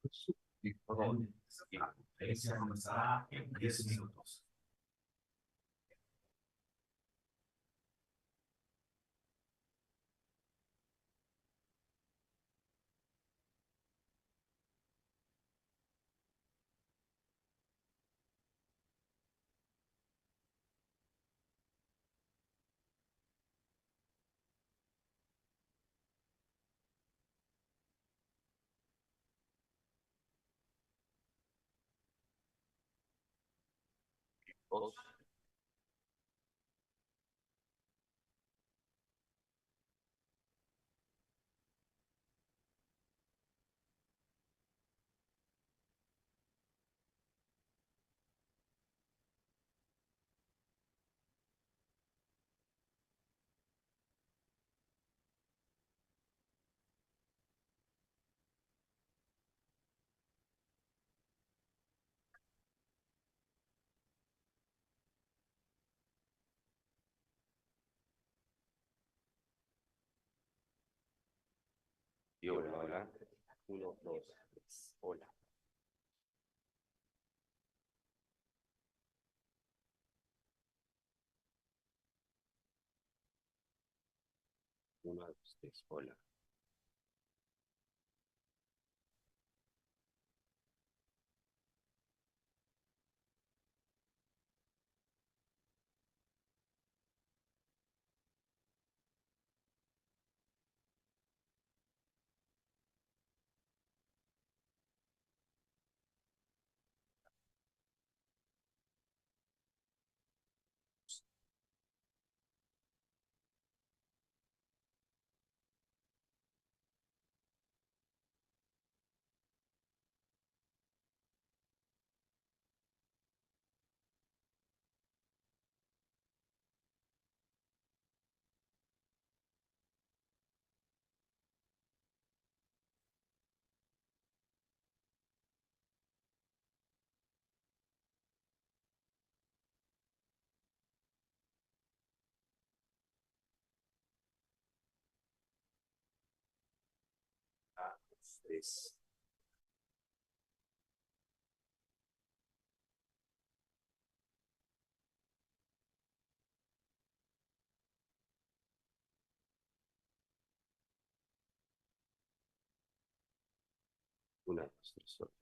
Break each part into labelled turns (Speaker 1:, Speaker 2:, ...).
Speaker 1: Y la conferencia comenzará en 10 minutos. Dos, y hola, hola. Uno, dos, tres. Hola. Uno, dos, tres. Hola. Tres. Una, dos, tres. Hola.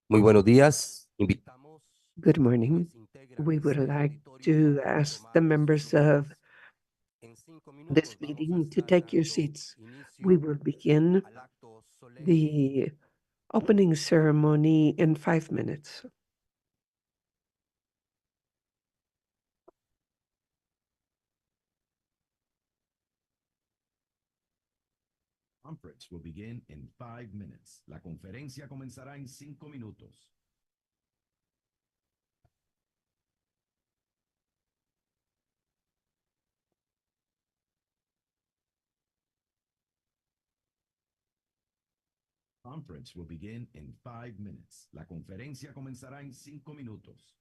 Speaker 1: Muy buenos días. Invitamos
Speaker 2: Good
Speaker 1: a quienes
Speaker 2: morning.
Speaker 1: integran
Speaker 2: We would
Speaker 1: este
Speaker 2: like
Speaker 1: auditorio
Speaker 2: to
Speaker 1: a
Speaker 2: ask the
Speaker 1: tomar sus
Speaker 2: members of
Speaker 1: lugares. En cinco
Speaker 2: this
Speaker 1: minutos vamos a
Speaker 2: meeting to
Speaker 1: estar
Speaker 2: take your
Speaker 1: dando
Speaker 2: seats. We
Speaker 1: inicio
Speaker 2: will begin
Speaker 1: al acto solemne.
Speaker 2: the opening ceremony in 5 minutes.
Speaker 3: Conference will begin in 5 minutes. La conferencia comenzará en 5 minutos. Conference will begin in 5 minutes. La conferencia comenzará en 5 minutos.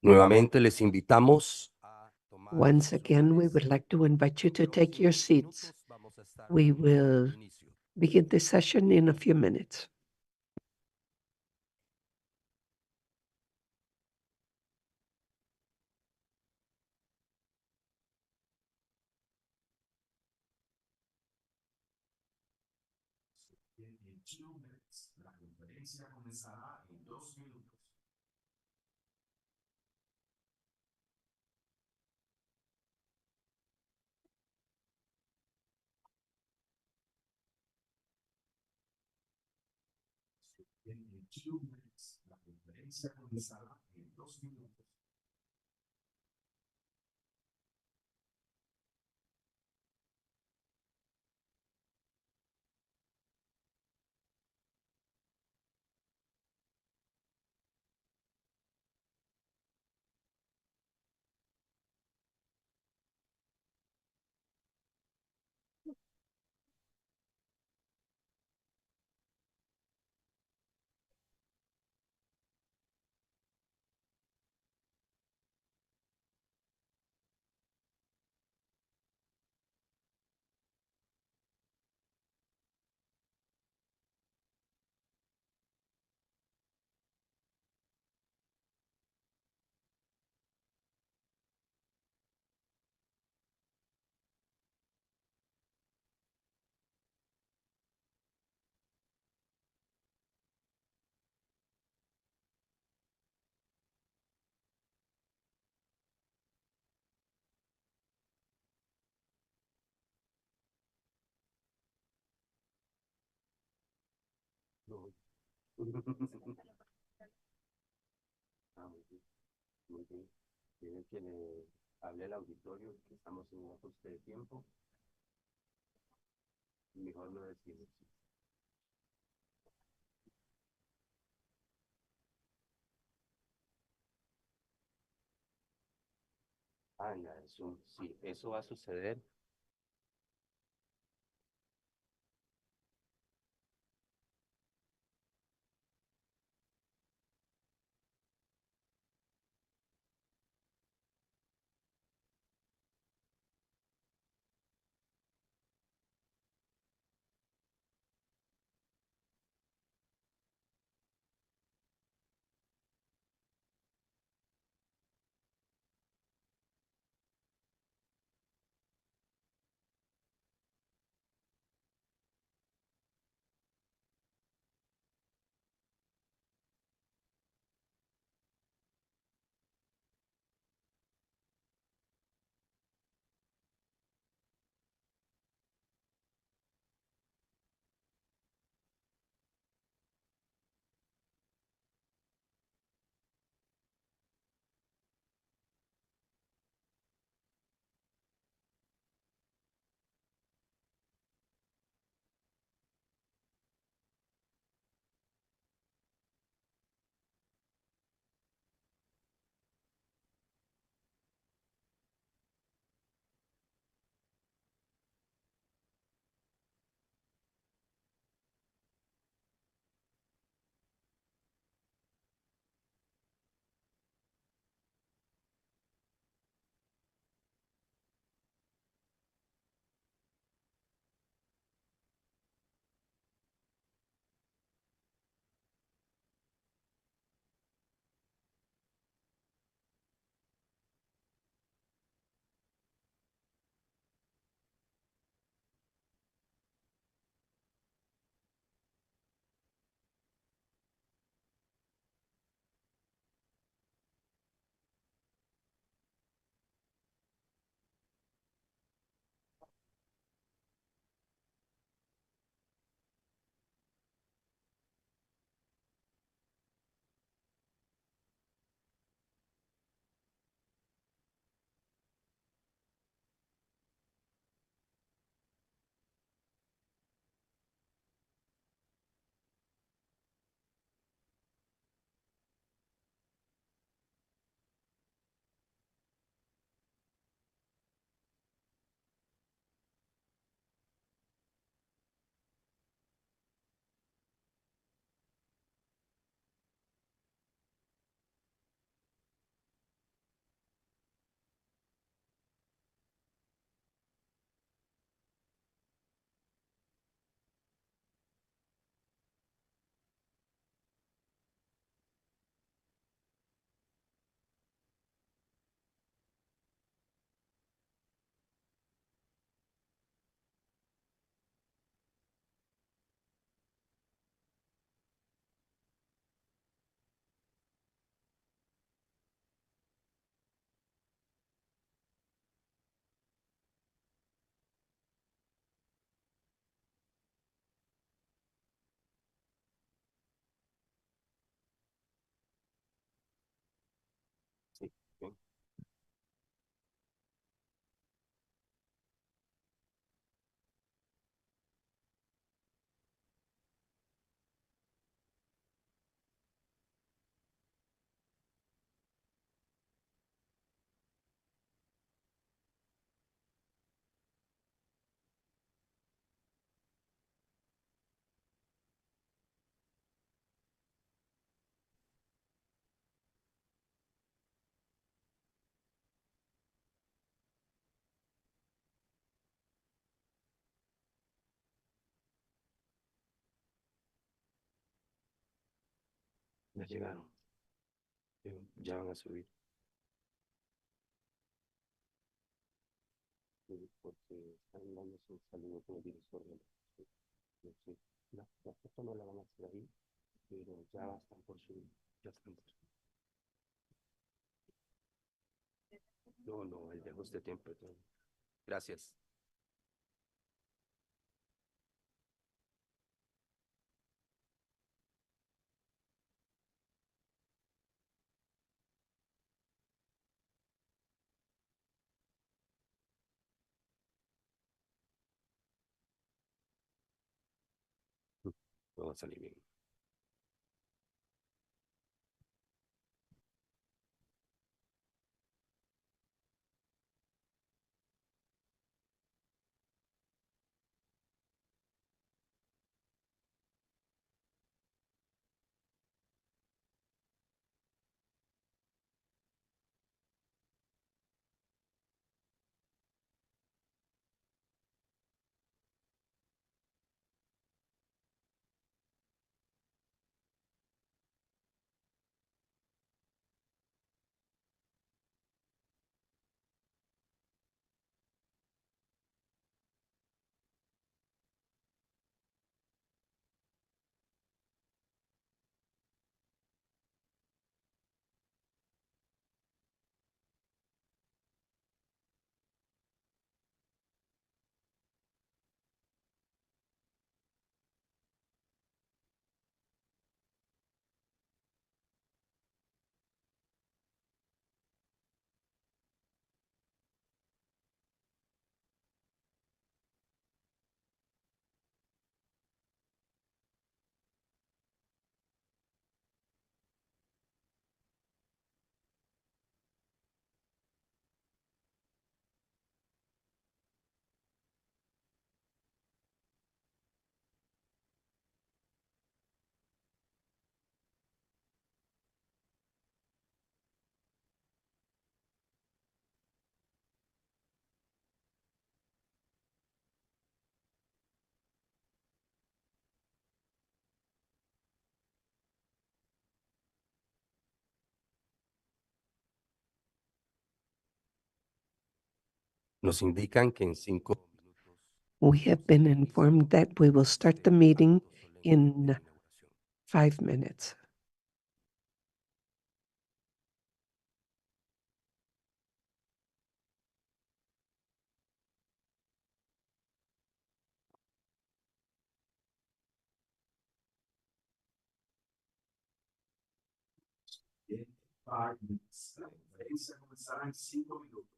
Speaker 4: Nuevamente les invitamos a tomar
Speaker 2: Once
Speaker 4: sus
Speaker 2: again, we
Speaker 4: lugares.
Speaker 2: would like to invite you to
Speaker 4: Próximos
Speaker 2: take your
Speaker 4: 5
Speaker 2: seats.
Speaker 4: minutos vamos a estar
Speaker 2: We
Speaker 4: dando
Speaker 2: will
Speaker 4: inicio.
Speaker 2: begin the session in a few minutes.
Speaker 1: In 2 minutes, la conferencia comenzará en 2 minutos. In 2 minutes, la conferencia comenzará en 2 minutos.
Speaker 4: Ah, muy bien, muy bien. ¿Quiere que le hable al auditorio que estamos en un ajuste de tiempo? Mejor no decimos. Ah, ya, eso, sí, eso va a suceder. Ok. Ya llegaron. Ya van a subir. Sí, porque están dándose un saludo con el director de la... Sí, sí, sí. La foto no la van a hacer ahí, pero ya están por subir. Ya están por subir. No, no, el de ajuste tiempo. Gracias. Todo va a salir bien. Nos indican que en 5 minutos
Speaker 2: We have been informed that we will start the meeting in 5 minutes.
Speaker 1: In 5 minutes. La conferencia comenzará en 5 minutos.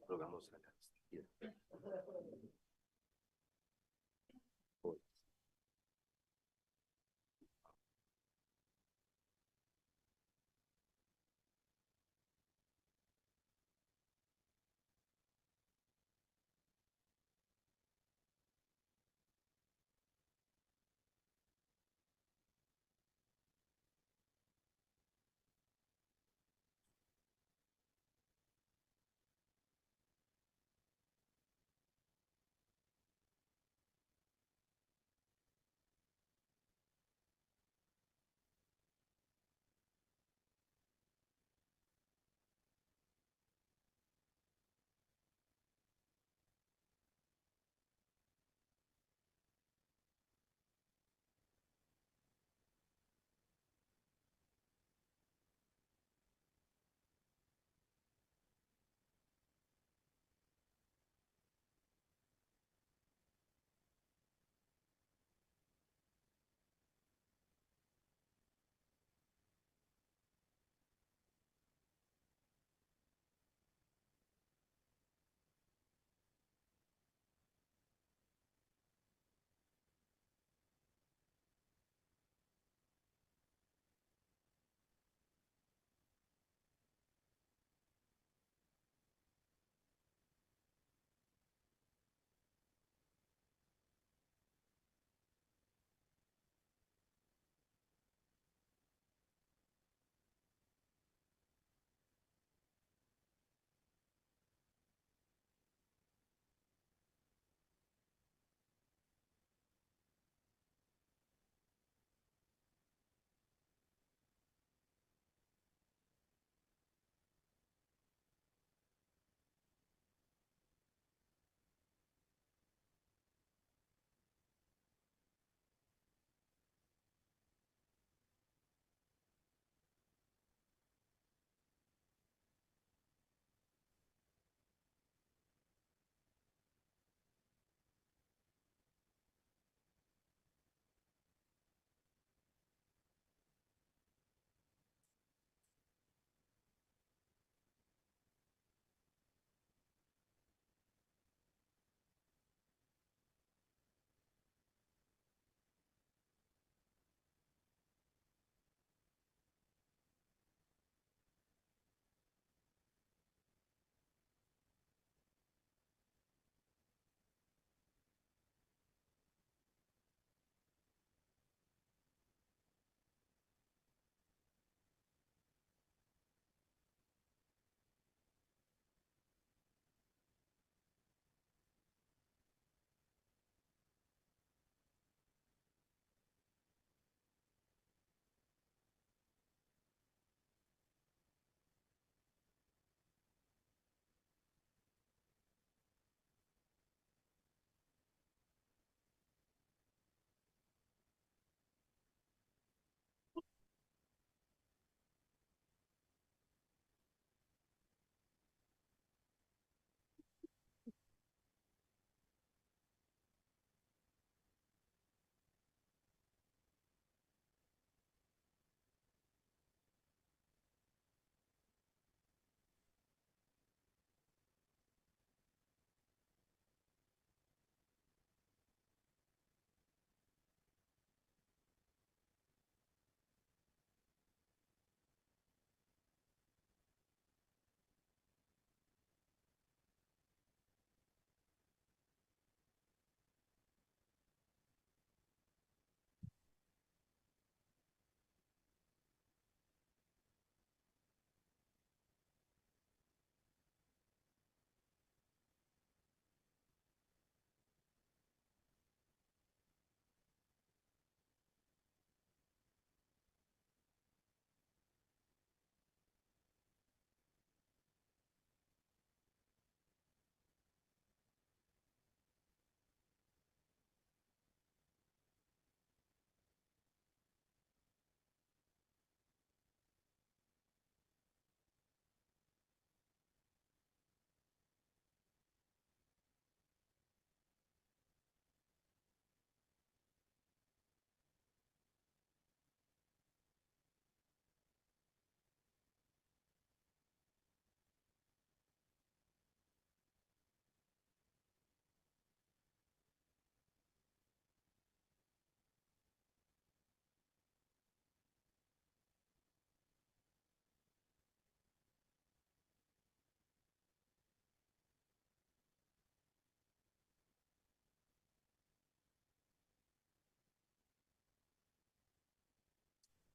Speaker 4: Rogamos a la castidad. Hoy.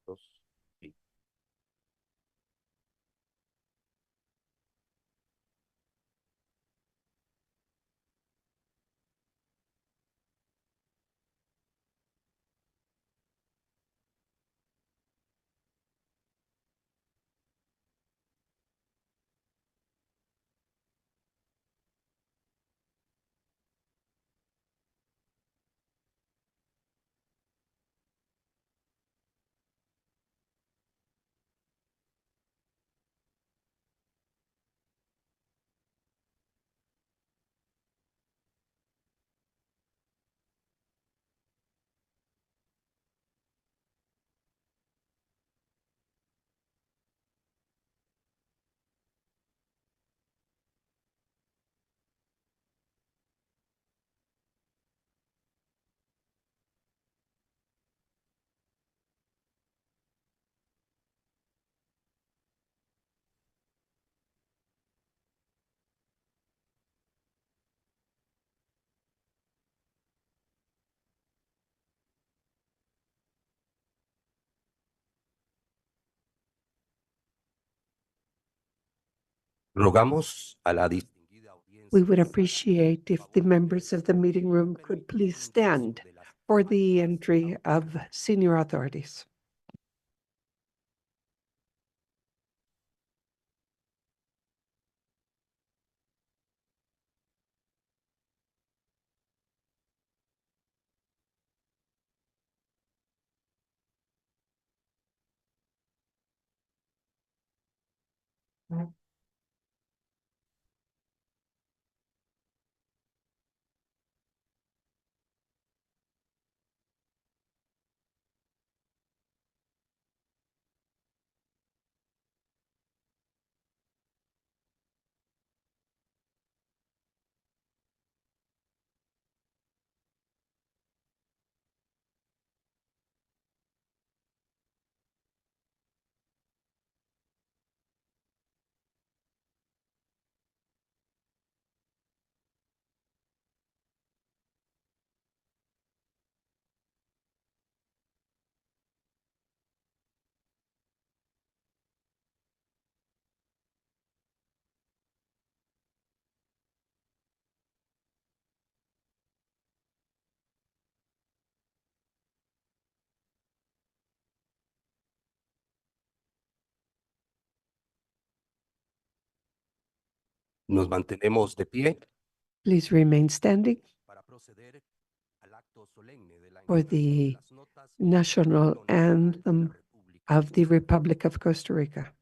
Speaker 4: dos, sí. Rogamos a la distinguida
Speaker 2: We
Speaker 4: audiencia
Speaker 2: would appreciate if the members of the meeting room could please stand for the entry of senior authorities.
Speaker 4: nos mantenemos de pie
Speaker 2: Please remain standing
Speaker 4: para proceder al acto solemne de la
Speaker 2: for
Speaker 4: entonación de
Speaker 2: the
Speaker 4: las notas
Speaker 2: national
Speaker 4: del himno nacional de la
Speaker 2: anthem
Speaker 4: República
Speaker 2: of the
Speaker 4: de Costa Rica.
Speaker 2: Republic of Costa Rica.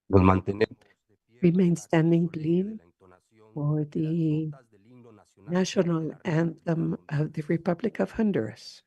Speaker 4: Nos mantenemos de pie para
Speaker 2: Remain
Speaker 4: el acto
Speaker 2: standing,
Speaker 4: solemne
Speaker 2: please,
Speaker 4: de la entonación
Speaker 2: for
Speaker 4: de las
Speaker 2: the
Speaker 4: notas del himno nacional de
Speaker 2: national
Speaker 4: la República
Speaker 2: anthem of the
Speaker 4: Honduras.
Speaker 2: Republic of Honduras.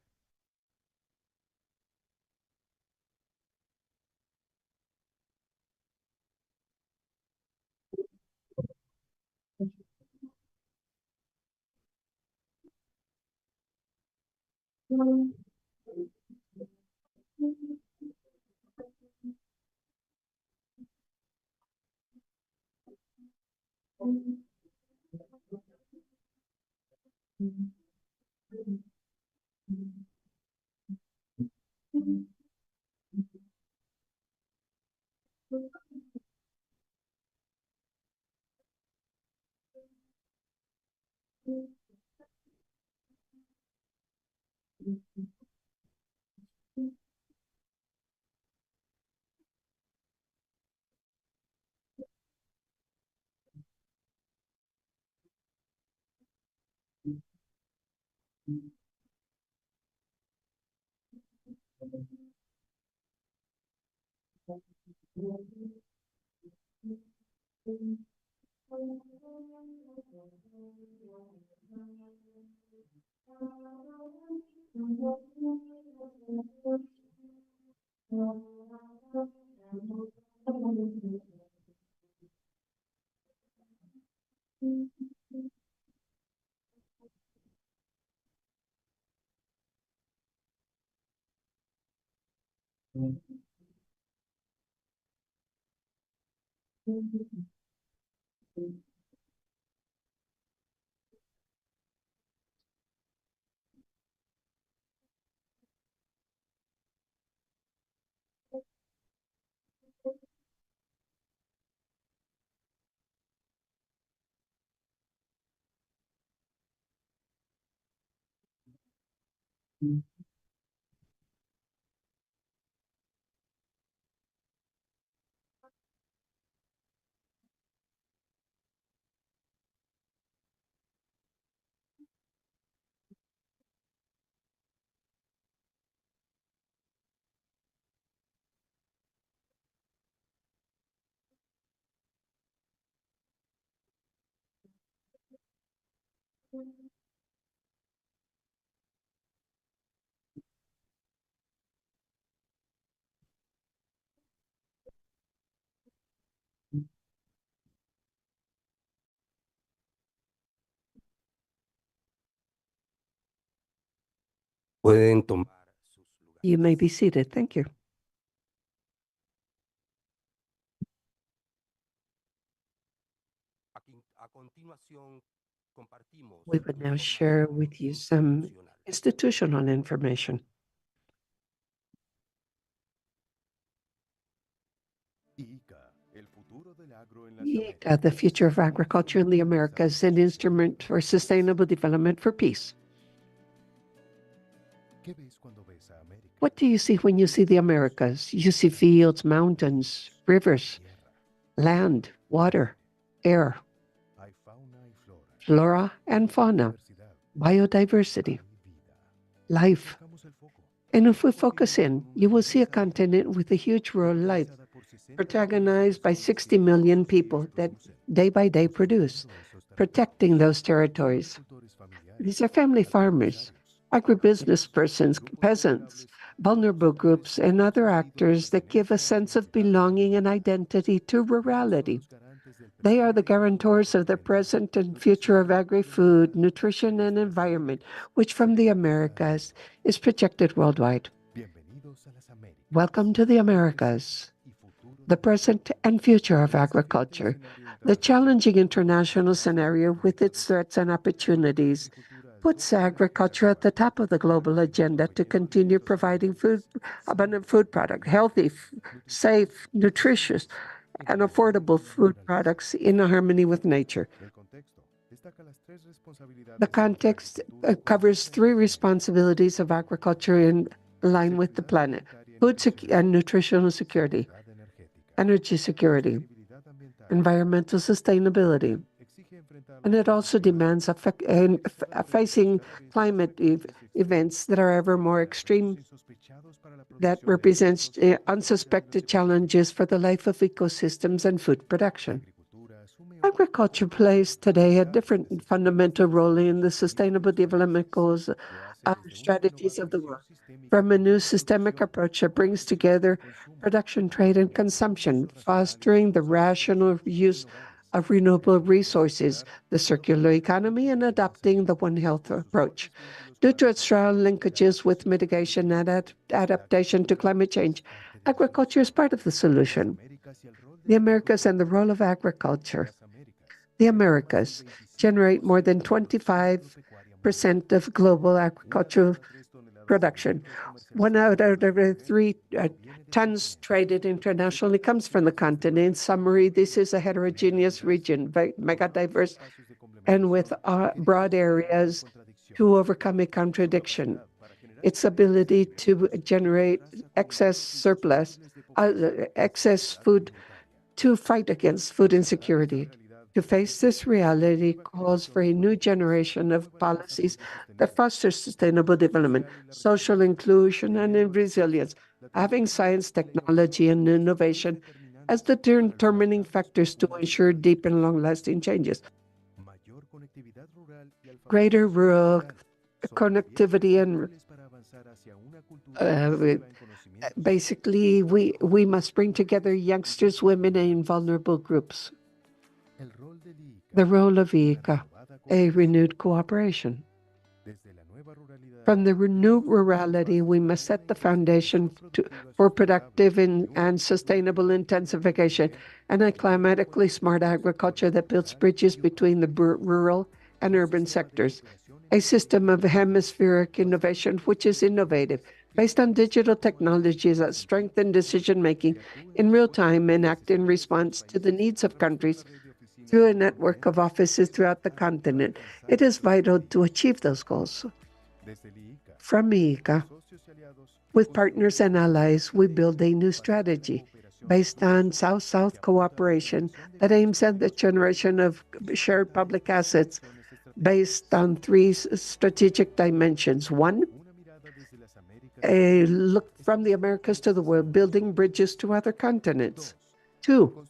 Speaker 4: Pueden tomar sus lugares.
Speaker 2: You may be seated. Thank you.
Speaker 4: A continuación, compartimos
Speaker 2: We would now share with you some institutional information. Rica, the future of agriculture in the Americas, an instrument for sustainable development for peace. What do you see when you see the Americas? You see fields, mountains, rivers, land, water, air, flora and fauna, biodiversity, life. And if we focus in, you will see a continent with a huge rural life, protagonized by 60 million people that day by day produce, protecting those territories. These are family farmers, agribusiness persons, peasants, vulnerable groups, and other actors that give a sense of belonging and identity to rurality. They are the guarantors of the present and future of agri-food, nutrition, and environment, which from the Americas is projected worldwide. Welcome to the Americas, the present and future of agriculture, the challenging international scenario with its threats and opportunities puts agriculture at the top of the global agenda to continue providing food, abundant food product, healthy, safe, nutritious, and affordable food products in harmony with nature. The context covers three responsibilities of agriculture in line with the planet: food and nutritional security, energy security, environmental sustainability. And it also demands facing climate events that are ever more extreme, that represents unsuspected challenges for the life of ecosystems and food production. Agriculture plays today a different fundamental role in the sustainable development goals strategies of the world, from a new systemic approach that brings together production, trade, and consumption, fostering the rational use of renewable resources, the circular economy, and adopting the One Health approach. Due to its strong linkages with mitigation and adaptation to climate change, agriculture is part of the solution. The Americas and the role of agriculture. The Americas generate more than 25% of global agricultural production. 1 out of every 3 tons traded internationally comes from the continent. In summary, this is a heterogeneous region, mega diverse, and with broad areas to overcome a contradiction. Its ability to generate excess surplus, excess food, to fight against food insecurity. To face this reality calls for a new generation of policies that foster sustainable development, social inclusion, and resilience, having science, technology, and innovation as the determining factors to ensure deep and long-lasting changes. Greater rural connectivity and basically, we must bring together youngsters, women, and vulnerable groups. The role of ICA, a renewed cooperation. From the renewed rurality, we must set the foundation for productive and sustainable intensification and a climatically smart agriculture that builds bridges between the rural and urban sectors. A system of hemispheric innovation which is innovative, based on digital technologies that strengthen decision-making in real time and act in response to the needs of countries through a network of offices throughout the continent. It is vital to achieve those goals. From ICA, with partners and allies, we build a new strategy based on South-South cooperation that aims at the generation of shared public assets based on 3 strategic dimensions. 1, a look from the Americas to the world, building bridges to other continents. 2,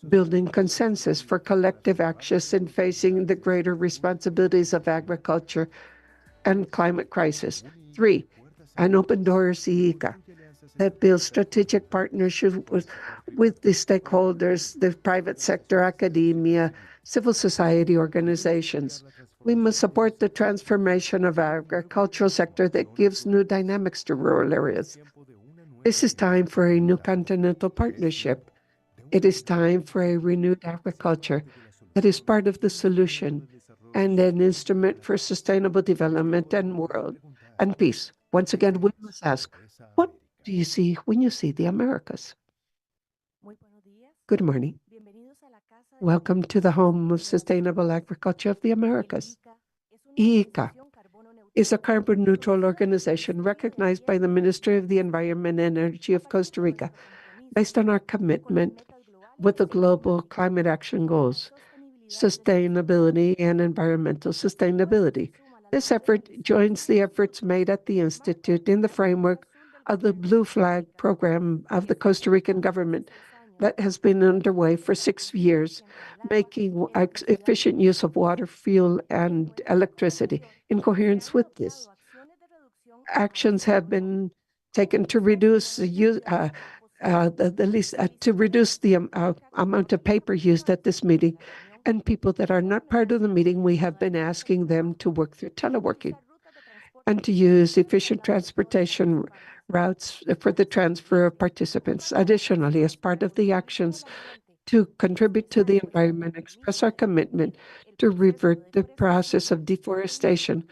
Speaker 2: building consensus for collective actions in facing the greater responsibilities of agriculture and climate crisis. 3, an open doors ICA that builds strategic partnerships with the stakeholders, the private sector, academia, civil society organizations. We must support the transformation of our agricultural sector that gives new dynamics to rural areas. This is time for a new continental partnership. It is time for a renewed agriculture that is part of the solution and an instrument for sustainable development and world and peace. Once again, we must ask, what do you see when you see the Americas? Good morning. Welcome to the home of sustainable agriculture of the Americas. ICA is a carbon neutral organization recognized by the Ministry of the Environment and Energy of Costa Rica based on our commitment with the global climate action goals, sustainability and environmental sustainability. This effort joins the efforts made at the Institute in the framework of the Blue Flag program of the Costa Rican government that has been underway for 6 years, making efficient use of water, fuel, and electricity. In coherence with this, actions have been taken to reduce the use, to reduce the amount of paper used at this meeting. And people that are not part of the meeting, we have been asking them to work through teleworking and to use efficient transportation routes for the transfer of participants. Additionally, as part of the actions to contribute to the environment, express our commitment to revert the process of deforestation.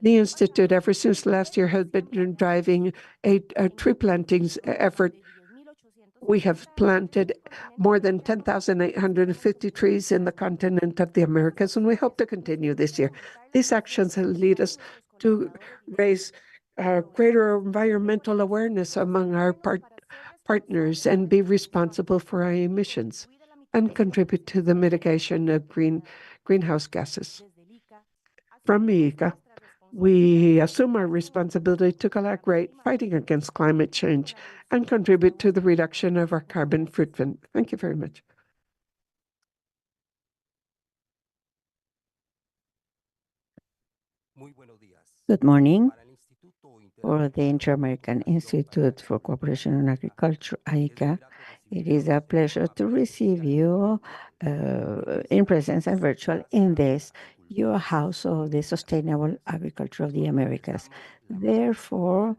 Speaker 2: The Institute, ever since last year, has been driving a tree plantings effort. We have planted more than 10,850 trees in the continent of the Americas, and we hope to continue this year. These actions lead us to raise greater environmental awareness among our partners and be responsible for our emissions and contribute to the mitigation of greenhouse gases. From ICA, we assume our responsibility to collaborate fighting against climate change and contribute to the reduction of our carbon footprint. Thank you very much.
Speaker 5: Good morning. For the Inter-American Institute for Cooperation in Agriculture, ICA,
Speaker 6: It is a pleasure to receive you in presence and virtual in this, your House of the Sustainable Agriculture of the Americas. Therefore,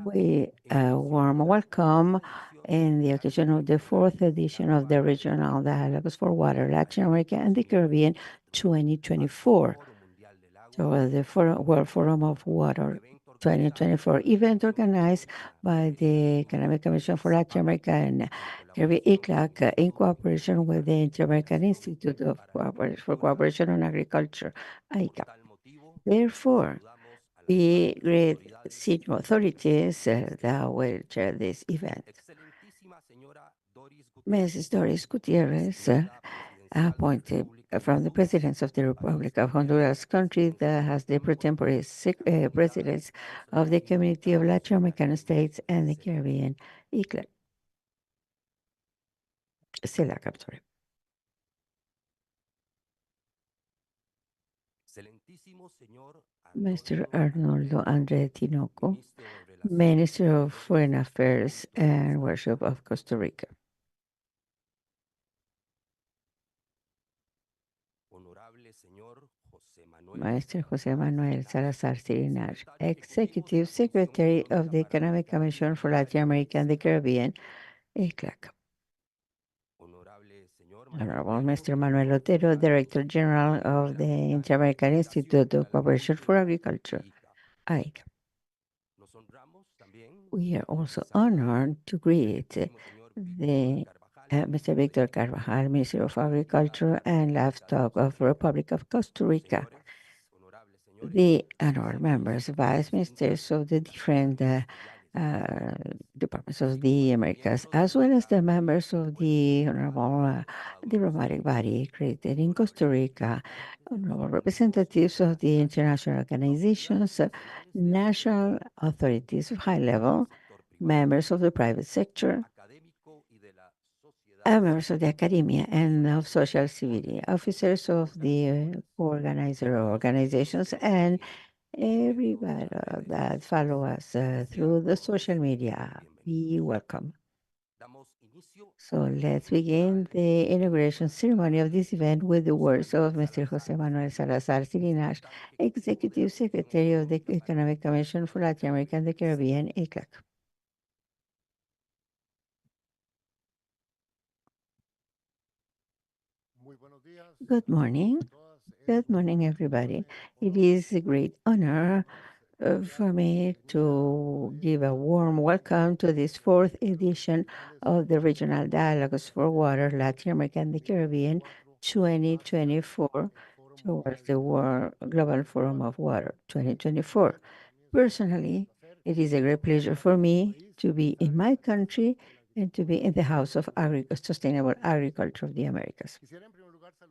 Speaker 6: we warm welcome in the occasion of the fourth edition of the Regional Dialogues for Water, Latin America and the Caribbean 2024. So the World Forum of Water 2024 event organized by the Economic Commission for Latin America and Caribbean ICLAC in cooperation with the Inter-American Institute of for Cooperation on Agriculture, ICA. Therefore, we great senior authorities that will chair this event. Mrs. Doris Gutierrez, appointed from the Presidents of the Republic of Honduras, country that has the pro tempore presidents of the Community of Latin American States and the Caribbean, ICLAC. CELAC, I'm sorry. Mr. Arnoldo Andre Tinoco, Minister of Foreign Affairs and Worship of Costa Rica. Maestro José Manuel Salazar Sirinar, Executive Secretary of the Economic Commission for Latin America and the Caribbean, ECLAC. Honorable Mr. Manuel Otero, Director General of the Inter-American Institute of Cooperation for Agriculture, ICA. We are also honored to greet the Mr. Victor Carvajal, Minister of Agriculture and Livestock of the Republic of Costa Rica, the honorable members, vice ministers of the different departments of the Americas, as well as the members of the honorable diplomatic body created in Costa Rica, honorable representatives of the international organizations, national authorities of high level, members of the private sector, members of the academia and of social civility, officers of the organizations, and everybody that follow us through the social media. Be welcome. So let's begin the inauguration ceremony of this event with the words of Mr. José Manuel Salazar Sirinas, Executive Secretary of the Economic Commission for Latin America and the Caribbean, ECLAC. Good morning. Good morning, everybody. It is a great honor for me to give a warm welcome to this fourth edition of the Regional Dialogues for Water, Latin America and the Caribbean 2024 towards the World Global Forum of Water 2024. Personally, it is a great pleasure for me to be in my country and to be in the House of Sustainable Agriculture of the Americas.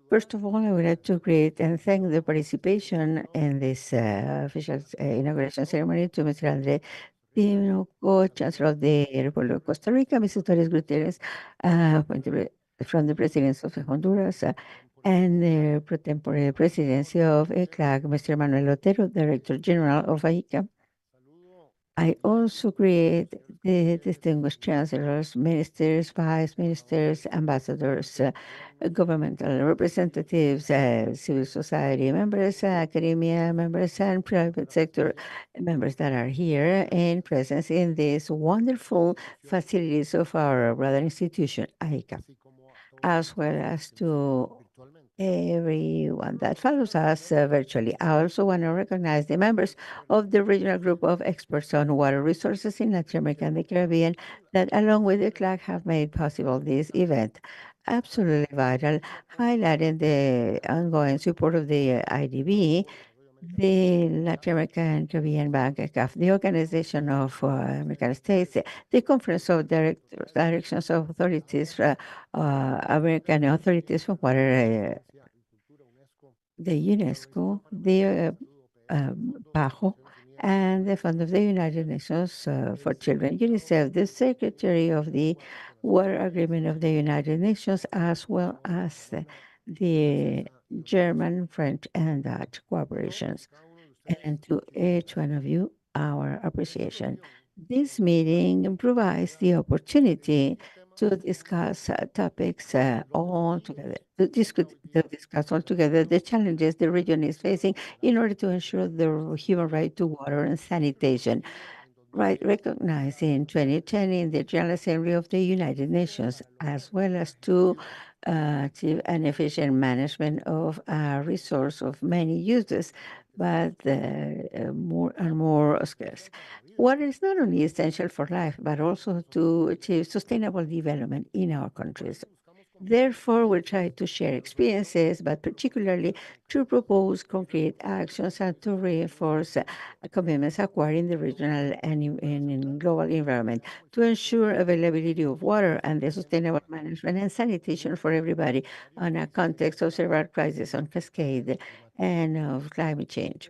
Speaker 6: First of all, I would like to greet and thank the participation in this official inauguration ceremony to Mr. André Tinoco, Chancellor of the Republic of Costa Rica, Mrs. Doris Gutierrez, from the Presidency of Honduras, and the pro tempore presidency of ECLAC, Mr. Manuel Otero, Director General of ICA. I also greet the distinguished chancellors, ministers, vice ministers, ambassadors, governmental representatives, civil society members, academia members, and private sector members that are here in presence in these wonderful facilities of our brother institution, ICA, as well as to everyone that follows us virtually. I also want to recognize the members of the regional group of experts on water resources in Latin America and the Caribbean that, along with the CLAC, have made possible this event. Absolutely vital, highlighting the ongoing support of the IDB, the Latin American Caribbean Bank, CAF, the Organization of American States, the Conference of Directions of Authorities, American Authorities for Water, the UNESCO, the PAHO, and the Fund of the United Nations for Children, UNICEF, the Secretary of the Water Agreement of the United Nations, as well as the German, French, and Dutch cooperations. And to each one of you, our appreciation. This meeting provides the opportunity to discuss topics all together, to discuss all together the challenges the region is facing in order to ensure the human right to water and sanitation. Right, recognized in 2010 in the General Assembly of the United Nations, as well as to achieve an efficient management of a resource of many uses, but more and more scarce. Water is not only essential for life, but also to achieve sustainable development in our countries. Therefore, we try to share experiences, but particularly to propose concrete actions and to reinforce commitments acquired in the regional and in global environment to ensure availability of water and the sustainable management and sanitation for everybody on a context of several crises on cascade and of climate change.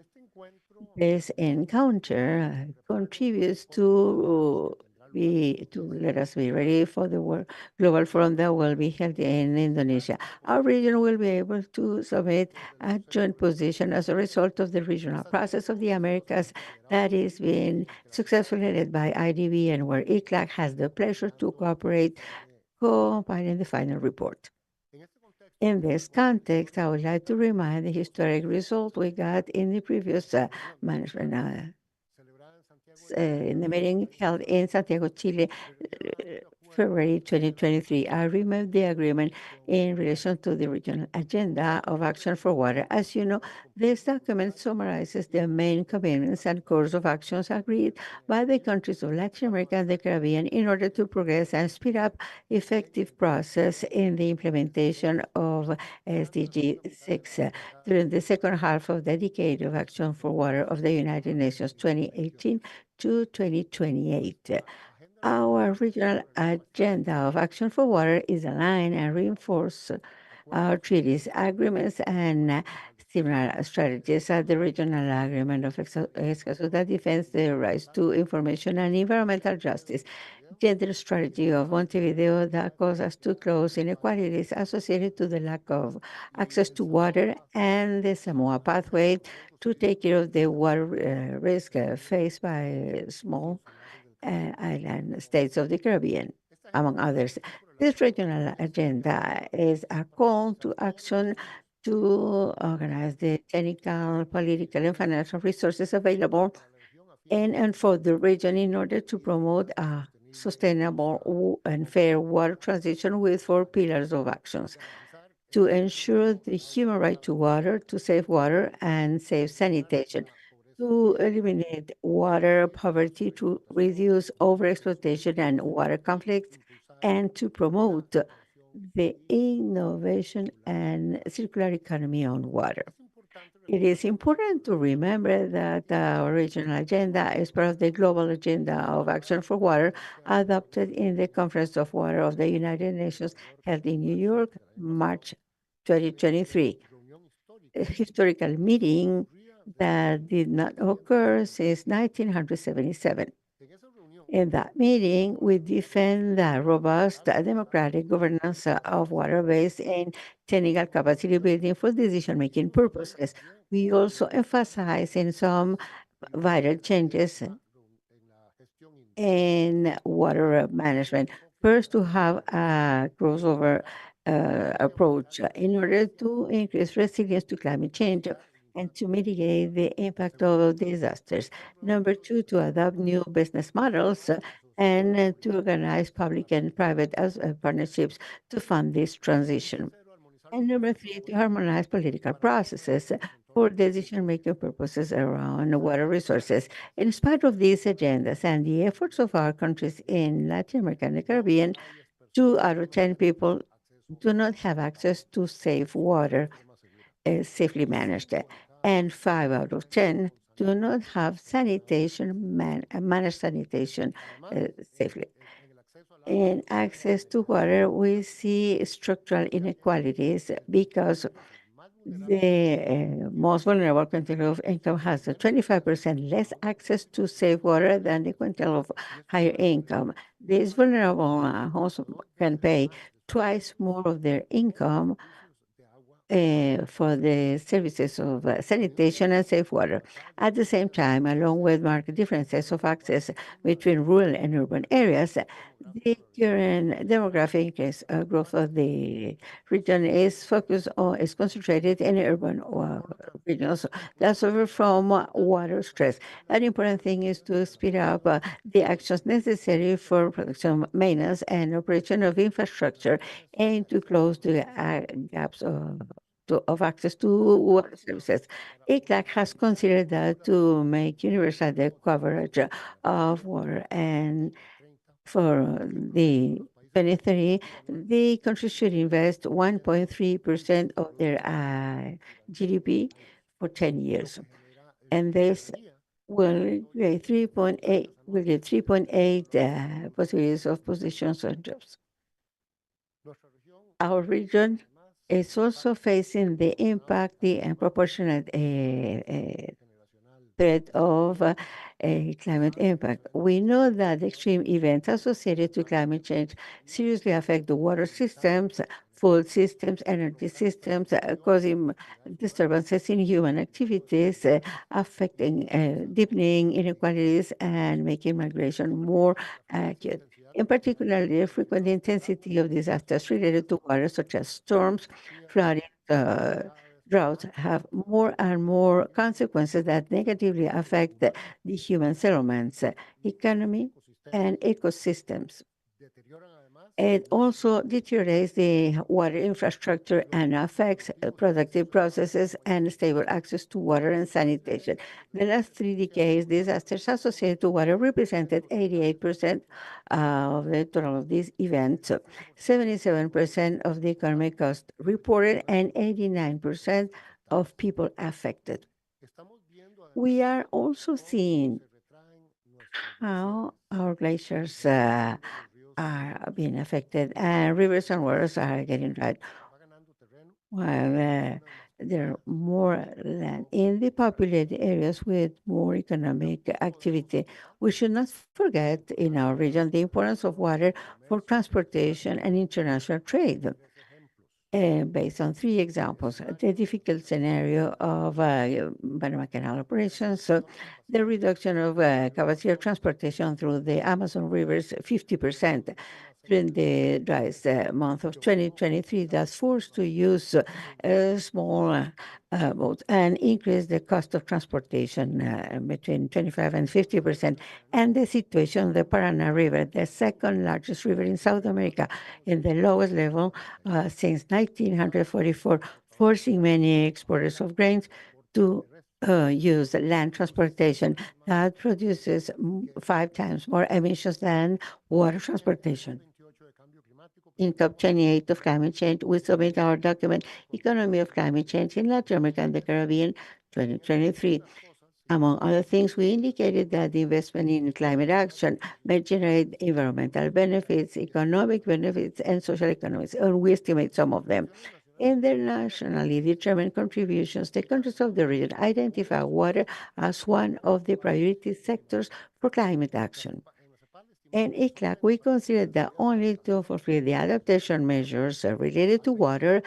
Speaker 6: This encounter contributes to let us be ready for the global forum that will be held in Indonesia. Our region will be able to submit a joint position as a result of the regional process of the Americas that is being successfully led by IDB and where ICLAC has the pleasure to cooperate, compiling the final report. In this context, I would like to remind the historic result we got in the previous management in the meeting held in Santiago, Chile, February 2023. I remember the agreement in relation to the regional agenda of action for water. As you know, this document summarizes the main commitments and course of actions agreed by the countries of Latin America and the Caribbean in order to progress and speed up effective process in the implementation of SDG 6 during the second half of the decade of action for water of the United Nations 2018 to 2028. Our regional agenda of action for water is aligned and reinforce our treaties, agreements, and similar strategies at the regional agreement of Escazú that defends the rights to information and environmental justice, gender strategy of Montevideo that caused us to close inequalities associated to the lack of access to water, and the Samoa pathway to take care of the water risk faced by small island states of the Caribbean, among others. This regional agenda is a call to action to organize the technical, political, and financial resources available and for the region in order to promote a sustainable and fair water transition with four pillars of actions to ensure the human right to water, to save water and safe sanitation, to eliminate water poverty, to reduce overexploitation and water conflicts, and to promote the innovation and circular economy on water. It is important to remember that the regional agenda is part of the global agenda of action for water adopted in the Conference of Water of the United Nations held in New York, March 2023. A historical meeting that did not occur since 1977. In that meeting, we defend the robust democratic governance of water based in technical capacity building for decision-making purposes. We also emphasize in some vital changes in water management. First, to have a crossover approach in order to increase resilience to climate change and to mitigate the impact of disasters. Number two, to adopt new business models and to organize public and private partnerships to fund this transition. And number three, to harmonize political processes for decision-making purposes around water resources. In spite of these agendas and the efforts of our countries in Latin America and the Caribbean, 2 out of 10 people do not have access to safe water safely managed, and 5 out of 10 do not have sanitation, managed sanitation safely. In access to water, we see structural inequalities because the most vulnerable quintile of income has a 25% less access to safe water than the quintile of higher income. These vulnerable homes can pay twice more of their income for the services of sanitation and safe water. At the same time, along with marked differences of access between rural and urban areas, The current demographic growth of the region is focused on, is concentrated in urban regions that suffer from water stress. An important thing is to speed up the actions necessary for production, maintenance, and operation of infrastructure, and to close the gaps of access to water services. ICLAC has considered that to make universal the coverage of water, and for the 2030, the country should invest 1.3% of their GDP for 10 years. And this will create 3.8 possibilities of positions and jobs. Our region is also facing the impact, the unproportionate threat of climate impact. We know that extreme events associated to climate change seriously affect the water systems, food systems, energy systems, causing disturbances in human activities, affecting, deepening inequalities, and making migration more acute. In particular, the frequent intensity of disasters related to water, such as storms, flooding, droughts, have more and more consequences that negatively affect the human settlements, economy, and ecosystems. It also deteriorates the water infrastructure and affects productive processes and stable access to water and sanitation. The last 3 decades, disasters associated to water represented 88% of the total of these events, 77% of the economic cost reported, and 89% of people affected. We are also seeing how our glaciers are being affected, and rivers and waters are getting dry. While there are more land in the populated areas with more economic activity, we should not forget in our region the importance of water for transportation and international trade. Based on 3 examples, the difficult scenario of Panama Canal operations, the reduction of capacity of transportation through the Amazon rivers 50% during the driest month of 2023, that's forced to use small boats and increase the cost of transportation between 25 and 50%. And the situation of the Paraná River, the second largest river in South America, in the lowest level since 1944, forcing many exporters of grains to use land transportation that produces 5 times more emissions than water transportation. In COP28 of climate change, we submit our document, Economy of Climate Change in Latin America and the Caribbean, 2023. Among other things, we indicated that the investment in climate action may generate environmental benefits, economic benefits, and social economics, and we estimate some of them. Internationally determined contributions, the countries of the region identify water as one of the priority sectors for climate action. In ICLAC, we consider that only to fulfill the adaptation measures related to water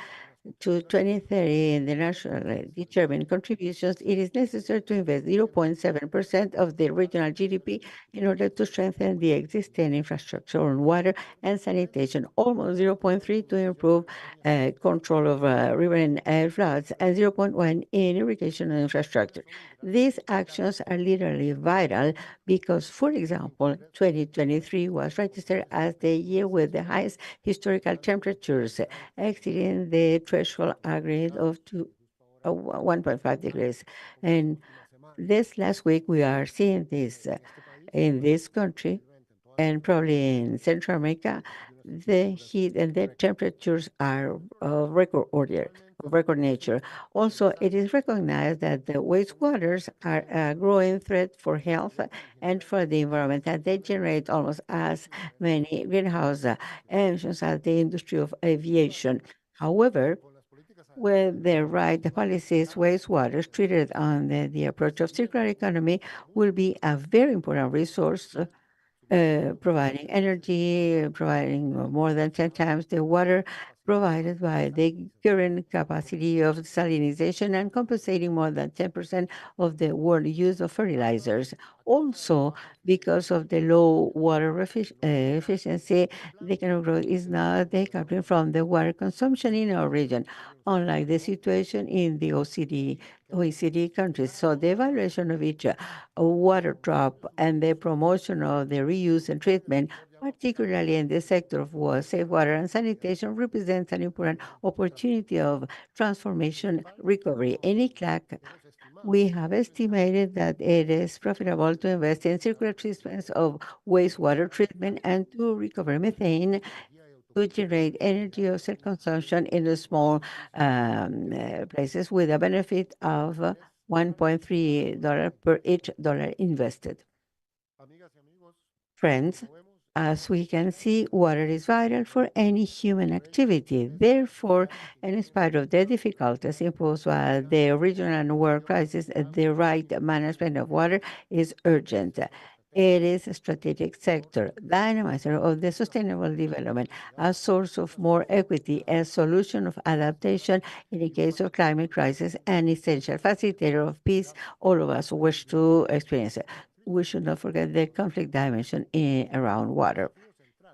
Speaker 6: to 2030 in the nationally determined contributions, it is necessary to invest 0.7% of the regional GDP in order to strengthen the existing infrastructure on water and sanitation, almost 0.3 to improve control of river and floods, and 0.1 in irrigation and infrastructure. These actions are literally vital because, for example, 2023 was registered as the year with the highest historical temperatures, exceeding the threshold agreed of 1.5 degrees. And this last week, we are seeing this in this country and probably in Central America. The heat and the temperatures are of record order, of record nature. Also, it is recognized that the wastewaters are a growing threat for health and for the environment, and they generate almost as many greenhouse emissions as the industry of aviation. However, with the right policies, wastewaters treated on the approach of circular economy will be a very important resource, providing energy, providing more than 10 times the water provided by the current capacity of salinization and compensating more than 10% of the world use of fertilizers. Also, because of the low water efficiency, the economic growth is not decoupling from the water consumption in our region, unlike the situation in the OECD countries. So the evaluation of each water drop and the promotion of the reuse and treatment, particularly in the sector of safe water and sanitation, represents an important opportunity of transformation recovery. In ICLAC, we have estimated that it is profitable to invest in circular treatments of wastewater treatment and to recover methane to generate energy of self-consumption in the small places with a benefit of $1.3 per each dollar invested. Friends, as we can see, water is vital for any human activity. Therefore, and in spite of the difficulties imposed by the regional and world crisis, the right management of water is urgent. It is a strategic sector, dynamizer of the sustainable development, a source of more equity, a solution of adaptation in the case of climate crisis, an essential facilitator of peace all of us wish to experience. We should not forget the conflict dimension around water.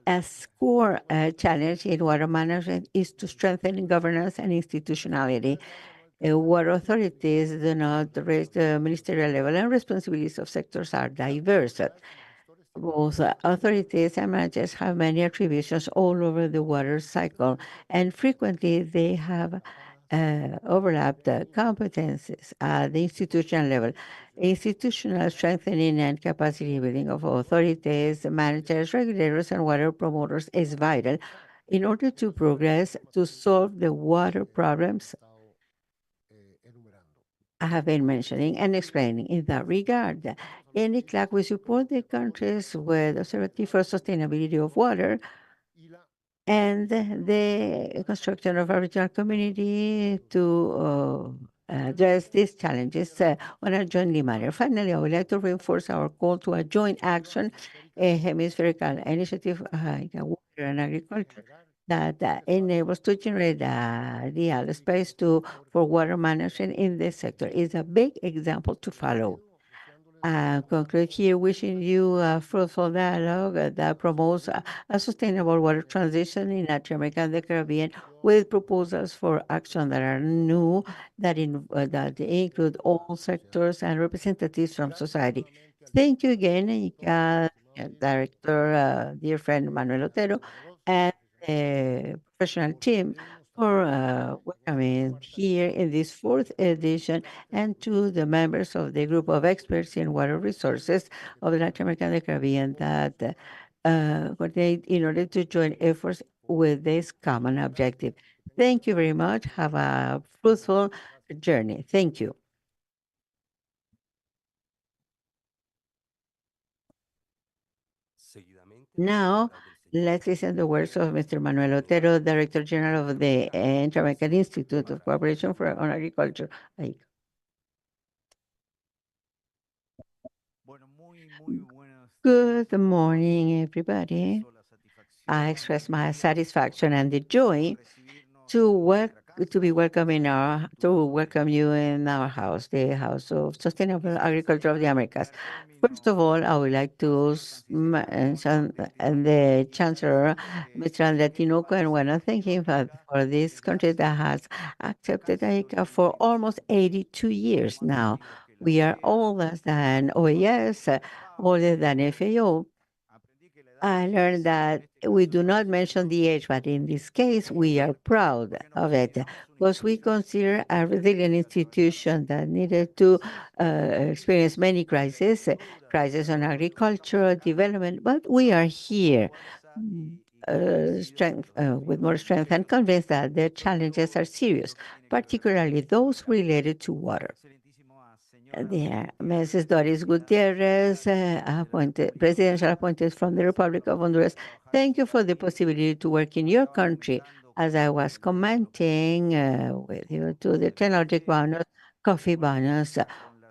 Speaker 6: A core challenge in water management is to strengthen governance and institutionality. Water authorities do not reach the ministerial level, and responsibilities of sectors are diverse. Both authorities and managers have many attributions all over the water cycle, and frequently they have overlapped competencies at the institutional level. Institutional strengthening and capacity building of authorities, managers, regulators, and water promoters is vital in order to progress to solve the water problems I have been mentioning and explaining. In that regard, in ICLAC, we support the countries with Observatory for Sustainability of Water and the construction of a regional community to address these challenges on a jointly manner. Finally, I would like to reinforce our call to a joint action, a hemispherical initiative in water and agriculture that enables to generate real space for water management in this sector. Is a big example to follow. Conclude here wishing you a fruitful dialogue that promotes a sustainable water transition in Latin America and the Caribbean with proposals for action that are new, that include all sectors and representatives from society. Thank you again, Director, dear friend Manuel Otero, and the professional team for welcoming here in this fourth edition, and to the members of the group of experts in water resources of Latin America and the Caribbean that coordinate in order to join efforts with this common objective. Thank you very much. Have a fruitful journey. Thank you. Now, let's listen to the words of Mr. Manuel Otero, Director General of the Inter-American Institute of Cooperation on Agriculture. Good morning, everybody. I express my satisfaction and the joy to be welcoming to welcome you in our house, the House of Sustainable Agriculture of the Americas. First of all, I would like to mention the Chancellor, Mr. Andrea Tinoco, and want to thank him for this country that has accepted AICA for almost 82 years now. We are older than OAS, older than FAO. I learned that we do not mention the age, but in this case, we are proud of it because we consider a resilient institution that needed to experience many crises, crisis on agricultural development, but we are here with more strength and convinced that the challenges are serious, particularly those related to water. Mrs. Doris Gutierrez, presidential appointed from the Republic of Honduras. Thank you for the possibility to work in your country. As I was commenting with you to the technologic bonus, coffee bonus,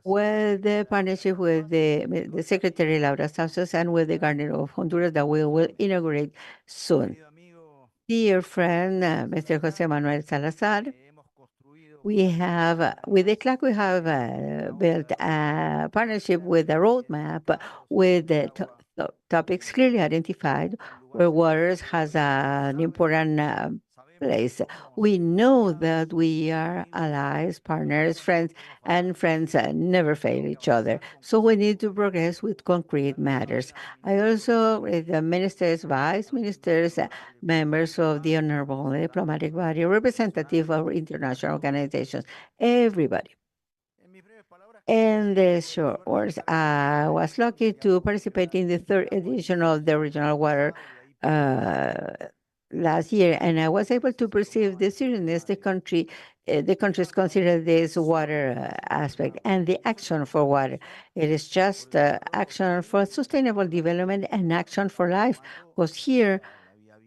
Speaker 6: with the partnership with the Secretary Laura Santos and with the Garden of Honduras that we will inaugurate soon. dear friend, Mr. José Manuel Salazar, we have, with ICLAC, we have built a partnership with a roadmap with the topics clearly identified where waters has an important place. We know that we are allies, partners, friends, and friends never fail each other. So we need to progress with concrete matters. I also, with the ministers, vice ministers, members of the honorable diplomatic body, representative of international organizations, everybody. And the short words, I was lucky to participate in the third edition of the Regional Water last year, and I was able to perceive the seriousness the countries consider this water aspect and the action for water. It is just action for sustainable development and action for life, because here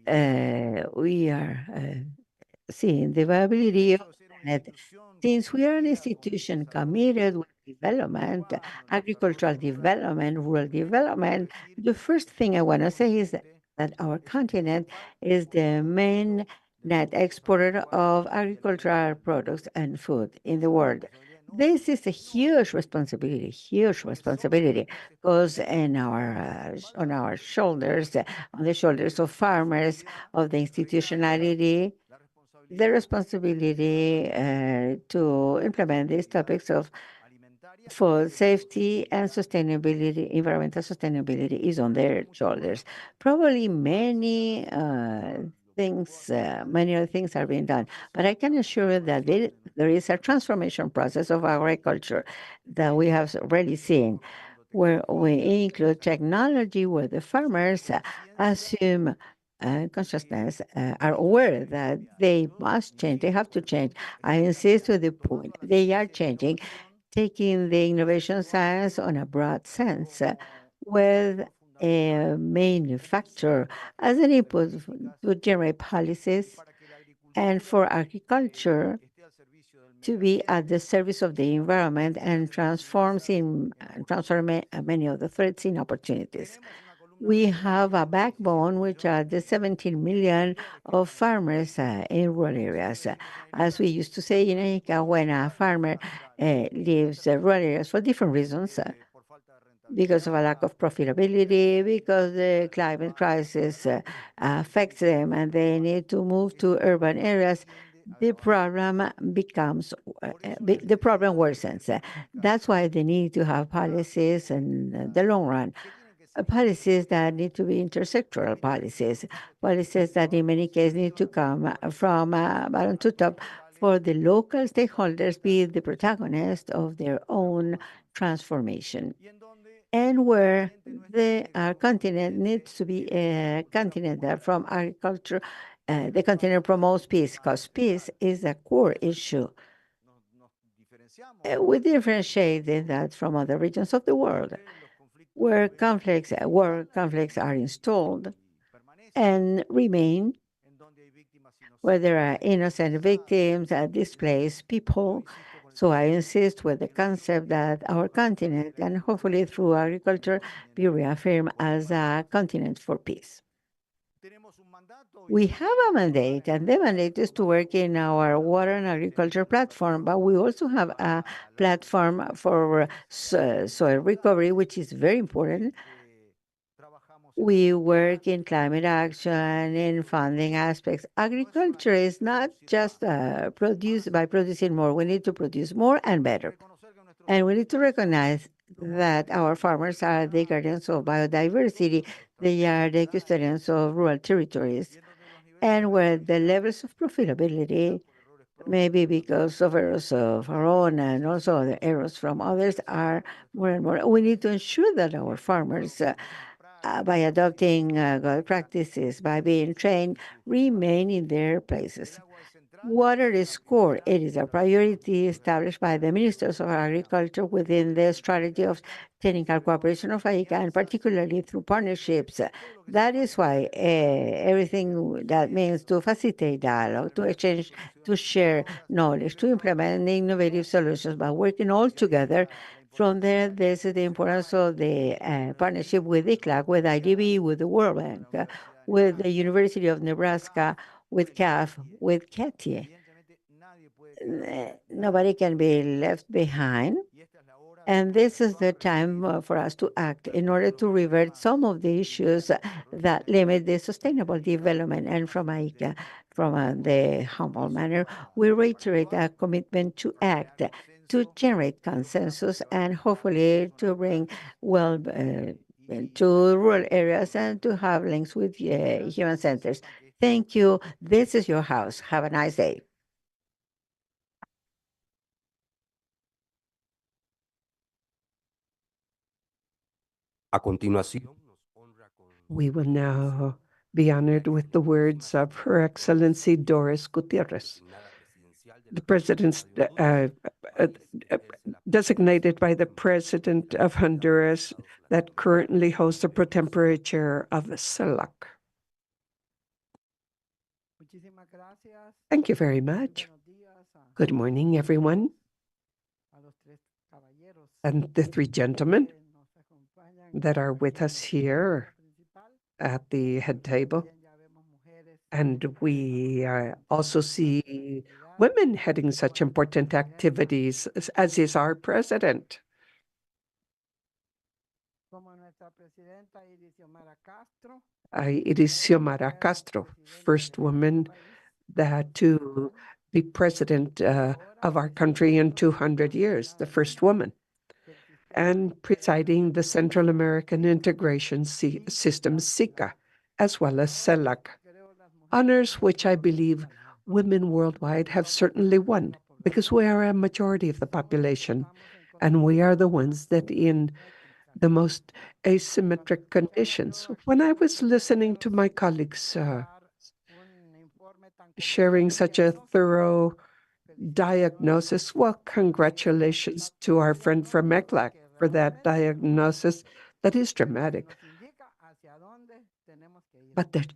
Speaker 6: we are seeing the viability of the planet. Since we are an institution committed with development, agricultural development, rural development, the first thing I want to say is that our continent is the main net exporter of agricultural products and food in the world. This is a huge responsibility, because on our shoulders, on the shoulders of farmers, of the institutionality, the responsibility to implement these topics of food safety and sustainability, environmental sustainability is on their shoulders. Probably many other things are being done, but I can assure you that there is a transformation process of agriculture that we have already seen, where we include technology, where the farmers assume consciousness, are aware that they must change, they have to change. I insist to the point, they are changing, taking the innovation science on a broad sense, with a manufacturer as an input to generate policies and for agriculture to be at the service of the environment and transform many of the threats in opportunities. We have a backbone, which are the 17 million of farmers in rural areas. As we used to say in Rica, when a farmer leaves rural areas for different reasons, because of a lack of profitability, because the climate crisis affects them and they need to move to urban areas, the problem the problem worsens. That's why they need to have policies in the long run. Policies that need to be intersectoral policies, policies that in many cases need to come from bottom to top for the local stakeholders be the protagonists of their own transformation. And where our continent needs to be a continent that from agriculture, the continent promotes peace, because peace is a core issue. We differentiate that from other regions of the world, where war conflicts are installed and remain, where there are innocent victims, displaced people. So I insist with the concept that our continent, and hopefully through agriculture, be reaffirmed as a continent for peace. We have a mandate, and the mandate is to work in our water and agriculture platform, but we also have a platform for soil recovery, which is very important. We work in climate action, in funding aspects. Agriculture is not just producing more. We need to produce more and better. And we need to recognize that our farmers are the guardians of biodiversity. They are the custodians of rural territories. And where the levels of profitability, maybe because of errors of our own and also the errors from others, are more and more, we need to ensure that our farmers, by adopting good practices, by being trained, remain in their places. Water is core. It is a priority established by the ministers of agriculture within the strategy of technical cooperation of AICA, and particularly through partnerships. That is why everything that means to facilitate dialogue, to exchange, to share knowledge, to implement innovative solutions by working all together. From there, this is the importance of the partnership with ICLAC, with IDB, with the World Bank, with the University of Nebraska, with CAF, with Katie. Nobody can be left behind. And this is the time for us to act in order to revert some of the issues that limit the sustainable development. And from ICA, from the humble manner, we reiterate our commitment to act, to generate consensus, and hopefully to bring to rural areas and to have links with human centers. Thank you. This is your house. Have a nice day.
Speaker 4: A continuación,
Speaker 2: We will now be honored with the words of Her Excellency Doris Gutierrez, the President designated by the President of Honduras that currently holds the pro tempore chair of CELAC. Thank you very much. Good morning, everyone. And the three gentlemen that are with us here at the head table. And we also see women heading such important activities, as is our president. It is Xiomara Castro, first woman to be president of our country in 200 years, the first woman, and presiding the Central American Integration System, SICA, as well as CELAC. Honors which I believe women worldwide have certainly won, because we are a majority of the population, and we are the ones that in the most asymmetric conditions. When I was listening to my colleagues sharing such a thorough diagnosis, well, congratulations to our friend from MECLAC for that diagnosis that is dramatic, but that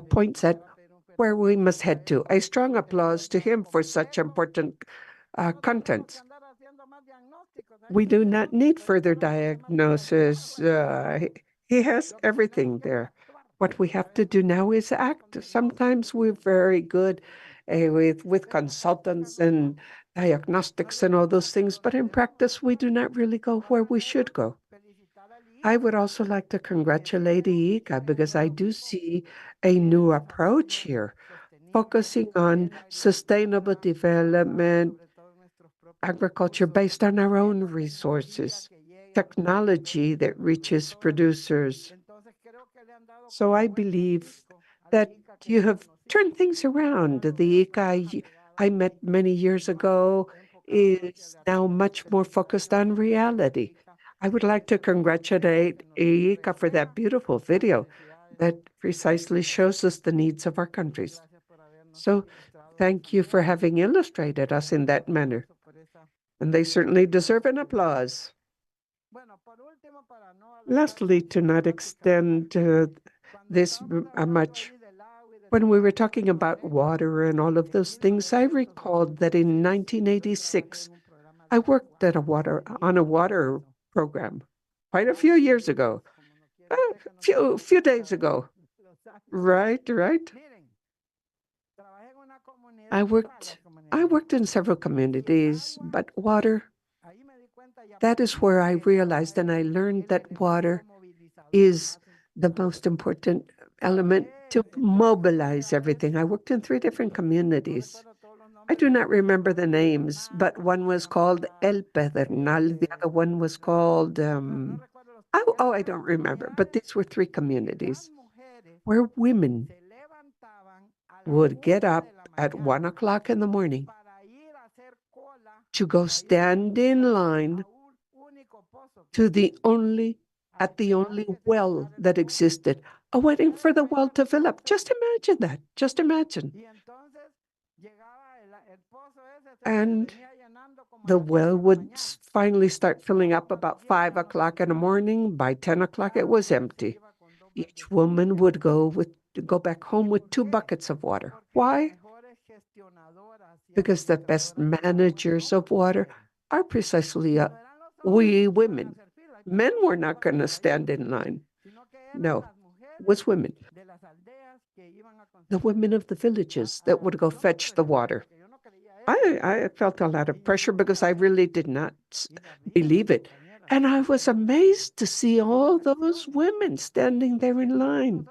Speaker 2: points at where we must head to. A strong applause to him for such important content. We do not need further diagnosis. He has everything there. What we have to do now is act. Sometimes we're very good with consultants and diagnostics and all those things, but in practice, we do not really go where we should go. I would also like to congratulate ICA because I do see a new approach here, focusing on sustainable development, agriculture based on our own resources, technology that reaches producers. So I believe that you have turned things around. The ICA I met many years ago is now much more focused on reality. I would like to congratulate ICA for that beautiful video that precisely shows us the needs of our countries. So thank you for having illustrated us in that manner. And they certainly deserve an applause. Lastly, to not extend this much, when we were talking about water and all of those things, I recalled that in 1986, I worked on a water program quite a few years ago, a few days ago. Right. I worked in several communities, but water, that is where I realized and I learned that water is the most important element to mobilize everything. I worked in 3 different communities. I do not remember the names, but one was called El Pedernal, the other one was called, I don't remember, but these were 3 communities where women would get up at 1 o'clock in the morning to go stand in line at the only well that existed, waiting for the well to fill up. Just imagine that. Just imagine. And the well would finally start filling up about 5 o'clock in the morning. By 10 o'clock, it was empty. Each woman would go back home with 2 buckets of water. Why? Because the best managers of water are precisely we women. Men were not going to stand in line. No, it was women the women of the villages that would go fetch the water. I felt a lot of pressure because I really did not believe it. And I was amazed to see all those women standing there in line.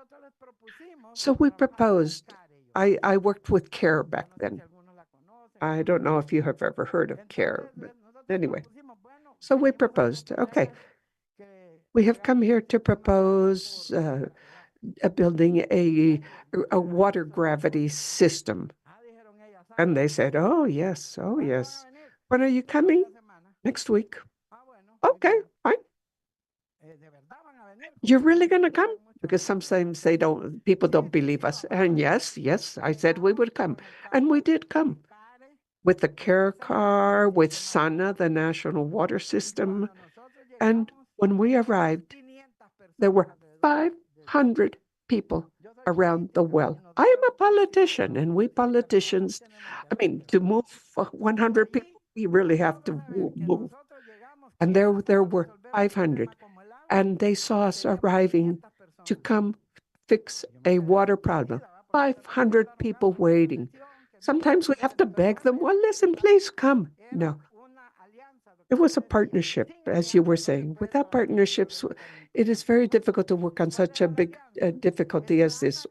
Speaker 2: So we proposed. I worked with CARE back then. I don't know if you have ever heard of CARE, but anyway. So we proposed, okay, we have come here to propose building a water gravity system. And they said, oh, yes, oh, yes. When are you coming? Next week. Okay, fine. You're really going to come? Because sometimes people don't believe us. And yes, I said we would come. And we did come with the CARE car, with SANA, the National Water System. And when we arrived, there were 500 people around the well. I am a politician, and we politicians, to move 100 people, we really have to move. And there were 500. And they saw us arriving to come fix a water problem. 500 people waiting. Sometimes we have to beg them, well, listen, please come. No. It was a partnership, as you were saying. Without partnerships, it is very difficult to work on such a big difficulty as this.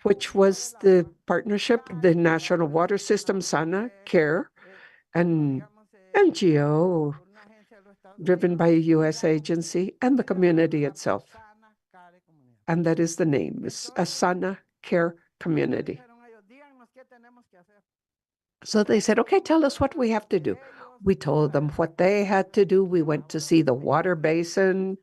Speaker 2: Which was the partnership, the National Water System, SANA, CARE, and NGO, driven by a U.S. agency, and the community itself. And that is the name, it's a SANA CARE community. So they said, okay, tell us what we have to do. We told them what they had to do. We went to see the water basin.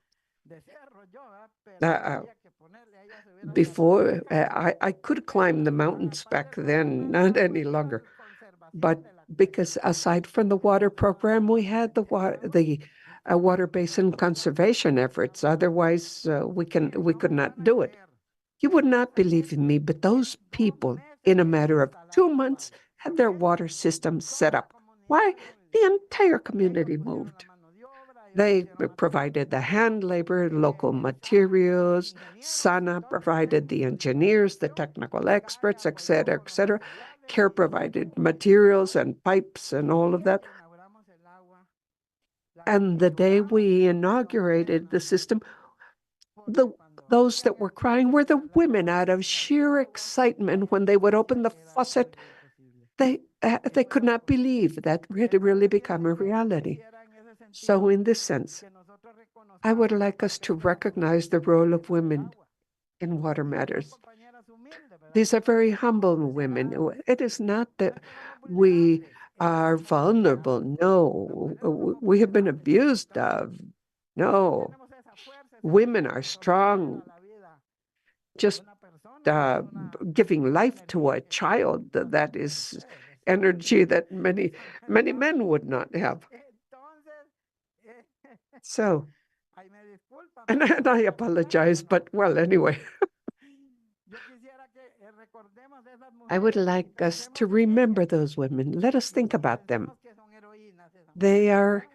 Speaker 2: Before, I could climb the mountains back then, not any longer. But because aside from the water program, we had the water basin conservation efforts. Otherwise, we could not do it. You would not believe in me, but those people, in a matter of 2 months, had their water system set up. Why? The entire community moved. They provided the hand labor, local materials. SANA provided the engineers, the technical experts, et cetera, et cetera. CARE provided materials and pipes and all of that. And the day we inaugurated the system, those that were crying were the women out of sheer excitement when they would open the faucet. They could not believe that it had really become a reality. So in this sense, I would like us to recognize the role of women in water matters. These are very humble women. It is not that we are vulnerable. No, we have been abused of. No, women are strong. Just giving life to a child, that is energy that many men would not have. So, and I apologize, but well, anyway. I would like us to remember those women. Let us think about them. They are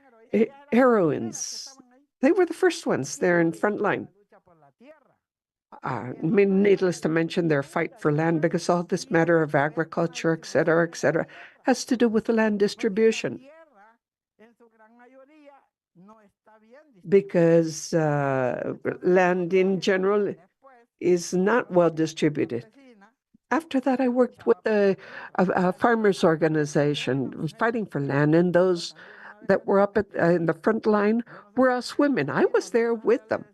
Speaker 2: heroines. They were the first ones there in front line. Needless to mention their fight for land, because all this matter of agriculture, et cetera, has to do with the land distribution. Because land in general is not well distributed. After that, I worked with a farmers' organization fighting for land, and those that were up in the front line were us women. I was there with them.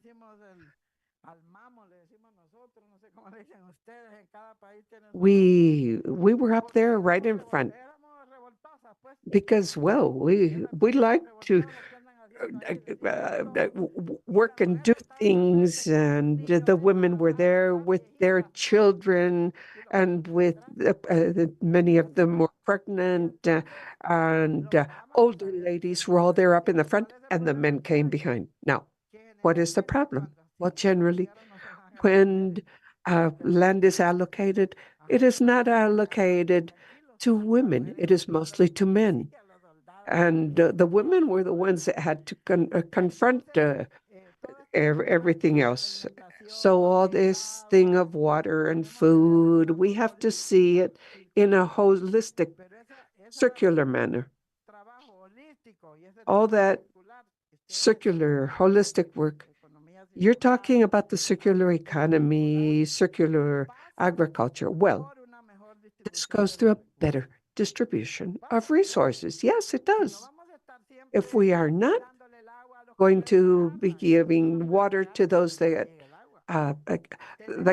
Speaker 2: We were up there right in front because, well, we like to work and do things, and the women were there with their children, and with many of them were pregnant, and older ladies were all there up in the front, and the men came behind. Now, what is the problem? Well, generally, when land is allocated, it is not allocated to women. It is mostly to men. And the women were the ones that had to confront everything else. So all this thing of water and food, we have to see it in a holistic, circular manner. All that circular, holistic work. You're talking about the circular economy, circular agriculture. Well, this goes through a better distribution of resources. Yes, it does. If we are not going to be giving water to those that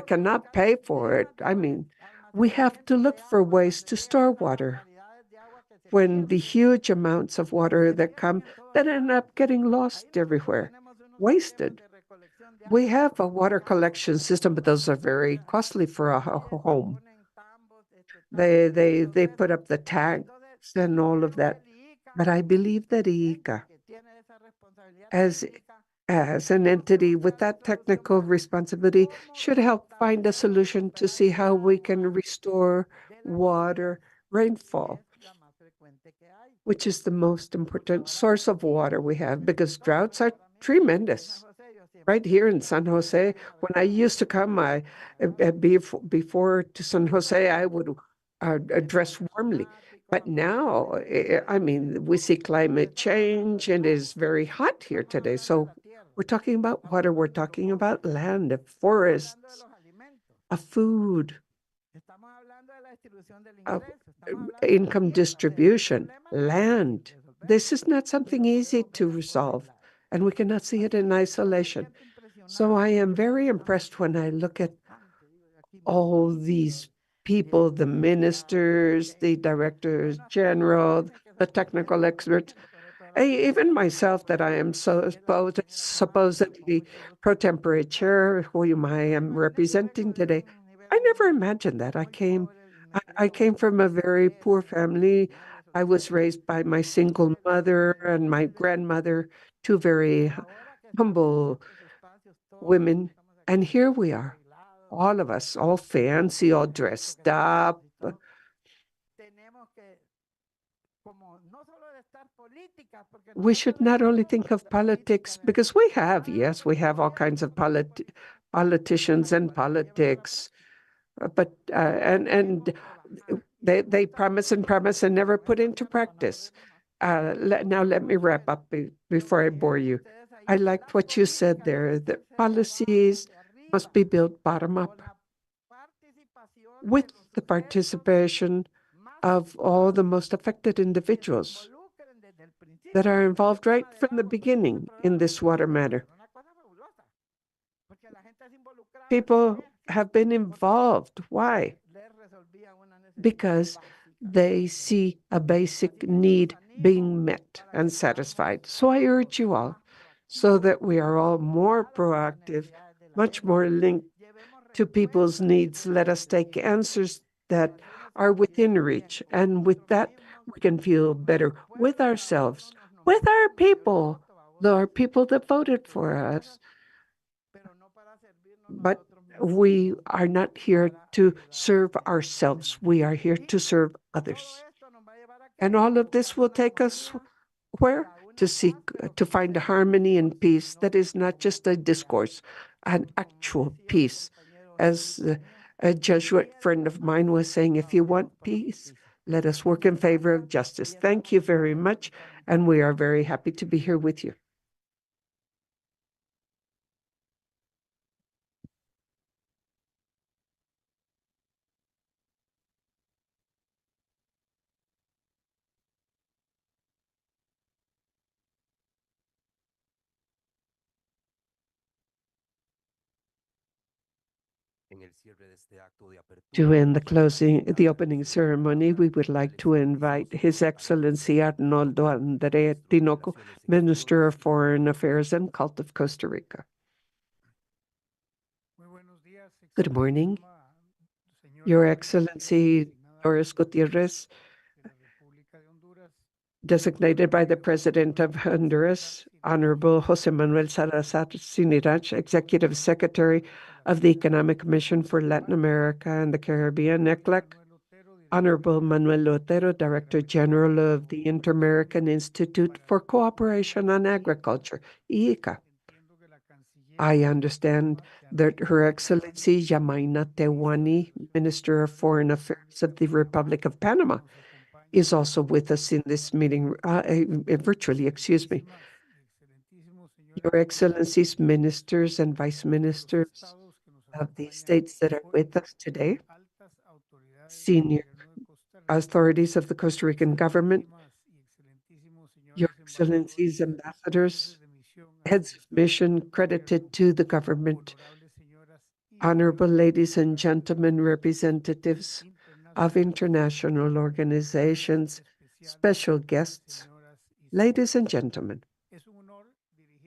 Speaker 2: cannot pay for it, I mean, we have to look for ways to store water when the huge amounts of water that come that end up getting lost everywhere, wasted. We have a water collection system, but those are very costly for a home. They put up the tanks and all of that. But I believe that Rica, as as an entity with that technical responsibility, should help find a solution to see how we can restore water, rainfall, which is the most important source of water we have, because droughts are tremendous. Right here in San Jose, when I used to come, before to San Jose, I would dress warmly. But now, I mean, we see climate change and it is very hot here today. So we're talking about water, we're talking about land, forests, food, of income distribution, land. This is not something easy to resolve, and we cannot see it in isolation. So I am very impressed when I look at all these people, the ministers, the directors general, the technical experts, even myself, that I am supposedly pro tempore chair, whom I am representing today. I never imagined that. I came from a very poor family. I was raised by my single mother and my grandmother, two very humble women. And here we are, all of us, all fancy, all dressed up. We should not only think of politics, because we have, yes, we have all kinds of politicians and politics, but and they promise and promise and never put into practice. Now let me wrap up before I bore you. I liked what you said there, that policies must be built bottom up with the participation of all the most affected individuals that are involved right from the beginning in this water matter. People have been involved. Why? Because they see a basic need being met and satisfied. So I urge you all, so that we are all more proactive, much more linked to people's needs, let us take answers that are within reach. And with that, we can feel better with ourselves, with our people that voted for us. But we are not here to serve ourselves. We are here to serve others. And all of this will take us where? To find a harmony and peace that is not just a discourse, an actual peace. As a Jesuit friend of mine was saying, if you want peace, let us work in favor of justice. Thank you very much, and we are very happy to be here with you. To end the opening ceremony, we would like to invite His Excellency Arnoldo André Tinoco, Minister of Foreign Affairs and Cult of Costa Rica. Good morning, Your Excellency Doris Gutierrez, designated by the President of Honduras, Honorable José Manuel Salazar Sinirach, Executive Secretary of the Economic Commission for Latin America and the Caribbean, ECLAC, Honorable Manuel Otero, Director General of the Inter-American Institute for Cooperation on Agriculture, IICA. I understand that Her Excellency Yamaina Tewani, Minister of Foreign Affairs of the Republic of Panama, is also with us in this meeting, virtually, excuse me. Your Excellencies, ministers and vice ministers of the states that are with us today, senior authorities of the Costa Rican government, Your Excellencies, ambassadors, heads of mission credited to the government, honorable ladies and gentlemen, representatives of international organizations, special guests, ladies and gentlemen.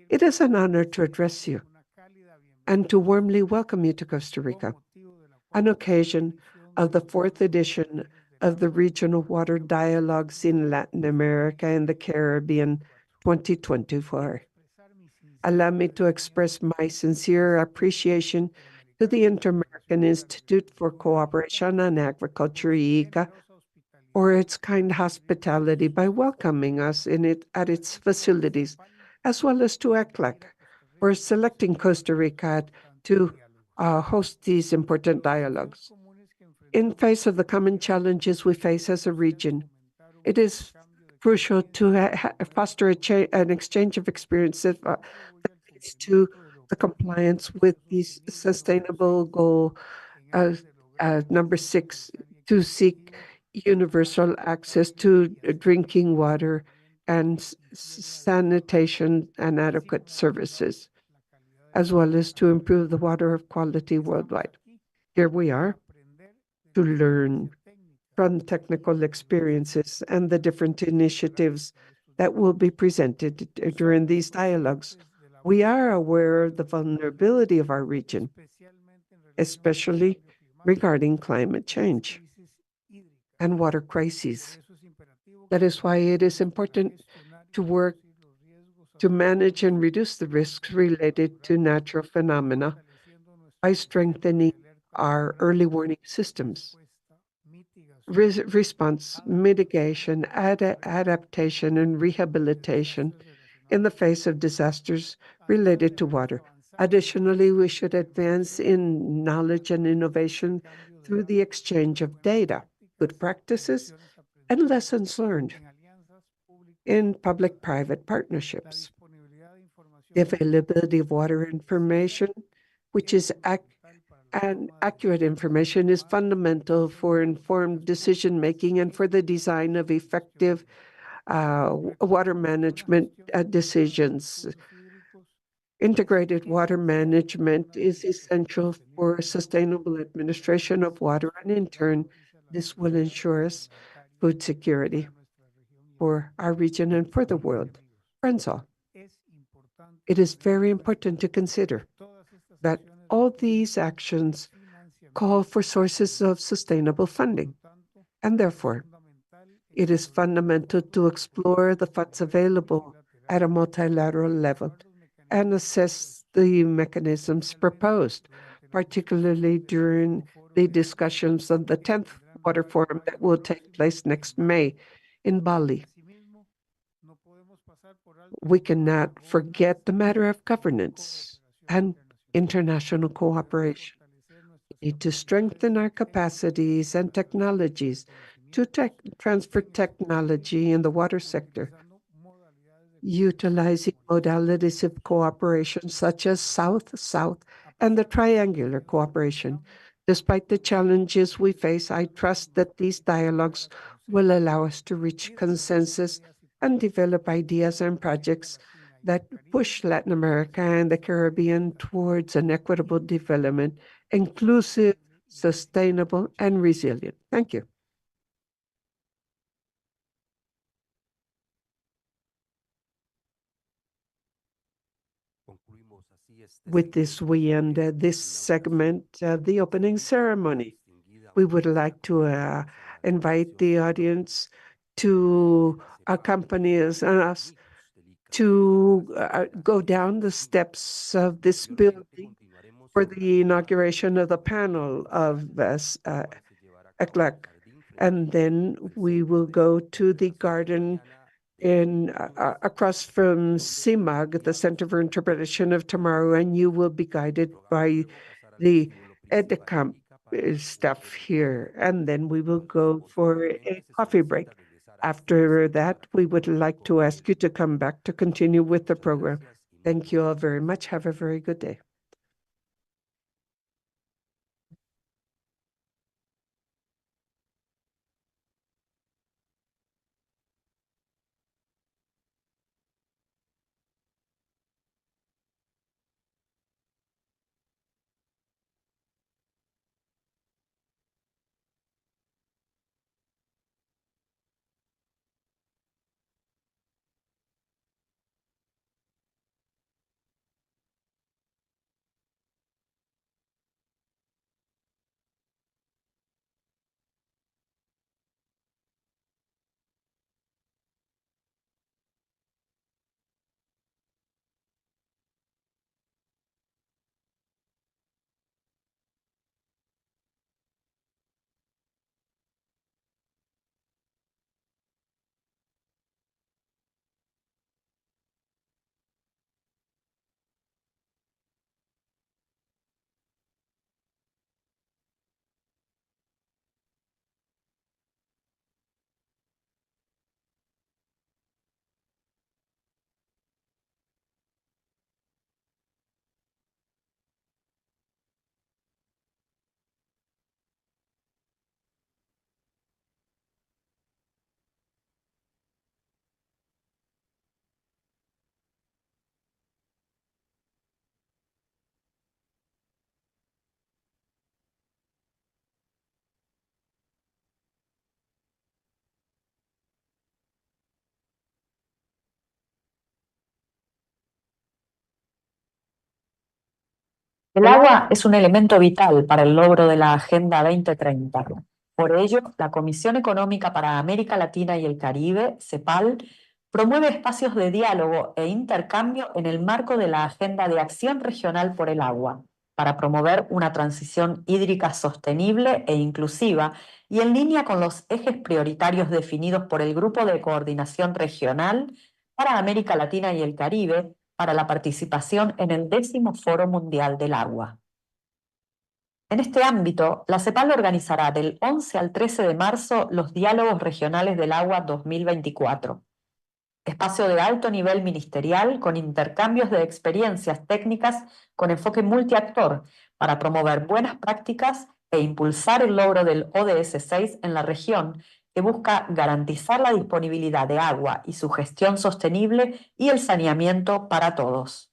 Speaker 2: It is an honor to address you and to warmly welcome you to Costa Rica on occasion of the fourth edition of the Regional Water Dialogues in Latin America and the Caribbean 2024. Allow me to express my sincere appreciation to the Inter-American Institute for Cooperation on Agriculture, Rica, for its kind hospitality by welcoming us at its facilities, as well as to ECLAC for selecting Costa Rica to host these important dialogues. In face of the common challenges we face as a region, it is crucial to foster an exchange of experiences that leads to the compliance with the sustainable goal number 6, to seek universal access to drinking water and sanitation and adequate services, as well as to improve the water of quality worldwide. Here we are to learn from technical experiences and the different initiatives that will be presented during these dialogues. We are aware of the vulnerability of our region, especially regarding climate change and water crises. That is why it is important to work to manage and reduce the risks related to natural phenomena by strengthening our early warning systems, response, mitigation, adaptation, and rehabilitation in the face of disasters related to water. Additionally, we should advance in knowledge and innovation through the exchange of data, good practices, and lessons learned in public-private partnerships. The availability of water information, which is accurate information, is fundamental for informed decision-making and for the design of effective water management decisions. Integrated water management is essential for sustainable administration of water, and in turn, this will ensure us food security for our region and for the world. Friends all, it is very important to consider that all these actions call for sources of sustainable funding, and therefore, it is fundamental to explore the funds available at a multilateral level and assess the mechanisms proposed, particularly during the discussions of the 10th Water Forum that will take place next May in Bali. We cannot forget the matter of governance and international cooperation. We need to strengthen our capacities and technologies to transfer technology in the water sector, utilizing modalities of cooperation such as South-South and the triangular cooperation. Despite the challenges we face, I trust that these dialogues will allow us to reach consensus and develop ideas and projects that push Latin America and the Caribbean towards an equitable development, inclusive, sustainable, and resilient. Thank you. With this, we end this segment, the opening ceremony. We would like to invite the audience to accompany us to go down the steps of this building for the inauguration of the panel of ECLAC. And then we will go to the garden across from CIMAG, the Center for Interpretation of Tomorrow, and you will be guided by the EDECAMP staff here. And then we will go for a coffee break. After that, we would like to ask you to come back to continue with the program. Thank you all very much. Have a very good day.
Speaker 7: El agua es un elemento vital para el logro de la Agenda 2030. Por ello, la Comisión Económica para América Latina y el Caribe, CEPAL, promueve espacios de diálogo e intercambio en el marco de la Agenda de Acción Regional por el Agua, para promover una transición hídrica sostenible e inclusiva y en línea con los ejes prioritarios definidos por el Grupo de Coordinación Regional para América Latina y el Caribe, para la participación en el 10º Foro Mundial del Agua. En este ámbito, la CEPAL organizará del 11 al 13 de marzo los Diálogos Regionales del Agua 2024, espacio de alto nivel ministerial con intercambios de experiencias técnicas con enfoque multiactor para promover buenas prácticas e impulsar el logro del ODS 6 en la región, que busca garantizar la disponibilidad de agua y su gestión sostenible y el saneamiento para todos.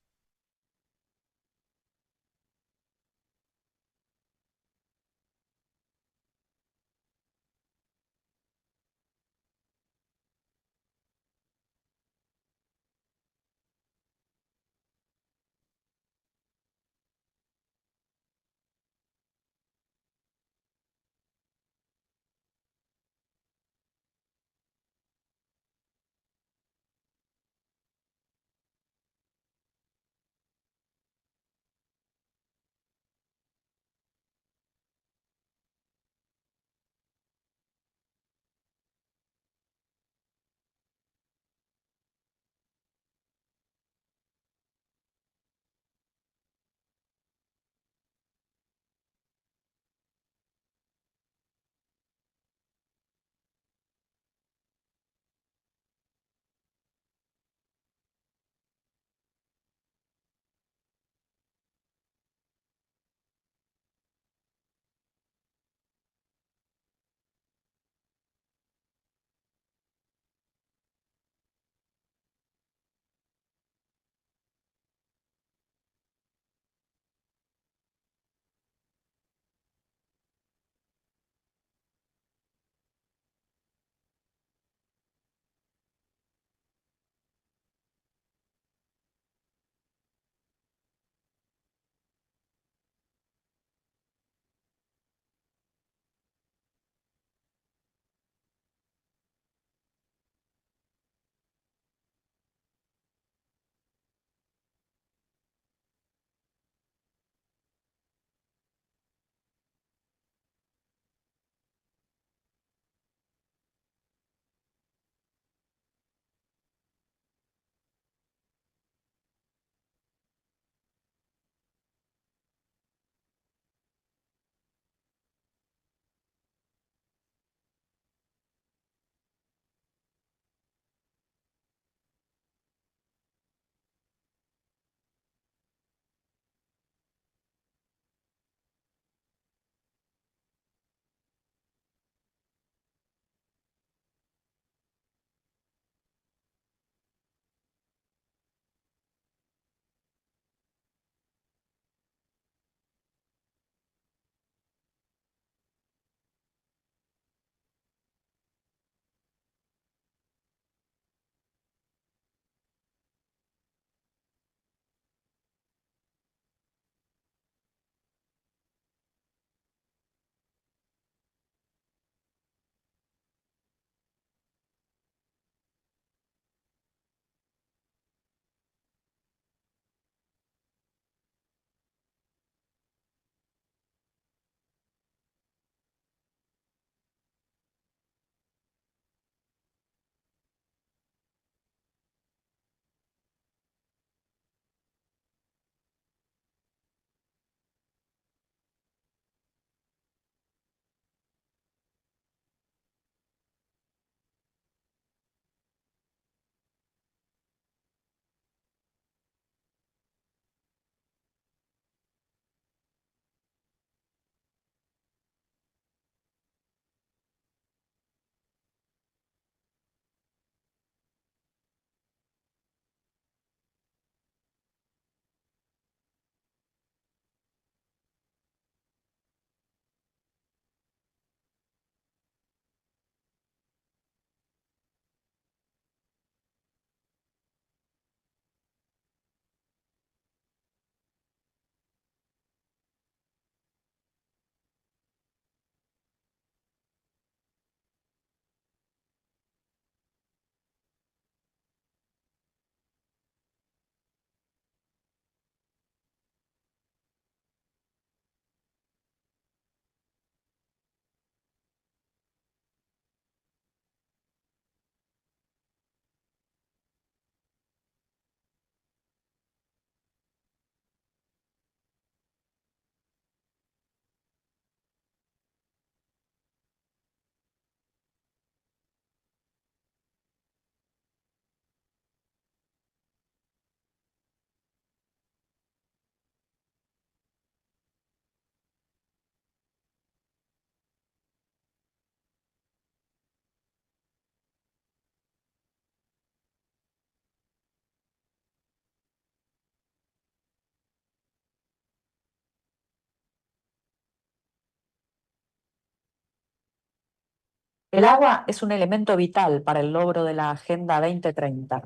Speaker 7: El agua es un elemento vital para el logro de la Agenda 2030.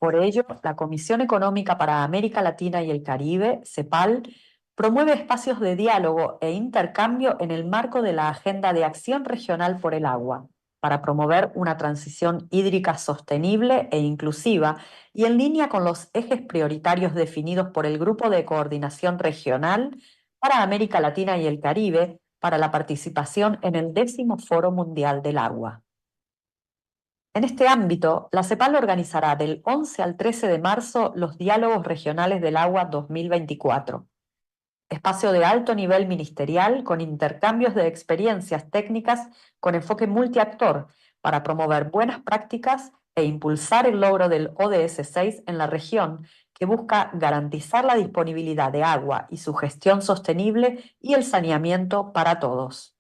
Speaker 7: Por ello, la Comisión Económica para América Latina y el Caribe, CEPAL, promueve espacios de diálogo e intercambio en el marco de la Agenda de Acción Regional por el Agua, para promover una transición hídrica sostenible e inclusiva y en línea con los ejes prioritarios definidos por el Grupo de Coordinación Regional para América Latina y el Caribe para la participación en el 10º Foro Mundial del Agua. En este ámbito, la CEPAL organizará del 11 al 13 de marzo los Diálogos Regionales del Agua 2024, espacio de alto nivel ministerial con intercambios de experiencias técnicas con enfoque multiactor para promover buenas prácticas e impulsar el logro del ODS 6 en la región, que busca garantizar la disponibilidad de agua y su gestión sostenible y el saneamiento para todos.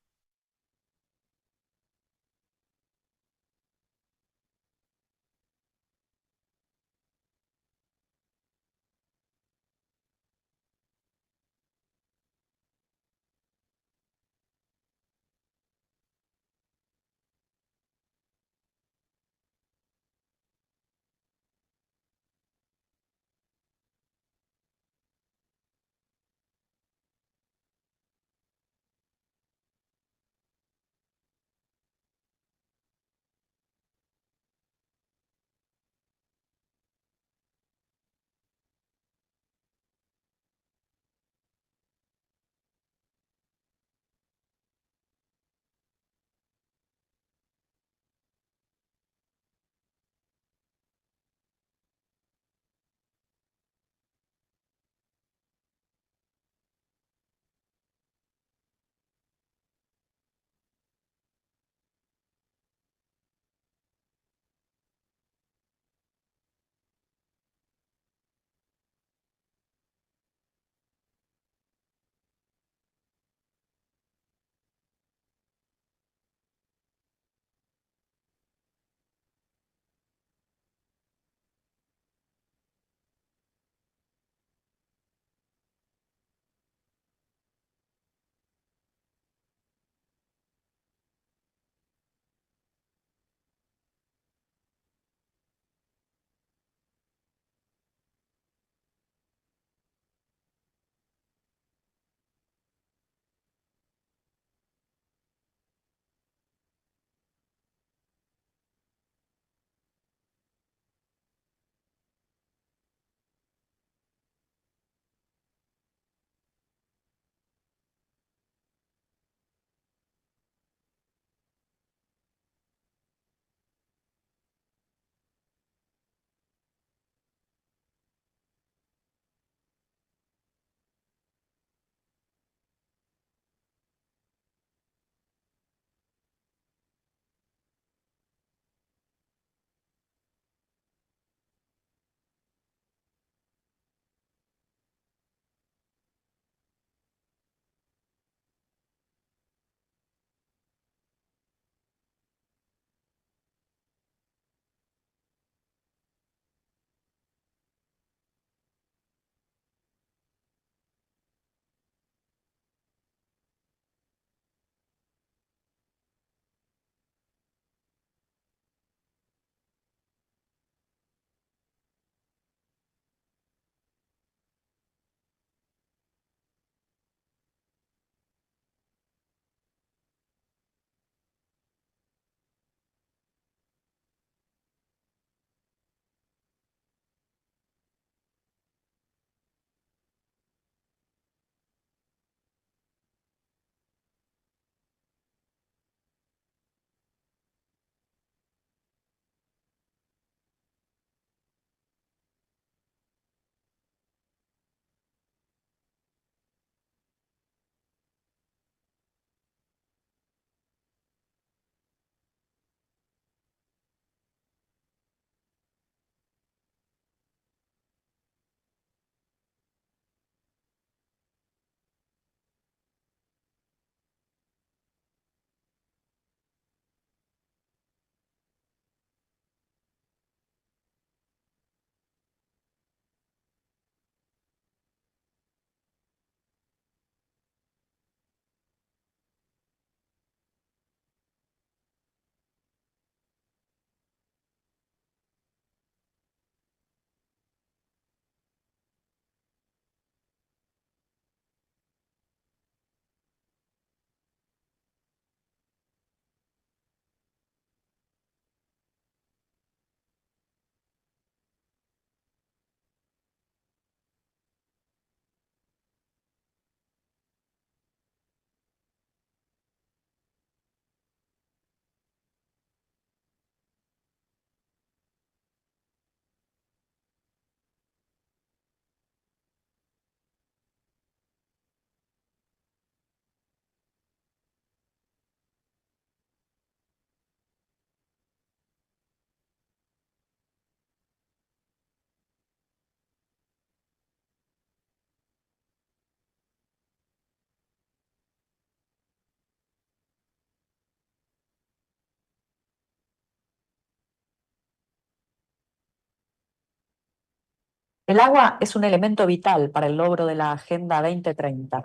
Speaker 7: El agua es un elemento vital para el logro de la Agenda 2030.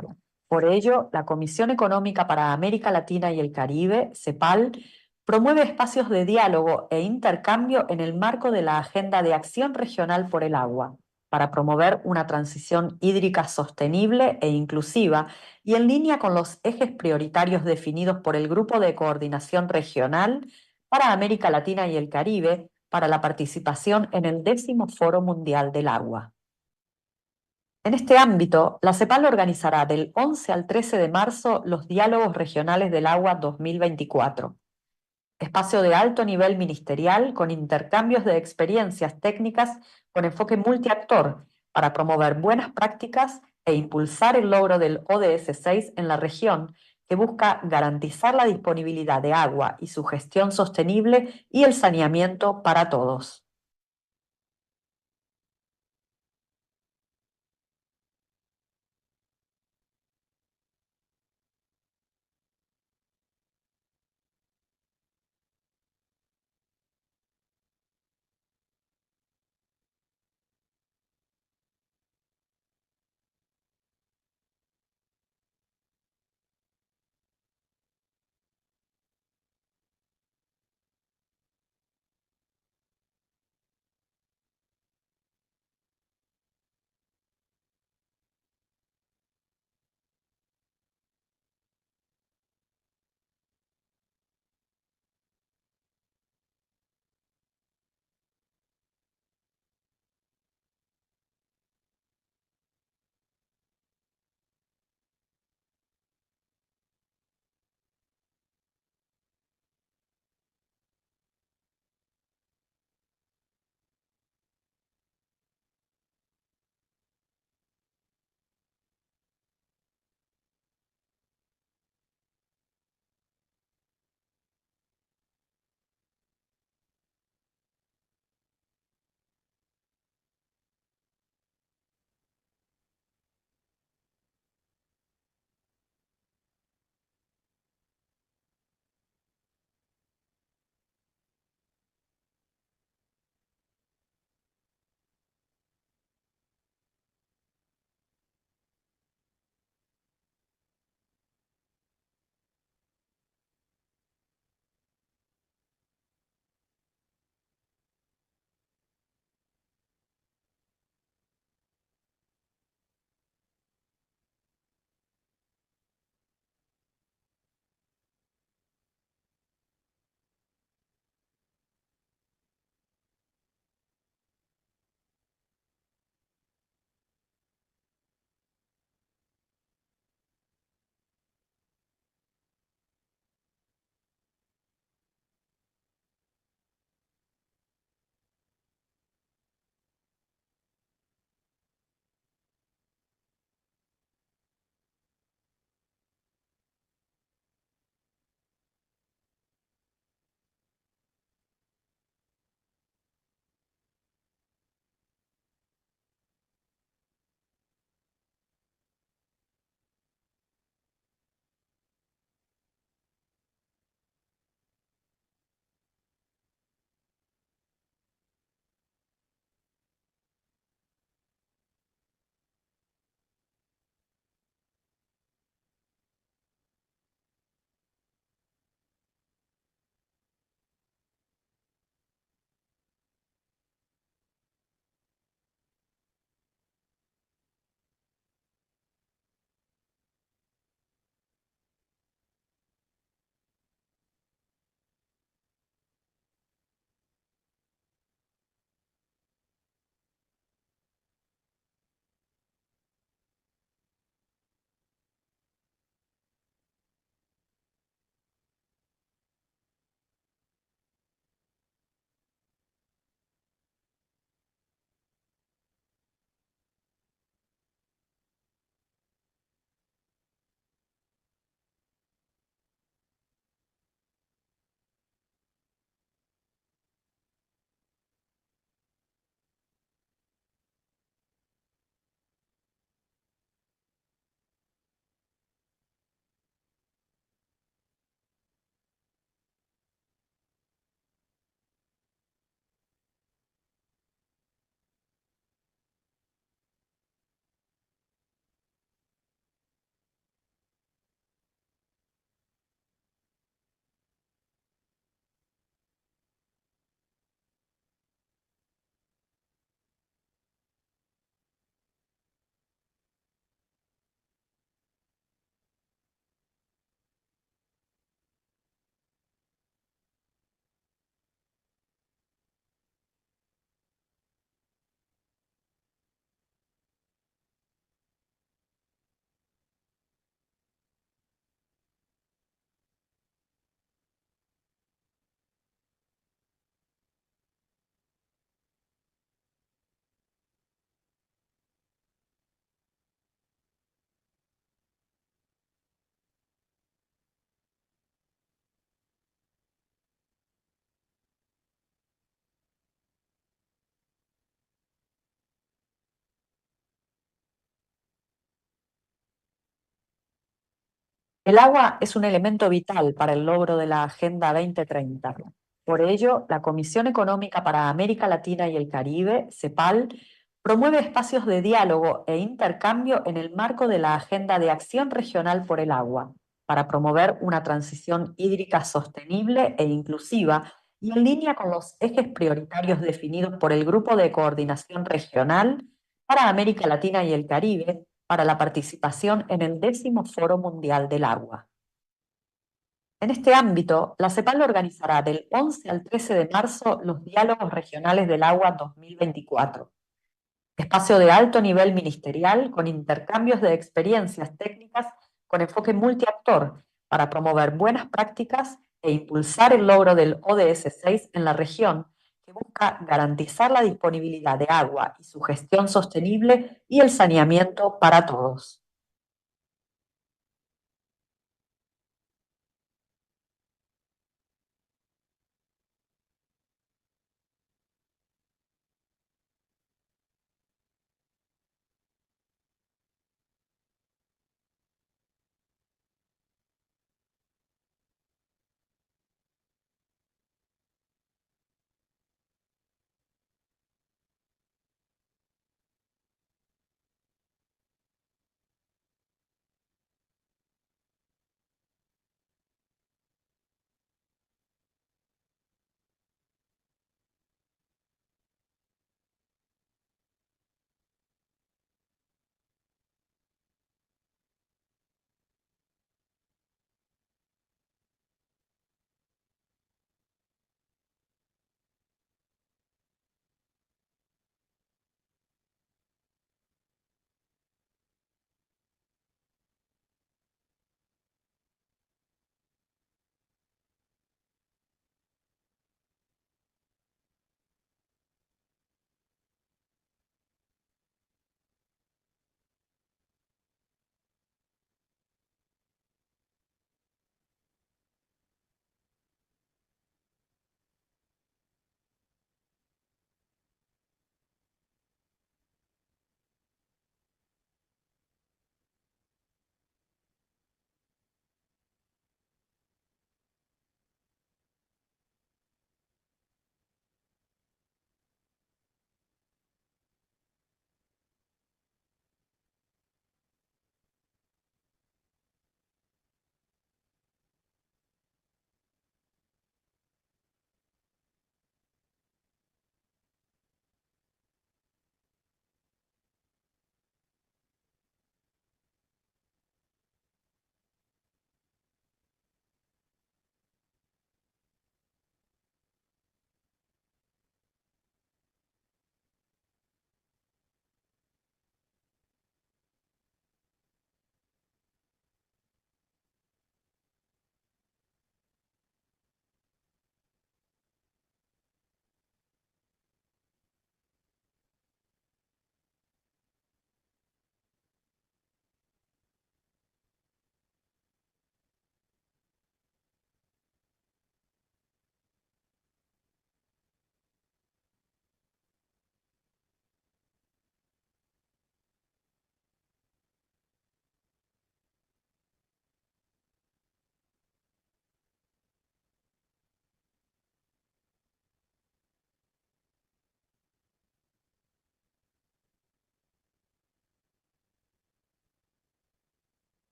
Speaker 7: Por ello, la Comisión Económica para América Latina y el Caribe, CEPAL, promueve espacios de diálogo e intercambio en el marco de la Agenda de Acción Regional por el Agua, para promover una transición hídrica sostenible e inclusiva y en línea con los ejes prioritarios definidos por el Grupo de Coordinación Regional para América Latina y el Caribe para la participación en el 10º Foro Mundial del Agua. En este ámbito, la CEPAL organizará del 11 al 13 de marzo los Diálogos Regionales del Agua 2024, espacio de alto nivel ministerial con intercambios de experiencias técnicas con enfoque multiactor para promover buenas prácticas e impulsar el logro del ODS 6 en la región, que busca garantizar la disponibilidad de agua y su gestión sostenible y el saneamiento para todos. El agua es un elemento vital para el logro de la Agenda 2030. Por ello, la Comisión Económica para América Latina y el Caribe, CEPAL, promueve espacios de diálogo e intercambio en el marco de la Agenda de Acción Regional por el Agua, para promover una transición hídrica sostenible e inclusiva y en línea con los ejes prioritarios definidos por el Grupo de Coordinación Regional para América Latina y el Caribe, para la participación en el 10º Foro Mundial del Agua. En este ámbito, la CEPAL organizará del 11 al 13 de marzo los Diálogos Regionales del Agua 2024, espacio de alto nivel ministerial con intercambios de experiencias técnicas con enfoque multiactor para promover buenas prácticas e impulsar el logro del ODS 6 en la región, que busca garantizar la disponibilidad de agua y su gestión sostenible y el saneamiento para todos.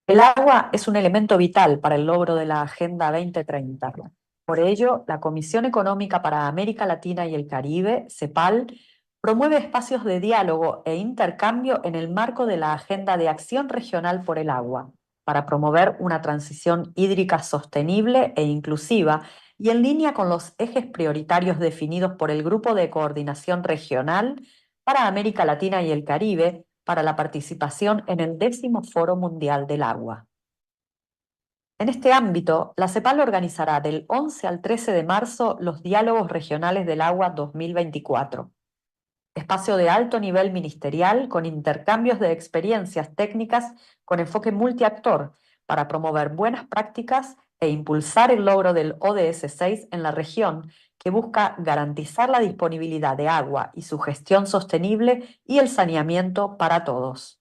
Speaker 7: El agua es un elemento vital para el logro de la Agenda 2030. Por ello, la Comisión Económica para América Latina y el Caribe, CEPAL, promueve espacios de diálogo e intercambio en el marco de la Agenda de Acción Regional por el Agua, para promover una transición hídrica sostenible e inclusiva y en línea con los ejes prioritarios definidos por el Grupo de Coordinación Regional para América Latina y el Caribe para la participación en el 10º Foro Mundial del Agua. En este ámbito, la CEPAL organizará del 11 al 13 de marzo los Diálogos Regionales del Agua 2024, espacio de alto nivel ministerial con intercambios de experiencias técnicas con enfoque multiactor para promover buenas prácticas e impulsar el logro del ODS 6 en la región, que busca garantizar la disponibilidad de agua y su gestión sostenible y el saneamiento para todos.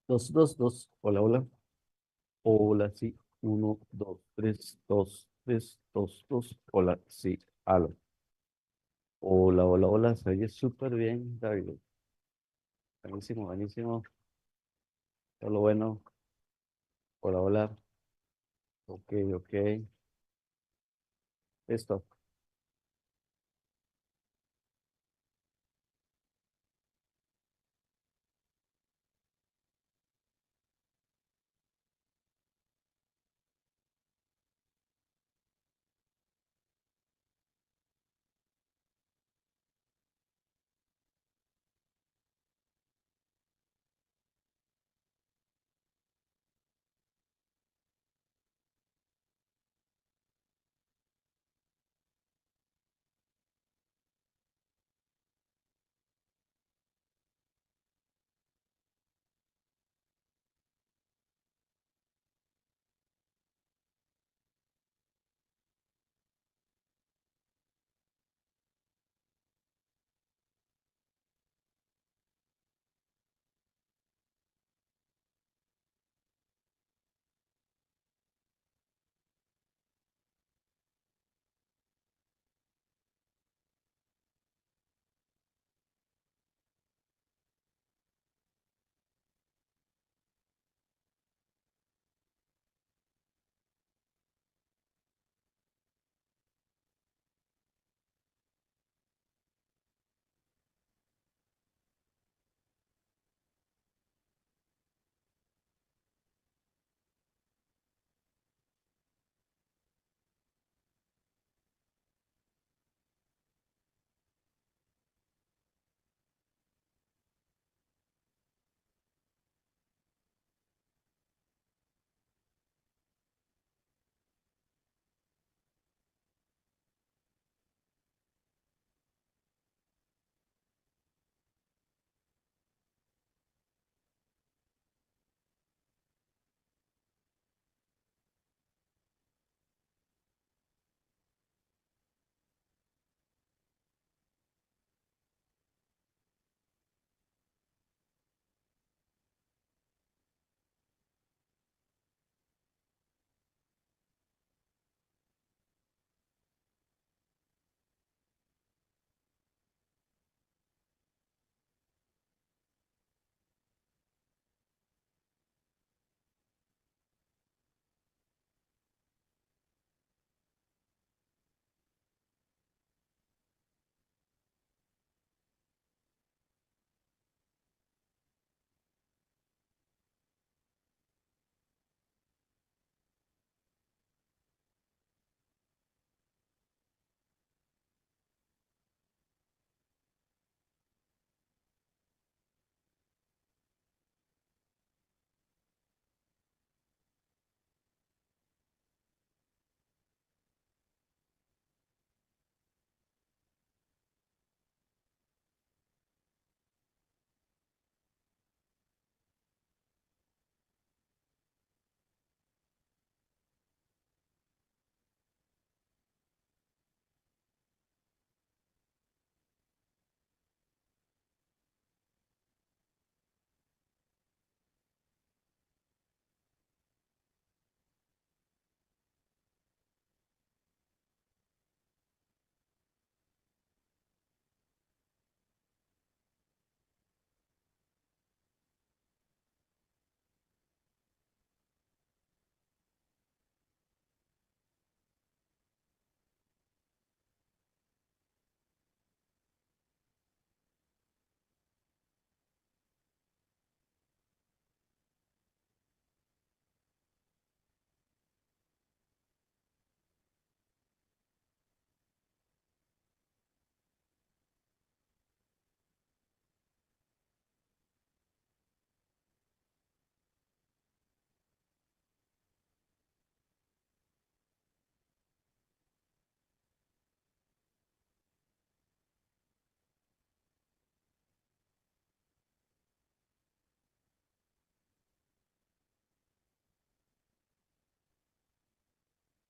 Speaker 4: Dos, dos, dos. Hola, hola. Hola, sí. Uno, dos, tres, dos, tres, dos, dos. Hola, sí. Aló. Hola, hola, hola. Se oye súper bien, David. Buenísimo, buenísimo. Todo lo bueno. Hola, hola. Ok, ok. Esto.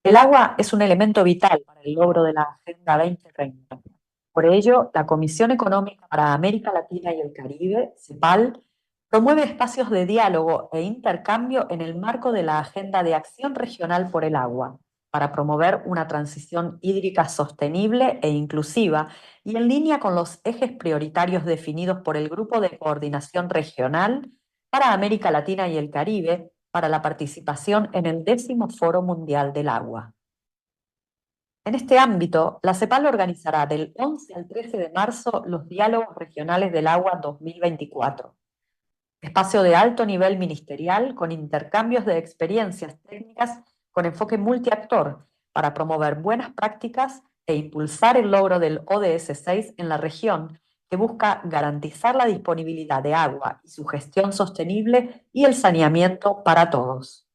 Speaker 7: El agua es un elemento vital para el logro de la Agenda 2030. Por ello, la Comisión Económica para América Latina y el Caribe, CEPAL, promueve espacios de diálogo e intercambio en el marco de la Agenda de Acción Regional por el Agua, para promover una transición hídrica sostenible e inclusiva y en línea con los ejes prioritarios definidos por el Grupo de Coordinación Regional para América Latina y el Caribe para la participación en el 10º Foro Mundial del Agua. En este ámbito, la CEPAL organizará del 11 al 13 de marzo los Diálogos Regionales del Agua 2024, espacio de alto nivel ministerial con intercambios de experiencias técnicas con enfoque multiactor para promover buenas prácticas e impulsar el logro del ODS 6 en la región, que busca garantizar la disponibilidad de agua y su gestión sostenible y el saneamiento para todos.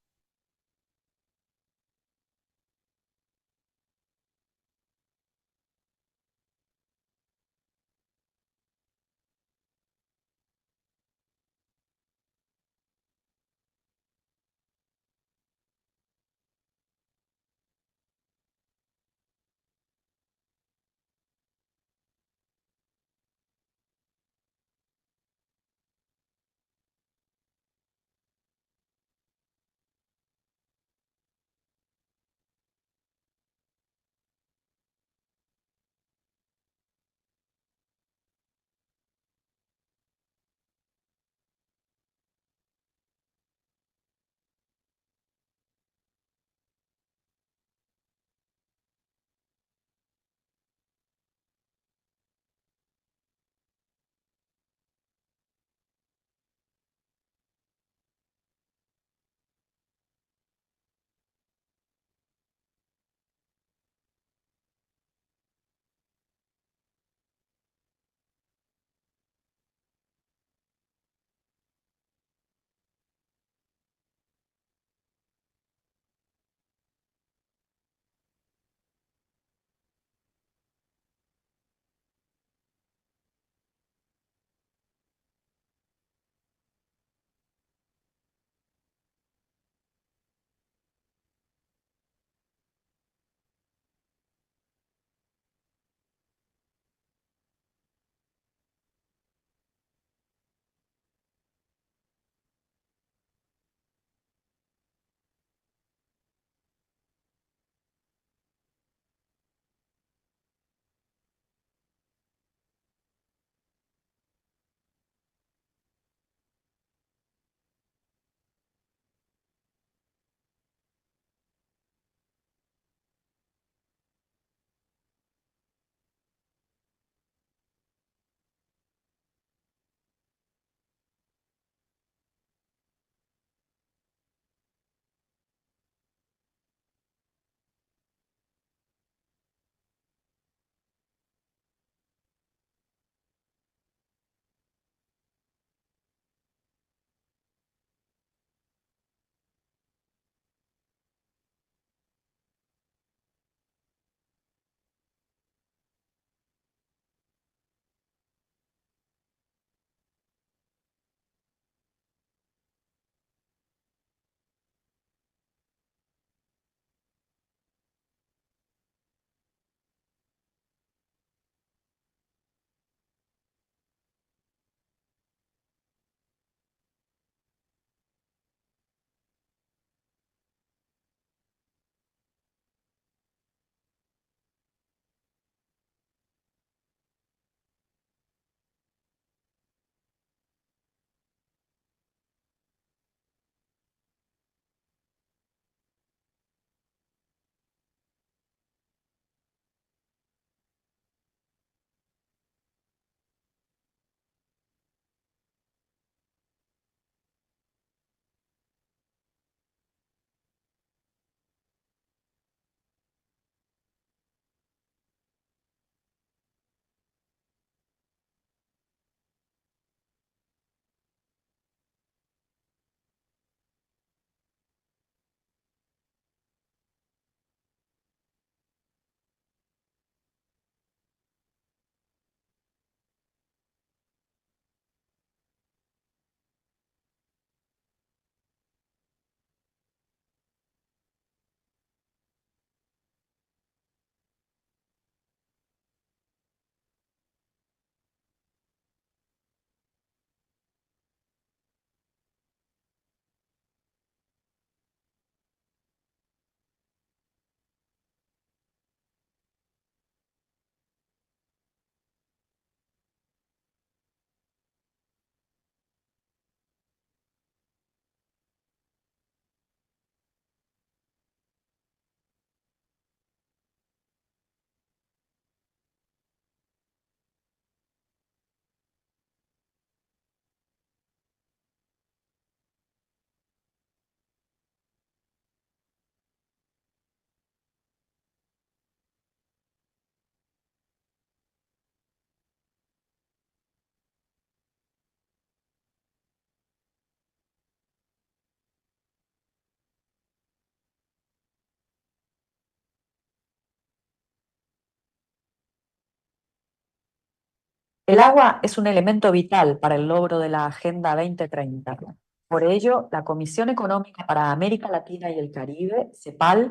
Speaker 7: El agua es un elemento vital para el logro de la Agenda 2030. Por ello, la Comisión Económica para América Latina y el Caribe, CEPAL,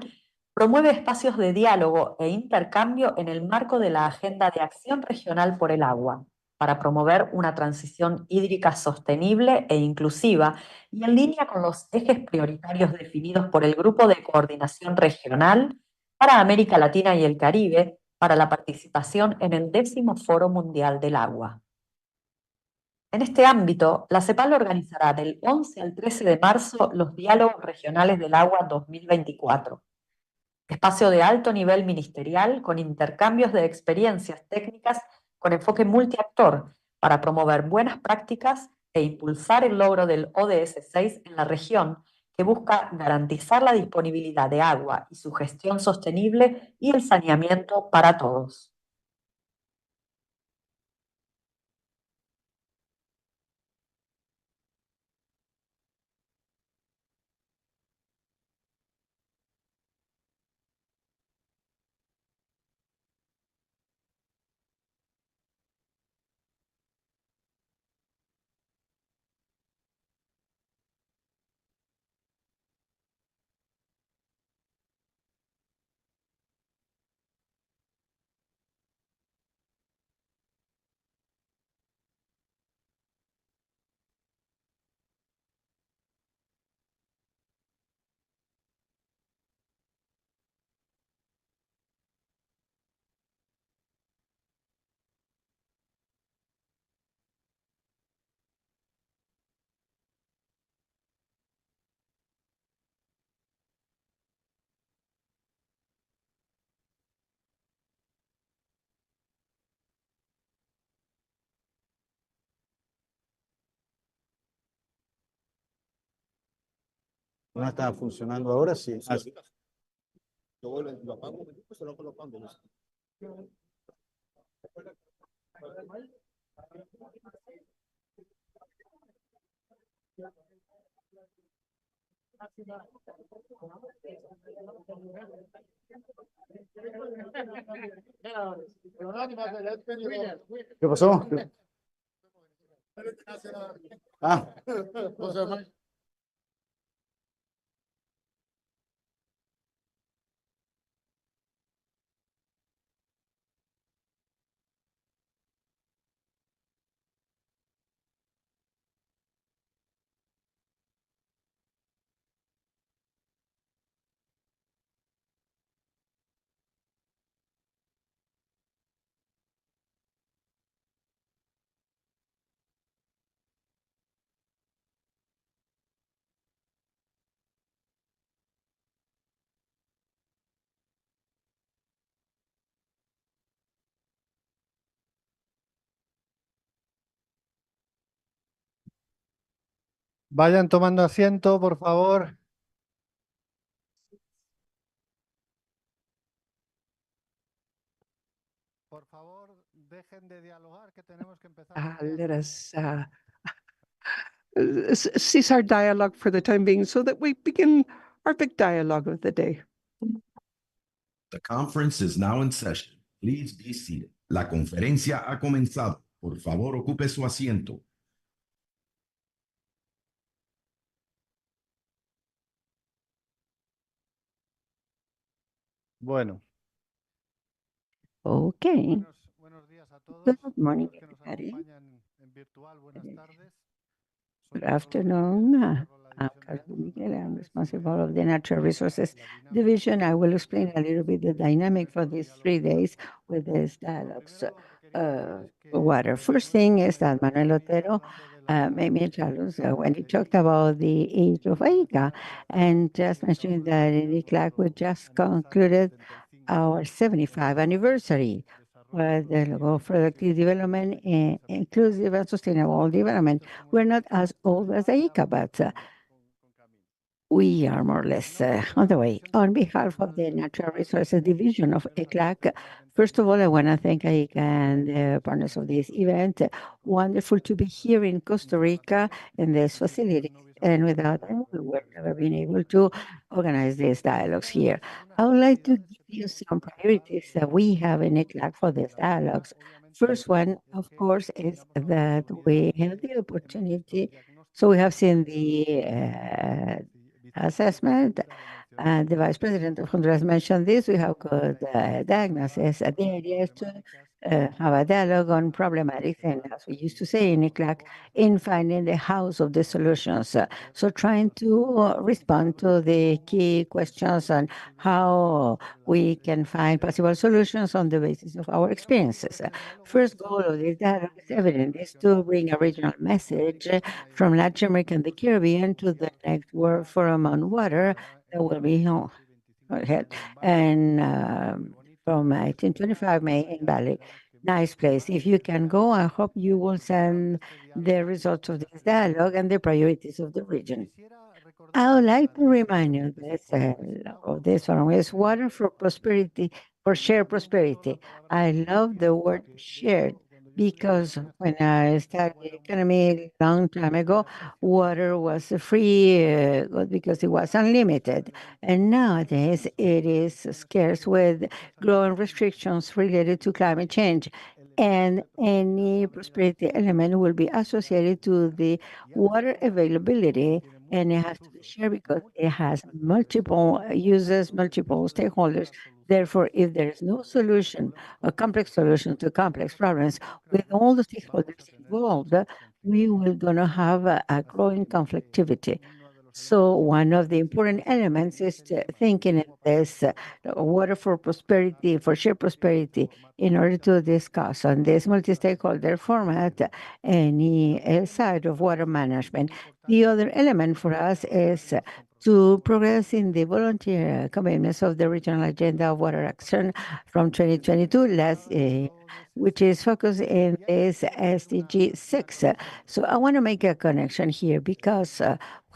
Speaker 7: promueve espacios de diálogo e intercambio en el marco de la Agenda de Acción Regional por el Agua, para promover una transición hídrica sostenible e inclusiva y en línea con los ejes prioritarios definidos por el Grupo de Coordinación Regional para América Latina y el Caribe para la participación en el 10º Foro Mundial del Agua. En este ámbito, la CEPAL organizará del 11 al 13 de marzo los Diálogos Regionales del Agua 2024, espacio de alto nivel ministerial con intercambios de experiencias técnicas con enfoque multiactor para promover buenas prácticas e impulsar el logro del ODS 6 en la región, que busca garantizar la disponibilidad de agua y su gestión sostenible y el saneamiento para todos.
Speaker 8: No está funcionando ahora, sí. Ah, sí. Lo apago un momentico, se lo colocando. ¿Qué pasó? Ah.
Speaker 9: Vayan tomando asiento, por favor. Por favor, dejen de dialogar, que tenemos que empezar.
Speaker 2: Let us cease our dialogue for the time being so that we begin our big dialogue of the day.
Speaker 3: The conference is now in session. Please be seated. La conferencia ha comenzado. Por favor, ocupe su asiento.
Speaker 9: Bueno.
Speaker 6: Okay.
Speaker 9: Buenos días a todos.
Speaker 6: Good morning,
Speaker 9: Los que nos
Speaker 6: everybody.
Speaker 9: acompañan en virtual, buenas tardes.
Speaker 6: Good afternoon. I'm Carlos Miguel. I'm responsible of the Natural Resources Division. I will explain a little bit the dynamic for these 3 days with these dialogues. Water. First thing is that Manuel Otero made me challenge when he talked about the age of Aica, and just mentioning that in ICLAC we just concluded our 75th anniversary with the logo for productive development, inclusive and sustainable development. We're not as old as AICA, but we are more or less on the way. On behalf of the Natural Resources Division of ECLAC, first of all, I want to thank AICA and the partners of this event. Wonderful to be here in Costa Rica in this facility. And without them, we would never been able to organize these dialogues here. I would like to give you some priorities that we have in ECLAC for these dialogues. First one, of course, is that we have the opportunity. So we have seen the assessment, and the Vice President of Honduras mentioned this. We have got diagnosis. The idea is to have a dialogue on problematic things, as we used to say in ICLAC, in finding the house of the solutions. So trying to respond to the key questions on how we can find possible solutions on the basis of our experiences. First goal of this dialogue is evident, is to bring a regional message from Latin America and the Caribbean to the next World Forum on Water that will be held and from 1825 May in Bali. Nice place. If you can go, I hope you will send the results of this dialogue and the priorities of the region. I would like to remind you this, of this one is water for prosperity, for shared prosperity. I love the word shared because when I started economy a long time ago, water was free because it was unlimited. And nowadays it is scarce with growing restrictions related to climate change. And any prosperity element will be associated to the water availability, and it has to be shared because it has multiple users, multiple stakeholders. Therefore, if there is no solution, a complex solution to complex problems with all the stakeholders involved, we will gonna have a growing conflictivity. So one of the important elements is to thinking in this water for prosperity, for shared prosperity, in order to discuss on this multi-stakeholder format any side of water management. The other element for us is to progress in the volunteer commitments of the regional agenda of water action from 2022, which is focused in this SDG 6. So I want to make a connection here because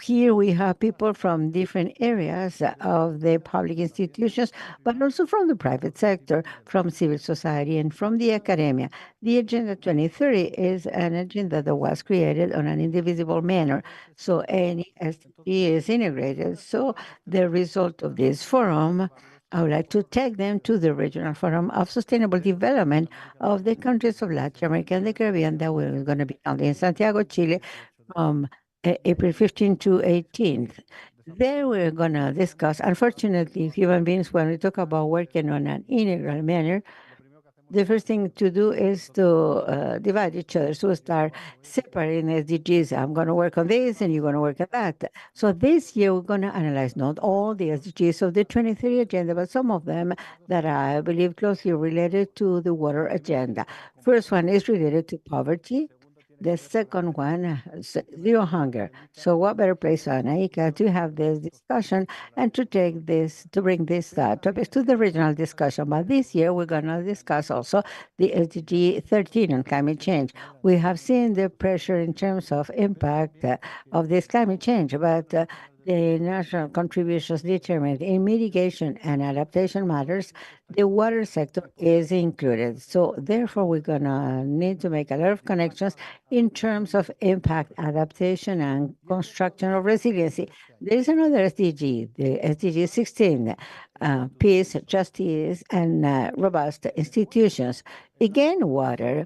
Speaker 6: here we have people from different areas of the public institutions, but also from the private sector, from civil society, and from the academia. The Agenda 2030 is an agenda that was created on an indivisible manner. So any SDG is integrated. So the result of this forum, I would like to take them to the Regional Forum of Sustainable Development of the countries of Latin America and the Caribbean that we're going to be held in Santiago, Chile, from April 15th to 18th. There we're going to discuss, unfortunately, human beings, when we talk about working on an integral manner, the first thing to do is to divide each other. So start separating SDGs. I'm going to work on this and you're going to work on that. So this year we're going to analyze not all the SDGs of the 2030 agenda, but some of them that I believe closely related to the water agenda. First one is related to poverty. The second one, zero hunger. So what better place on ICA to have this discussion and to take this, to bring this topics to the regional discussion. But this year, we're going to discuss also the SDG 13 on climate change. We have seen the pressure in terms of impact of this climate change, but the national contributions determined in mitigation and adaptation matters, the water sector is included. So therefore, we're going to need to make a lot of connections in terms of impact, adaptation, and construction of resiliency. There is another SDG, the SDG 16, peace, justice, and robust institutions. Again, water.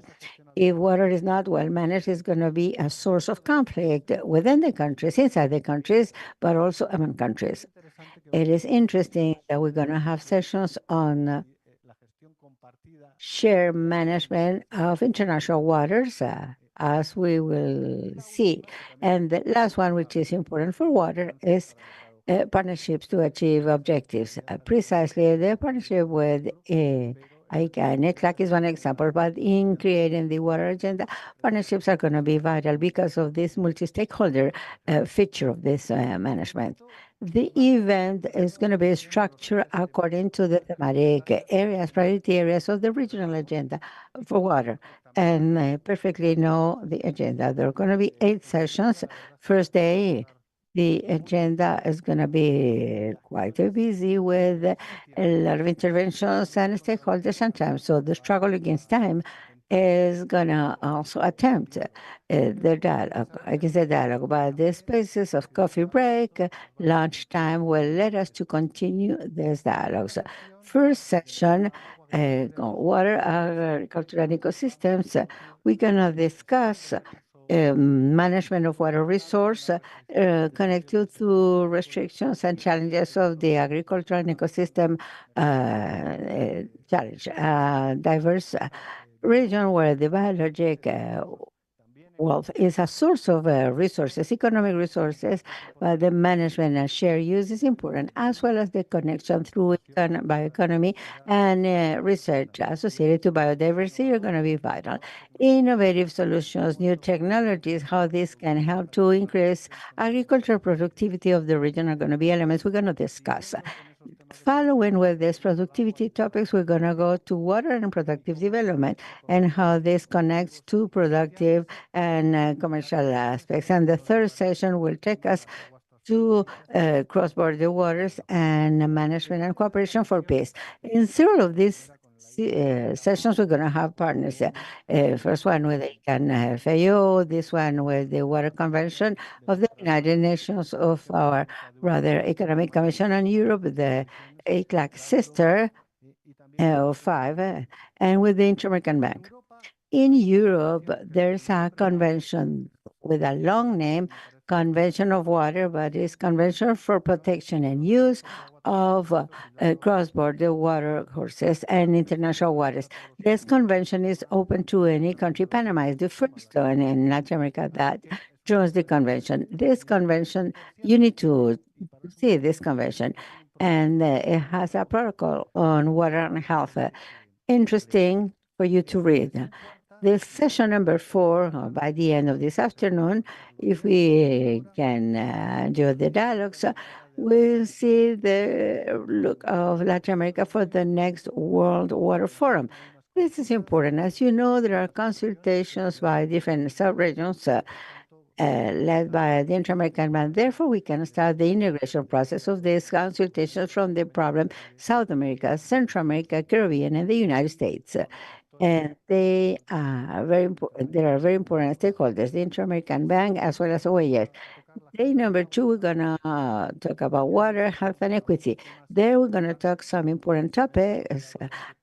Speaker 6: If water is not well managed, it's going to be a source of conflict within the countries, inside the countries, but also among countries. It is interesting that we're going to have sessions on share management of international waters, as we will see. And the last one, which is important for water, is partnerships to achieve objectives. Precisely, the partnership with ICA and NECLAC is one example, but in creating the water agenda, partnerships are going to be vital because of this multi-stakeholder feature of this management. The event is going to be structured according to the thematic areas, priority areas of the regional agenda for water. And I perfectly know the agenda. There are going to be 8 sessions. First day, the agenda is going to be quite busy with a lot of interventions and stakeholders sometimes. So the struggle against time is going to also attempt the dialogue, against the dialogue. But the spaces of coffee break, lunchtime will let us to continue these dialogues. First session water, agriculture, and ecosystems. We're going to discuss management of water resource connected to restrictions and challenges of the agricultural and ecosystem challenge. Diverse region where the biologic wealth is a source of resources, economic resources, but the management and share use is important, as well as the connection through bioeconomy and research associated to biodiversity are going to be vital. Innovative solutions, new technologies, how this can help to increase agricultural productivity of the region are going to be elements we're going to discuss. Following with these productivity topics, we're going to go to water and productive development and how this connects to productive and commercial aspects. And the third session will take us to cross-border waters and management and cooperation for peace. In several of these sessions, we're going to have partners. First one with the FAO, this one with the Water Convention of the United Nations of our brother Economic Commission on Europe, the ECLAC sister of five, and with the Inter-American Bank. In Europe, there's a convention with a long name, Convention of Water, but it's Convention for Protection and Use of Cross-Border Water Courses and International Waters. This convention is open to any country. Panama is the first one in Latin America that joins the convention. This convention, you need to see this convention, and it has a protocol on water and health. Interesting for you to read. The session number 4, by the end of this afternoon, if we can do the dialogues, we'll see the look of Latin America for the next World Water Forum. This is important. As you know, there are consultations by different sub-regions led by the Inter-American Bank. Therefore, we can start the integration process of these consultations from the problem South America, Central America, Caribbean, and the United States. And they are very important. There are very important stakeholders, the Inter-American Bank as well as OAS. Day number 2, we're going to talk about water, health, and equity. There, we're going to talk some important topics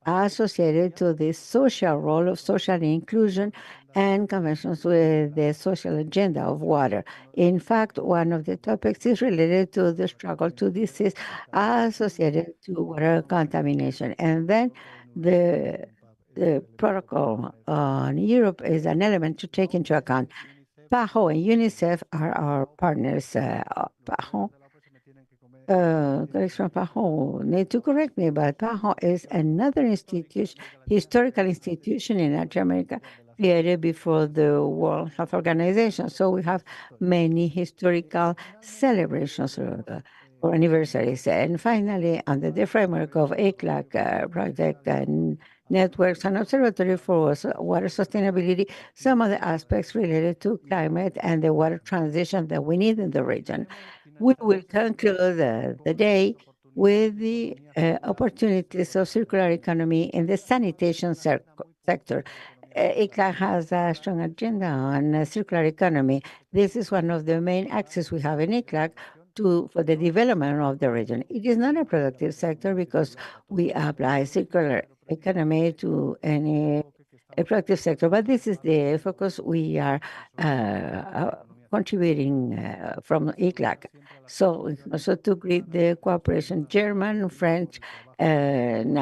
Speaker 6: associated to the social role of social inclusion and conventions with the social agenda of water. In fact, one of the topics is related to the struggle to disease associated to water contamination. And then the protocol on Europe is an element to take into account. PAHO and UNICEF are our partners. PAHO, colleagues from PAHO need to correct me, but PAHO is another institution, historical institution in Latin America, created before the World Health Organization. So we have many historical celebrations or anniversaries. And finally, under the framework of ECLAC project and networks and observatory for water sustainability, some of the aspects related to climate and the water transition that we need in the region. We will conclude the day with the opportunities of circular economy in the sanitation sector. ICLA has a strong agenda on circular economy. This is one of the main axes we have in ICLA for the development of the region. It is not a productive sector because we apply circular economy to any productive sector, but this is the focus we are contributing from ICLAC. So also to greet the cooperation, German, French, and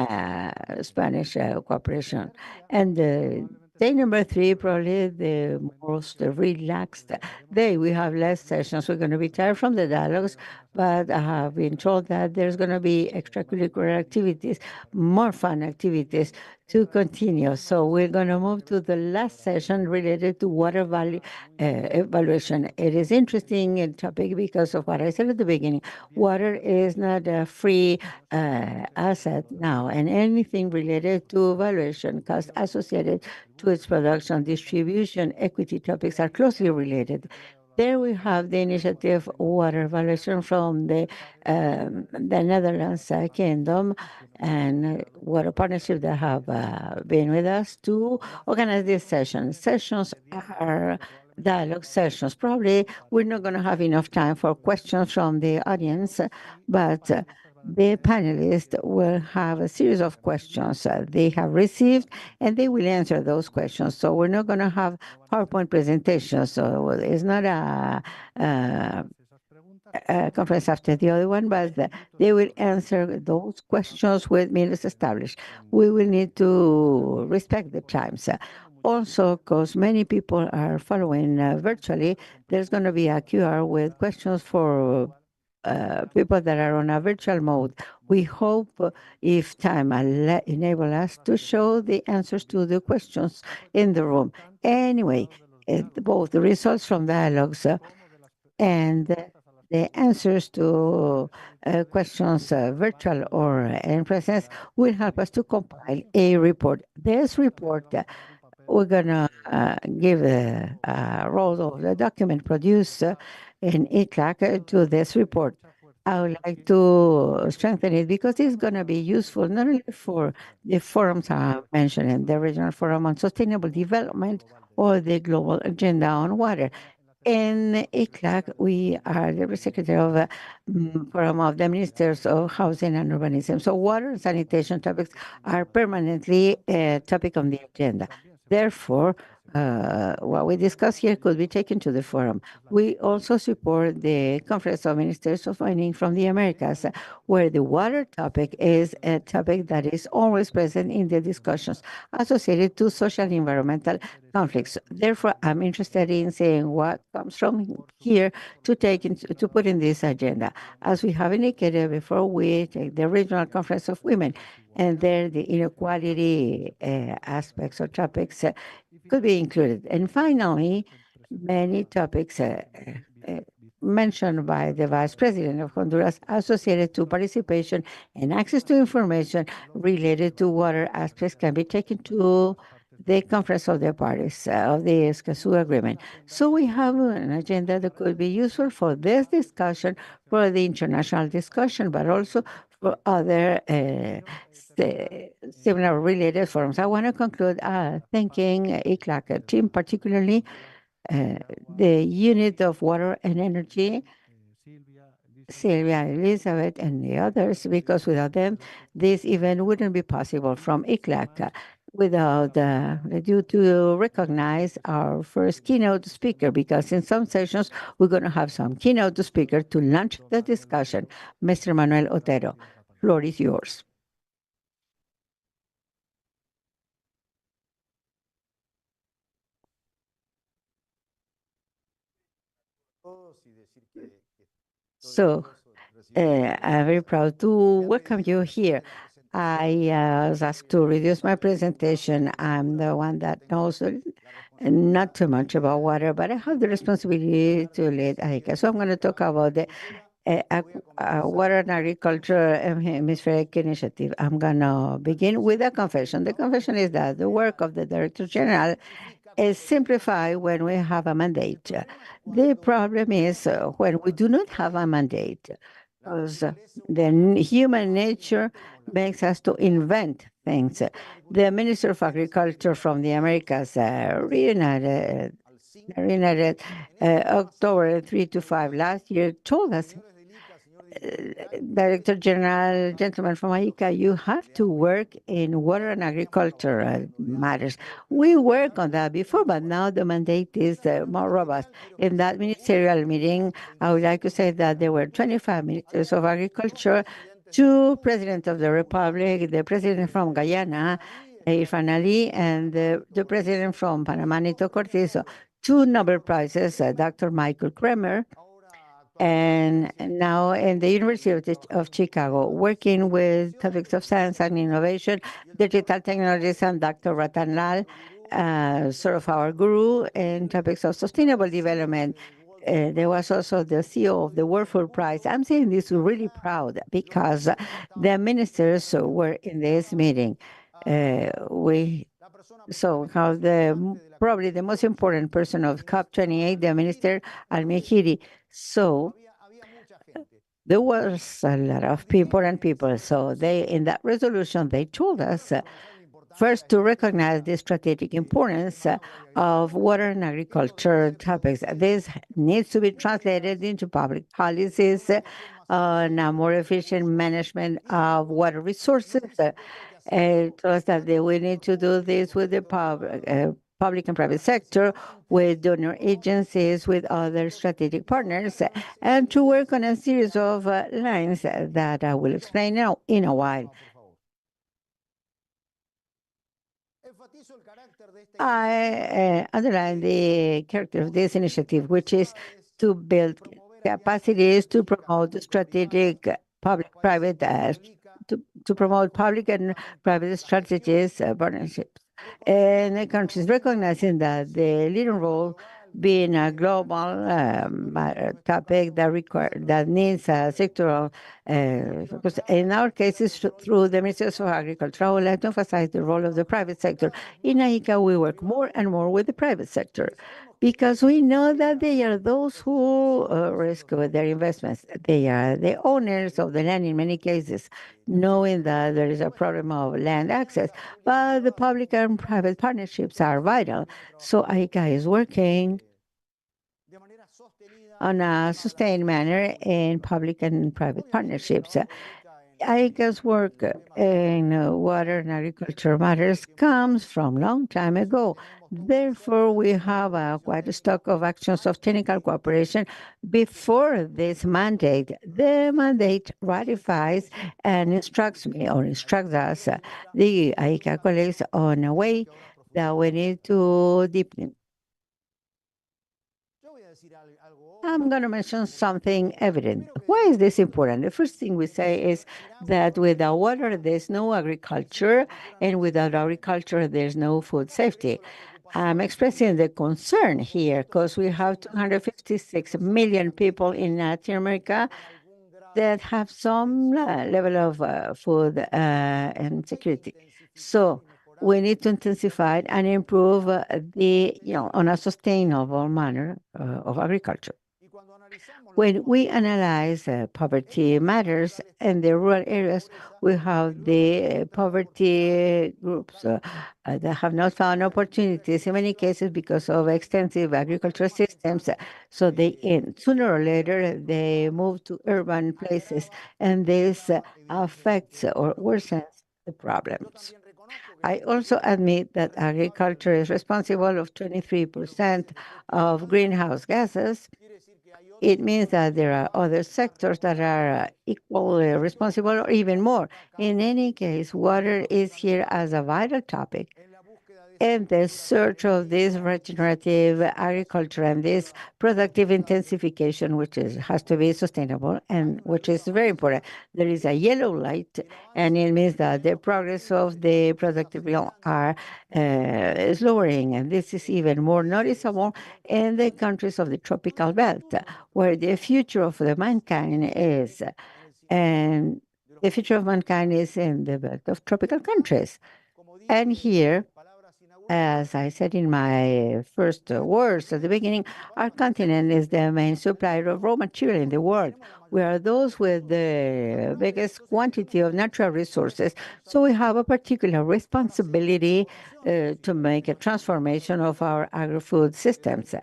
Speaker 6: Spanish cooperation. And day number 3, probably the most relaxed day. We have less sessions. We're going to be tired from the dialogues, but I have been told that there's going to be extracurricular activities, more fun activities to continue. So we're going to move to the last session related to water value evaluation. It is interesting topic because of what I said at the beginning. Water is not a free asset now, and anything related to evaluation costs associated to its production, distribution, equity topics are closely related. There we have the initiative Water Evaluation from the Netherlands Kingdom and Water Partnership that have been with us to organize this session. Sessions are dialogue sessions. Probably we're not going to have enough time for questions from the audience, but the panelists will have a series of questions they have received, and they will answer those questions. So we're not going to have PowerPoint presentations. So it's not a conference after the other one, but they will answer those questions with minutes established. We will need to respect the times. Also, because many people are following virtually, there's going to be a QR with questions for people that are on a virtual mode. We hope if time enable us to show the answers to the questions in the room. Anyway, both the results from dialogues and the answers to questions, virtual or in presence, will help us to compile a report. This report we're going to give a role of the document produced in ICLAC to this report. I would like to strengthen it because it's going to be useful not only for the forums I mentioned, the Regional Forum on Sustainable Development or the Global Agenda on Water. In ICLAC, we are the secretary of Forum of the Ministers of Housing and Urbanism. So water and sanitation topics are permanently a topic on the agenda. Therefore, what we discuss here could be taken to the forum. We also support the Conference of Ministers of Mining from the Americas, where the water topic is a topic that is always present in the discussions associated to social and environmental conflicts. Therefore, I'm interested in seeing what comes from here to put in this agenda. As we have indicated before, we take the Regional Conference of Women, and there the inequality aspects or topics could be included. And finally, many topics mentioned by the Vice President of Honduras associated to participation and access to information related to water aspects can be taken to the Conference of the Parties of the Escazú Agreement. So we have an agenda that could be useful for this discussion, for the international discussion, but also for other similar related forums. I want to conclude thanking ICLAC team, particularly the unit of water and energy, Sylvia, Elizabeth, and the others, because without them, this event wouldn't be possible from ICLAC. Without due to recognize our first keynote speaker, because in some sessions we're going to have some keynote speaker to launch the discussion. Mr. Manuel Otero, floor is yours. So I'm very proud to welcome you here. I was asked to reduce my presentation. I'm the one that knows not too much about water, but I have the responsibility to lead AICA. So I'm going to talk about the Water and Agriculture Hemispheric Initiative. I'm going to begin with a confession. The confession is that the work of the Director General is simplified when we have a mandate. The problem is when we do not have a mandate, because the human nature makes us to invent things. The Minister of Agriculture from the Americas reunited October 3 to 5 last year told us, Director General, gentlemen from AICA, you have to work in water and agriculture matters. We worked on that before, but now the mandate is more robust. In that ministerial meeting, I would like to say that there were 25 ministers of agriculture, 2 presidents of the Republic, the president from Guyana, Irfan Ali, and the president from Panama, Nito Cortizo, 2 Nobel Prizes, Dr. Michael Kremer, and now in the University of Chicago, working with topics of science and innovation, digital technologies, and Dr. Ratan Lal, sort of our guru in topics of sustainable development. There was also the CEO of the World Food Prize. I'm saying this really proud because the ministers were in this meeting. So how probably the most important person of COP28, the Minister Al-Mihiri. So there was a lot of important people. So they, in that resolution, they told us first to recognize the strategic importance of water and agriculture topics. This needs to be translated into public policies on a more efficient management of water resources. To us that we need to do this with the public and private sector, with donor agencies, with other strategic partners, and to work on a series of lines that I will explain now in a while. I underline the character of this initiative, which is to build capacities to promote strategic public-private to promote public and private strategies partnerships. And the countries recognizing that the leading role being a global topic that needs a sectoral focus. In our cases, through the Ministry of Agriculture, I would like to emphasize the role of the private sector. In ICA, we work more and more with the private sector because we know that they are those who risk with their investments. They are the owners of the land in many cases, knowing that there is a problem of land access. But the public and private partnerships are vital. So ICA is working on a sustained manner in public and private partnerships. ICA's work in water and agriculture matters comes from long time ago. Therefore, we have quite a stock of actions of technical cooperation before this mandate. The mandate ratifies and instructs me or instructs us, the ICA colleagues, on a way that we need to deepen. I'm going to mention something evident. Why is this important? The first thing we say is that without water, there's no agriculture, and without agriculture, there's no food safety. I'm expressing the concern here because we have 256 million people in Latin America that have some level of food and security. So we need to intensify and improve on a sustainable manner of agriculture. When we analyze poverty matters in the rural areas, we have the poverty groups that have not found opportunities in many cases because of extensive agricultural systems. So sooner or later they move to urban places, and this affects or worsens the problems. I also admit that agriculture is responsible of 23% of greenhouse gases. It means that there are other sectors that are equally responsible or even more. In any case, water is here as a vital topic. And the search of this regenerative agriculture and this productive intensification, which has to be sustainable and which is very important. There is a yellow light, and it means that the progress of the productive is lowering, and this is even more noticeable in the countries of the tropical belt, where the future of the mankind is, and the future of mankind is in the belt of tropical countries. And here, as I said in my first words at the beginning, our continent is the main supplier of raw material in the world. We are those with the biggest quantity of natural resources, so we have a particular responsibility to make a transformation of our agri-food systems.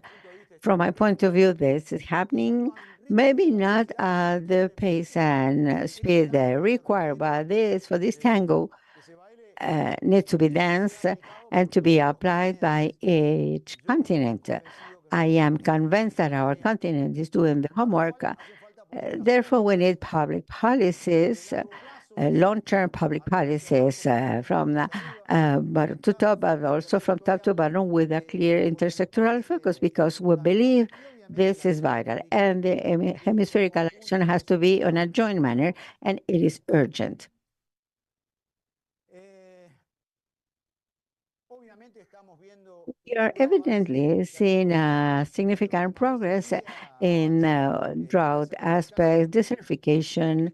Speaker 6: From my point of view, this is happening, maybe not at the pace and speed required, but for this tango, need to be danced and to be applied by each continent. I am convinced that our continent is doing the homework. Therefore, we need public policies, long-term public policies from bottom to top, but also from top to bottom with a clear intersectoral focus, because we believe this is vital. And the hemispherical action has to be on a joint manner, and it is urgent. We are evidently seeing significant progress in drought aspects, desertification,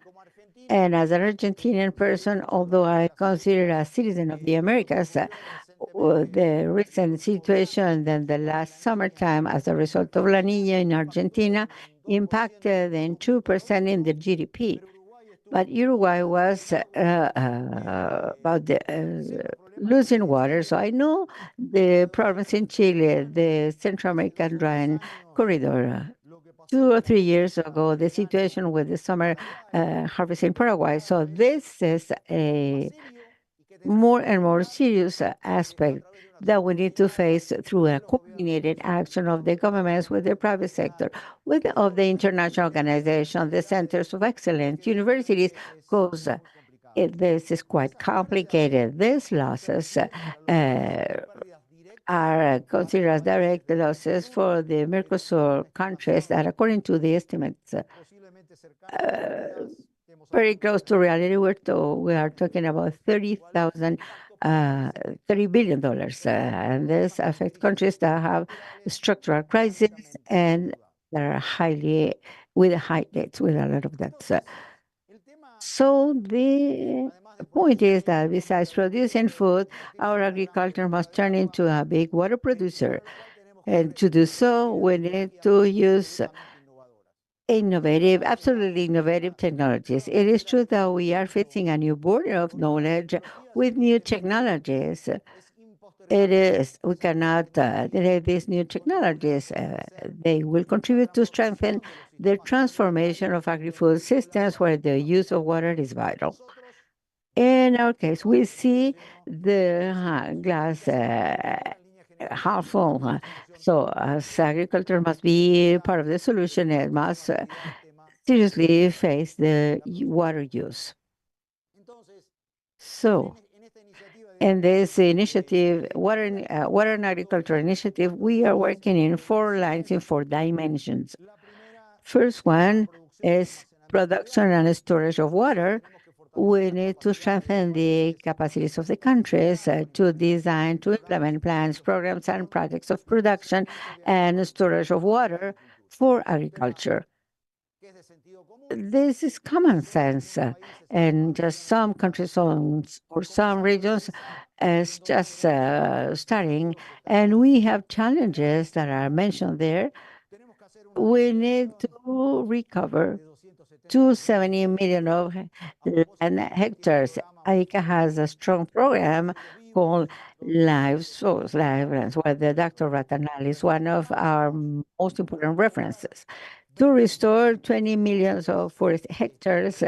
Speaker 6: and as an Argentinian person, although I consider a citizen of the Americas, the recent situation than the last summertime as a result of La Niña in Argentina impacted in 2% in the GDP. But Uruguay was about losing water. So I know the problems in Chile, the Central American Rhine corridor. 2 or 3 years ago, the situation with the summer harvest in Paraguay. So this is a more and more serious aspect that we need to face through a coordinated action of the governments with the private sector, with of the international organization, the centers of excellence, universities, because this is quite complicated. These losses are considered as direct losses for the Mercosur countries that, according to the estimates, very close to reality. We are talking about $30 billion. And this affects countries that have structural crisis and that are highly, with high debts, with a lot of debts. So the point is that besides producing food, our agriculture must turn into a big water producer. And to do so, we need to use innovative, absolutely innovative technologies. It is true that we are facing a new border of knowledge with new technologies. It is, we cannot delay these new technologies. They will contribute to strengthen the transformation of agri-food systems where the use of water is vital. In our case, we see the glass half full. So, as agriculture must be part of the solution, it must seriously face the water use. So, in this initiative, water and agriculture initiative, we are working in 4 lines in 4 dimensions. First one is production and storage of water. We need to strengthen the capacities of the countries to design, to implement plans, programs, and projects of production and storage of water for agriculture. This is common sense, and just some countries or some regions is just starting, and we have challenges that are mentioned there. We need to recover 270 million of land hectares. ICA has a strong program called Live Source, Live Lands, where the Dr. Ratanal is one of our most important references to restore 20 million of forest hectares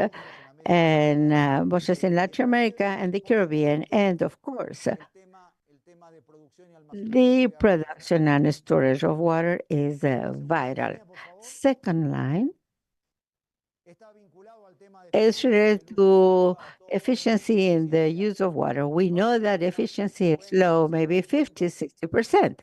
Speaker 6: and bushes in Latin America and the Caribbean, and of course, the production and storage of water is vital. Second line is related to efficiency in the use of water. We know that efficiency is low, maybe 50, 60%.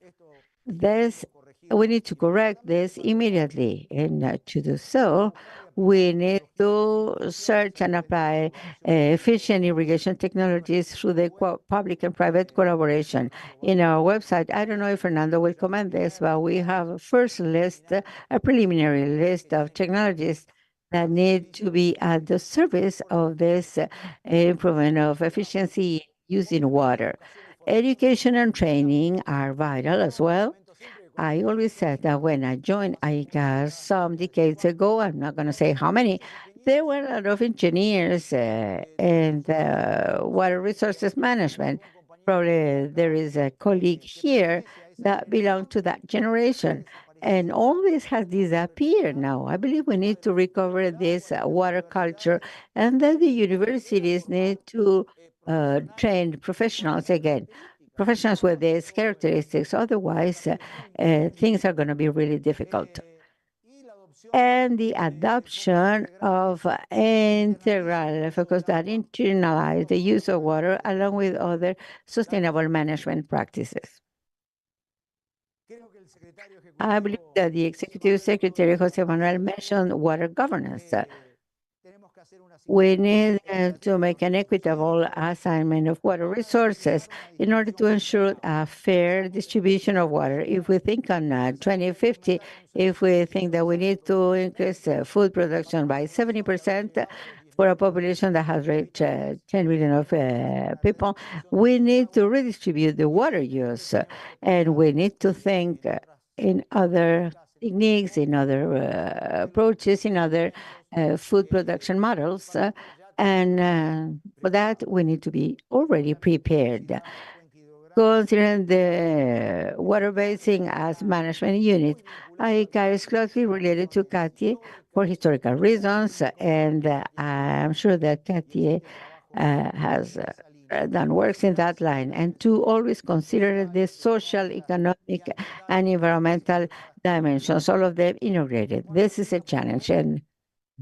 Speaker 6: This, we need to correct this immediately. And to do so, we need to search and apply efficient irrigation technologies through the public and private collaboration. In our website, I don't know if Fernando will comment this, but we have a first list, a preliminary list of technologies that need to be at the service of this improvement of efficiency using water. Education and training are vital as well. I always said that when I joined ICA some decades ago, I'm not going to say how many, there were a lot of engineers and water resources management. Probably there is a colleague here that belonged to that generation. And all this has disappeared now. I believe we need to recover this water culture, and that the universities need to train professionals again, professionals with these characteristics. Otherwise, things are going to be really difficult. And the adoption of integral focus that internalize the use of water along with other sustainable management practices. I believe that the Executive Secretary, José Manuel, mentioned water governance. We need to make an equitable assignment of water resources in order to ensure a fair distribution of water. If we think on 2050, if we think that we need to increase food production by 70% for a population that has reached 10 million of people, we need to redistribute the water use, and we need to think in other techniques, in other approaches, in other food production models And for that, we need to be already prepared. Considering the water basin as management unit, ICA is closely related to CATIE for historical reasons, and I'm sure that CATIE has done works in that line, and to always consider the social, economic, and environmental dimensions, all of them integrated. This is a challenge. And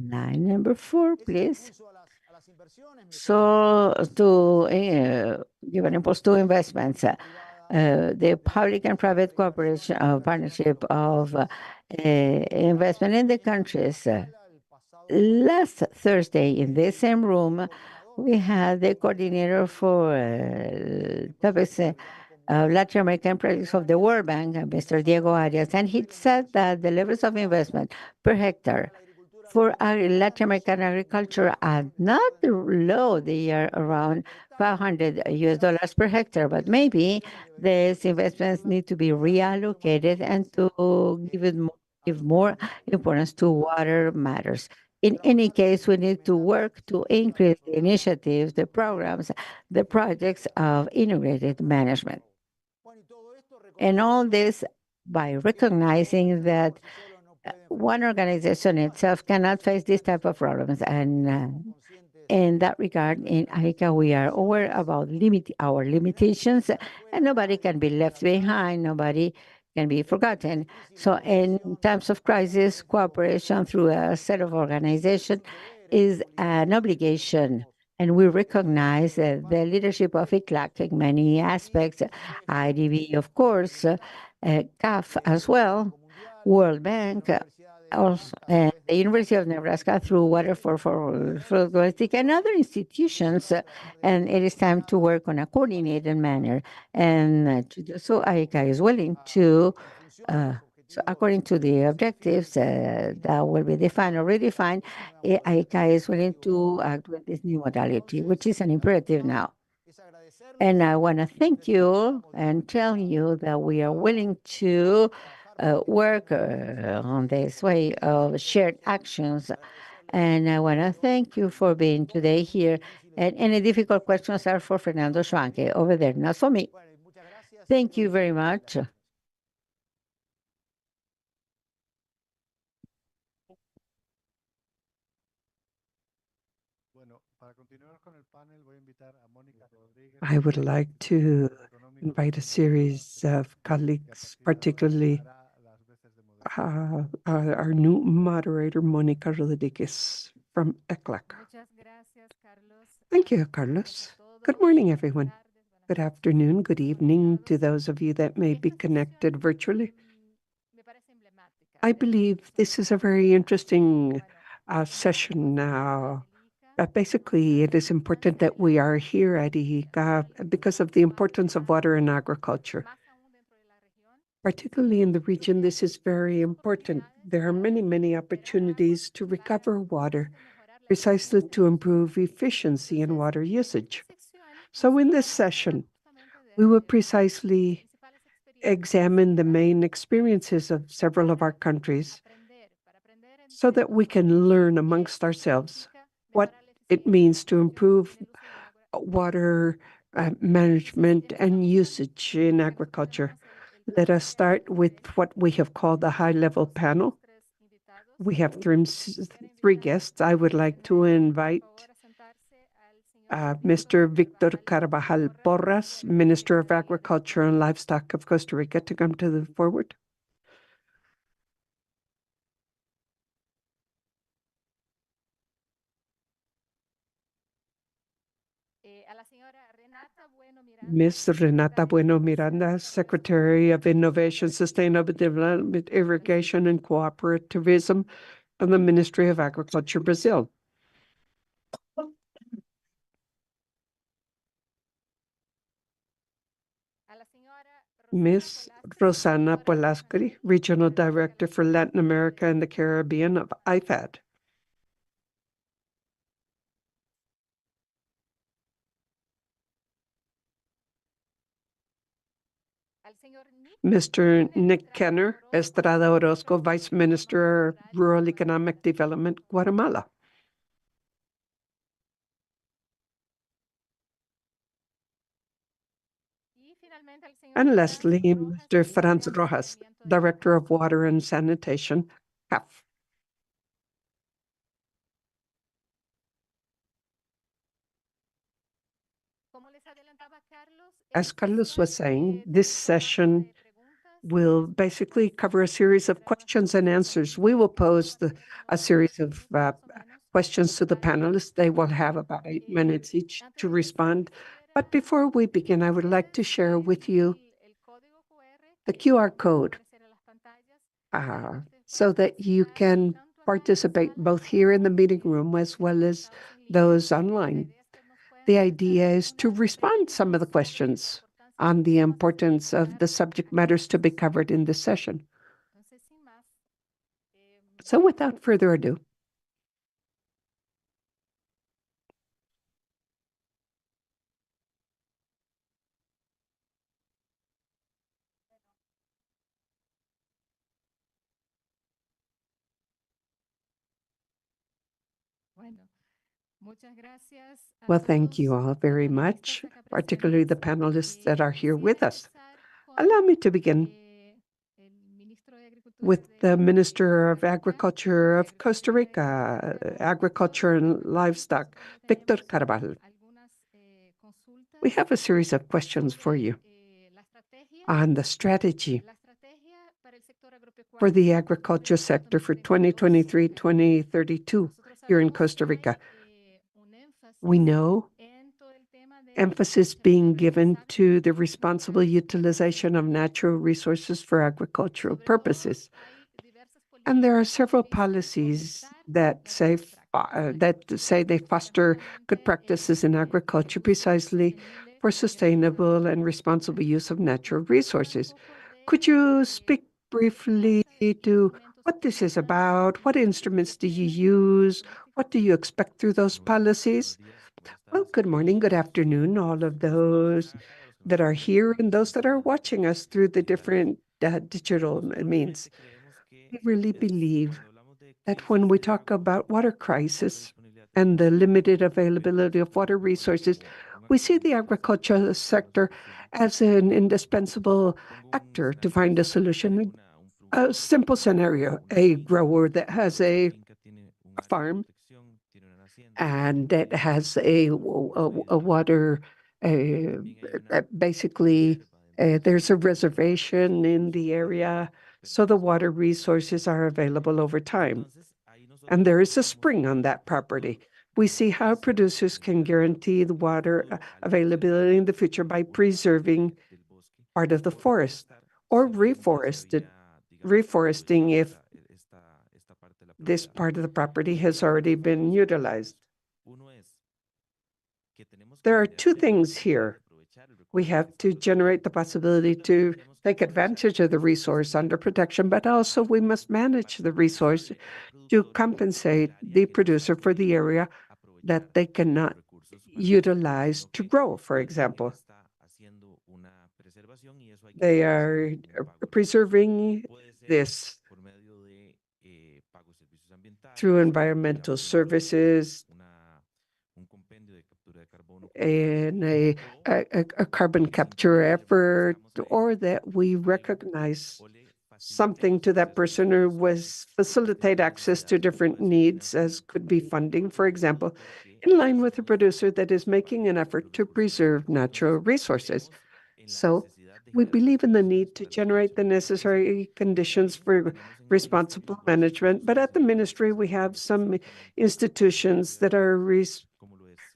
Speaker 6: line number 4, please. So to give an impulse to investments, the public and private cooperation partnership of investment in the countries. Last Thursday, in the same room, we had the coordinator for topics Latin American projects of the World Bank, Mr. Diego Arias, and he said that the levels of investment per hectare for Latin American agriculture are not low. They are around $500 per hectare, but maybe these investments need to be reallocated and to give more importance to water matters. In any case, we need to work to increase the initiatives, the programs, the projects of integrated management. And all this by recognizing that one organization itself cannot face this type of problems. And in that regard, in AICA, we are aware about our limitations, and nobody can be left behind, nobody can be forgotten. So in times of crisis, cooperation through a set of organizations is an obligation. And we recognize the leadership of ICLAC in many aspects, IDB, of course, CAF as well, World Bank, also, the University of Nebraska through Water for Domestic and other institutions. And it is time to work on a coordinated manner. And to do so, AICA is willing to, so according to the objectives that will be defined or redefined, AICA is willing to act with this new modality, which is an imperative now. And I want to thank you and tell you that we are willing to work on this way of shared actions. And I want to thank you for being today here. And any difficult questions are for Fernando Schwanke over there, not for me. Thank you very much.
Speaker 2: I would like to invite a series of colleagues, particularly our new moderator, Mónica Rodriguez from ECLAC. Thank you, Carlos. Good morning, everyone. Good afternoon, good evening to those of you that may be connected virtually. I believe this is a very interesting session now. Basically, it is important that we are here at IJICA because of the importance of water in agriculture. Particularly in the region, this is very important. There are many, many opportunities to recover water, precisely to improve efficiency in water usage. So in this session, we will precisely examine the main experiences of several of our countries so that we can learn amongst ourselves what it means to improve water management and usage in agriculture. Let us start with what we have called the high-level panel. We have three guests. I would like to invite Mr. Victor Carvajal Porras, Minister of Agriculture and Livestock of Costa Rica, to come to the forward. Ms. Renata Bueno Miranda, Secretary of Innovation, Sustainable Development, Irrigation, and Cooperativism of the Ministry of Agriculture, Brazil. Ms. Rosana Polascri, Regional Director for Latin America and the Caribbean of IFAD. Mr. Nick Kenner, Estrada Orozco, Vice Minister of Rural Economic Development, Guatemala. And lastly, Mr. Franz Rojas, Director of Water and Sanitation, CAF. As Carlos was saying, this session will basically cover a series of questions and answers. We will pose a series of questions to the panelists. They will have about 8 minutes each to respond. But before we begin, I would like to share with you the QR code so that you can participate both here in the meeting room as well as those online. The idea is to respond some of the questions on the importance of the subject matters to be covered in this session. So without further ado, well, thank you all very much, particularly the panelists that are here with us. Allow me to begin with the Minister of Agriculture of Costa Rica, Agriculture and Livestock, Victor Carvalho. We have a series of questions for you on the strategy for the agriculture sector for 2023-2032 here in Costa Rica. We know emphasis being given to the responsible utilization of natural resources for agricultural purposes. And there are several policies that say they foster good practices in agriculture precisely for sustainable and responsible use of natural resources. Could you speak briefly to what this is about? What instruments do you use? What do you expect through those policies? Well, good morning, good afternoon, all of those that are here and those that are watching us through the different digital means. We really believe that when we talk about water crisis and the limited availability of water resources, we see the agricultural sector as an indispensable actor to find a solution. A simple scenario, a grower that has a farm and that has a water, basically there's a reservation in the area, so the water resources are available over time. And there is a spring on that property. We see how producers can guarantee the water availability in the future by preserving part of the forest or reforesting if this part of the property has already been utilized. There are two things here. We have to generate the possibility to take advantage of the resource under protection, but also we must manage the resource to compensate the producer for the area that they cannot utilize to grow, for example. They are preserving this through environmental services and a carbon capture effort, or that we recognize something to that person or was facilitate access to different needs, as could be funding, for example, in line with a producer that is making an effort to preserve natural resources. So we believe in the need to generate the necessary conditions for responsible management, but at the ministry we have some institutions that are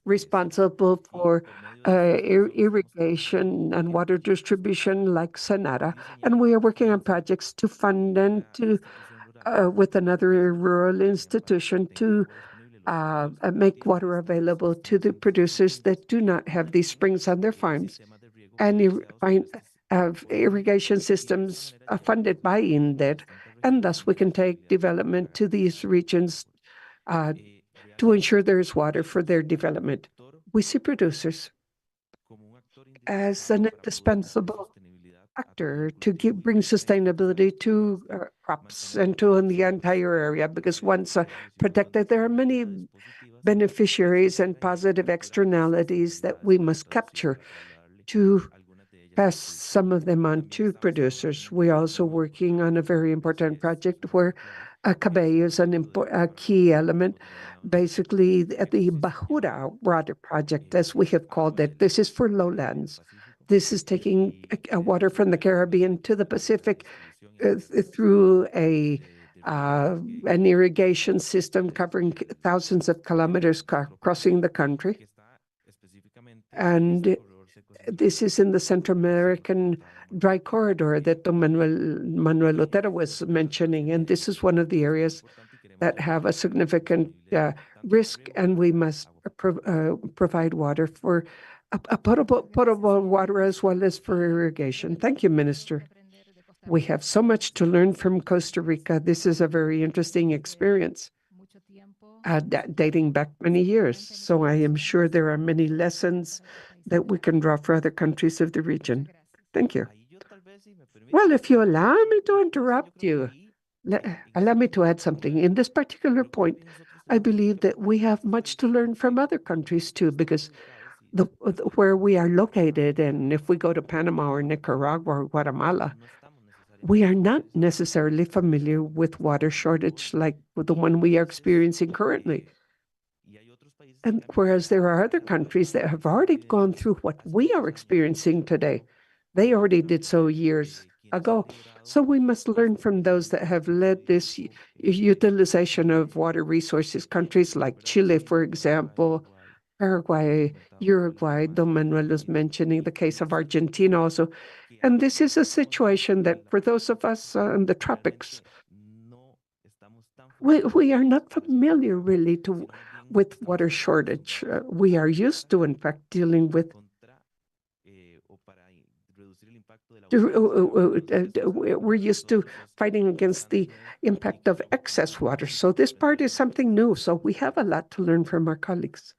Speaker 2: responsible for irrigation and water distribution, like Sonata, and we are working on projects to fund and to with another rural institution to make water available to the producers that do not have these springs on their farms, and irrigation systems funded by INDER, and thus we can take development to these regions to ensure there is water for their development. We see producers as an indispensable actor to bring sustainability to crops and to the entire area, because once protected, there are many beneficiaries and positive externalities that we must capture to pass some of them on to producers. We're also working on a very important project where cabello is a key element. Basically, the Bajura water project, as we have called it, this is for lowlands. This is taking water from the Caribbean to the Pacific through an irrigation system covering thousands of kilometers crossing the country. And this is in the Central American dry corridor that Don Manuel Otero was mentioning. And this is one of the areas that have a significant risk, and we must provide water for potable water as well as for irrigation. Thank you, Minister. We have so much to learn from Costa Rica. This is a very interesting experience, dating back many years. So I am sure there are many lessons that we can draw for other countries of the region. Thank you. Well, if you allow me to interrupt you, allow me to add something. In this particular point, I believe that we have much to learn from other countries too, because where we are located, and if we go to Panama or Nicaragua or Guatemala, we are not necessarily familiar with water shortage like the one we are experiencing currently. And whereas there are other countries that have already gone through what we are experiencing today, they already did so years ago. So we must learn from those that have led this utilization of water resources, countries like Chile, for example, Paraguay, Uruguay. Don Manuel was mentioning the case of Argentina also. And this is a situation that for those of us in the tropics, we are not familiar really with water shortage. We are used to, in fact, dealing with we're used to fighting against the impact of excess water. So this part is something new. So we have a lot to learn from our colleagues.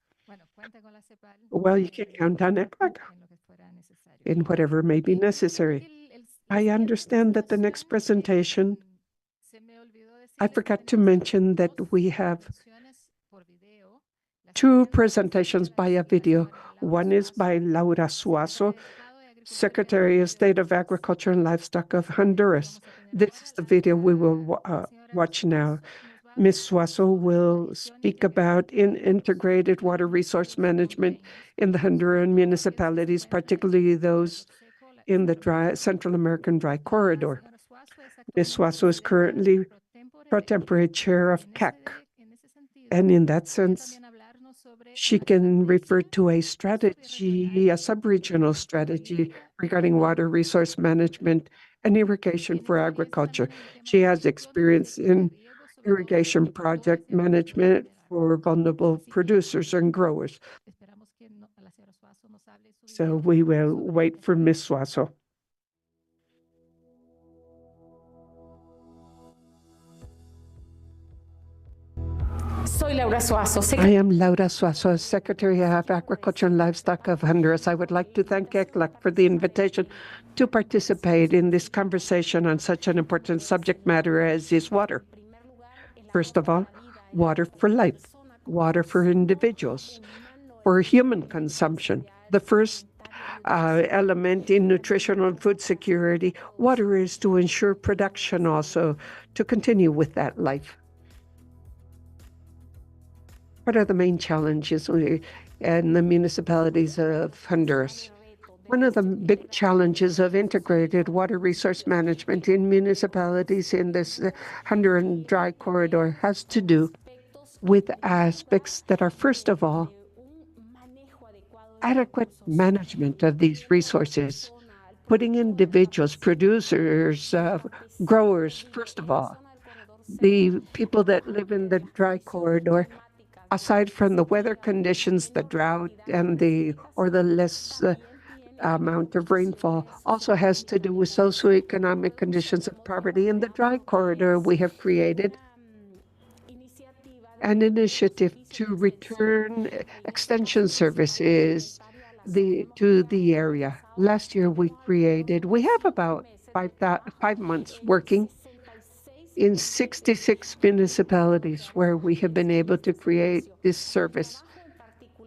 Speaker 2: Well, you can count on ECLAC in whatever may be necessary. I understand that the next presentation, I forgot to mention that we have two presentations via video. One is by Laura Suazo, Secretary of State of Agriculture and Livestock of Honduras. This is the video we will watch now. Ms. Suazo will speak about integrated water resource management in the Honduran municipalities, particularly those in the Central American Dry Corridor. Ms. Suazo is currently pro tempore chair of CAC, and in that sense, she can refer to a strategy, a sub-regional strategy regarding water resource management and irrigation for agriculture. She has experience in irrigation project management for vulnerable producers and growers. So we will wait for Ms. Suazo.
Speaker 10: Soy Laura Suazo.
Speaker 2: I am Laura Suazo, Secretary of Agriculture and Livestock of Honduras. I would like to thank ECLAC for the invitation to participate in this conversation on such an important subject matter as is water. First of all, water for life, water for individuals, for human consumption. The first element in nutritional and food security, water is to ensure production also, to continue with that life. What are the main challenges in the municipalities of Honduras? One of the big challenges of integrated water resource management in municipalities in this Honduran dry corridor has to do with aspects that are, first of all, adequate management of these resources, putting individuals, producers, growers, first of all, the people that live in the dry corridor, aside from the weather conditions, the drought and the less amount of rainfall, also has to do with socioeconomic conditions of poverty. In the dry corridor, we have created an initiative to return extension services to the area. Last year, we have about 5 months working in 66 municipalities where we have been able to create this service.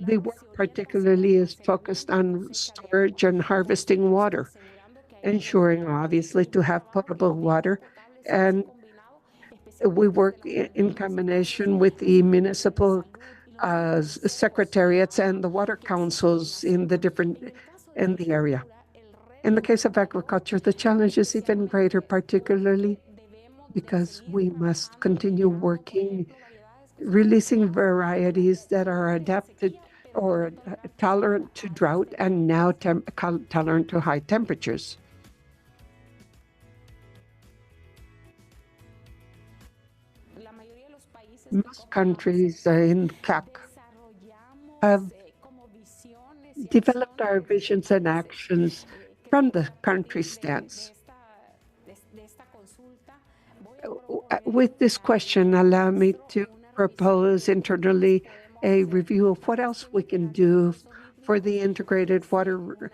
Speaker 2: The work particularly is focused on storage and harvesting water, ensuring obviously to have potable water. And we work in combination with the municipal secretariats and the water councils in the area. In the case of agriculture, the challenge is even greater, particularly because we must continue working, releasing varieties that are adapted or tolerant to drought and now tolerant to high temperatures. Most countries in CAC have developed our visions and actions from the country stance. With this question, allow me to propose internally a review of what else we can do for the integrated water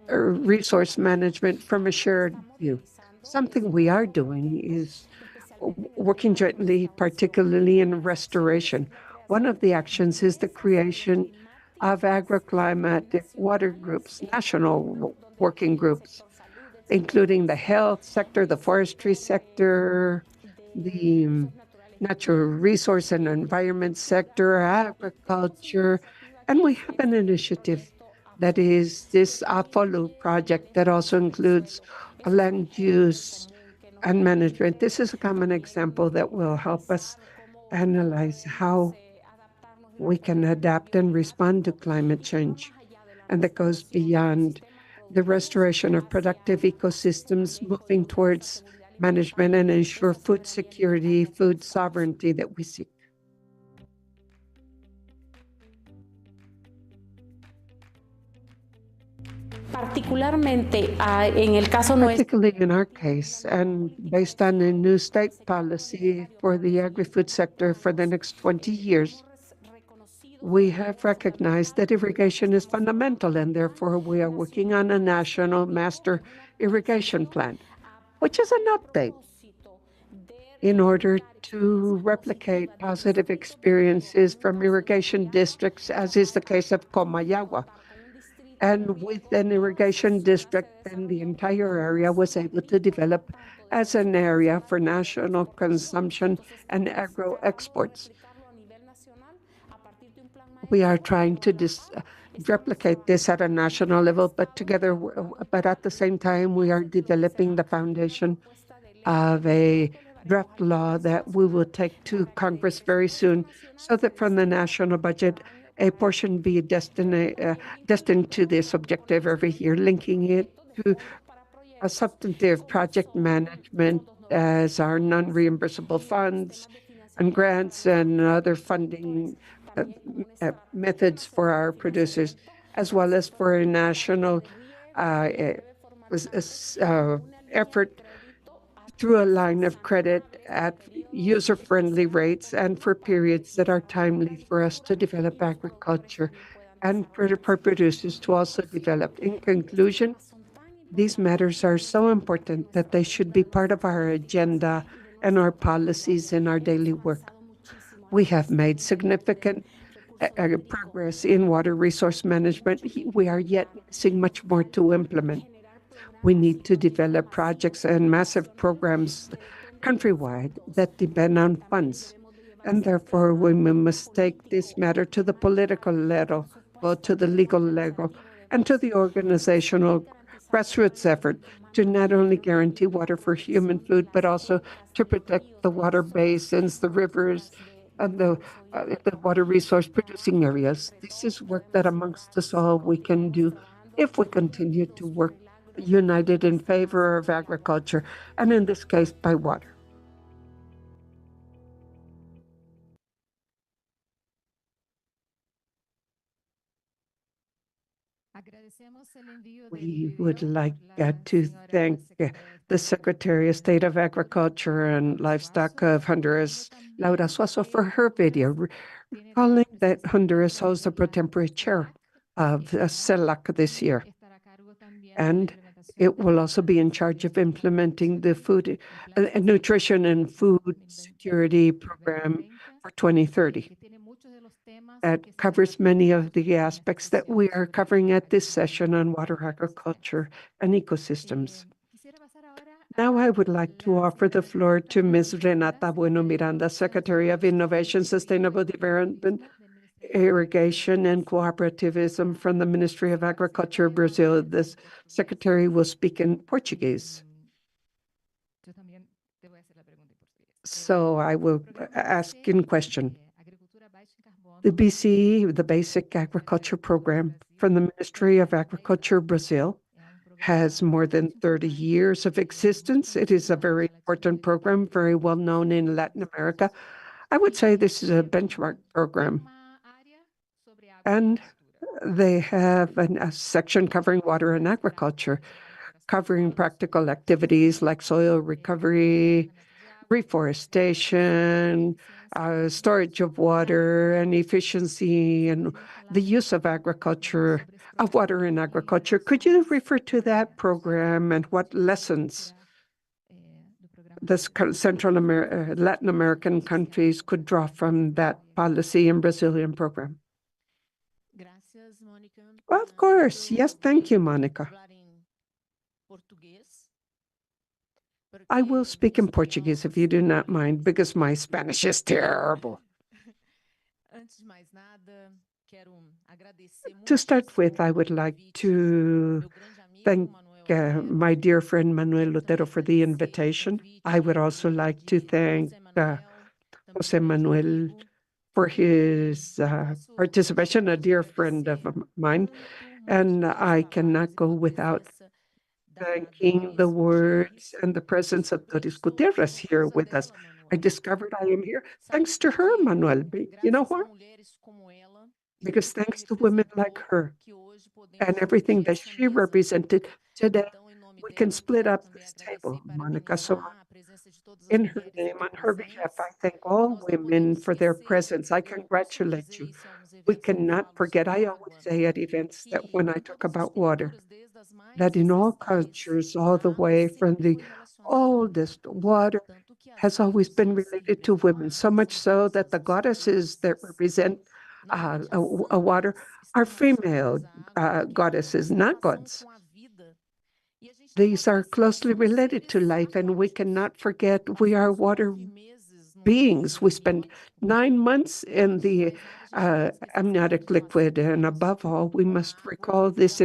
Speaker 2: resource management from a shared view. Something we are doing is working jointly, particularly in restoration. One of the actions is the creation of agroclimatic water groups, national working groups, including the health sector, the forestry sector, the natural resource and environment sector, agriculture, and we have an initiative that is this AFOLU project that also includes land use and management. This is a common example that will help us analyze how we can adapt and respond to climate change, and that goes beyond the restoration of productive ecosystems, moving towards management and ensure food security, food sovereignty that we seek.
Speaker 10: Particularly
Speaker 2: in our case, and based on a new state policy for the agri-food sector for the next 20 years, we have recognized that irrigation is fundamental, and therefore we are working on a national master irrigation plan, which is an update in order to replicate positive experiences from irrigation districts, as is the case of Comayagua. And with an irrigation district, then the entire area was able to develop as an area for national consumption and agro exports. We are trying to replicate this at a national level, but at the same time, we are developing the foundation of a draft law that we will take to Congress very soon, so that from the national budget, a portion be destined to this objective every year, linking it to a substantive project management as our non-reimbursable funds and grants and other funding methods for our producers, as well as for a national effort through a line of credit at user-friendly rates and for periods that are timely for us to develop agriculture and for producers to also develop. In conclusion, these matters are so important that they should be part of our agenda and our policies in our daily work. We have made significant progress in water resource management. We are yet seeing much more to implement. We need to develop projects and massive programs countrywide that depend on funds. And therefore, we must take this matter to the political level, to the legal level, and to the organizational grassroots effort to not only guarantee water for human food, but also to protect the water basins, the rivers, and the water resource producing areas. This is work that amongst us all we can do if we continue to work united in favor of agriculture, and in this case, by water. We would like to thank the Secretary of State of Agriculture and Livestock of Honduras, Laura Suazo, for her video, recalling that Honduras holds the pro tempore chair of CELAC this year. And it will also be in charge of implementing the food, nutrition and food security program for 2030. that covers many of the aspects that we are covering at this session on water agriculture and ecosystems. Now I would like to offer the floor to Ms. Renata Bueno Miranda, Secretary of Innovation, Sustainable Development, Irrigation and Cooperativism from the Ministry of Agriculture of Brazil. This secretary will speak in Portuguese. So I will ask in question. The BCE, the Basic Agriculture Program from the Ministry of Agriculture Brazil, has more than 30 years of existence. It is a very important program, very well known in Latin America. I would say this is a benchmark program. And they have a section covering water and agriculture, covering practical activities like soil recovery, reforestation, storage of water, and efficiency, and the use of agriculture, of water in agriculture. Could you refer to that program and what lessons the Latin American countries could draw from that policy and Brazilian program? Well, of course. Yes, thank you, Monica. I will speak in Portuguese if you do not mind, because my Spanish is terrible. To start with, I would like to thank my dear friend Manuel Lutero for the invitation. I would also like to thank José Manuel for his participation, a dear friend of mine. And I cannot go without thanking the words and the presence of Doris Gutierrez here with us. I discovered I am here thanks to her, Manuel. You know what? Because thanks to women like her and everything that she represented today, we can split up this table, Monica. So in her name, on her behalf, I thank all women for their presence. I congratulate you. We cannot forget, I always say at events that when I talk about water, that in all cultures, all the way from the oldest, water has always been related to women, so much so that the goddesses that represent a water are female goddesses, not gods. These are closely related to life, and we cannot forget we are water beings. We spend 9 months in the amniotic liquid, and above all, we must recall this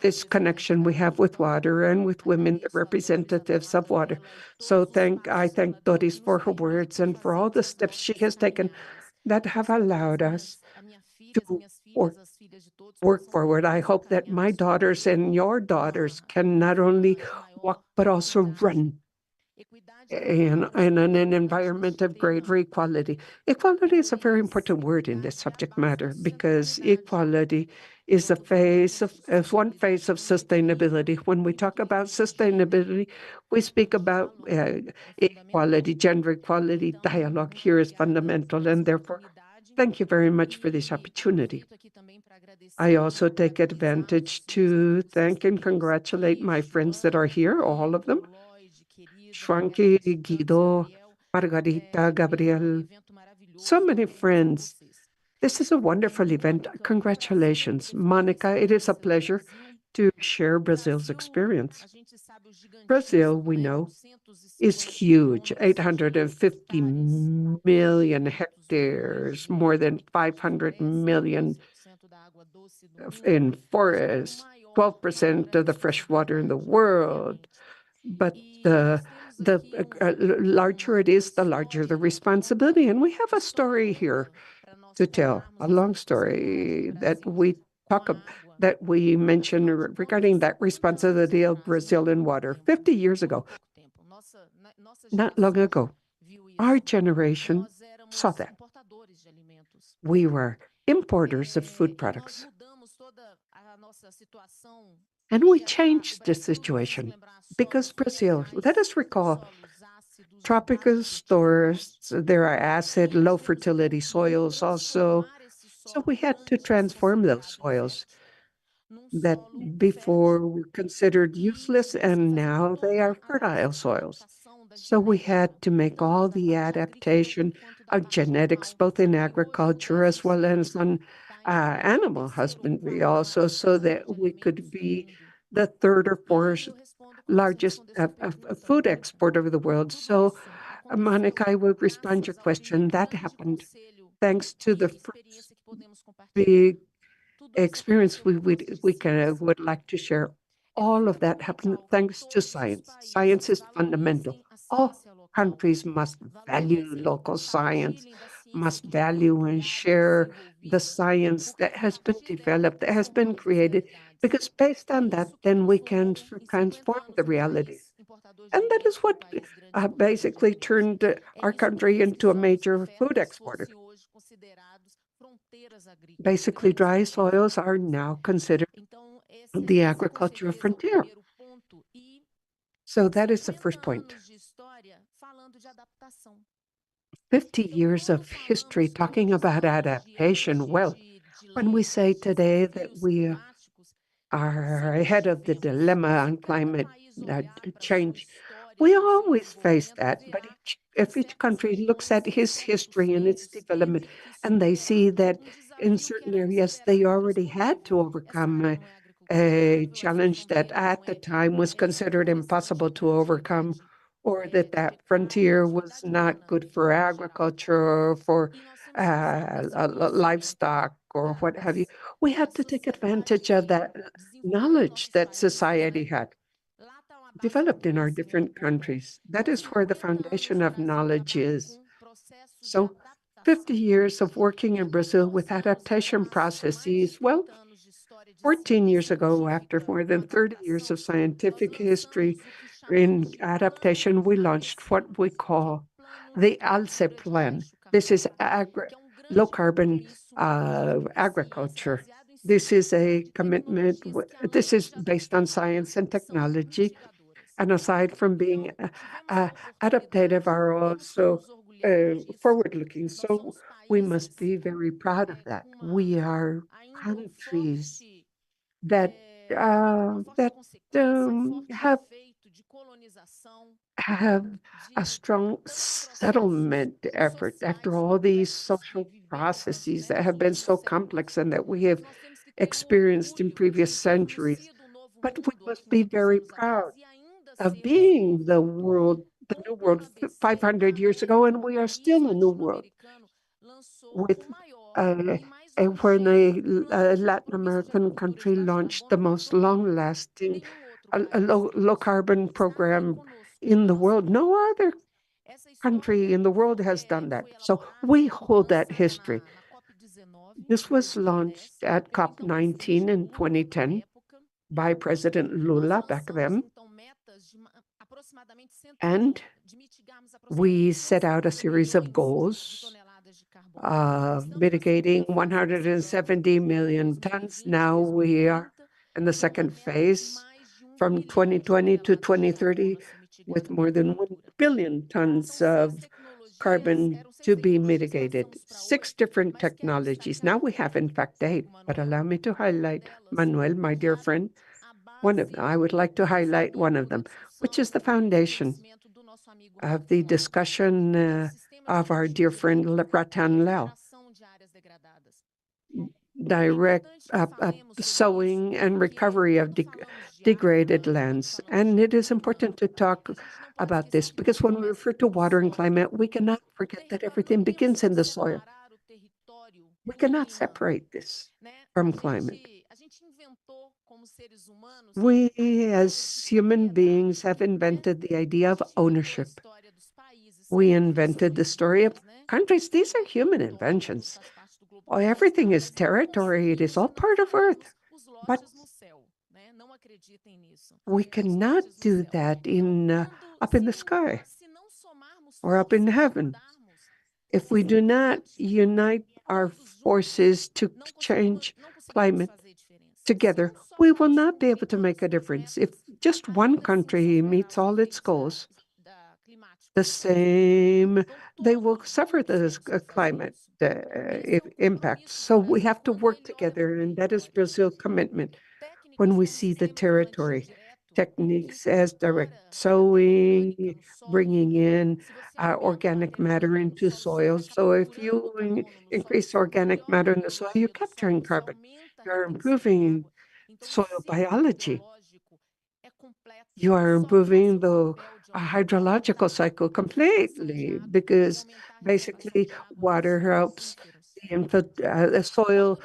Speaker 2: this connection we have with water and with women, the representatives of water. So I thank Doris for her words and for all the steps she has taken that have allowed us to work forward. I hope that my daughters and your daughters can not only walk, but also run in an environment of greater equality. Equality is a very important word in this subject matter because equality is one phase of sustainability. When we talk about sustainability, we speak about equality, gender equality. Dialogue here is fundamental, and therefore, thank you very much for this opportunity. I also take advantage to thank and congratulate my friends that are here, all of them. Schwanke, Guido, Margarita, Gabriel, so many friends. This is a wonderful event. Congratulations. Monica, it is a pleasure to share Brazil's experience. Brazil, we know, is huge, 850 million hectares, more than 500 million in forests, 12% of the fresh water in the world. But the larger it is, the larger the responsibility. And we have a story here to tell, a long story that we mention regarding that responsibility of Brazil in water. 50 years ago, not long ago, our generation saw that. We were importers of food products. And we changed the situation because Brazil, let us recall, tropical forests, there are acid, low fertility soils also. So we had to transform those soils that before were considered useless, and now they are fertile soils. So we had to make all the adaptation of genetics, both in agriculture as well as on animal husbandry also, so that we could be the third or fourth largest food exporter of the world. So, Monica, I will respond to your question. That happened thanks to the first big experience would like to share. All of that happened thanks to science. Science is fundamental. All countries must value local science, must value and share the science that has been developed, that has been created, because based on that, then we can transform the realities. And that is what basically turned our country into a major food exporter. Basically, dry soils are now considered the agricultural frontier. So that is the first point. 50 years of history talking about adaptation. Well, when we say today that we are ahead of the dilemma on climate change, we always face that. But if each country looks at its history and its development, and they see that in certain areas they already had to overcome a challenge that at the time was considered impossible to overcome, or that frontier was not good for agriculture or for livestock or what have you. We had to take advantage of that knowledge that society had developed in our different countries. That is where the foundation of knowledge is. So 50 years of working in Brazil with adaptation processes, well, 14 years ago, after more than 30 years of scientific history in adaptation, we launched what we call the ALCE plan. This is low carbon agriculture. This is a commitment, this is based on science and technology. And aside from being adaptive, are also forward-looking. So we must be very proud of that. We are countries that have a strong settlement effort after all these social processes that have been so complex and that we have experienced in previous centuries. But we must be very proud of being the new world 500 years ago, and we are still a new world with when a Latin American country launched the most long-lasting low carbon program in the world. No other country in the world has done that. So we hold that history. This was launched at COP19 in 2010 by President Lula back then. And we set out a series of goals mitigating 170 million tons. Now we are in the second phase from 2020 to 2030 with more than 1 billion tons of carbon to be mitigated. 6 different technologies. Now we have, in fact, 8, but allow me to highlight, Manuel, my dear friend, one of them. I would like to highlight one of them, which is the foundation of the discussion of our dear friend Ratan Lal. Direct sowing and recovery of degraded lands. And it is important to talk about this because when we refer to water and climate, we cannot forget that everything begins in the soil. We cannot separate this from climate. We, as human beings, have invented the idea of ownership. We invented the story of countries. These are human inventions. Everything is territory. It is all part of Earth. But we cannot do that up in the sky or up in heaven. If we do not unite our forces to change climate together, we will not be able to make a difference. If just one country meets all its goals, the same, they will suffer the climate impact. So we have to work together, and that is Brazil's commitment. When we see the territory, techniques as direct sowing, bringing in organic matter into soils. So if you increase organic matter in the soil, you're capturing carbon, you're improving soil biology. You are improving the hydrological cycle completely because basically water helps the soil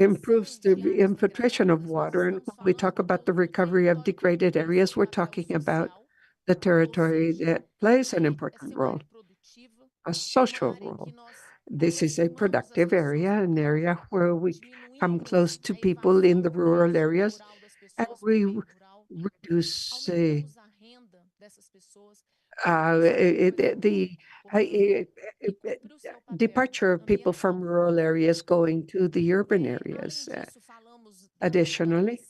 Speaker 2: improves the infiltration of water. And when we talk about the recovery of degraded areas, we're talking about the territory that plays an important role, a social role. This is a productive area, an area where we come close to people in the rural areas, and we reduce the departure of people from rural areas going to the urban areas. Additionally,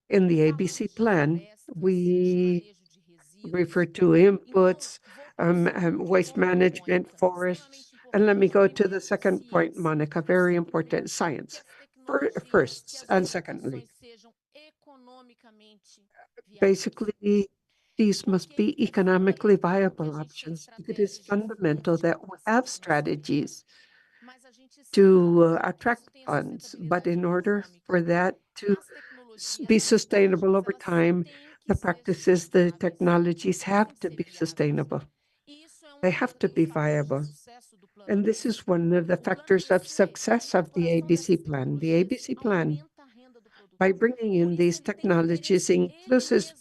Speaker 2: in the ABC plan, we refer to inputs, waste management, forests. And let me go to the second point, Monica, very important, science. First, and secondly, basically, these must be economically viable options. It is fundamental that we have strategies to attract funds, but in order for that to be sustainable over time, the practices, the technologies have to be sustainable. They have to be viable. And this is one of the factors of success of the ABC plan. The ABC plan, by bringing in these technologies, includes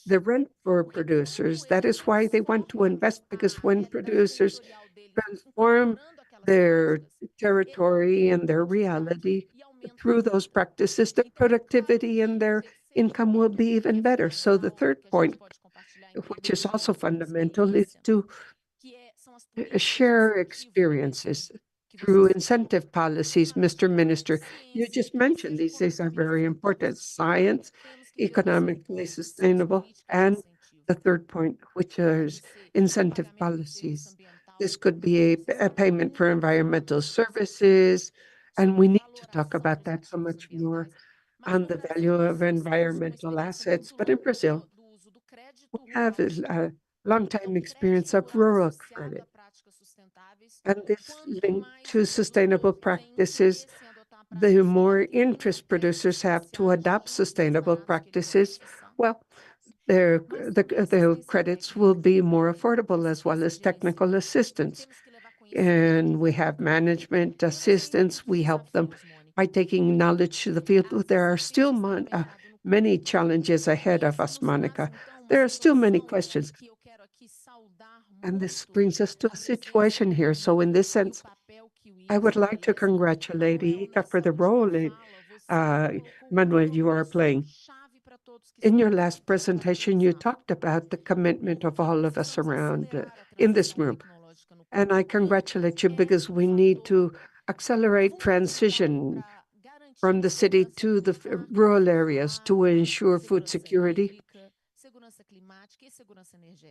Speaker 2: the rent for producers. That is why they want to invest, because when producers transform their territory and their reality through those practices, their productivity and their income will be even better. So the third point, which is also fundamental, is to share experiences through incentive policies. Mr. Minister, you just mentioned these things are very important. Science, economically sustainable, and the third point, which is incentive policies. This could be a payment for environmental services, and we need to talk about that so much more on the value of environmental assets. But in Brazil, we have a long time experience of rural credit. And this linked to sustainable practices, the more interest producers have to adopt sustainable practices, well, the credits will be more affordable, as well as technical assistance. And we have management assistance. We help them by taking knowledge to the field. There are still many challenges ahead of us, Monica. There are still many questions. And this brings us to a situation here. So in this sense, I would like to congratulate Rica for the role Manuel, you are playing. In your last presentation, you talked about the commitment of all of us around in this room. And I congratulate you because we need to accelerate transition from the city to the rural areas to ensure food security,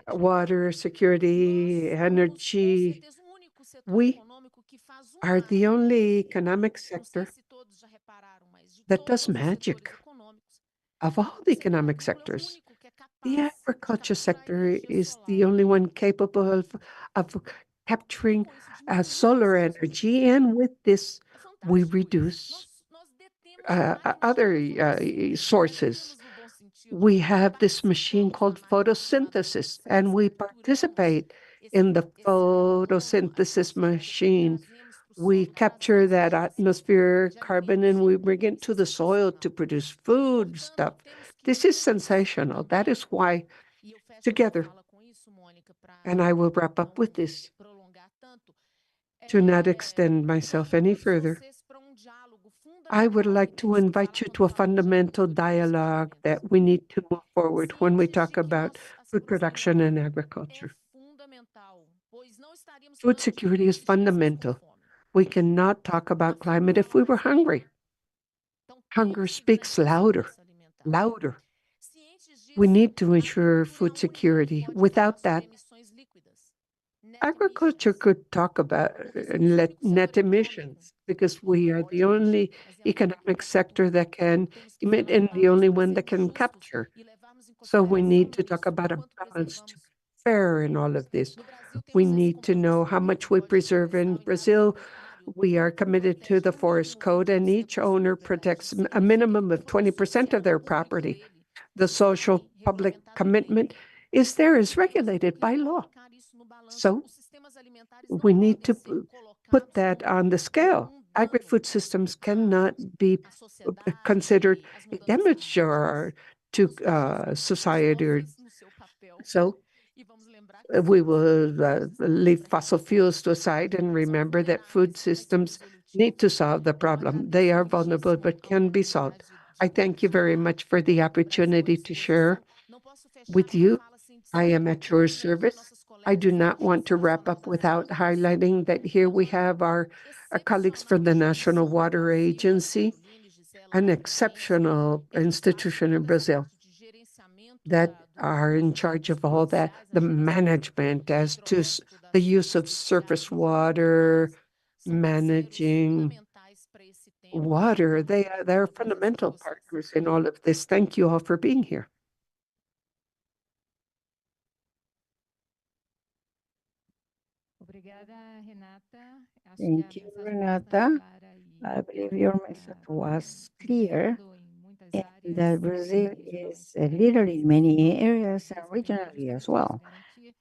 Speaker 2: water security, energy. We are the only economic sector that does magic of all the economic sectors. The agriculture sector is the only one capable of capturing solar energy, and with this, we reduce other sources. We have this machine called photosynthesis, and we participate in the photosynthesis machine. We capture that atmospheric carbon and we bring it to the soil to produce food stuff. This is sensational. That is why together, and I will wrap up with this, to not extend myself any further, I would like to invite you to a fundamental dialogue that we need to move forward when we talk about food production and agriculture. Food security is fundamental. We cannot talk about climate if we were hungry. Hunger speaks louder, louder. We need to ensure food security. Without that, agriculture could talk about net emissions. because we are the only economic sector that can emit and the only one that can capture. So we need to talk about a balance to be fair in all of this. We need to know how much we preserve in Brazil. We are committed to the forest code, and each owner protects a minimum of 20% of their property. The social public commitment is there, is regulated by law. So we need to put that on the scale. Agri-food systems cannot be considered a damage to society. So we will leave fossil fuels to aside and remember that food systems need to solve the problem. They are vulnerable but can be solved. I thank you very much for the opportunity to share with you. I am at your service. I do not want to wrap up without highlighting that here we have our colleagues from the National Water Agency, an exceptional institution in Brazil that are in charge of all that, the management as to the use of surface water, managing water. They're fundamental partners in all of this. Thank you all for being here.
Speaker 6: Thank you, Renata. I believe your message was clear, and that Brazil is a leader in many areas and regionally as well.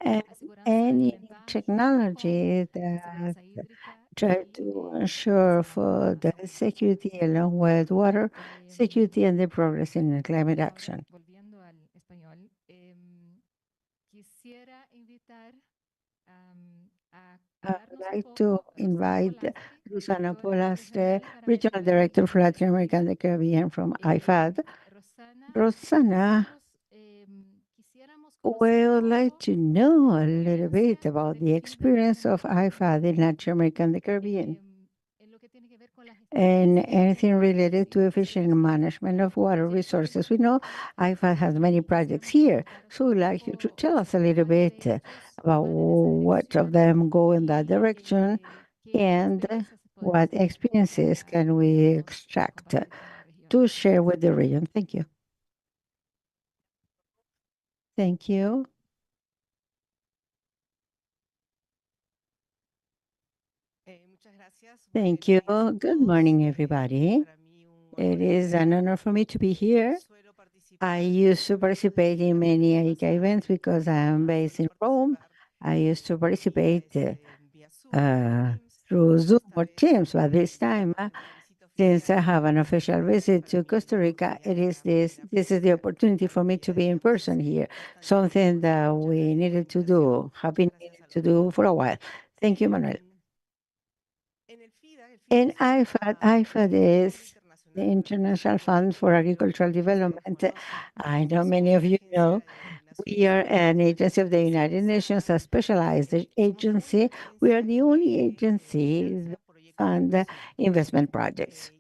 Speaker 6: And any technology that try to ensure for the security along with water security and the progress in the climate action. I would like to invite Rosana Polastre, Regional Director for Latin America and the Caribbean from IFAD. Rosana, we would like to know a little bit about the experience of IFAD in Latin America and the Caribbean, and anything related to efficient management of water resources. We know IFAD has many projects here, so we'd like you to tell us a little bit about what of them go in that direction and what experiences can we extract to share with the region. Thank you. Thank you. Thank you. Good morning, everybody. It is an honor for me to be here. I used to participate in many AICA events because I am based in Rome. I used to participate through Zoom or Teams, but this time, since I have an official visit to Costa Rica, this is the opportunity for me to be in person here, something that we needed to do, have been needed to do for a while. Thank you, Manuel. And IFAD is the International Fund for Agricultural Development. I know many of you know we are an agency of the United Nations, a specialized agency. We are the only agency that fund investment projects.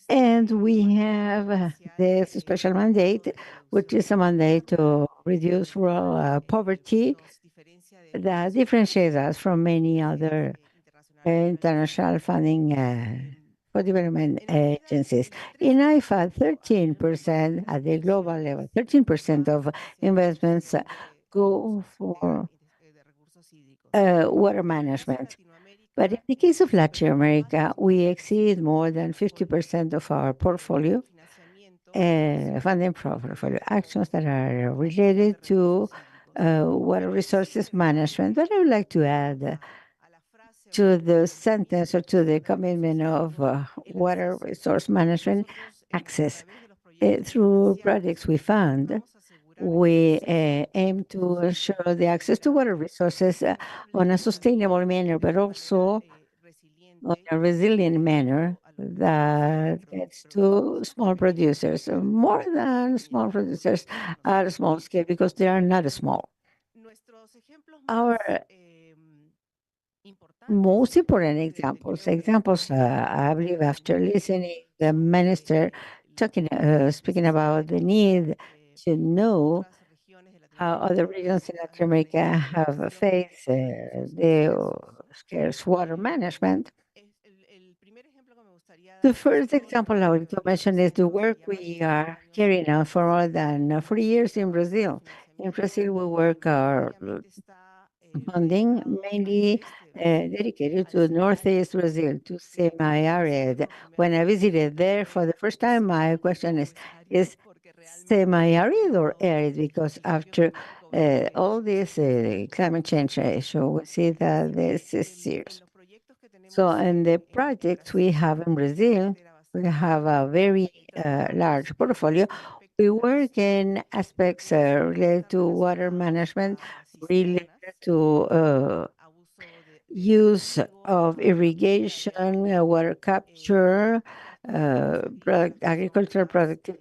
Speaker 6: And we have this special mandate, which is a mandate to reduce rural poverty that differentiates us from many other international funding for development agencies. In IFAD, 13% at the global level, 13% of investments go for water management. But in the case of Latin America, we exceed more than 50% of our portfolio, funding portfolio actions that are related to water resources management. But I would like to add to the sentence or to the commitment of water resource management access. Through projects we fund, we aim to ensure the access to water resources on a sustainable manner, but also on a resilient manner that gets to small producers, more than small producers at a small scale, because they are not small. Our most important examples, I believe, after listening the minister speaking about the need to know how other regions in Latin America have faced the scarce water management. The first example I want to mention is the work we are carrying out for more than 40 years in Brazil. In Brazil, we work our funding mainly dedicated to Northeast Brazil, to semi-arid. When I visited there for the first time, my question is semi-arid or arid? Because after all this climate change issue, we see that this is serious. So in the projects we have in Brazil, we have a very large portfolio. We work in aspects related to water management, related to use of irrigation, water capture, agricultural productive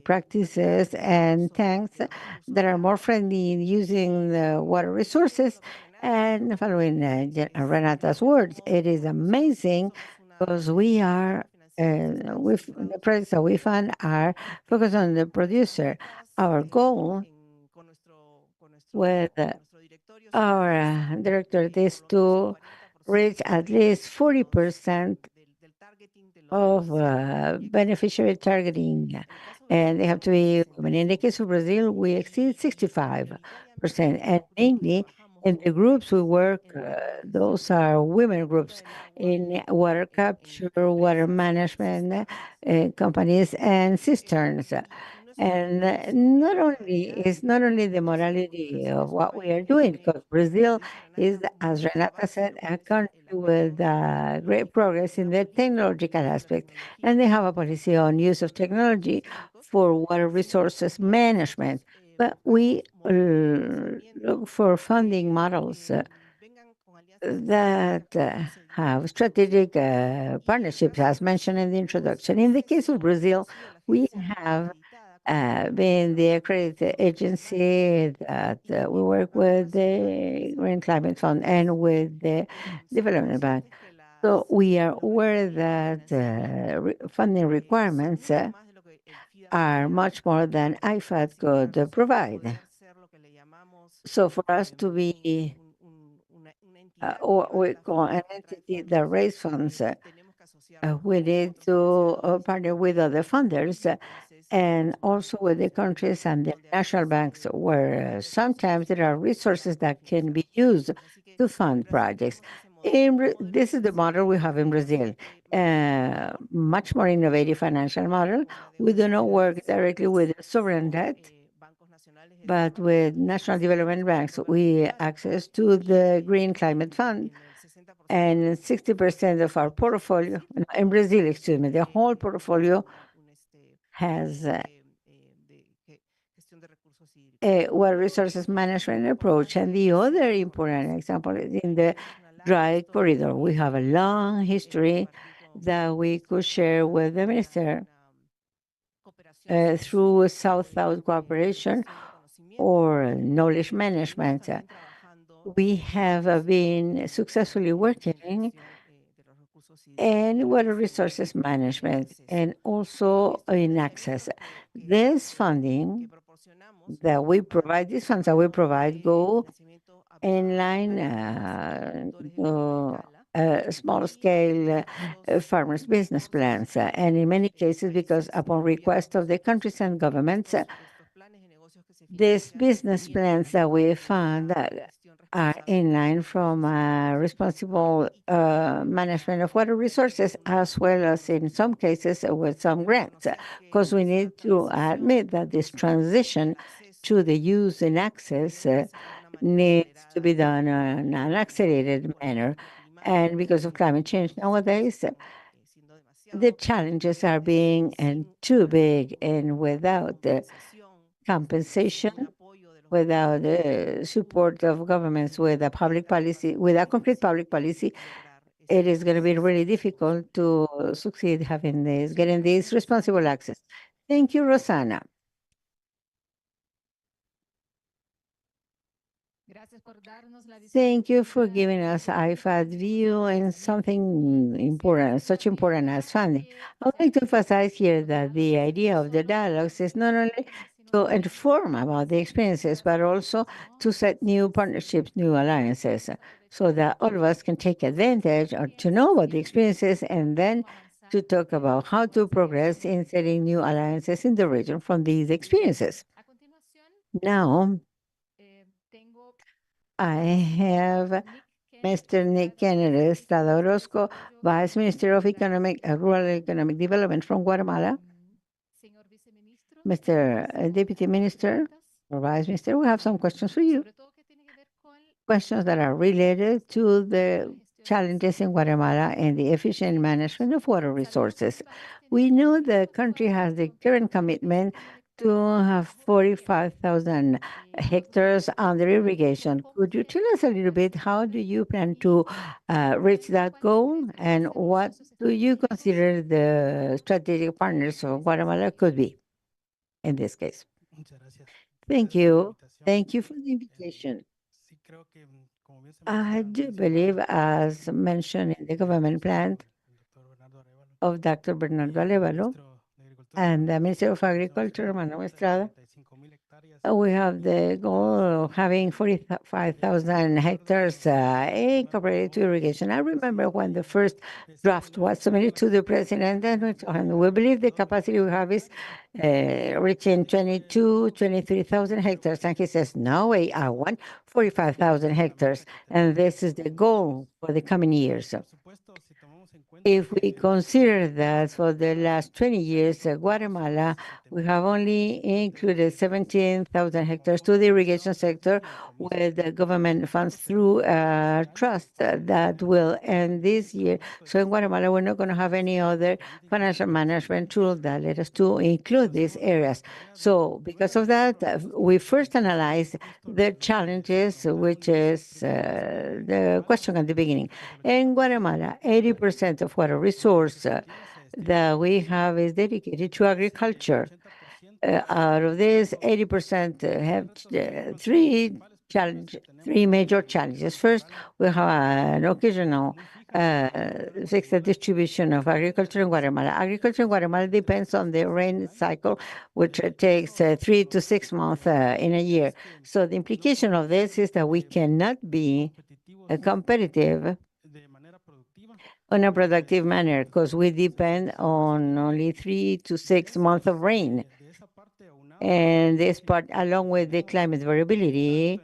Speaker 6: practices, and tanks that are more friendly in using the water resources. And following Renata's words, it is amazing because we are, with the projects that we fund are focused on the producer. Our goal with our director is to reach at least 40% of beneficiary targeting, and they have to be women. In the case of Brazil, we exceed 65%, and mainly in the groups we work, those are women groups in water capture, water management companies, and cisterns. And it's not only the morality of what we are doing, because Brazil is, as Renata said, a country with great progress in the technological aspect, and they have a policy on use of technology for water resources management. But we look for funding models that have strategic partnerships, as mentioned in the introduction. In the case of Brazil, we have been the accredited agency that we work with the Green Climate Fund and with the Development Bank. So we are aware that funding requirements are much more than IFAD could provide. So for us to be what we call an entity that raise funds, we need to partner with other funders and also with the countries and the national banks, where sometimes there are resources that can be used to fund projects. This is the model we have in Brazil, much more innovative financial model. We do not work directly with sovereign debt, but with national development banks. We access to the Green Climate Fund, and 60% of our portfolio, in Brazil, excuse me, the whole portfolio has a water resources management approach. And the other important example is in the dry corridor. We have a long history that we could share with the minister through South-South cooperation or knowledge management. We have been successfully working in water resources management and also in access. This funding that we provide, these funds that we provide go in line small scale farmers' business plans. And in many cases, because upon request of the countries and governments, these business plans that we fund are in line from responsible management of water resources, as well as in some cases with some grants, because we need to admit that this transition to the use and access needs to be done in an accelerated manner. And because of climate change nowadays, the challenges are being too big, and without the compensation, without the support of governments, with a public policy, with a concrete public policy, it is going to be really difficult to succeed getting this responsible access. Thank you, Rosanna. Thank you for giving us IFAD view and something important, such important as funding. I would like to emphasize here that the idea of the dialogues is not only to inform about the experiences, but also to set new partnerships, new alliances, so that all of us can take advantage or to know about the experiences and then to talk about how to progress in setting new alliances in the region from these experiences. Now, I have Mr. Nick Kennedy Estrada Orozco, Vice Minister of Rural Economic Development from Guatemala. Mr. Deputy Minister or Vice Minister, we have some questions for you. Questions that are related to the challenges in Guatemala and the efficient management of water resources. We know the country has the current commitment to have 45,000 hectares under irrigation. Could you tell us a little bit how do you plan to reach that goal, and what do you consider the strategic partners of Guatemala could be in this case? Thank you. Thank you for the invitation. I do believe, as mentioned in the government plan of Dr. Bernardo Alévalo and the Minister of Agriculture, Manuel Estrada, we have the goal of having 45,000 hectares incorporated to irrigation. I remember when the first draft was submitted to the president, and we believe the capacity we have is reaching 23,000 hectares. And he says, no way, I want 45,000 hectares. And this is the goal for the coming years. If we consider that for the last 20 years, Guatemala, we have only included 17,000 hectares to the irrigation sector with the government funds through trust that will end this year. So in Guatemala, we're not going to have any other financial management tool that let us to include these areas. So because of that, we first analyzed the challenges, which is the question at the beginning. In Guatemala, 80% of water resource that we have is dedicated to agriculture. Out of this, 80% have three major challenges. First, we have an occasional fixed distribution of agriculture in Guatemala. Agriculture in Guatemala depends on the rain cycle, which takes 3 to 6 months in a year. So the implication of this is that we cannot be competitive in a productive manner because we depend on only 3 to 6 months of rain. And this part, along with the climate variability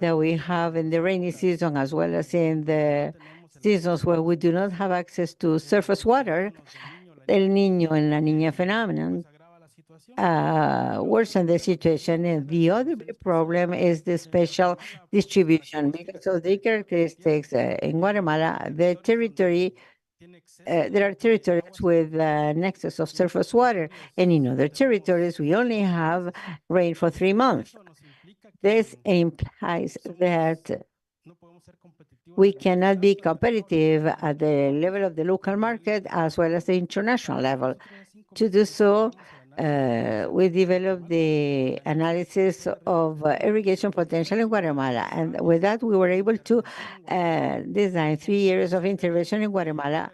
Speaker 6: that we have in the rainy season, as well as in the seasons where we do not have access to surface water, El Niño and La Niña phenomenon worsen the situation. And the other big problem is the special distribution. Because of the characteristics in Guatemala, the territory, there are territories with an excess of surface water, and in other territories, we only have rain for 3 months. This implies that we cannot be competitive at the level of the local market as well as the international level. To do so, we developed the analysis of irrigation potential in Guatemala. And with that, we were able to design 3 areas of intervention in Guatemala,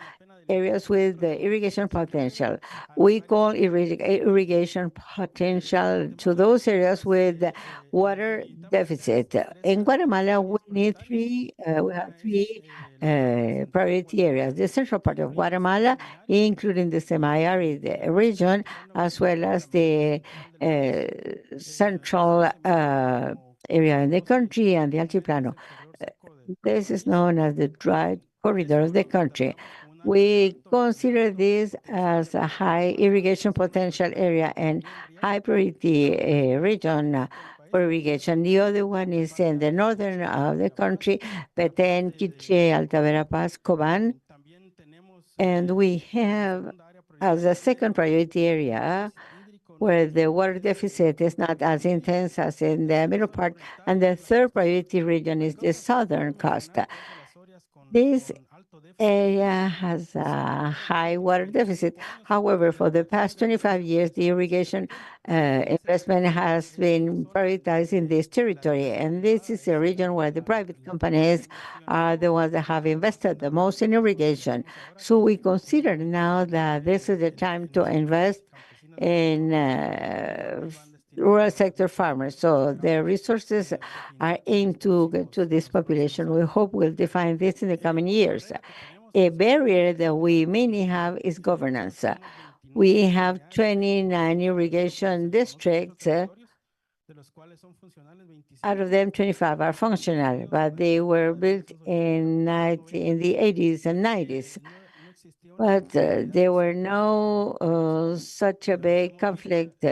Speaker 6: areas with the irrigation potential. We call irrigation potential to those areas with water deficit. In Guatemala, we have three priority areas. The central part of Guatemala, including the semi-arid region, as well as the central area in the country and the Altiplano. This is known as the dry corridor of the country. We consider this as a high irrigation potential area and high priority region for irrigation. The other one is in the northern of the country, Petén, Quiché, Alta Verapaz, Coban. And we have as a second priority area where the water deficit is not as intense as in the middle part. And the third priority region is the southern Costa. This area has a high water deficit. However, for the past 25 years, the irrigation investment has been prioritized in this territory. And this is a region where the private companies are the ones that have invested the most in irrigation. So we consider now that this is the time to invest in rural sector farmers. So the resources are aimed to get to this population. We hope we'll define this in the coming years. a barrier that we mainly have is governance. We have 29 irrigation districts. Out of them, 25 are functional, but they were built in the 80s and 90s. But there were no such a big conflict,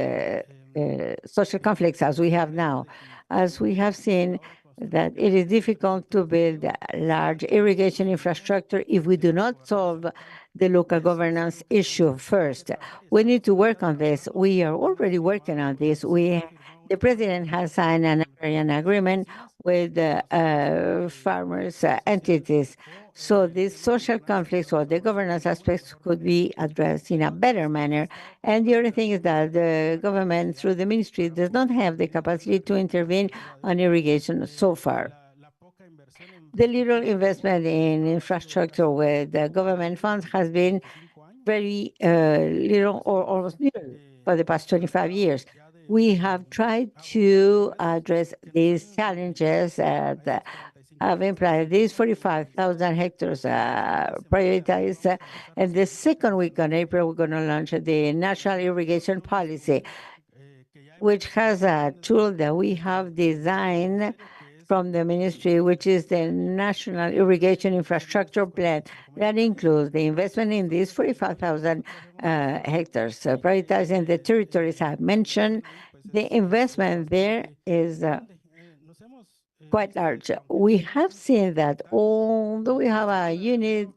Speaker 6: social conflicts as we have now. As we have seen, that it is difficult to build a large irrigation infrastructure if we do not solve the local governance issue first. We need to work on this. We are already working on this. The president has signed an agrarian agreement with farmers' entities. So these social conflicts or the governance aspects could be addressed in a better manner. And the other thing is that the government, through the ministry, does not have the capacity to intervene on irrigation so far. The little investment in infrastructure with the government funds has been very little or almost nil for the past 25 years. We have tried to address these challenges that have implied these 45,000 hectares prioritized. And the second week in April, we're going to launch the National Irrigation Policy, which has a tool that we have designed from the ministry, which is the National Irrigation Infrastructure Plan. That includes the investment in these 45,000 hectares, prioritizing the territories I've mentioned. The investment there is quite large. We have seen that although we have a unit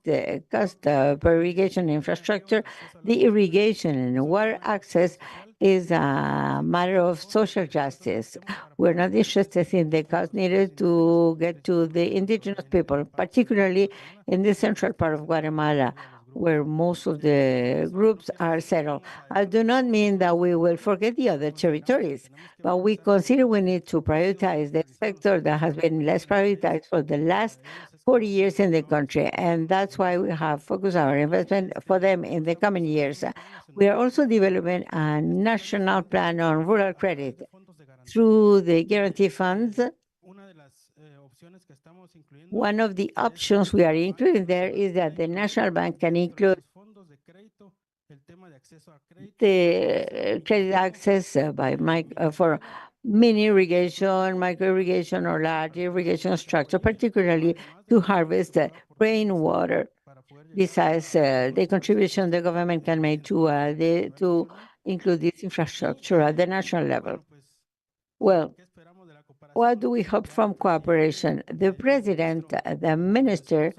Speaker 6: Costa per irrigation infrastructure, the irrigation and water access is a matter of social justice. We're not interested in the cost needed to get to the indigenous people, particularly in the central part of Guatemala, where most of the groups are settled. I do not mean that we will forget the other territories, but we consider we need to prioritize the sector that has been less prioritized for the last 40 years in the country. And that's why we have focused our investment for them in the coming years. We are also developing a national plan on rural credit through the guarantee funds. One of the options we are including there is that the National Bank can include the credit access for mini irrigation, micro irrigation, or large irrigation structure, particularly to harvest rainwater. Besides the contribution the government can make to include this infrastructure at the national level. Well, what do we hope from cooperation? The president, the minister,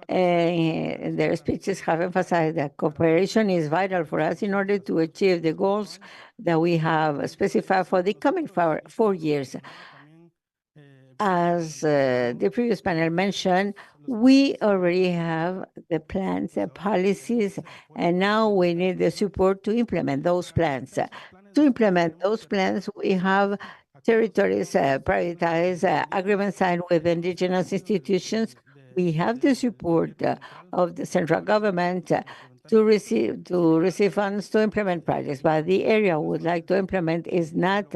Speaker 6: in their speeches have emphasized that cooperation is vital for us in order to achieve the goals that we have specified for the coming 4 years. As the previous panel mentioned, we already have the plans and policies, and now we need the support to implement those plans. To implement those plans, we have territories prioritized, agreements signed with indigenous institutions. We have the support of the central government to receive funds to implement projects, but the area we would like to implement is not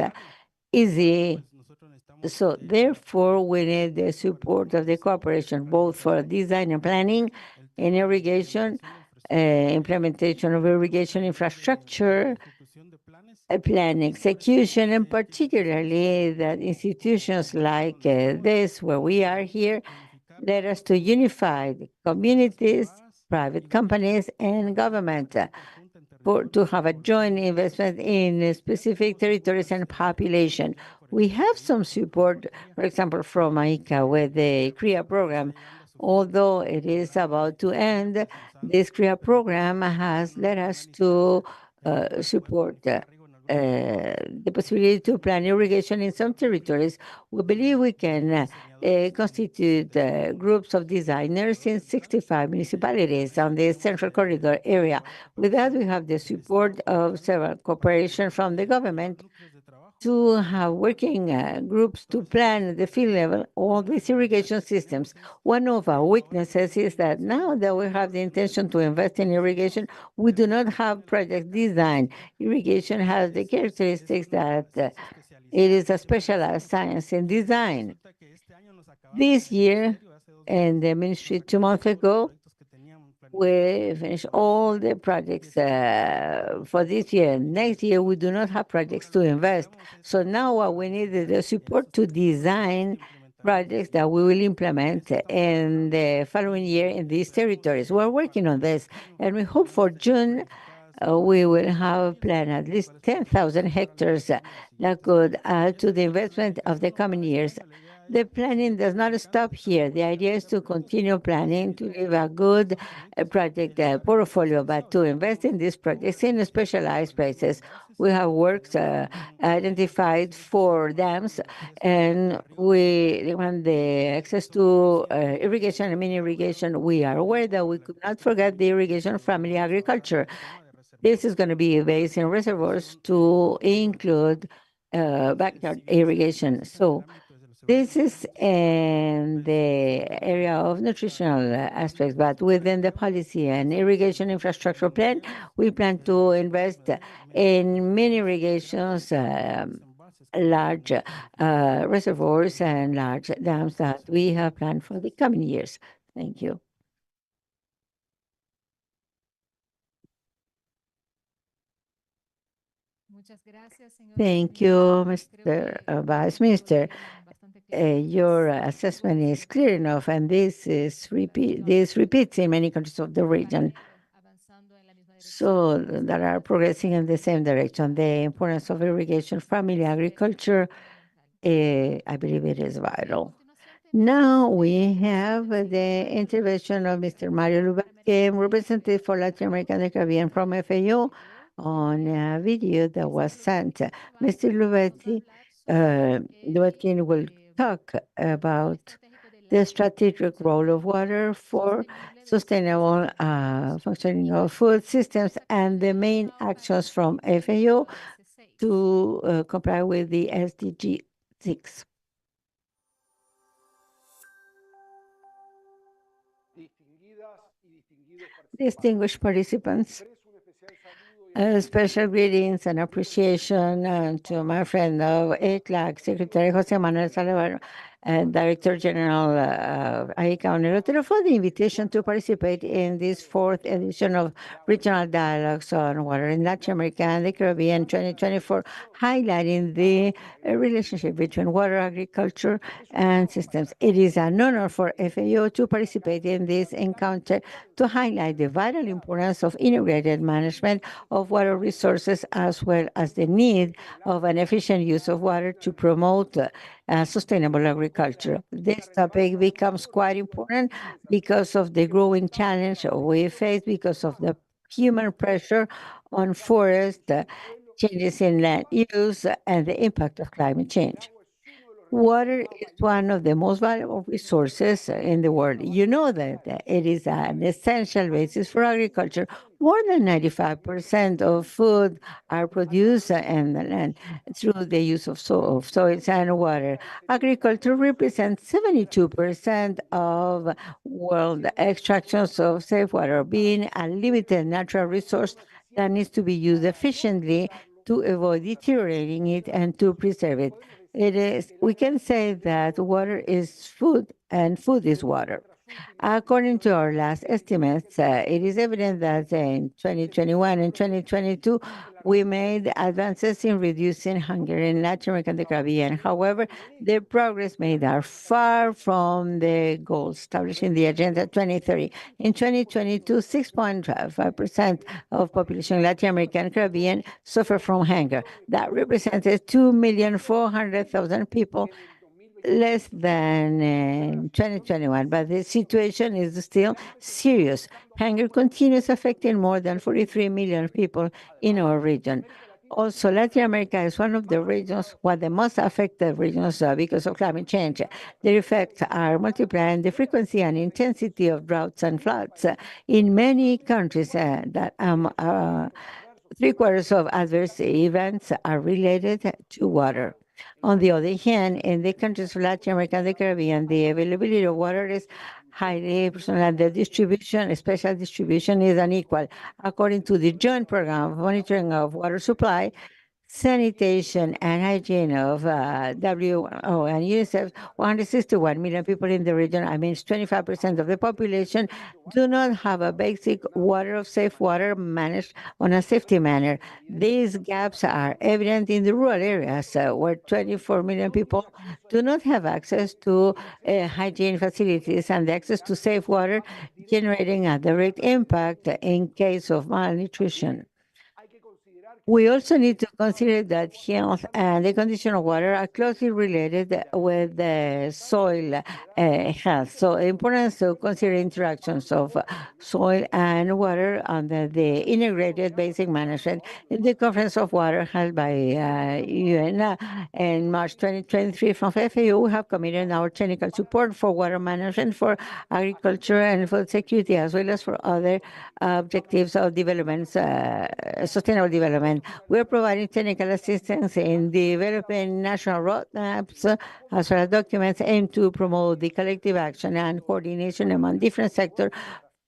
Speaker 6: easy. So therefore, we need the support of the cooperation, both for design and planning, and irrigation, implementation of irrigation infrastructure, plan execution, and particularly that institutions like this, where we are here, led us to unify the communities, private companies, and government to have a joint investment in specific territories and population. We have some support, for example, from Rica with the CREA program. Although it is about to end, this CREA program has led us to support the possibility to plan irrigation in some territories. We believe we can constitute groups of designers in 65 municipalities on the Central Corridor area. With that, we have the support of several cooperation from the government to have working groups to plan at the field level all these irrigation systems. One of our weaknesses is that now that we have the intention to invest in irrigation, we do not have project design. Irrigation has the characteristics that it is a specialized science in design. This year, and the ministry 2 months ago, We finish all the projects for this year. Next year, we do not have projects to invest. So now what we need is the support to design projects that we will implement in the following year in these territories. We're working on this, and we hope for June we will have planned at least 10,000 hectares that could add to the investment of the coming years. The planning does not stop here. The idea is to continue planning to leave a good project portfolio, but to invest in these projects in specialized places. We have works identified for dams, and we want the access to irrigation and mini irrigation. We are aware that we could not forget the irrigation of family agriculture. This is going to be based in reservoirs to include backyard irrigation. So this is in the area of nutritional aspects, but within the policy and irrigation infrastructure plan, we plan to invest in mini irrigations, large reservoirs, and large dams that we have planned for the coming years. Thank you. Thank you, Mr. Vice Minister. Your assessment is clear enough, and this repeats in many countries of the region. So that are progressing in the same direction. The importance of irrigation, family agriculture, I believe it is vital. Now we have the intervention of Mr. Mario Lubaque, representative for Latin America and the Caribbean from FAO, on a video that was sent. Mr. Lubaque will talk about the strategic role of water for sustainable functioning of food systems and the main actions from FAO to comply with the SDG 6. Distinguished participants, special greetings and appreciation to my friend of ECLAC, Secretary José Manuel Salazar, Director General Rica for the invitation to participate in this 4th edition of Regional Dialogues on Water in Latin America and the Caribbean 2024, highlighting the relationship between water, agriculture, and systems. It is an honor for FAO to participate in this encounter to highlight the vital importance of integrated management of water resources, as well as the need of an efficient use of water to promote sustainable agriculture. This topic becomes quite important because of the growing challenge we face because of the human pressure on forest, changes in land use, and the impact of climate change. Water is one of the most valuable resources in the world. You know that it is an essential basis for agriculture. More than 95% of food are produced in the land through the use of soils and water. Agriculture represents 72% of world extractions of safe water, being a limited natural resource that needs to be used efficiently to avoid deteriorating it and to preserve it. We can say that water is food and food is water. According to our last estimates, it is evident that in 2021 and 2022, we made advances in reducing hunger in Latin America and the Caribbean. However, the progress made are far from the goals established in the Agenda 2030. In 2022, 6.5% of population in Latin America and Caribbean suffer from hunger. That represented 2,400,000 people, less than in 2021, but the situation is still serious. Hunger continues affecting more than 43 million people in our region. Also, Latin America is one of the regions, the most affected regions because of climate change. The effects are multiplying the frequency and intensity of droughts and floods. In many countries, that 3/4 of adverse events are related to water. On the other hand, in the countries of Latin America and the Caribbean, the availability of water is highly personal, and the distribution, special distribution, is unequal. According to the Joint Program of Monitoring of Water Supply, sanitation and hygiene of WHO and UNICEF, 161 million people in the region, I mean 25% of the population, do not have a basic water of safe water managed on a safety manner. These gaps are evident in the rural areas where 24 million people do not have access to hygiene facilities and access to safe water, generating a direct impact in case of malnutrition. We also need to consider that health and the condition of water are closely related with the soil health. So the importance to consider interactions of soil and water under the integrated basic management in the Conference of Water held by UN in March 2023 from FAO. We have committed our technical support for water management for agriculture and food security, as well as for other objectives of development, sustainable development. We're providing technical assistance in developing national roadmaps, as well as documents aimed to promote the collective action and coordination among different sectors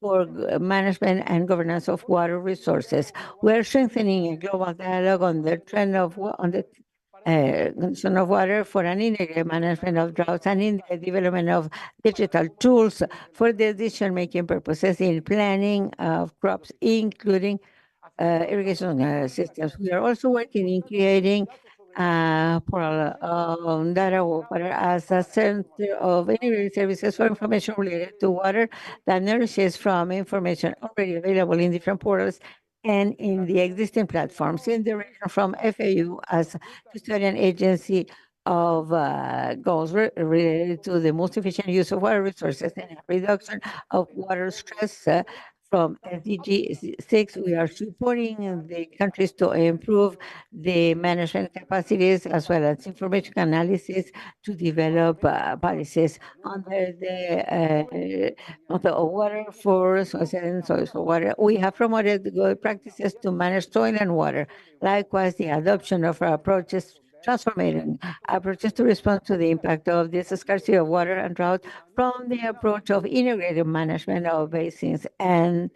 Speaker 6: for management and governance of water resources. We're strengthening a global dialogue on the trend of on the condition of water for an integrated management of droughts and in the development of digital tools for the decision-making purposes in planning of crops, including irrigation systems. We are also working in creating portal data water as a center of integrated services for information related to water that nourishes from information already available in different portals and in the existing platforms in the region from FAU as custodian agency of goals related to the most efficient use of water resources and reduction of water stress. From SDG 6, we are supporting the countries to improve the management capacities as well as information analysis to develop policies under the water for soil and soil for water. We have promoted good practices to manage soil and water. Likewise, the adoption of approaches transforming approaches to respond to the impact of this scarcity of water and drought from the approach of integrated management of basins. And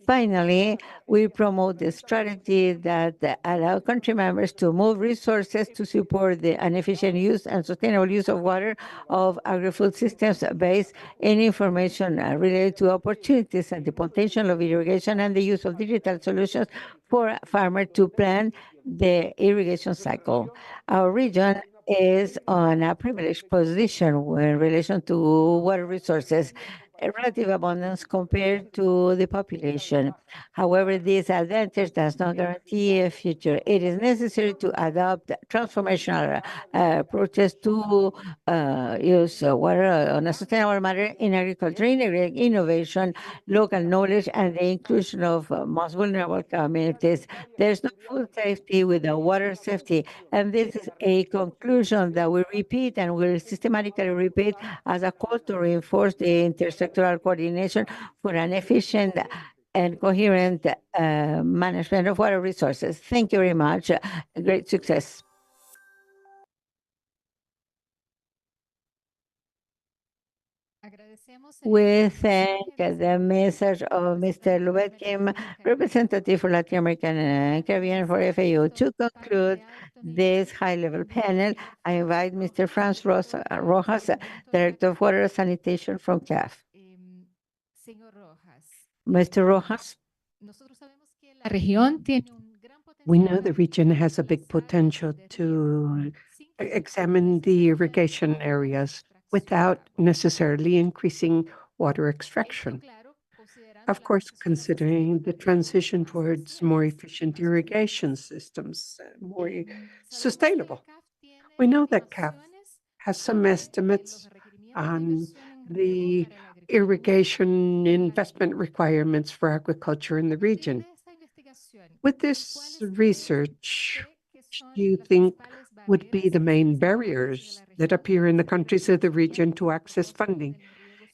Speaker 6: finally, we promote the strategy that allow country members to move resources to support the efficient use and sustainable use of water of agri-food systems based in information related to opportunities and the potential of irrigation and the use of digital solutions for farmers to plan the irrigation cycle. Our region is on a privileged position in relation to water resources, a relative abundance compared to the population. However, this advantage does not guarantee a future. It is necessary to adopt transformational approaches to use water on a sustainable manner in agriculture, integrating innovation, local knowledge, and the inclusion of most vulnerable communities. There's no food safety without water safety, and this is a conclusion that we repeat and will systematically repeat as a call to reinforce the intersectoral coordination for an efficient and coherent management of water resources. Thank you very much. Great success. We thank the message of Mr. Lubetkin, representative for Latin American and Caribbean for FAO. To conclude this high-level panel, I invite Mr. Franz Rojas, Director of Water Sanitation from CAF. Mr. Rojas.
Speaker 2: We know the region has a big potential to examine the irrigation areas without necessarily increasing water extraction. Of course, considering the transition towards more efficient irrigation systems, more sustainable. We know that CAF has some estimates on the irrigation investment requirements for agriculture in the region. With this research, do you think would be the main barriers that appear in the countries of the region to access funding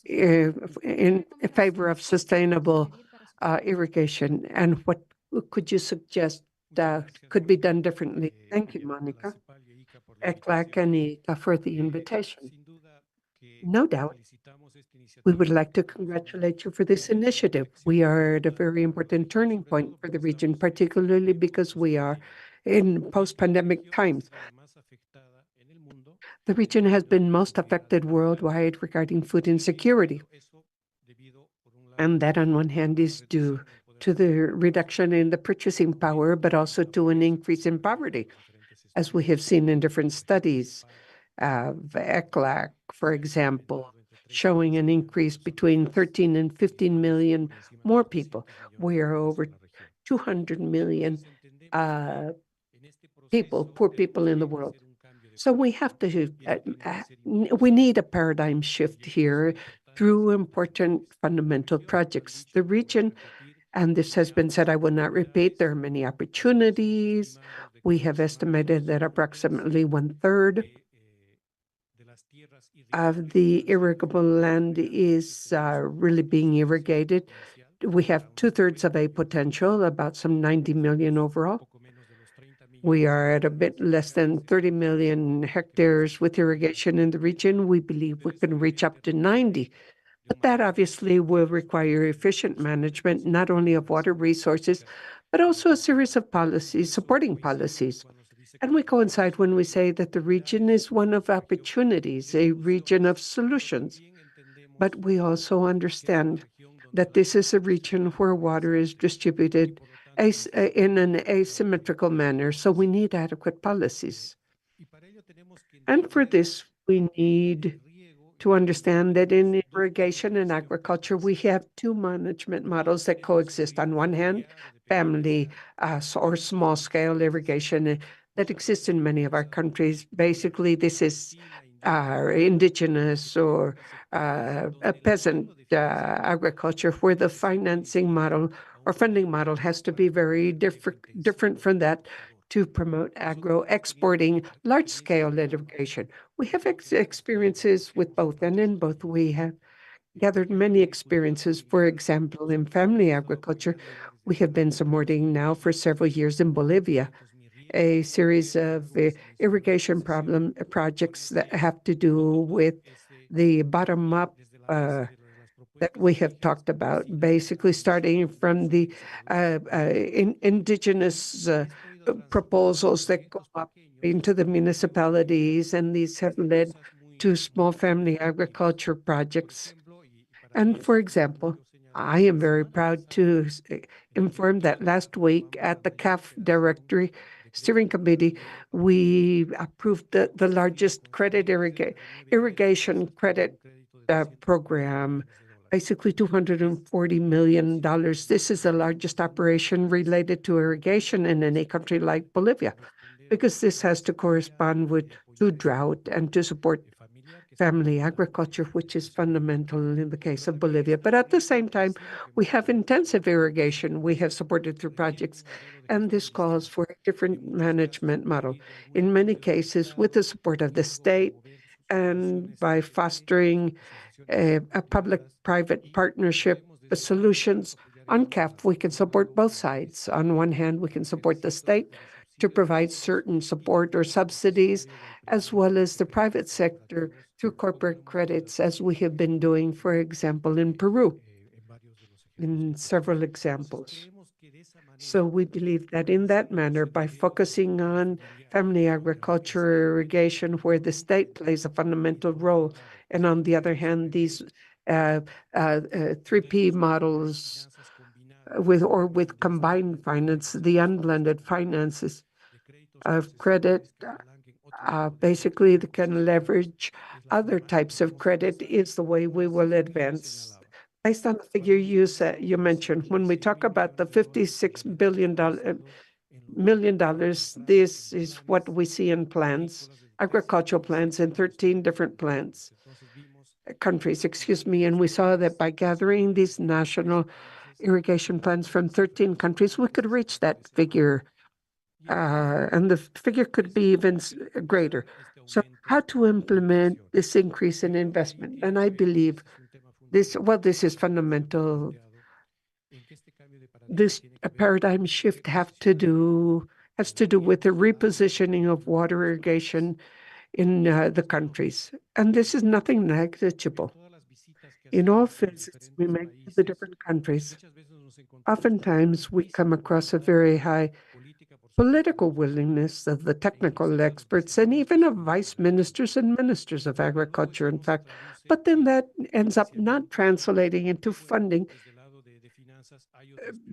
Speaker 2: in favor of sustainable irrigation? And what could you suggest could be done differently? Thank you, Monica, ECLAC and ICA for the invitation. No doubt, we would like to congratulate you for this initiative. We are at a very important turning point for the region, particularly because we are in post-pandemic times. The region has been most affected worldwide regarding food insecurity. And that, on one hand, is due to the reduction in the purchasing power, but also to an increase in poverty, as we have seen in different studies of ECLAC, for example, showing an increase between 13 and 15 million more people. We are over 200 million people, poor people in the world. So we have to, we need a paradigm shift here through important fundamental projects. The region, and this has been said, I will not repeat, there are many opportunities. We have estimated that approximately 1/3 of the irrigable land is really being irrigated. We have 2/3 of a potential, about some 90 million overall. We are at a bit less than 30 million hectares with irrigation in the region. We believe we can reach up to 90. But that obviously will require efficient management, not only of water resources, but also a series of policies, supporting policies. And we coincide when we say that the region is one of opportunities, a region of solutions. But we also understand that this is a region where water is distributed in an asymmetrical manner, so we need adequate policies. And for this, we need to understand that in irrigation and agriculture, we have two management models that coexist. On one hand, family or small-scale irrigation that exists in many of our countries. Basically, this is indigenous or a peasant agriculture, where the financing model or funding model has to be very different from that to promote agro-exporting large-scale irrigation. We have experiences with both, and in both we have gathered many experiences. For example, in family agriculture, we have been supporting now for several years in Bolivia a series of irrigation projects that have to do with the bottom-up that we have talked about, basically starting from the indigenous proposals that go up into the municipalities, and these have led to small family agriculture projects. And for example, I am very proud to inform that last week at the CAF Directory Steering Committee, we approved the largest credit irrigation credit program, basically $240 million. This is the largest operation related to irrigation in any country like Bolivia, because this has to correspond to drought and to support family agriculture, which is fundamental in the case of Bolivia. But at the same time, we have intensive irrigation we have supported through projects, and this calls for a different management model. In many cases, with the support of the state and by fostering a public-private partnership solutions on CAF, we can support both sides. On one hand, we can support the state to provide certain support or subsidies, as well as the private sector through corporate credits, as we have been doing, for example, in Peru, in several examples. So we believe that in that manner, by focusing on family agriculture irrigation, where the state plays a fundamental role, and on the other hand, these 3P models with combined finance, the unblended finances of credit, basically they can leverage other types of credit, is the way we will advance. Based on the figure you mentioned, when we talk about the $56 million, this is what we see in plans, agricultural plans in 13 different countries, and we saw that by gathering these national irrigation plans from 13 countries, we could reach that figure, and the figure could be even greater. So how to implement this increase in investment? And I believe this is fundamental. This paradigm shift has to do with the repositioning of water irrigation in the countries. And this is nothing negligible. In all visits we make to the different countries, oftentimes we come across a very high political willingness of the technical experts and even of vice ministers and ministers of agriculture, in fact. But then that ends up not translating into funding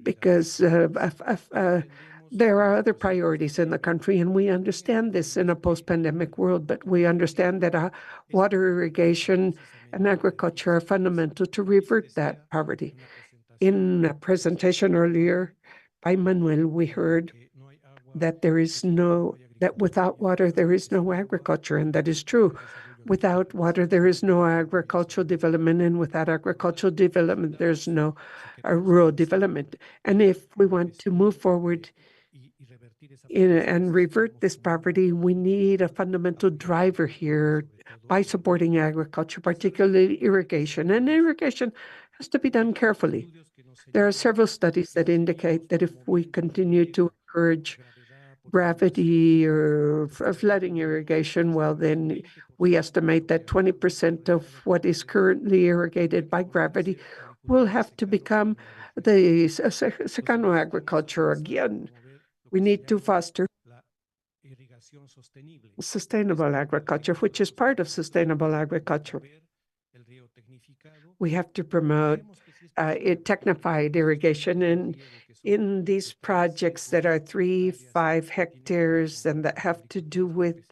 Speaker 2: because there are other priorities in the country, and we understand this in a post-pandemic world, but we understand that water irrigation and agriculture are fundamental to revert that poverty. In a presentation earlier by Manuel, we heard that that without water, there is no agriculture, and that is true. Without water, there is no agricultural development, and without agricultural development, there's no rural development. And if we want to move forward and revert this poverty, we need a fundamental driver here by supporting agriculture, particularly irrigation. And irrigation has to be done carefully. There are several studies that indicate that if we continue to encourage gravity or flooding irrigation, well, then we estimate that 20% of what is currently irrigated by gravity will have to become the secano agriculture again. We need to foster sustainable agriculture, which is part of sustainable agriculture. We have to promote technified irrigation, and in these projects that are 3-5 hectares and that have to do with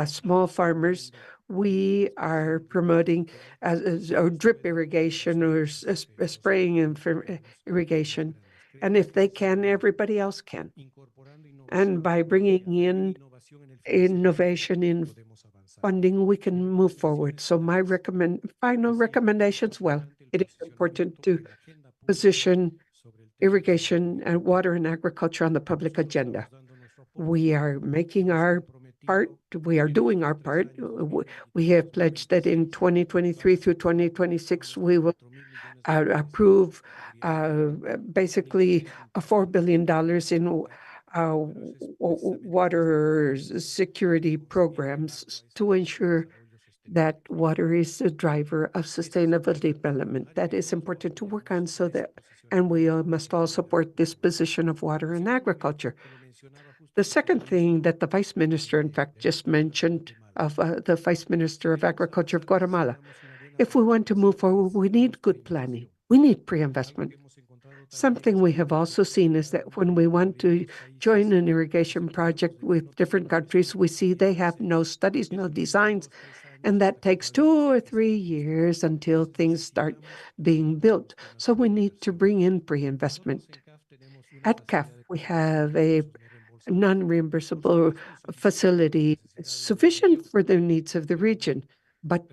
Speaker 2: small farmers, we are promoting drip irrigation or spraying irrigation. And if they can, everybody else can. And by bringing in innovation in funding, we can move forward. So my final recommendations, well, it is important to position irrigation and water and agriculture on the public agenda. We are making our part. We are doing our part. We have pledged that in 2023 through 2026, we will approve basically $4 billion in water security programs to ensure that water is a driver of sustainable development. That is important to work on, and we must all support this position of water and agriculture. The second thing that the Vice Minister, in fact, just mentioned, of the Vice Minister of Agriculture of Guatemala, if we want to move forward, we need good planning. We need pre-investment. Something we have also seen is that when we want to join an irrigation project with different countries, we see they have no studies, no designs, and that takes 2 or 3 years until things start being built. So we need to bring in pre-investment. At CAF, we have a non-reimbursable facility sufficient for the needs of the region, but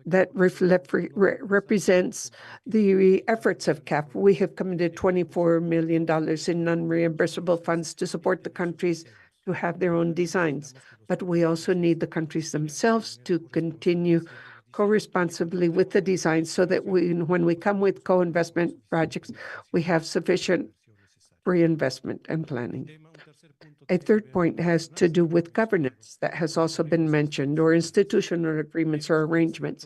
Speaker 2: that represents the efforts of CAF. We have committed $24 million in non-reimbursable funds to support the countries to have their own designs. But we also need the countries themselves to continue co-responsibly with the design so that when we come with co-investment projects, we have sufficient reinvestment and planning. A third point has to do with governance that has also been mentioned, or institutional agreements or arrangements.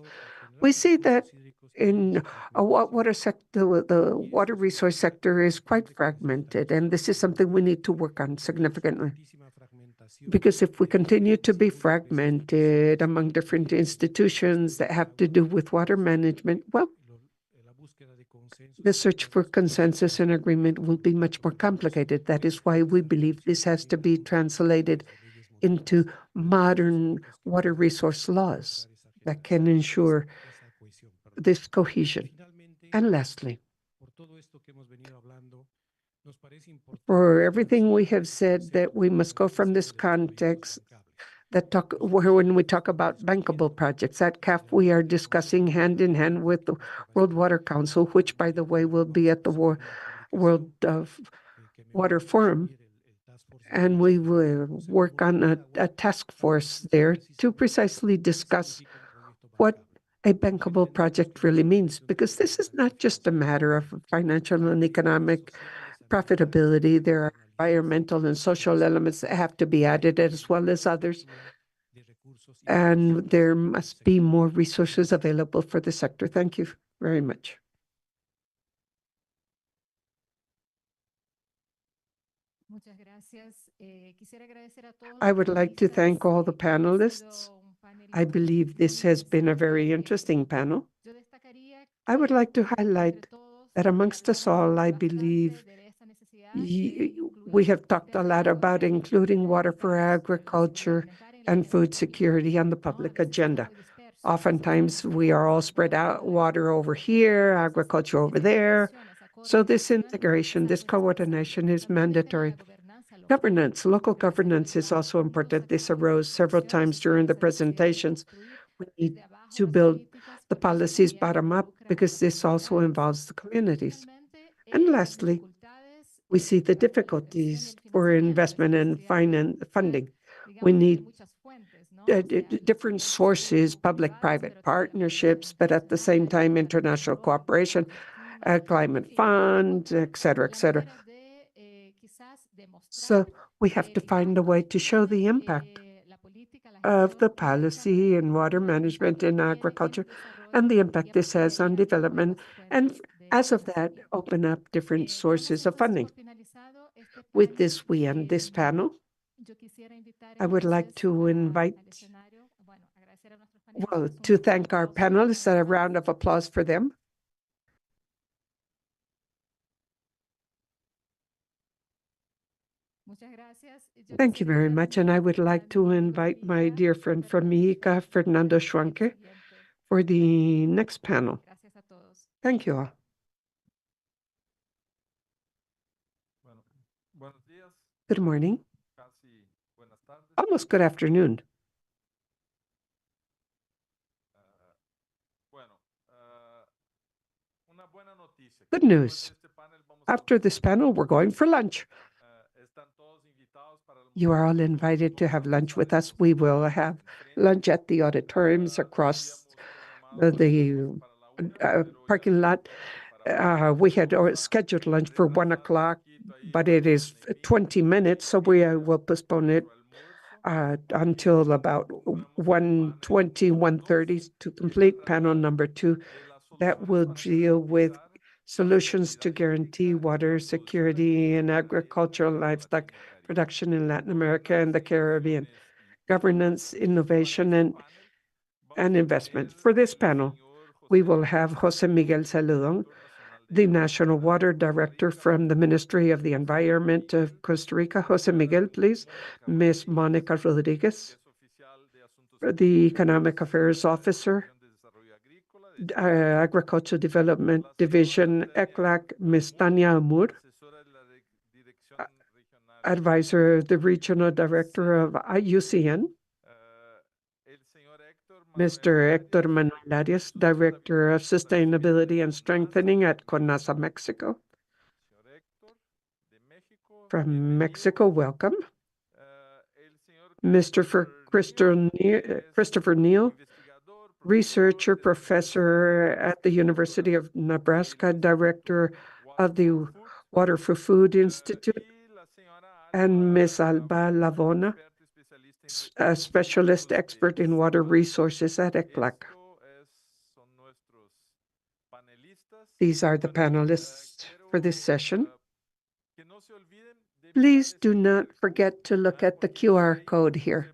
Speaker 2: We see that in the water resource sector is quite fragmented, and this is something we need to work on significantly. Because if we continue to be fragmented among different institutions that have to do with water management, well, the search for consensus and agreement will be much more complicated. That is why we believe this has to be translated into modern water resource laws that can ensure this cohesion. And lastly, for everything we have said, that we must go from this context when we talk about bankable projects. At CAF, we are discussing hand in hand with the World Water Council, which, by the way, will be at the World Water Forum. And we will work on a task force there to precisely discuss what a bankable project really means, because this is not just a matter of financial and economic profitability. There are environmental and social elements that have to be added, as well as others. And there must be more resources available for the sector. Thank you very much. I would like to thank all the panelists. I believe this has been a very interesting panel. I would like to highlight that amongst us all, I believe we have talked a lot about including water for agriculture and food security on the public agenda. Oftentimes, we are all spread out, water over here, agriculture over there. So this integration, this coordination is mandatory. Governance, local governance is also important. This arose several times during the presentations. We need to build the policies bottom up because this also involves the communities. And lastly, we see the difficulties for investment and funding. We need different sources, public-private partnerships, but at the same time, international cooperation, climate fund, et cetera, et cetera. So we have to find a way to show the impact of the policy in water management and agriculture and the impact this has on development. And as of that, open up different sources of funding. With this, we end this panel. I would like to invite, to thank our panelists. A round of applause for them. Thank you very much. And I would like to invite my dear friend from Rica, Fernando Schwanke, for the next panel. Thank you all. Good morning. Almost good afternoon. Good news. After this panel, we're going for lunch. You are all invited to have lunch with us. We will have lunch at the auditoriums across the parking lot. We had scheduled lunch for 1 o'clock, but it is 20 minutes, so we will postpone it until about 1:20, 1:30 to complete panel number 2 that will deal with solutions to guarantee water security in agricultural livestock production in Latin America and the Caribbean, governance, innovation, and investment. For this panel, we will have José Miguel Saludón, the National Water Director from the Ministry of the Environment of Costa Rica. José Miguel, please. Ms. Mónica Rodriguez, the Economic Affairs Officer, Agricultural Development Division, ECLAC, Ms. Tania Amur, Advisor, the Regional Director of UCN, Mr. Héctor Manuel Arias, Director of Sustainability and Strengthening at CONASA, Mexico. From Mexico, welcome. Mr. Christopher Neal, researcher, professor at the University of Nebraska, Director of the Water for Food Institute, and Ms. Alba Lavona, a specialist expert in water resources at ECLAC. These are the panelists for this session. Please do not forget to look at the QR code here,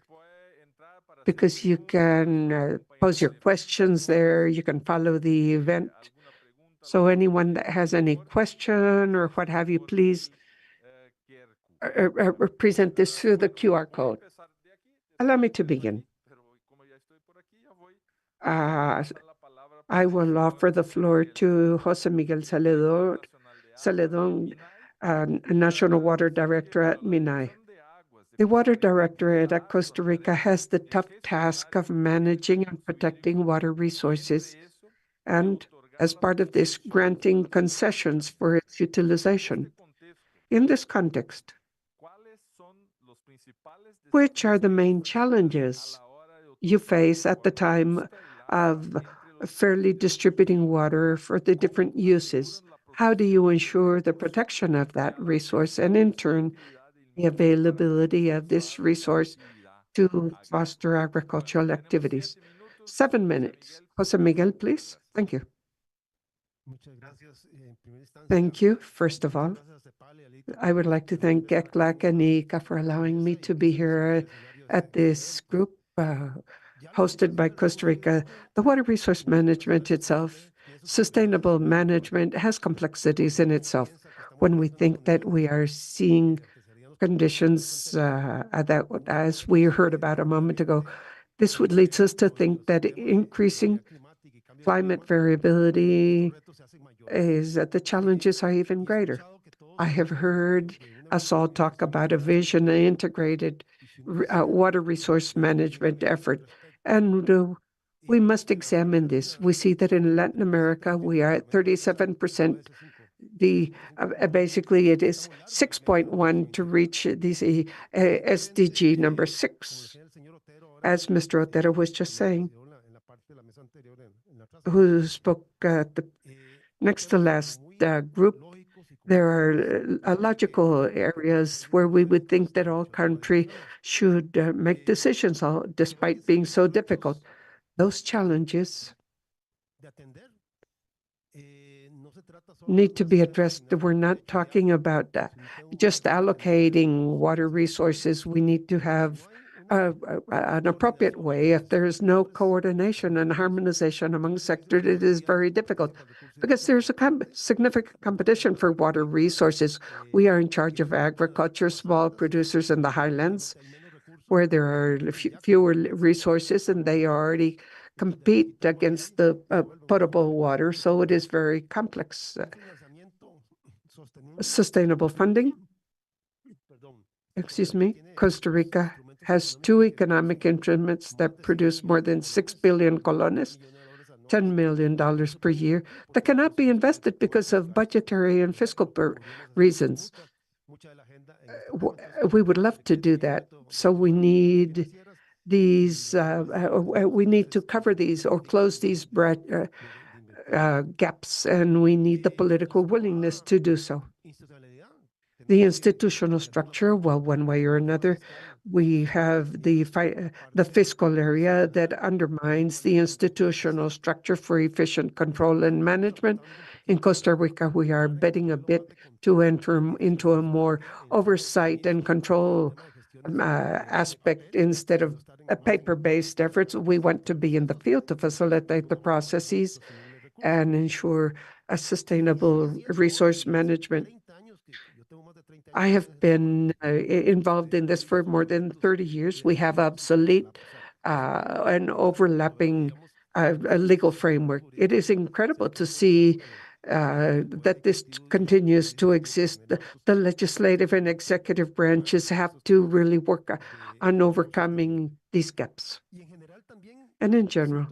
Speaker 2: because you can pose your questions there. You can follow the event. So anyone that has any question or what have you, please present this through the QR code. Allow me to begin. I will offer the floor to José Miguel Saludón, National Water Director at MINAI. The Water Directorate at Costa Rica has the tough task of managing and protecting water resources, and as part of this, granting concessions for its utilization. In this context, which are the main challenges you face at the time of fairly distributing water for the different uses? How do you ensure the protection of that resource and, in turn, the availability of this resource to foster agricultural activities? 7 minutes. José Miguel, please. Thank you. Thank you. First of all, I would like to thank ECLAC and ICA for allowing me to be here at this group hosted by Costa Rica. The water resource management itself, sustainable management, has complexities in itself. When we think that we are seeing conditions that, as we heard about a moment ago, this would lead us to think that increasing climate variability is that the challenges are even greater. I have heard us all talk about a vision, an integrated water resource management effort, and we must examine this. We see that in Latin America, we are at 37%. Basically, it is 6.1 to reach the SDG number 6. As Mr. Otero was just saying, who spoke at the next to last group, there are logical areas where we would think that all countries should make decisions, despite being so difficult. Those challenges need to be addressed. We're not talking about just allocating water resources. We need to have an appropriate way. If there is no coordination and harmonization among sectors, it is very difficult because there's a significant competition for water resources. We are in charge of agriculture, small producers in the highlands, where there are fewer resources, and they already compete against the potable water, so it is very complex. Sustainable funding, Costa Rica has 2 economic instruments that produce more than 6 billion colones, $10 million per year, that cannot be invested because of budgetary and fiscal reasons. We would love to do that, so we need these, we need to cover these or close these gaps, and we need the political willingness to do so. The institutional structure, well, one way or another, we have the fiscal area that undermines the institutional structure for efficient control and management. In Costa Rica, we are betting a bit to enter into a more oversight and control aspect instead of paper-based efforts. We want to be in the field to facilitate the processes and ensure a sustainable resource management. I have been involved in this for more than 30 years. We have obsolete and overlapping a legal framework. It is incredible to see that this continues to exist. The legislative and executive branches have to really work on overcoming these gaps. And in general,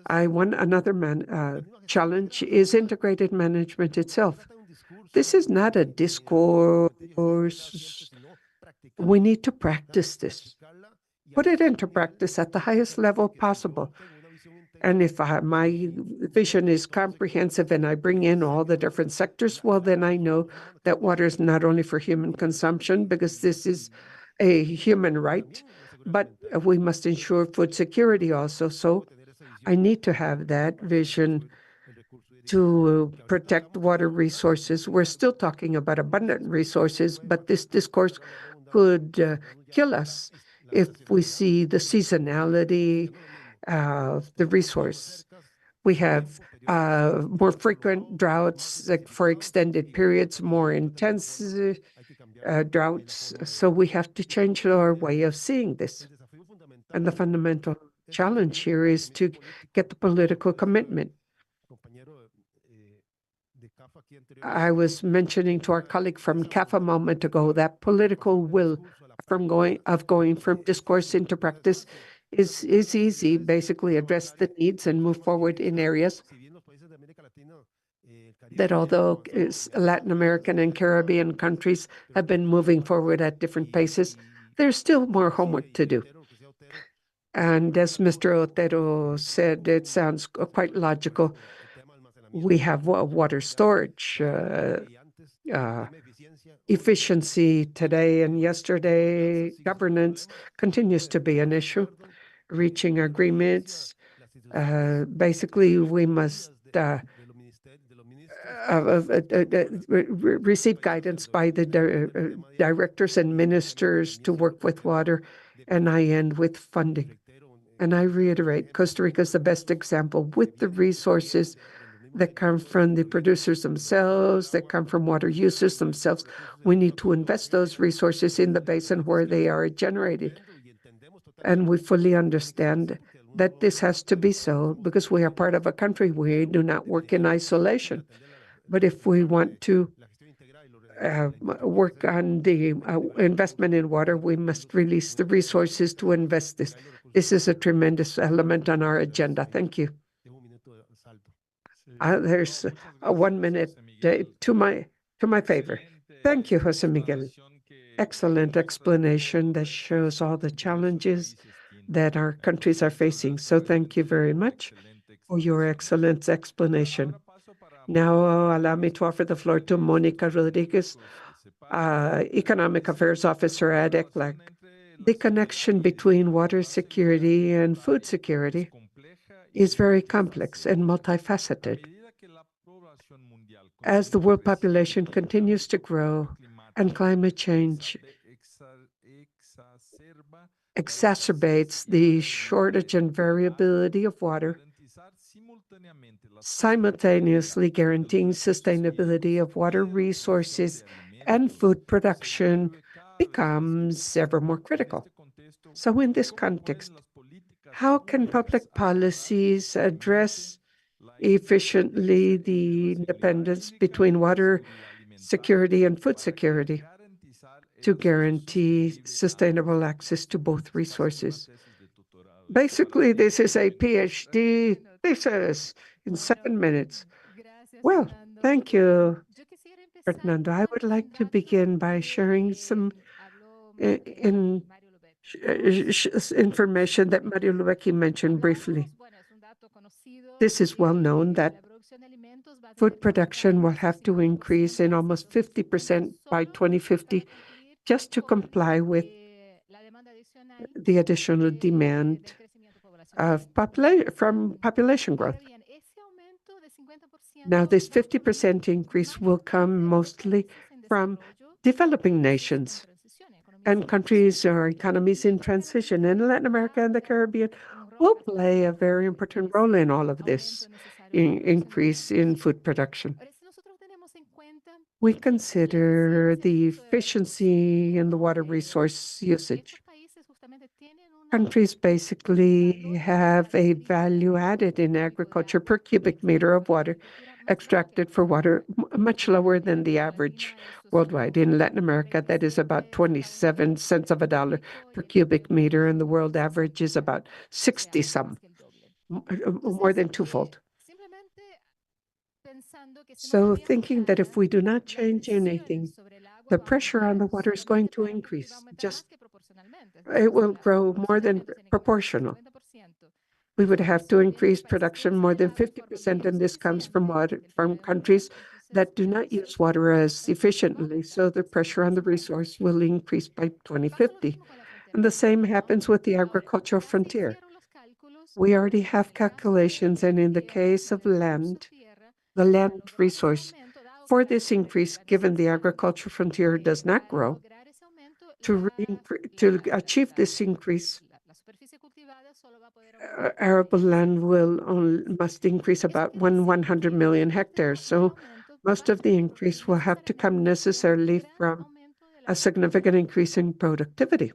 Speaker 2: another challenge is integrated management itself. This is not a discourse. We need to practice this, put it into practice at the highest level possible. And if my vision is comprehensive and I bring in all the different sectors, well, then I know that water is not only for human consumption, because this is a human right, but we must ensure food security also. So I need to have that vision to protect water resources. We're still talking about abundant resources, but this discourse could kill us if we see the seasonality of the resource. We have more frequent droughts, like for extended periods, more intense droughts. So we have to change our way of seeing this. And the fundamental challenge here is to get the political commitment. I was mentioning to our colleague from CAF a moment ago that political will of going from discourse into practice is easy. Basically, address the needs and move forward in areas that, although Latin American and Caribbean countries have been moving forward at different paces, there's still more homework to do. And as Mr. Otero said, it sounds quite logical. We have water storage, efficiency today and yesterday. Governance continues to be an issue. Reaching agreements. Basically, we must received guidance by the directors and ministers to work with water, and I end with funding. And I reiterate, Costa Rica is the best example with the resources that come from the producers themselves, that come from water users themselves. We need to invest those resources in the basin where they are generated. And we fully understand that this has to be so because we are part of a country. We do not work in isolation. But if we want to work on the investment in water, we must release the resources to invest this. This is a tremendous element on our agenda. Thank you. There's 1 minute to my favor. Thank you, Jose Miguel. Excellent explanation that shows all the challenges that our countries are facing. So thank you very much for your excellent explanation. Now allow me to offer the floor to Monica Rodriguez, Economic Affairs Officer at ECLAC. The connection between water security and food security is very complex and multifaceted. As the world population continues to grow and climate change exacerbates the shortage and variability of water, simultaneously guaranteeing sustainability of water resources and food production becomes ever more critical. So in this context, how can public policies address efficiently the independence between water security and food security to guarantee sustainable access to both resources? Basically, this is a PhD thesis in 7 minutes. Well, thank you, Fernando. I would like to begin by sharing some information that Mario Lubecki mentioned briefly. This is well known that food production will have to increase in almost 50% by 2050 just to comply with the additional demand of from population growth. Now, this 50% increase will come mostly from developing nations and countries or economies in transition. And Latin America and the Caribbean will play a very important role in all of this increase in food production. We consider the efficiency in the water resource usage. Countries basically have a value added in agriculture per cubic meter of water extracted for water much lower than the average worldwide. In Latin America, that is about 27 cents of a dollar per cubic meter, and the world average is about 60 some, more than twofold. So thinking that if we do not change anything, the pressure on the water is going to increase. It will grow more than proportional. We would have to increase production more than 50%, and this comes from water from countries that do not use water as efficiently. So the pressure on the resource will increase by 2050. And the same happens with the agricultural frontier. We already have calculations, and in the case of land, the land resource for this increase, given the agricultural frontier does not grow, to achieve this increase, arable land must increase about 100 million hectares. So most of the increase will have to come necessarily from a significant increase in productivity.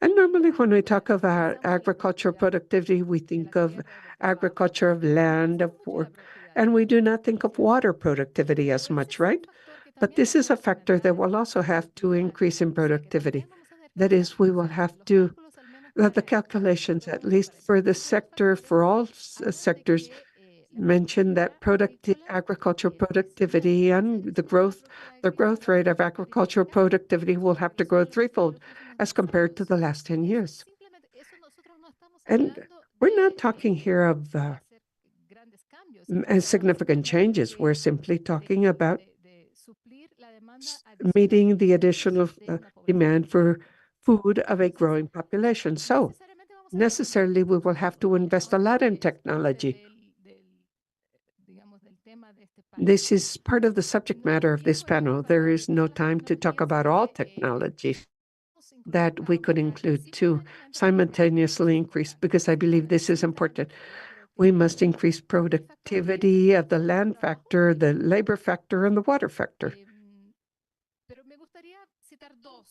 Speaker 2: And normally when we talk about agricultural productivity, we think of agriculture of land, of work, and we do not think of water productivity as much, right? But this is a factor that will also have to increase in productivity. That is, we will have to, the calculations, at least for the sector, for all sectors, mention that agricultural productivity and the growth rate of agricultural productivity will have to grow threefold as compared to the last 10 years. And we're not talking here of significant changes. We're simply talking about meeting the additional demand for food of a growing population. So necessarily we will have to invest a lot in technology. This is part of the subject matter of this panel. There is no time to talk about all technologies that we could include to simultaneously increase, because I believe this is important. We must increase productivity of the land factor, the labor factor, and the water factor.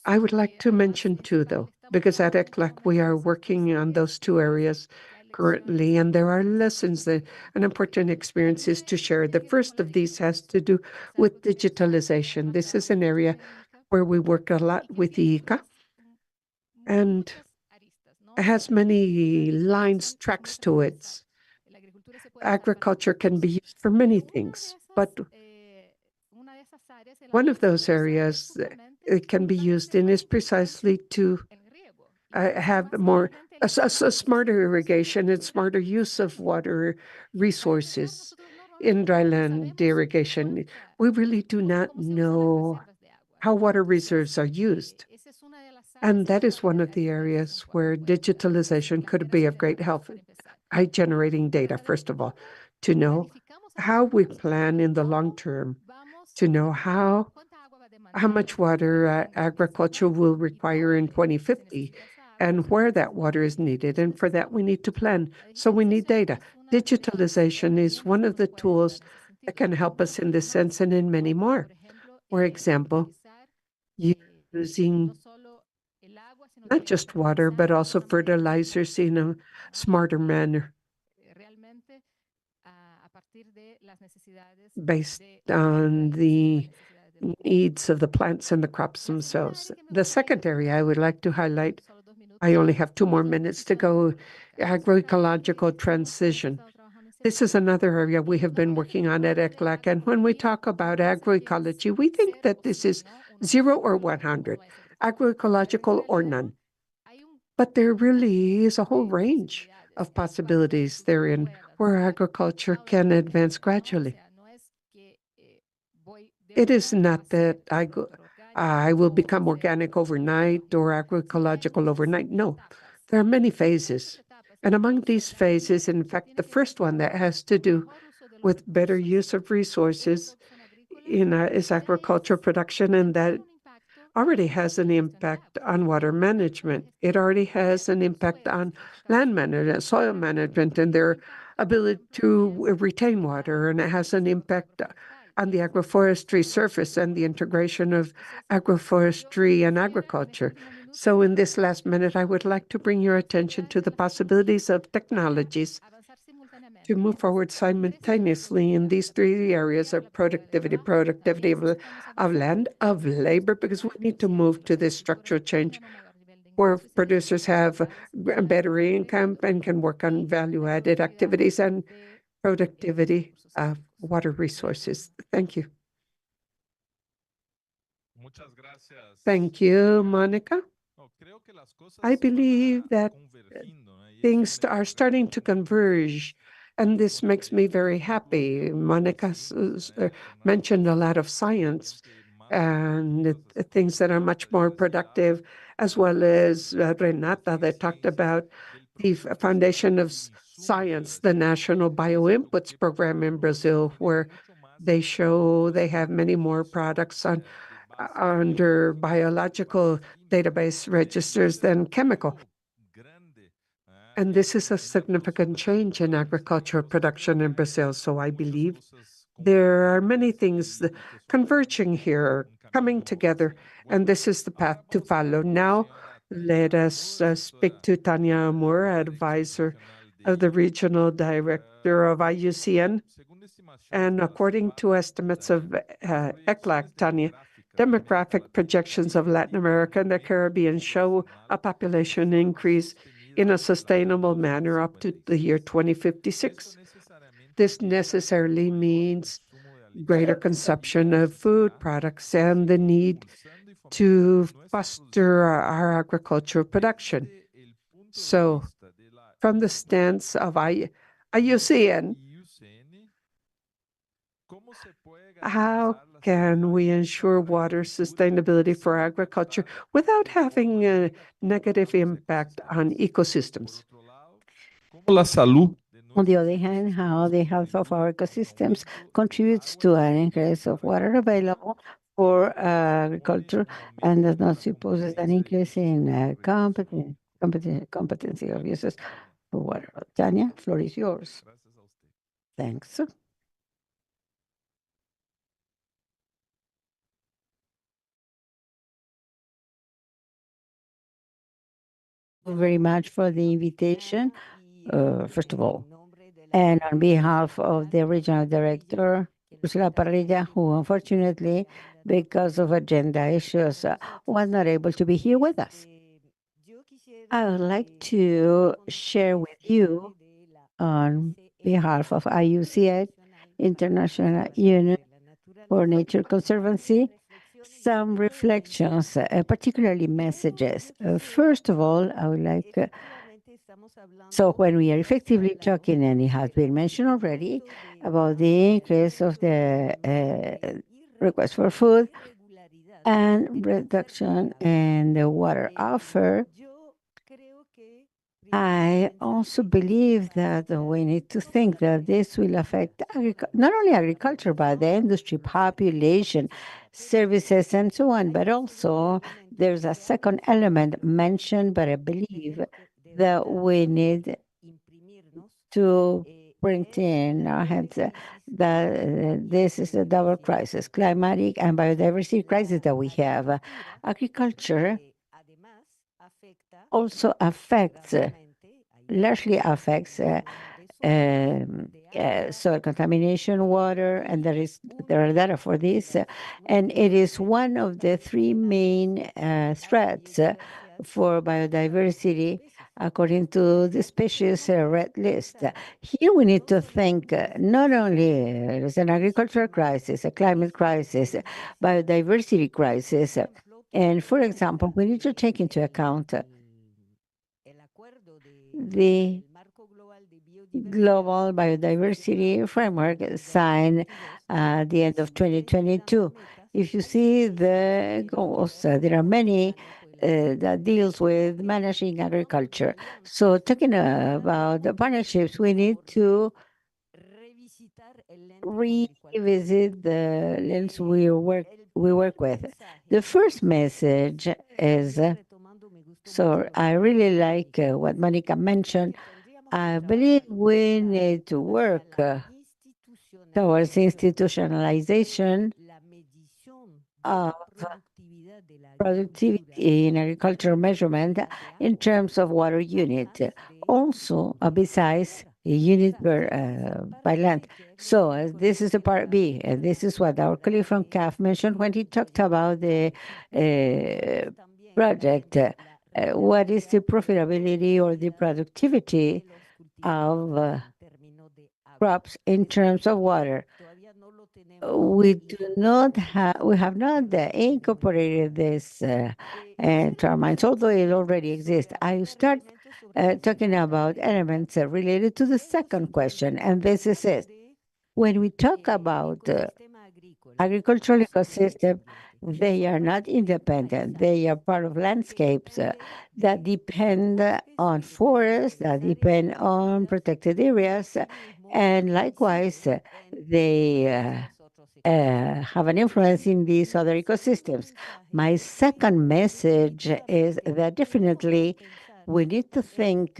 Speaker 2: I would like to mention two, though, because at ECLAC we are working on those two areas currently, and there are lessons and important experiences to share. The first of these has to do with digitalization. This is an area where we work a lot with Rica, and it has many lines, tracks to it. Agriculture can be used for many things, but one of those areas it can be used in is precisely to have more a smarter irrigation and smarter use of water resources in dryland irrigation. We really do not know how water reserves are used. And that is one of the areas where digitalization could be of great help by generating data, first of all, to know how we plan in the long term, to know how much water agriculture will require in 2050 and where that water is needed. And for that, we need to plan. So we need data. Digitalization is one of the tools that can help us in this sense and in many more. For example, using not just water, but also fertilizers in a smarter manner based on the needs of the plants and the crops themselves. The second area I would like to highlight, I only have 2 more minutes to go, agroecological transition. This is another area we have been working on at ECLAC, and when we talk about agroecology, we think that this is 0 or 100, agroecological or none. But there really is a whole range of possibilities therein where agriculture can advance gradually. It is not that I will become organic overnight or agroecological overnight. No, there are many phases. And among these phases, in fact, the first one that has to do with better use of resources is agriculture production, and that already has an impact on water management. It already has an impact on land management, soil management, and their ability to retain water, and it has an impact on the agroforestry surface and the integration of agroforestry and agriculture. So in this last minute, I would like to bring your attention to the possibilities of technologies to move forward simultaneously in these 3 areas of productivity of land, of labor, because we need to move to this structural change where producers have a better income and can work on value-added activities and productivity of water resources. Thank you. Thank you, Monica. I believe that things are starting to converge, and this makes me very happy. Monica mentioned a lot of science and things that are much more productive, as well as Renata that talked about the foundation of science, the National Bioinputs Program in Brazil, where they show they have many more products under biological database registers than chemical. And this is a significant change in agricultural production in Brazil. So I believe there are many things converging here, coming together, and this is the path to follow. Now, let us speak to Tania Amor, advisor of the regional director of IUCN. And according to estimates of ECLAC, Tania, demographic projections of Latin America and the Caribbean show a population increase in a sustainable manner up to the year 2056. This necessarily means greater consumption of food products and the need to foster our agricultural production. So, from the stance of IUCN, how can we ensure water sustainability for agriculture without having a negative impact on ecosystems?
Speaker 6: On the other hand, how the health of our ecosystems contributes to an increase of water available for agriculture and does not suppose an increase in competency of uses for water. Tanya, floor is yours. Thanks. Thank you very much for the invitation, first of all. And on behalf of the regional director, Ursula Parrilla, who unfortunately, because of agenda issues, was not able to be here with us. I would like to share with you, on behalf of IUCN, International Union for Nature Conservancy, some reflections, particularly messages. First of all, I would like so when we are effectively talking, and it has been mentioned already, about the increase of the request for food and reduction in the water offer, I also believe that we need to think that this will affect not only agriculture, but the industry, population, services, and so on. But also, there's a second element mentioned, but I believe that we need to bring in our heads that this is a double crisis, climatic and biodiversity crisis that we have. Agriculture also affects, largely affects soil contamination, water, and there are data for this, and it is one of the three main threats for biodiversity according to the species red list. Here we need to think not only as an agricultural crisis, a climate crisis, biodiversity crisis, and for example, we need to take into account the Global Biodiversity Framework signed at the end of 2022. If you see the goals, there are many that deals with managing agriculture. So talking about the partnerships, we need to revisit the lens we work with. The first message is, so I really like what Monica mentioned. I believe we need to work towards institutionalization of productivity in agricultural measurement in terms of water unit. Also, besides a unit by land. So this is the part B, and this is what our colleague from CAF mentioned when he talked about the project. What is the profitability or the productivity of crops in terms of water? We have not incorporated this into our minds, although it already exists. I start talking about elements related to the second question, and this is it. When we talk about agricultural ecosystem, they are not independent. They are part of landscapes that depend on forests, that depend on protected areas, and likewise, they have an influence in these other ecosystems. My second message is that definitely we need to think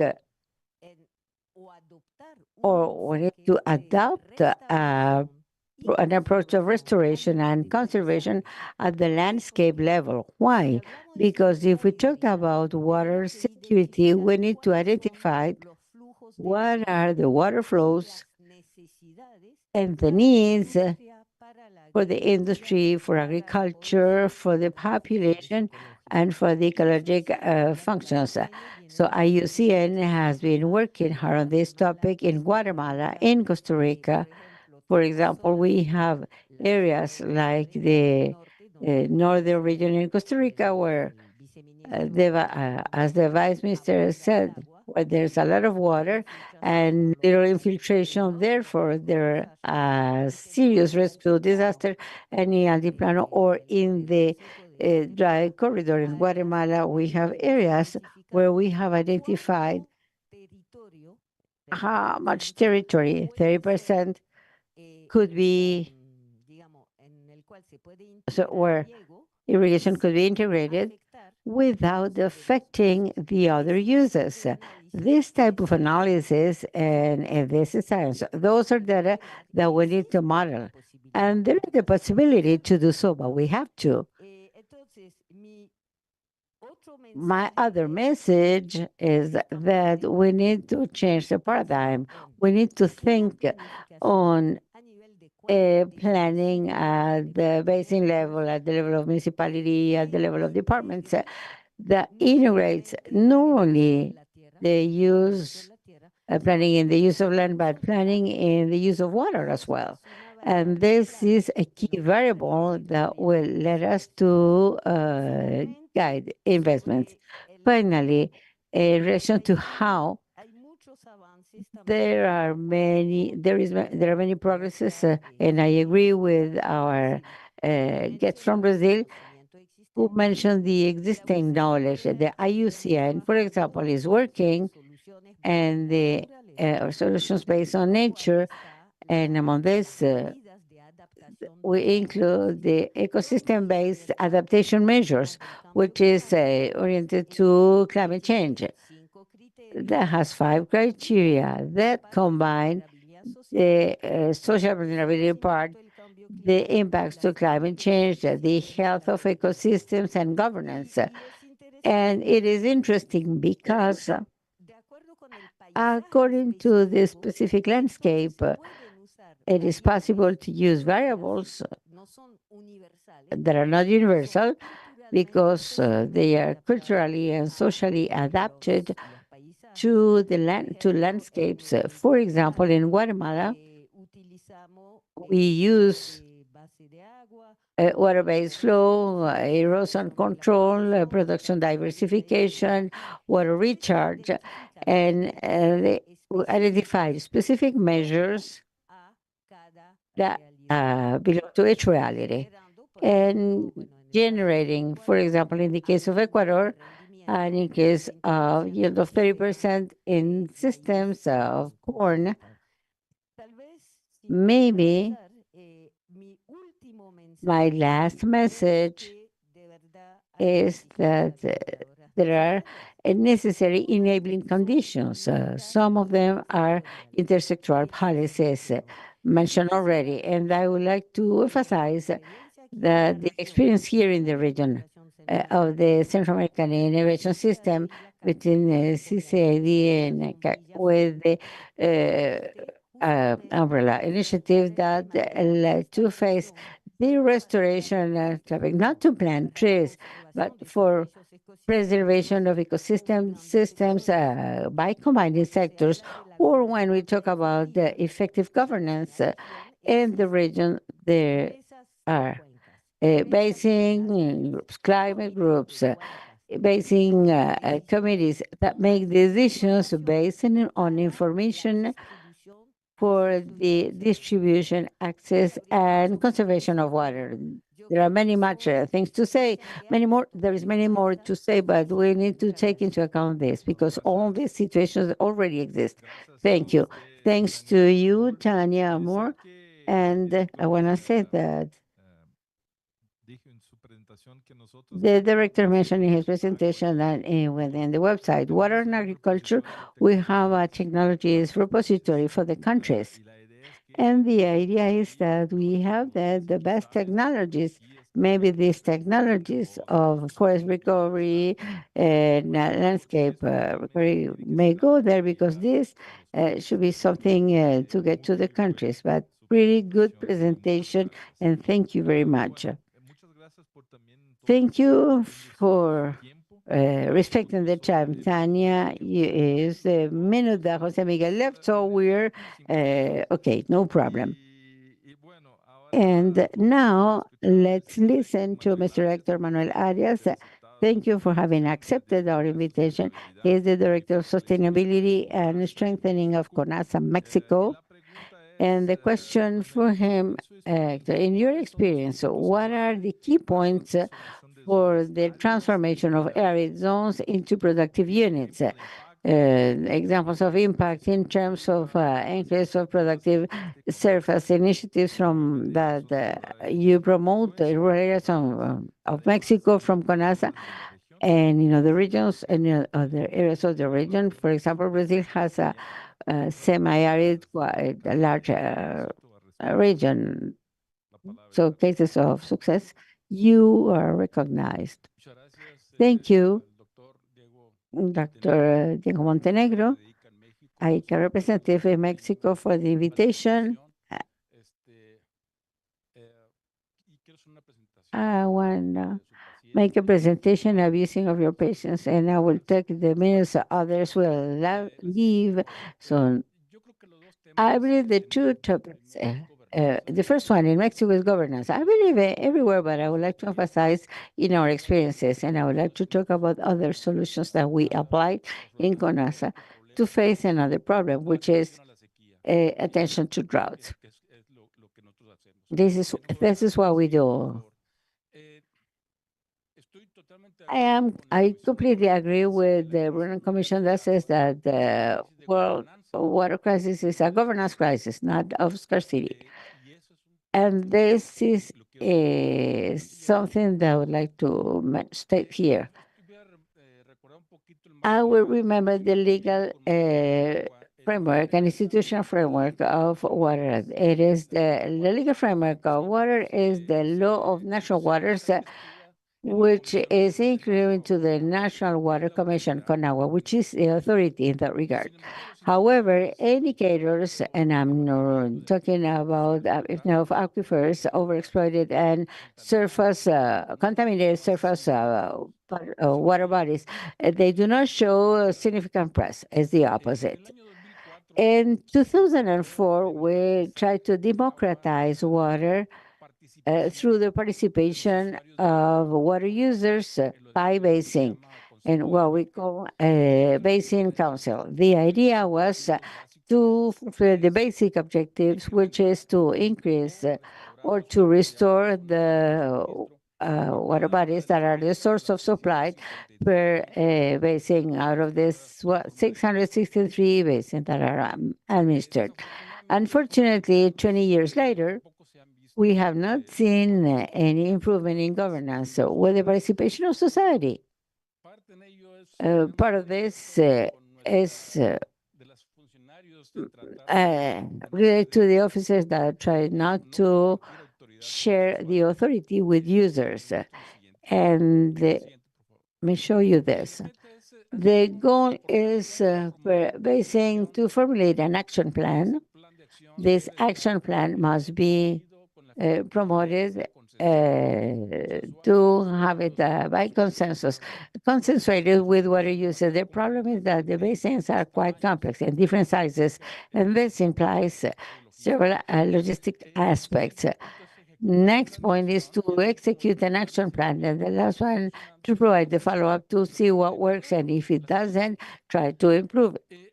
Speaker 6: or we need to adopt an approach of restoration and conservation at the landscape level. Why? Because if we talk about water security, we need to identify what are the water flows and the needs for the industry, for agriculture, for the population, and for the ecologic functions. So IUCN has been working hard on this topic in Guatemala, in Costa Rica. For example, we have areas like the northern region in Costa Rica where, as the Vice Minister said, where there's a lot of water and little infiltration. Therefore, there are serious risk to disaster, any altiplano or in the dry corridor in Guatemala. We have areas where we have identified how much territory, 30% could be, so where irrigation could be integrated without affecting the other uses. This type of analysis, and this is science, those are data that we need to model. And there is the possibility to do so, but we have to. My other message is that we need to change the paradigm. We need to think on planning at the basin level, at the level of municipality, at the level of departments, that integrates not only the use, planning in the use of land, but planning in the use of water as well. And this is a key variable that will let us to guide investments. Finally, in relation to how there are many progresses, and I agree with our guest from Brazil who mentioned the existing knowledge. The IUCN, for example, is working, and the solutions based on nature, and among this, we include the ecosystem-based adaptation measures, which is oriented to climate change. That has 5 criteria that combine the social vulnerability part, the impacts to climate change, the health of ecosystems, and governance. And it is interesting because according to the specific landscape, it is possible to use variables that are not universal because they are culturally and socially adapted to landscapes. For example, in Guatemala, we use water-based flow, erosion control, production diversification, water recharge, and they identify specific measures that belong to each reality, and generating, for example, in the case of Ecuador, and in case of yield of 30% in systems of corn, maybe my last message is that there are necessary enabling conditions. Some of them are intersectoral policies mentioned already, and I would like to emphasize that the experience here in the region of the Central American Innovation System between CCID and with the umbrella initiative that led to face the restoration topic, not to plant trees, but for preservation of ecosystem systems by combining sectors, or when we talk about the effective governance in the region, there are basin groups, climate groups, basin committees that make decisions based on information for the distribution, access, and conservation of water. There are many much things to say, many more. There is many more to say, but we need to take into account this because all these situations already exist. Thank you. Thanks to you, Tanya Amor. And I want to say that the director mentioned in his presentation that within the website, Water and Agriculture, we have a technologies repository for the countries. And the idea is that we have the best technologies. Maybe these technologies of forest recovery and landscape recovery may go there because this should be something to get to the countries. But pretty good presentation, and thank you very much. Thank you for respecting the time. Tanya is the minute that Jose Miguel left, so we're okay, no problem. And now let's listen to Mr. Hector Manuel Arias. Thank you for having accepted our invitation. He is the Director of Sustainability and Strengthening of CONASA Mexico. And the question for him, in your experience, what are the key points for the transformation of arid zones into productive units? Examples of impact in terms of increase of productive surface initiatives from that you promote the rural areas of Mexico from CONASA and in other regions and in other areas of the region. For example, Brazil has a semi-arid, quite a large region. So cases of success, you are recognized. Thank you, Dr. Diego Montenegro, ICA representative in Mexico, for the invitation. I want to make a presentation of using of your patients, and I will take the minutes others will leave. So I believe the two topics, the first one in Mexico is governance. I believe everywhere, but I would like to emphasize in our experiences, and I would like to talk about other solutions that we applied in CONASA to face another problem, which is attention to drought. This is what we do. I completely agree with the Rural Commission that says that the world water crisis is a governance crisis, not of scarcity. And this is something that I would like to state here. I will remember the legal framework and institutional framework of water. It is the legal framework of water is the law of natural waters, which is included into the National Water Commission, CONAGUA, which is the authority in that regard. However, indicators, and I'm not talking about of aquifers, overexploited and surface, contaminated surface water bodies, they do not show significant press, it's the opposite. In 2004, we tried to democratize water through the participation of water users by basin and what we call a basin council. The idea was to fulfill the basic objectives, which is to increase or to restore the water bodies that are the source of supply per basin out of this 663 basins that are administered. Unfortunately, 20 years later, we have not seen any improvement in governance. So with the participation of society, part of this is related to the officers that try not to share the authority with users. And let me show you this. The goal is basing to formulate an action plan. This action plan must be promoted to have it by consensus, concentrated with water users. The problem is that the basins are quite complex and different sizes, and this implies several logistic aspects. Next point is to execute an action plan, and the last one to provide the follow-up to see what works, and if it doesn't, try to improve it.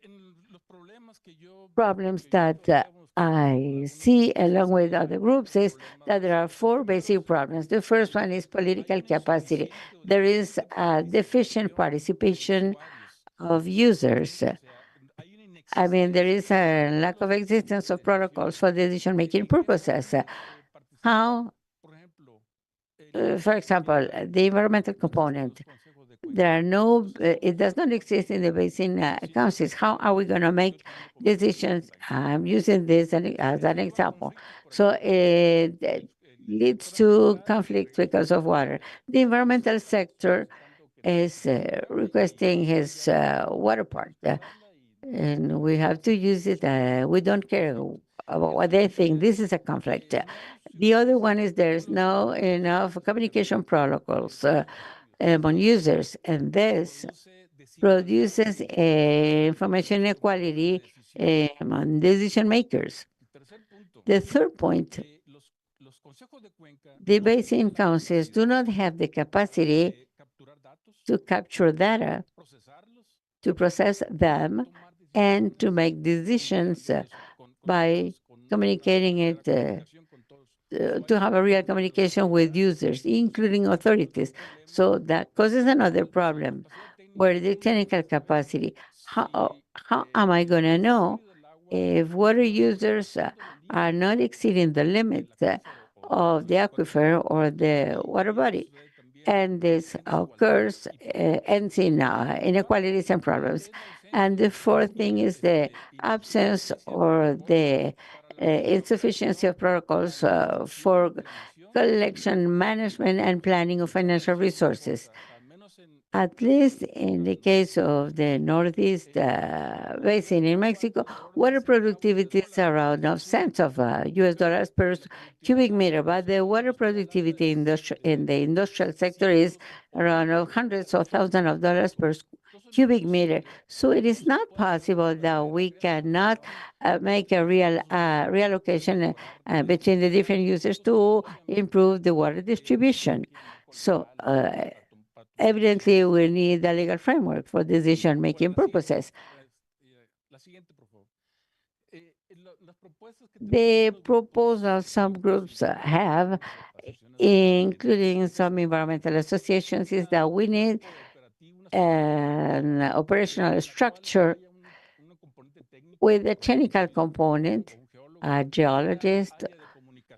Speaker 6: Problems that I see along with other groups is that there are four basic problems. The first one is political capacity. There is a deficient participation of users. I mean, there is a lack of existence of protocols for decision-making purposes. How, for example, the environmental component, there are no, it does not exist in the basin councils. How are we going to make decisions? I'm using this as an example. So it leads to conflict because of water. The environmental sector is requesting his water part, and we have to use it. We don't care about what they think. This is a conflict. The other one is there's no enough communication protocols among users, and this produces information inequality among decision makers. The third point, the basin councils do not have the capacity to capture data, to process them, and to make decisions by communicating it, to have a real communication with users, including authorities. So that causes another problem. or the technical capacity. How am I going to know if water users are not exceeding the limits of the aquifer or the water body? And this occurs, ends in inequalities and problems. And the fourth thing is the absence or the insufficiency of protocols for collection, management, and planning of financial resources. At least in the case of the Northeast basin in Mexico, water productivity is around of cents of US dollars per cubic meter, but the water productivity in the industrial sector is around of hundreds of thousands of dollars per cubic meter. So it is not possible that we cannot make a real reallocation between the different users to improve the water distribution. So evidently, we need a legal framework for decision-making purposes. The proposals some groups have, including some environmental associations, is that we need an operational structure with a technical component, a geologist,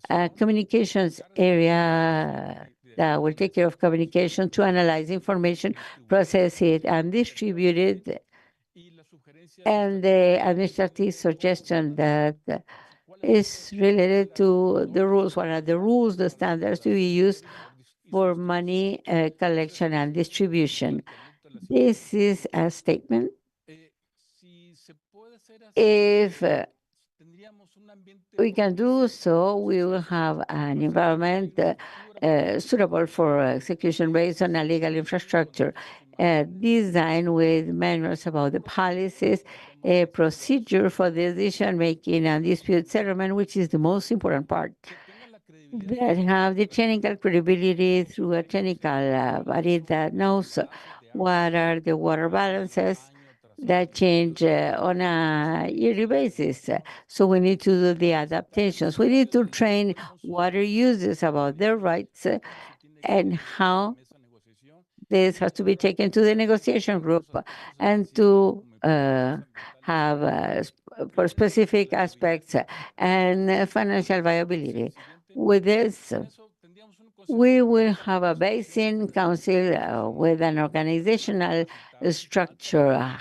Speaker 6: a communications area that will take care of communication to analyze information, process it, and distribute it. And the administrative suggestion that is related to the rules. What are the rules, the standards to be used for money collection and distribution? This is a statement. If we can do so, we will have an environment suitable for execution based on a legal infrastructure, designed with manuals about the policies, a procedure for decision-making and dispute settlement, which is the most important part, that have the technical credibility through a technical body that knows what are the water balances that change on a yearly basis. So we need to do the adaptations. We need to train water users about their rights and how this has to be taken to the negotiation group and to have for specific aspects and financial viability. With this, we will have a basin council with an organizational structure,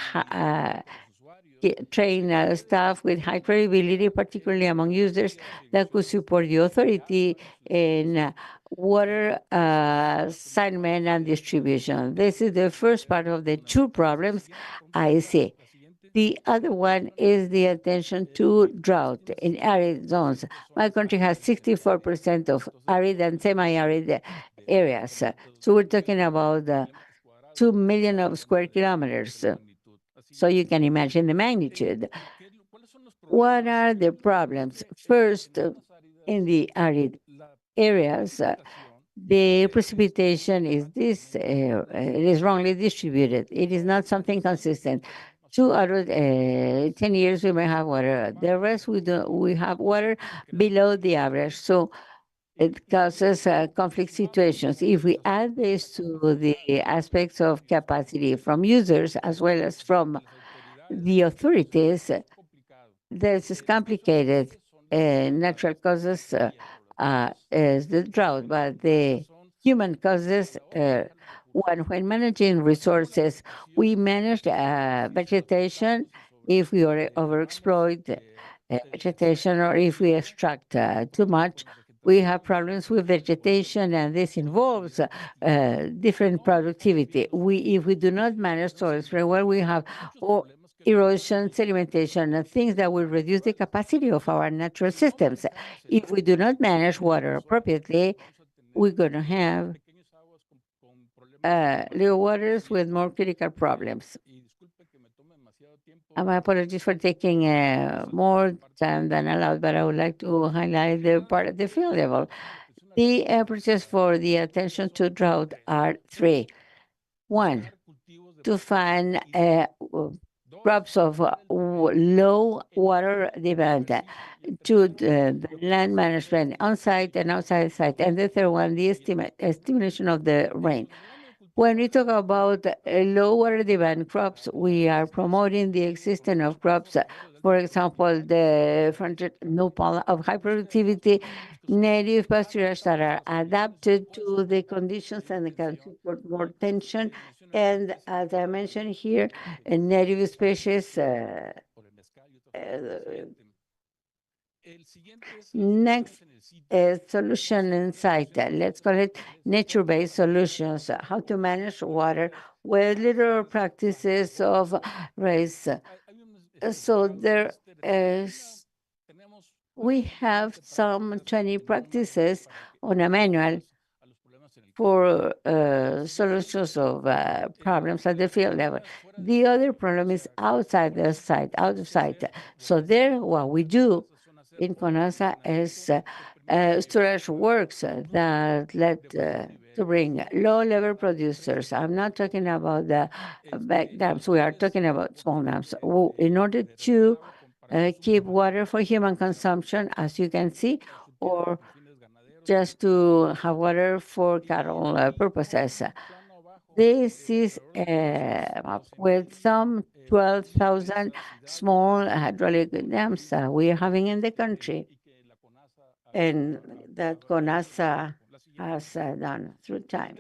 Speaker 6: train staff with high credibility, particularly among users that could support the authority in water assignment and distribution. This is the first part of the two problems I see. The other one is the attention to drought in arid zones. My country has 64% of arid and semi-arid areas. So we're talking about 2 million of square kilometers. So you can imagine the magnitude. What are the problems? First, in the arid areas, the precipitation is it is wrongly distributed. It is not something consistent. 2 out of 10 years we may have water. The rest we have water below the average. So it causes conflict situations. If we add this to the aspects of capacity from users as well as from the authorities, this is complicated. Natural causes is the drought, but the human causes, when managing resources, we manage vegetation if we overexploit vegetation or if we extract too much. We have problems with vegetation, and this involves different productivity. If we do not manage soils very well, we have erosion, sedimentation, and things that will reduce the capacity of our natural systems. If we do not manage water appropriately, we're going to have little waters with more critical problems. My apologies for taking more time than allowed, but I would like to highlight the part at the field level. The approaches for the attention to drought are three. One, to find crops of low water demand, to the land management on site and outside site, and the third one, the estimation of the rain. When we talk about lower demand crops, we are promoting the existence of crops, for example, the frontier nopal of high productivity, native pasturage that are adapted to the conditions and can support more tension. And as I mentioned here, native species. Next solution insight. Let's call it nature-based solutions. How to manage water with little practices of race. So there is, we have some 20 practices on a manual for solutions of problems at the field level. The other problem is outside the site, out of sight. So there, what we do in CONASA is storage works that let to bring low-level producers. I'm not talking about the big dams. We are talking about small dams. In order to keep water for human consumption, as you can see, or just to have water for cattle purposes. This is with some 12,000 small hydraulic dams we are having in the country, and that CONASA has done through time.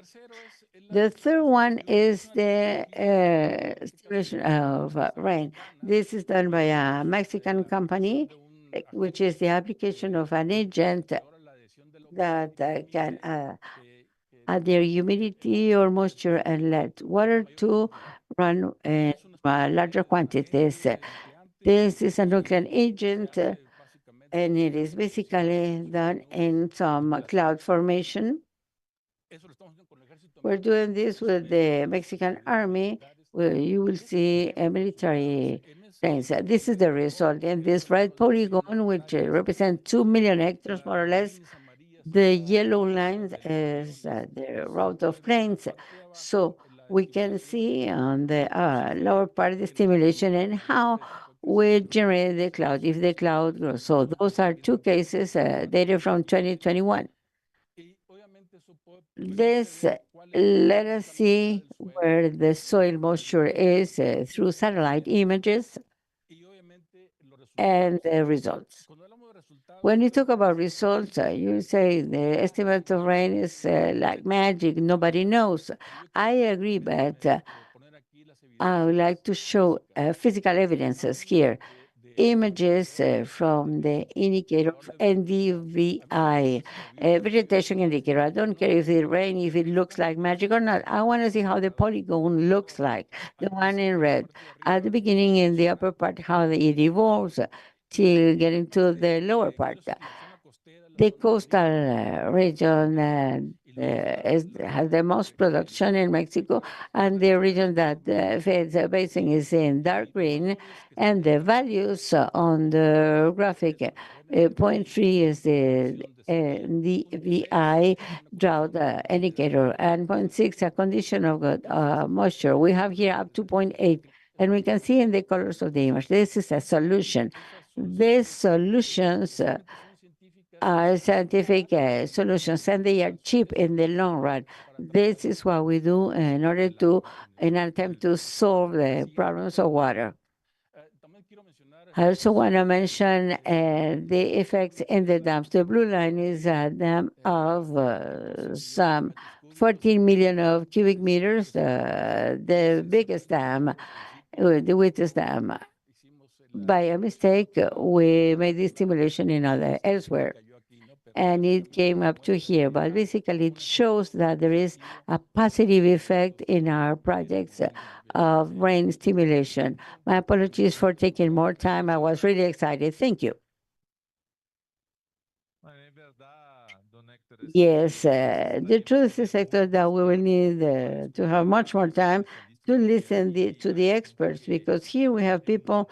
Speaker 6: The third one is the stimulation of rain. This is done by a Mexican company, which is the application of an agent that can add their humidity or moisture and let water to run in larger quantities. This is a nuclear agent, and it is basically done in some cloud formation. We're doing this with the Mexican Army, where you will see military planes. This is the result. In this red polygon, which represents 2 million hectares, more or less, the yellow line is the route of planes. So we can see on the lower part the stimulation and how we generate the cloud, if the cloud grows. So those are two cases, data from 2021. This let us see where the soil moisture is through satellite images and the results. When you talk about results, you say the estimate of rain is like magic, nobody knows. I agree, but I would like to show physical evidences here. Images from the indicator of NDVI, vegetation indicator. I don't care if it rains, if it looks like magic or not. I want to see how the polygon looks like, the one in red. At the beginning, in the upper part, how it evolves till getting to the lower part. The coastal region has the most production in Mexico, and the region that feeds the basin is in dark green, and the values on the graphic, 0.3 is the VI drought indicator, and 0.6 a condition of good moisture. We have here up to 0.8, and we can see in the colors of the image. This is a solution. These solutions are scientific solutions, and they are cheap in the long run. This is what we do in order to, in an attempt to solve the problems of water. I also want to mention the effects in the dams. The blue line is a dam of some 14 million of cubic meters, the biggest dam, the wettest dam. By a mistake, we made this stimulation in elsewhere, and it came up to here. But basically, it shows that there is a positive effect in our projects of rain stimulation. My apologies for taking more time. I was really excited. Thank you. Yes, the truth is, Hector, that we will need to have much more time to listen to the experts, because here we have people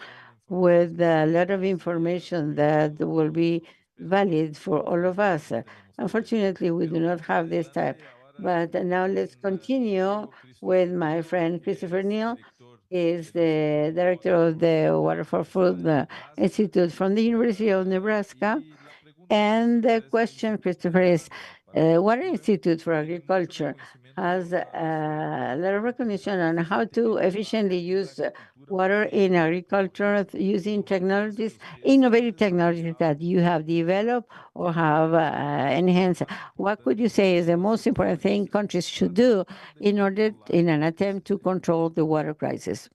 Speaker 6: with a lot of information that will be valid for all of us. Unfortunately, we do not have this time. But now let's continue with my friend Christopher Neal. He is the director of the Water for Food Institute from the University of Nebraska. And the question, Christopher, is Water Institute for Agriculture has a lot of recognition on how to efficiently use water in agriculture using technologies, innovative technologies that you have developed or have enhanced. What could you say is the most important thing countries should do in an attempt to control the water crisis?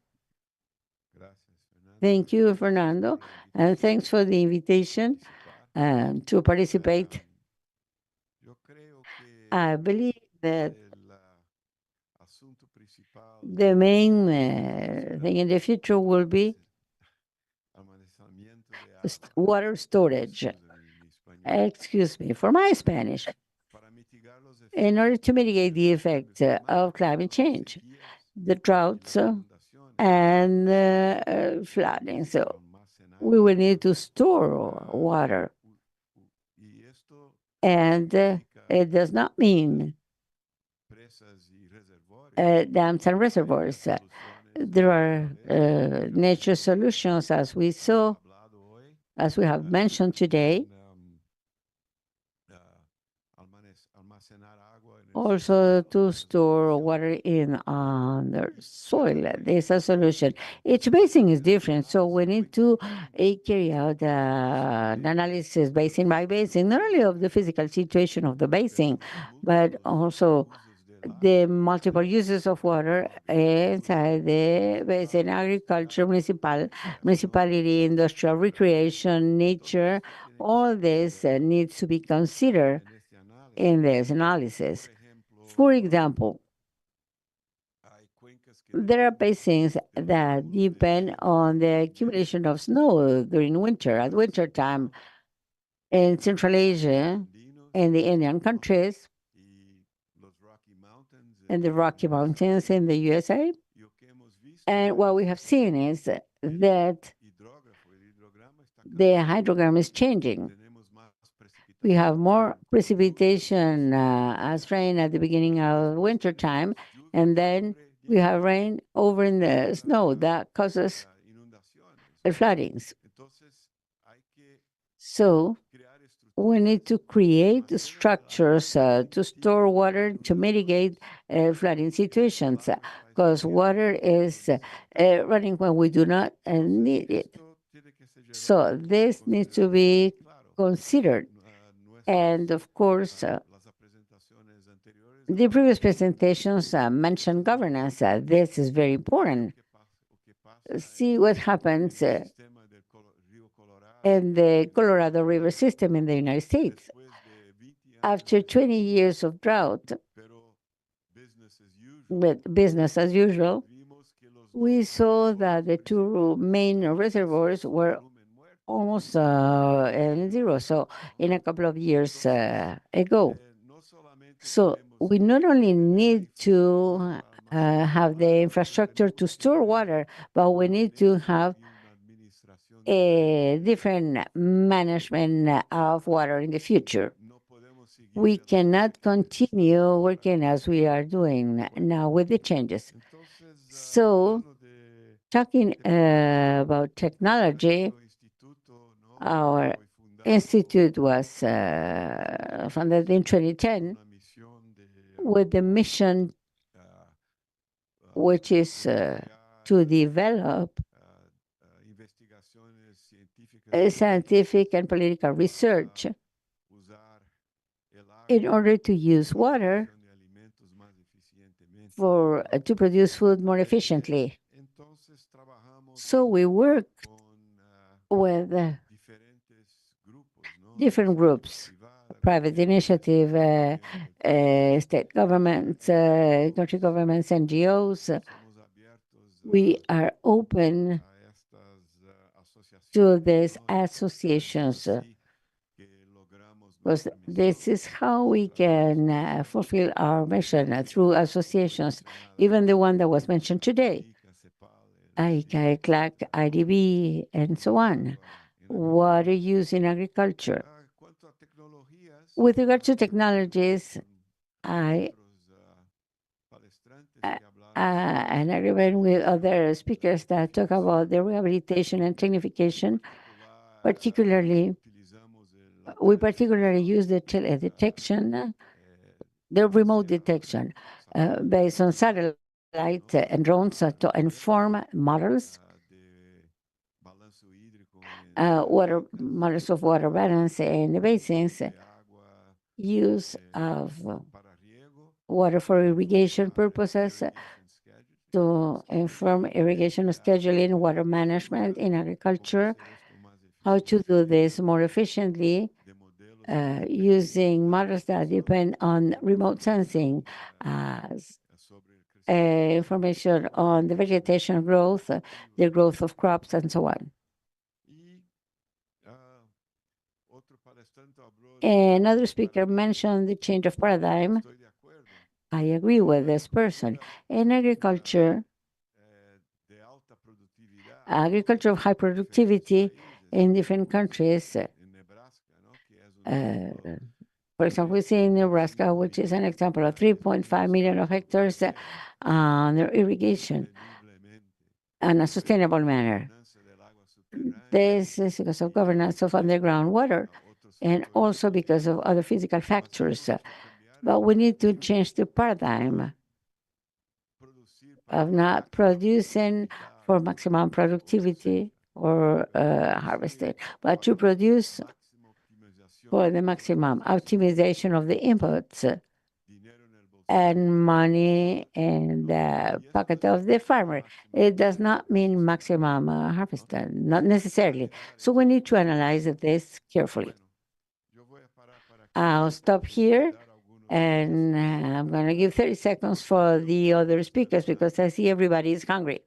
Speaker 6: Thank you, Fernando, and thanks for the invitation to participate. I believe that the main thing in the future will be water storage. Excuse me for my Spanish. In order to mitigate the effect of climate change, the droughts and flooding. So we will need to store water. And it does not mean dams and reservoirs. There are nature solutions, as we saw, as we have mentioned today. Also to store water in the soil. There's a solution. Each basin is different, so we need to carry out an analysis basin by basin, not only of the physical situation of the basin, but also the multiple uses of water inside the basin: agriculture, municipality, industrial, recreation, nature. All this needs to be considered in this analysis. For example, there are basins that depend on the accumulation of snow during winter, at winter time in Central Asia and the Indian countries and the Rocky Mountains in the USA. And what we have seen is that the hydrogram is changing. We have more precipitation as rain at the beginning of winter time, and then we have rain over in the snow that causes floodings. So we need to create structures to store water to mitigate flooding situations, because water is running when we do not need it. So this needs to be considered. And of course, the previous presentations mentioned governance. This is very important. See what happens in the Colorado River system in the United States. After 20 years of drought, with business as usual, we saw that the two main reservoirs were almost in zero. So in a couple of years ago. So we not only need to have the infrastructure to store water, but we need to have a different management of water in the future. We cannot continue working as we are doing now with the changes. So talking about technology, our institute was founded in 2010 with the mission, which is to develop scientific and political research in order to use water to produce food more efficiently. So we work with different groups, private initiative, state governments, country governments, NGOs. We are open to these associations, because this is how we can fulfill our mission through associations, even the one that was mentioned today, ICA, CLAC, IDB, and so on. Water use in agriculture. With regard to technologies, and agreement with other speakers that talk about the rehabilitation and technification, we particularly use the detection, the remote detection. based on satellite and drones to inform models, water models of water balance in the basins, use of water for irrigation purposes, to inform irrigation scheduling, water management in agriculture, how to do this more efficiently, using models that depend on remote sensing, information on the vegetation growth, the growth of crops, and so on. Another speaker mentioned the change of paradigm. I agree with this person. In agriculture of high productivity in different countries, for example, we see in Nebraska, which is an example of 3.5 million of hectares under irrigation in a sustainable manner. This is because of governance of underground water and also because of other physical factors. But we need to change the paradigm of not producing for maximum productivity or harvesting, but to produce for the maximum optimization of the inputs and money in the pocket of the farmer. It does not mean maximum harvest, not necessarily. So we need to analyze this carefully. I'll stop here, and I'm going to give 30 seconds for the other speakers because I see everybody is hungry.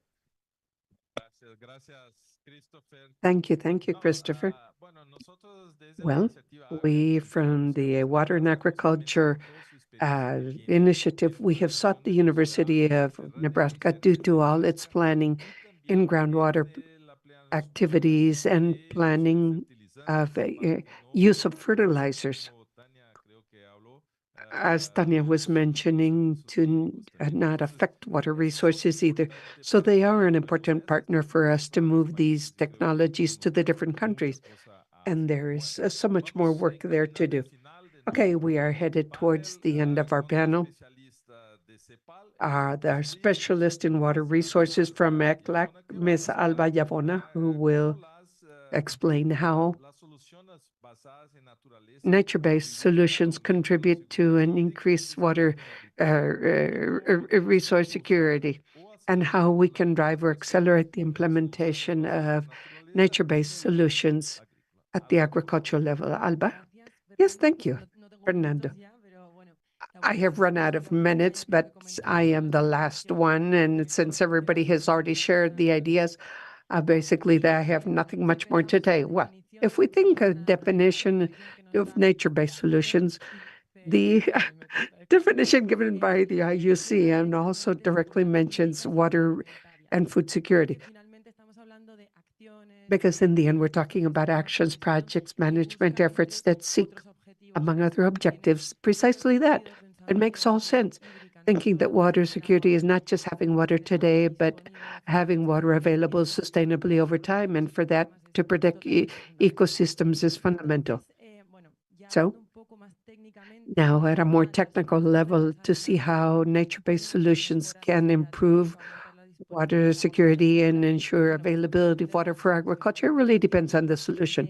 Speaker 2: Thank you, Christopher. Well, we from the Water and Agriculture Initiative, we have sought the University of Nebraska due to all its planning in groundwater activities and planning of use of fertilizers. As Tania was mentioning, to not affect water resources either. So they are an important partner for us to move these technologies to the different countries. And there is so much more work there to do. Okay, we are headed towards the end of our panel. Our specialist in water resources from ECLAC, Ms. Alba Yavona, who will explain how nature-based solutions contribute to an increased water resource security, and how we can drive or accelerate the implementation of nature-based solutions at the agricultural level. Alba? Yes, thank you, Fernando. I have run out of minutes, but I am the last one, and since everybody has already shared the ideas, basically I have nothing much more to say. Well, if we think of definition of nature-based solutions, the definition given by the IUCN also directly mentions water and food security. Because in the end, we're talking about actions, projects, management efforts that seek, among other objectives, precisely that. It makes all sense, thinking that water security is not just having water today, but having water available sustainably over time. And for that, to protect ecosystems is fundamental. So now at a more technical level, to see how nature-based solutions can improve water security and ensure availability of water for agriculture really depends on the solution.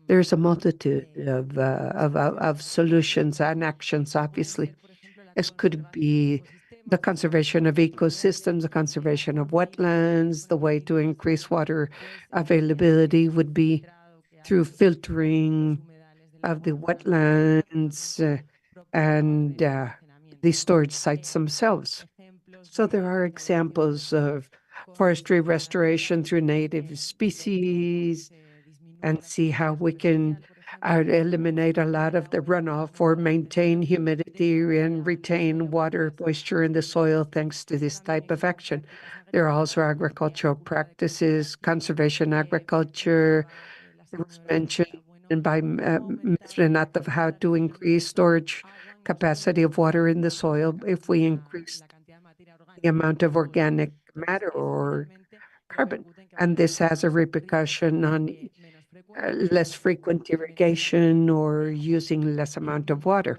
Speaker 2: There's a multitude of solutions and actions, obviously. This could be the conservation of ecosystems, the conservation of wetlands. The way to increase water availability would be through filtering of the wetlands and the storage sites themselves. So there are examples of forestry restoration through native species, and see how we can eliminate a lot of the runoff or maintain humidity and retain water moisture in the soil thanks to this type of action. There are also agricultural practices, conservation agriculture. It was mentioned by Ms. Renata of how to increase storage capacity of water in the soil if we increase the amount of organic matter or carbon. And this has a repercussion on less frequent irrigation or using less amount of water.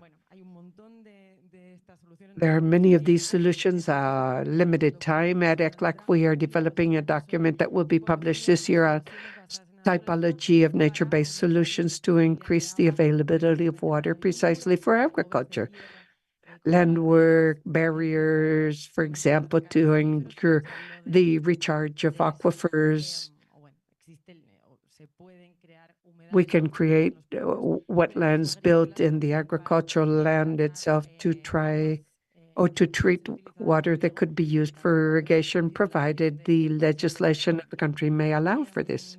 Speaker 2: There are many of these solutions, limited time. At ECLAC, we are developing a document that will be published this year on typology of nature-based solutions to increase the availability of water precisely for agriculture. Land work, barriers, for example, to ensure the recharge of aquifers. We can create wetlands built in the agricultural land itself to try or to treat water that could be used for irrigation, provided the legislation of the country may allow for this.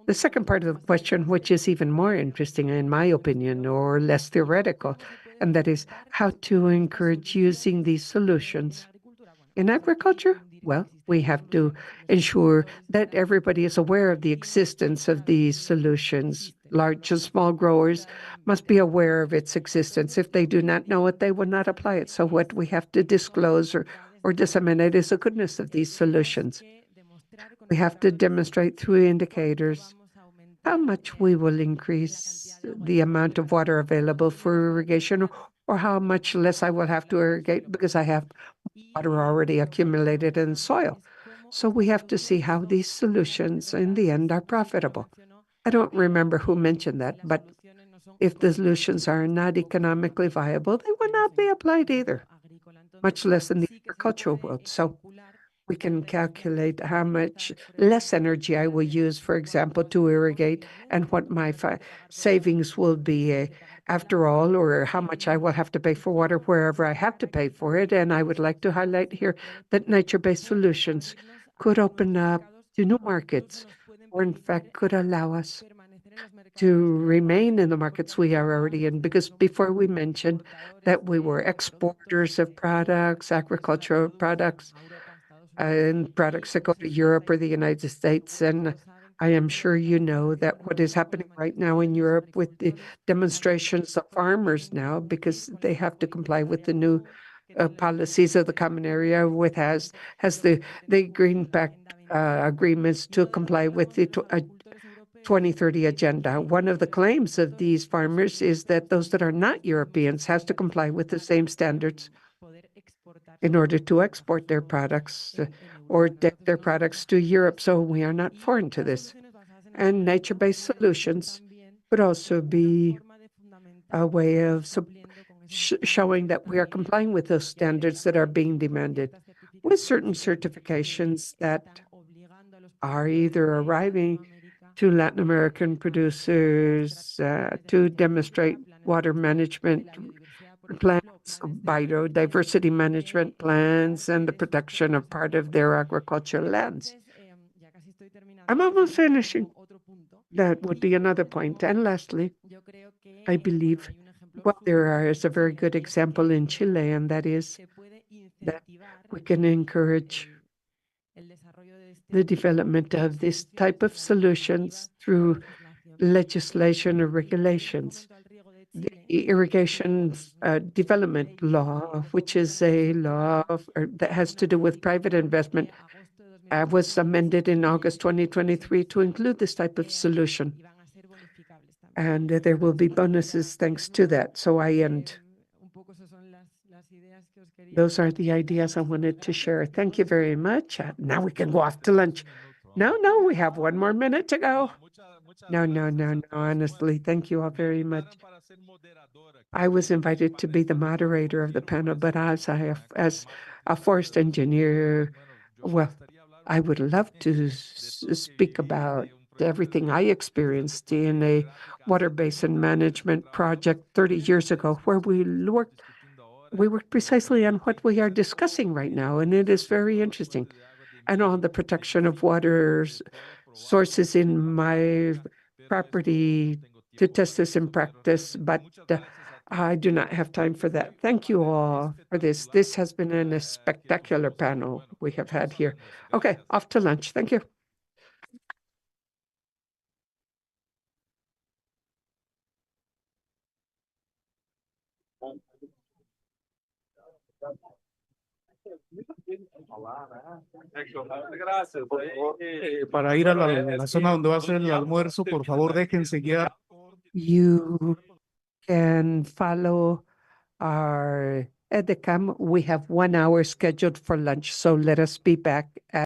Speaker 2: The second part of the question, which is even more interesting in my opinion, or less theoretical, and that is how to encourage using these solutions. In agriculture, well, we have to ensure that everybody is aware of the existence of these solutions. Large and small growers must be aware of its existence. If they do not know it, they will not apply it. So what we have to disclose or disseminate is the goodness of these solutions. We have to demonstrate through indicators how much we will increase the amount of water available for irrigation, or how much less I will have to irrigate because I have water already accumulated in soil. So we have to see how these solutions in the end are profitable. I don't remember who mentioned that, but if the solutions are not economically viable, they will not be applied either, much less in the agricultural world. So we can calculate how much less energy I will use, for example, to irrigate, and what my savings will be after all, or how much I will have to pay for water wherever I have to pay for it. And I would like to highlight here that nature-based solutions could open up to new markets, or in fact could allow us to remain in the markets we are already in, because before we mentioned that we were exporters of products, agricultural products, and products that go to Europe or the United States. And I am sure you know that what is happening right now in Europe with the demonstrations of farmers now, because they have to comply with the new policies of the common area, with has the Green Pact agreements to comply with the 2030 agenda. One of the claims of these farmers is that those that are not Europeans has to comply with the same standards in order to export their products or take their products to Europe. So we are not foreign to this. And nature-based solutions could also be a way of showing that we are complying with those standards that are being demanded, with certain certifications that are either arriving to Latin American producers to demonstrate water management plans, biodiversity management plans, and the protection of part of their agricultural lands. I'm almost finishing. That would be another point. And lastly, I believe, well, there is a very good example in Chile, and that is that we can encourage the development of this type of solutions through legislation or regulations. The irrigation development law, which is a law that has to do with private investment, was amended in August 2023 to include this type of solution. And there will be bonuses thanks to that. So I end. Those are the ideas I wanted to share. Thank you very much. Now we can go off to lunch. No, we have one more minute to go. No, honestly, thank you all very much. I was invited to be the moderator of the panel, but as a forest engineer, well, I would love to speak about everything I experienced in a water basin management project 30 years ago, where we worked precisely on what we are discussing right now, and it is very interesting, and on the protection of water sources in my property to test this in practice, but I do not have time for that. Thank you all for this. This has been a spectacular panel we have had here. Okay, off to lunch. Thank you.
Speaker 8: Para ir a la zona donde va a ser el almuerzo, por favor, déjense guiar.
Speaker 2: You can follow our Edecam, we have 1 hour scheduled for lunch, so let us be back at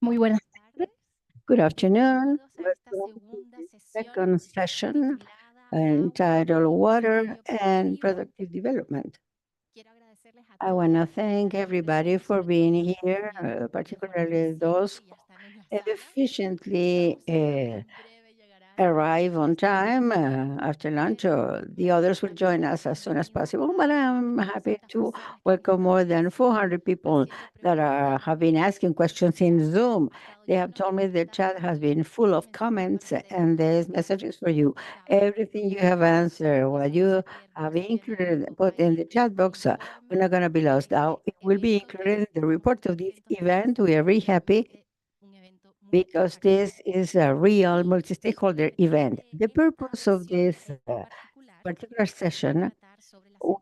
Speaker 6: Muy buenas tardes. Good afternoon. Welcome to the second session entitled Water and Productive Development. I want to thank everybody for being here, particularly those who efficiently arrive on time after lunch, or the others will join us as soon as possible. But I'm happy to welcome more than 400 people that have been asking questions in Zoom. They have told me the chat has been full of comments and there's messages for you. Everything you have answered, what you have included, put in the chat box, we're not going to be lost. Now, it will be included in the report of this event. We are very happy because this is a real multi-stakeholder event. The purpose of this particular session will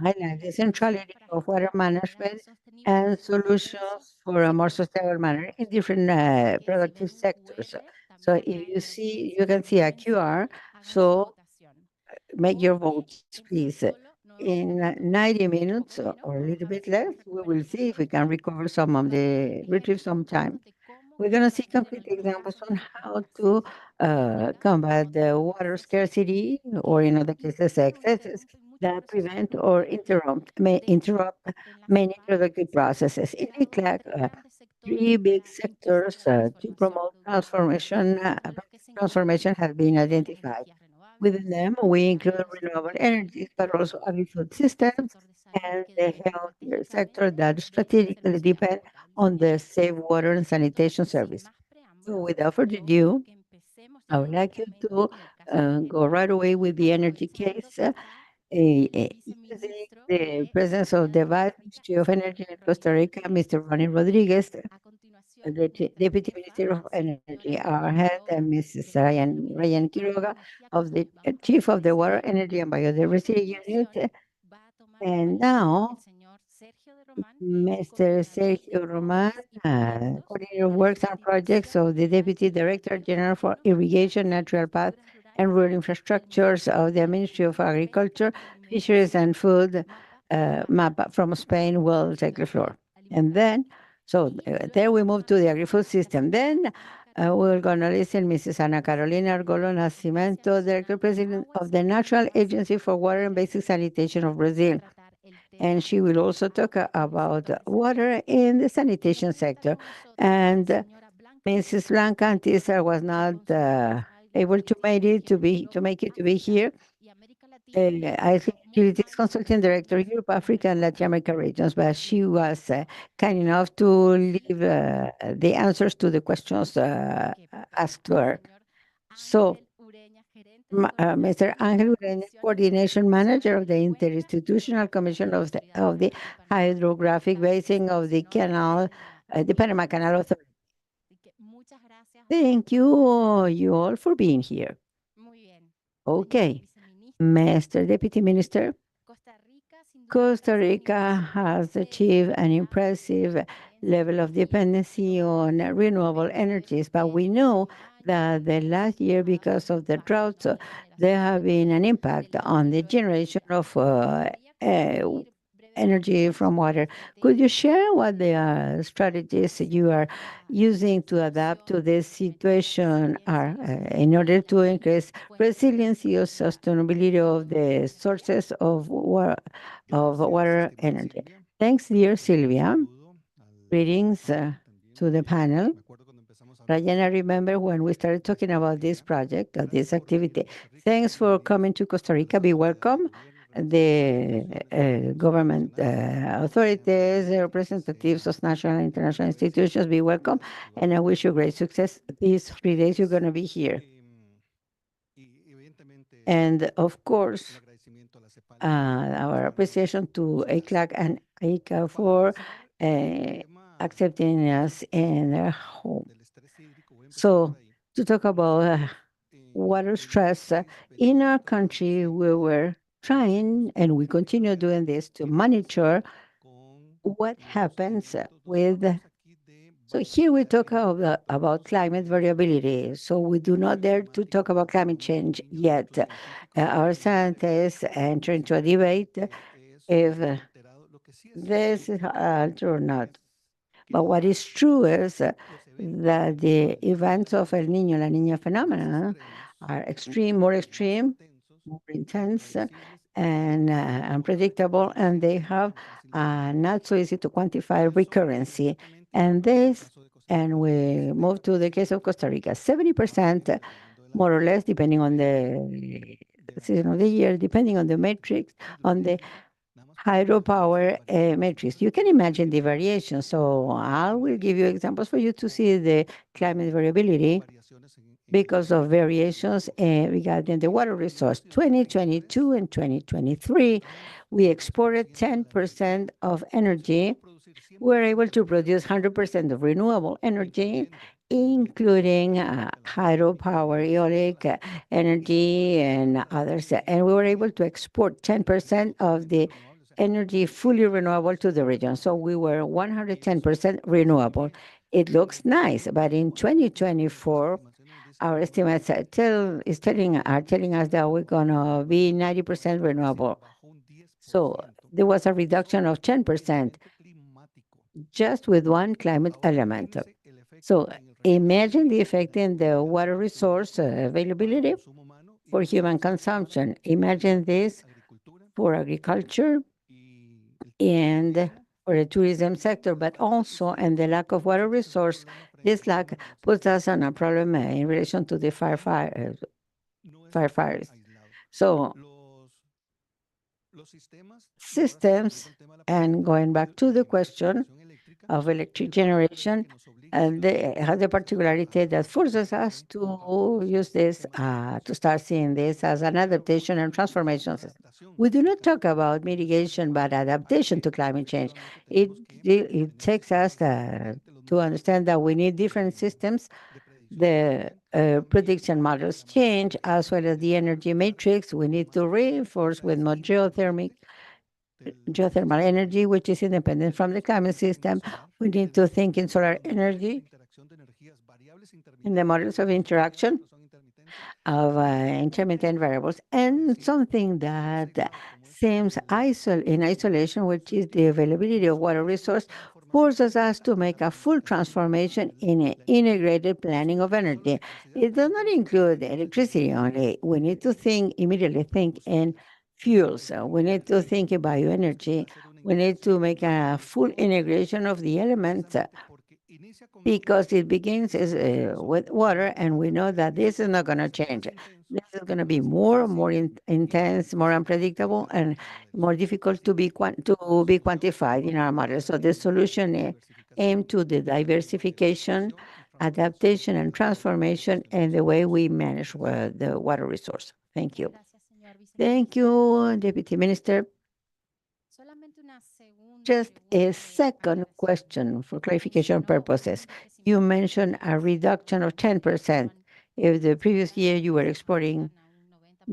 Speaker 6: highlight the centrality of water management and solutions for a more sustainable manner in different productive sectors. So if you see, you can see a QR, so make your votes, please. In 90 minutes or a little bit less, we will see if we can retrieve some time. We're going to see concrete examples on how to combat the water scarcity, or in other cases, excesses that prevent or interrupt many productive processes. In ICLAC, three big sectors to promote transformation have been identified. Within them, we include renewable energies, but also agri-food systems and the healthcare sector that strategically depend on the safe water and sanitation service. So without further ado, I would like you to go right away with the energy case. Using the presence of the Vice Ministry of Energy in Costa Rica, Mr. Ronnie Rodriguez, the Deputy Minister of Energy, our head, and Mrs. Ryan Quiroga, of the Chief of the Water, Energy, and Biodiversity Unit. And now, Mr. Sergio Roman, Coordinator of Works and Projects of the Deputy Director General for Irrigation, Natural Path, and Rural Infrastructures of the Ministry of Agriculture, Fisheries and Food, MAPA from Spain, will take the floor. And then, there we move to the agri-food system. Then we're going to listen Mrs. Ana Carolina Argolo Nascimento, Director President of the National Agency for Water and Basic Sanitation of Brazil. And she will also talk about water in the sanitation sector. And Mrs. Blanca Antizar was not able to make it to be here. I think she is Consulting Director, Europe, Africa, and Latin America regions, but she was kind enough to leave the answers to the questions asked to her. So, Mr. Ángel Ureña, Coordination Manager of the Interinstitutional Commission of the Hydrographic Basin of the Panama Canal Authority. Thank you all for being here. Okay, Mr. Deputy Minister, Costa Rica has achieved an impressive level of dependency on renewable energies, but we know that the last year, because of the drought, there have been an impact on the generation of energy from water. Could you share what the strategies you are using to adapt to this situation are in order to increase resiliency or sustainability of the sources of water energy? Thanks, dear Sylvia. Greetings to the panel. Ryan, I remember when we started talking about this project, this activity. Thanks for coming to Costa Rica. Be welcome. The government authorities, the representatives of national and international institutions, be welcome. And I wish you great success these 3 days you're going to be here. And of course, our appreciation to ECLAC and ICA for accepting us in their home. So, to talk about water stress, in our country, we were trying, and we continue doing this, to monitor what happens with. So here we talk about climate variability. So we do not dare to talk about climate change yet. Our scientists enter into a debate if this is altered or not. But what is true is that the events of El Niño, La Niña phenomena are more extreme, more intense, and unpredictable, and they have not so easy to quantify recurrency. And we move to the case of Costa Rica, 70%, more or less, depending on the season of the year, depending on the matrix, on the hydropower matrix. You can imagine the variation. So I will give you examples for you to see the climate variability because of variations regarding the water resource. 2022 and 2023, we exported 10% of energy. We're able to produce 100% of renewable energy, including hydropower, eolic energy, and others. And we were able to export 10% of the energy fully renewable to the region. So we were 110% renewable. It looks nice, but in 2024, our estimates are telling us that we're gonna be 90% renewable. So there was a reduction of 10% just with one climate element. So imagine the effect in the water resource availability for human consumption. Imagine this for agriculture and for the tourism sector, but also in the lack of water resource. This lack puts us on a problem in relation to the firefighters. So systems, and going back to the question of electric generation, they have the particularity that forces us to use this, to start seeing this as an adaptation and transformation system. We do not talk about mitigation, but adaptation to climate change. It takes us to understand that we need different systems. The prediction models change, as well as the energy matrix. We need to reinforce with more geothermal energy, which is independent from the climate system. We need to think in solar energy, in the models of interaction of intermittent variables, and something that seems in isolation, which is the availability of water resource, forces us to make a full transformation in an integrated planning of energy. It does not include electricity only. We need to immediately think in fuels. We need to think in bioenergy. We need to make a full integration of the elements because it begins with water, and we know that this is not going to change. This is going to be more intense, more unpredictable, and more difficult to be quantified in our model. So the solution aimed to the diversification, adaptation, and transformation in the way we manage the water resource. Thank you. Thank you, Deputy Minister. Just a second question for clarification purposes. You mentioned a reduction of 10%. If the previous year you were exporting,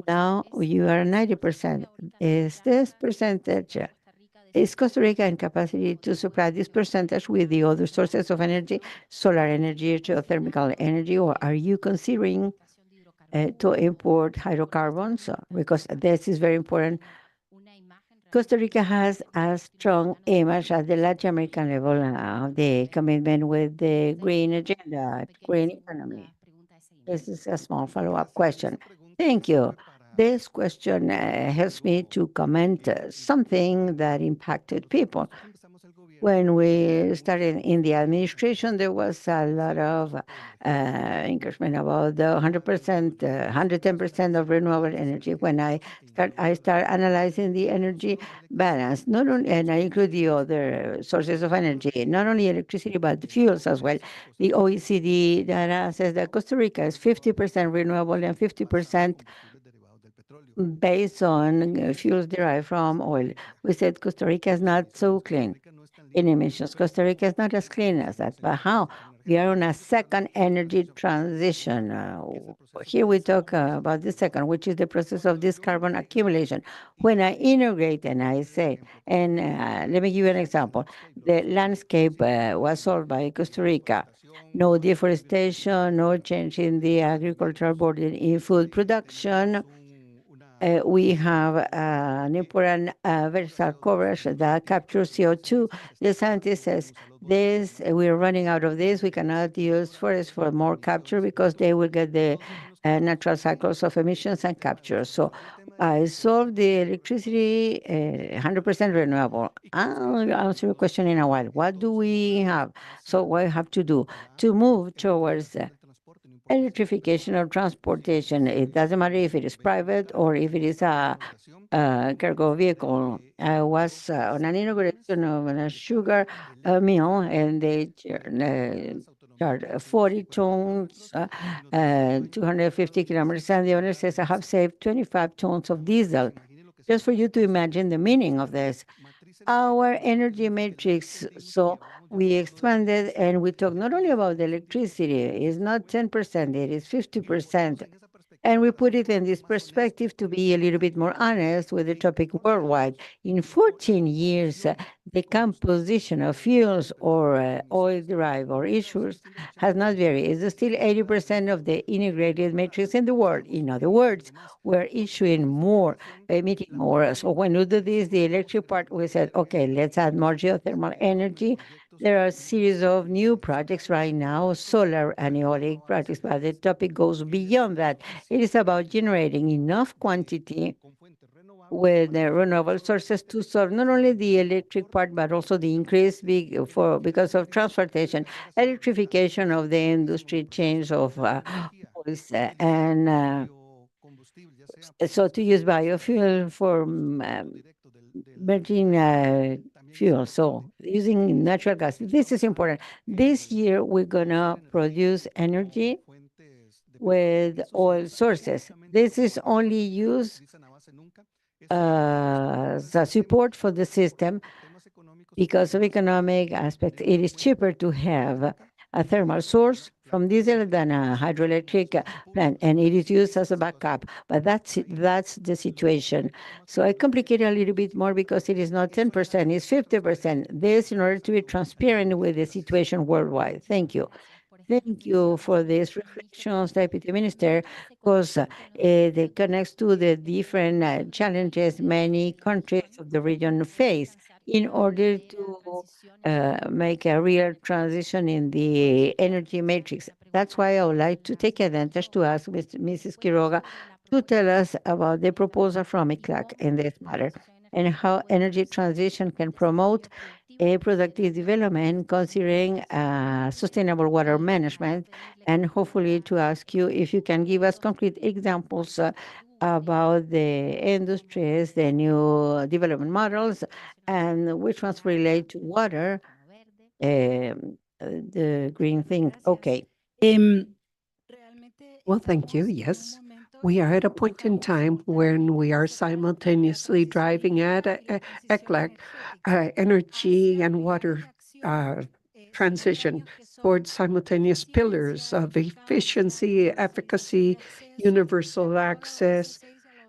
Speaker 6: now you are 90%. Is this percentage, is Costa Rica in capacity to supply this percentage with the other sources of energy, solar energy, geothermal energy, or are you considering to import hydrocarbons? Because this is very important. Costa Rica has a strong image at the Latin American level of the commitment with the green agenda, green economy. This is a small follow-up question. Thank you. This question helps me to comment something that impacted people. When we started in the administration, there was a lot of encouragement about the 100%, 110% of renewable energy. When I start analyzing the energy balance, not only, and I include the other sources of energy, not only electricity, but the fuels as well. The OECD data says that Costa Rica is 50% renewable and 50% based on fuels derived from oil. We said Costa Rica is not so clean in emissions. Costa Rica is not as clean as that, but how? We are on a second energy transition. Here we talk about the second, which is the process of this carbon accumulation. When I integrate and I say, and let me give you an example. The landscape was solved by Costa Rica. No deforestation, no change in the agricultural burden in food production, we have an important vertical coverage that captures CO2. The scientist says this, we're running out of this. We cannot use forests for more capture because they will get the natural cycles of emissions and capture. So I solved the electricity 100% renewable. I'll answer your question in a while. What do we have? So what we have to do to move towards electrification of transportation? It doesn't matter if it is private or if it is a cargo vehicle. I was on an inauguration of a sugar mill, and they charge 40 tons, 250 kilometers, and the owner says, I have saved 25 tons of diesel. Just for you to imagine the meaning of this. Our energy matrix, so we expanded and we talk not only about the electricity, it's not 10%, it is 50%. And we put it in this perspective to be a little bit more honest with the topic worldwide. In 14 years, the composition of fuels or oil-derived or issues has not varied. It's still 80% of the integrated matrix in the world. In other words, we're issuing more, emitting more. So when we do this, the electric part, we said, okay, let's add more geothermal energy. There are a series of new projects right now, solar and eolic projects, but the topic goes beyond that. It is about generating enough quantity with the renewable sources to solve not only the electric part, but also the increase because of transportation, electrification of the industry, change of oils, and so to use biofuel for burning fuel, so using natural gas. This is important. This year, we're going to produce energy with oil sources. This is only used as a support for the system because of economic aspect. It is cheaper to have a thermal source from diesel than a hydroelectric plant, and it is used as a backup. But that's the situation. So I complicate it a little bit more because it is not 10%, it's 50%. This in order to be transparent with the situation worldwide. Thank you. Thank you for these reflections, Deputy Minister, because they connects to the different challenges many countries of the region face in order to make a real transition in the energy matrix. That's why I would like to take advantage to ask Mrs. Quiroga to tell us about the proposal from ICLAC in this matter and how energy transition can promote a productive development considering sustainable water management, and hopefully to ask you if you can give us concrete examples about the industries, the new development models, and which ones relate to water, the green thing. Okay.
Speaker 2: Well, thank you. Yes. We are at a point in time when we are simultaneously driving at ECLAC energy and water transition towards simultaneous pillars of efficiency, efficacy, universal access,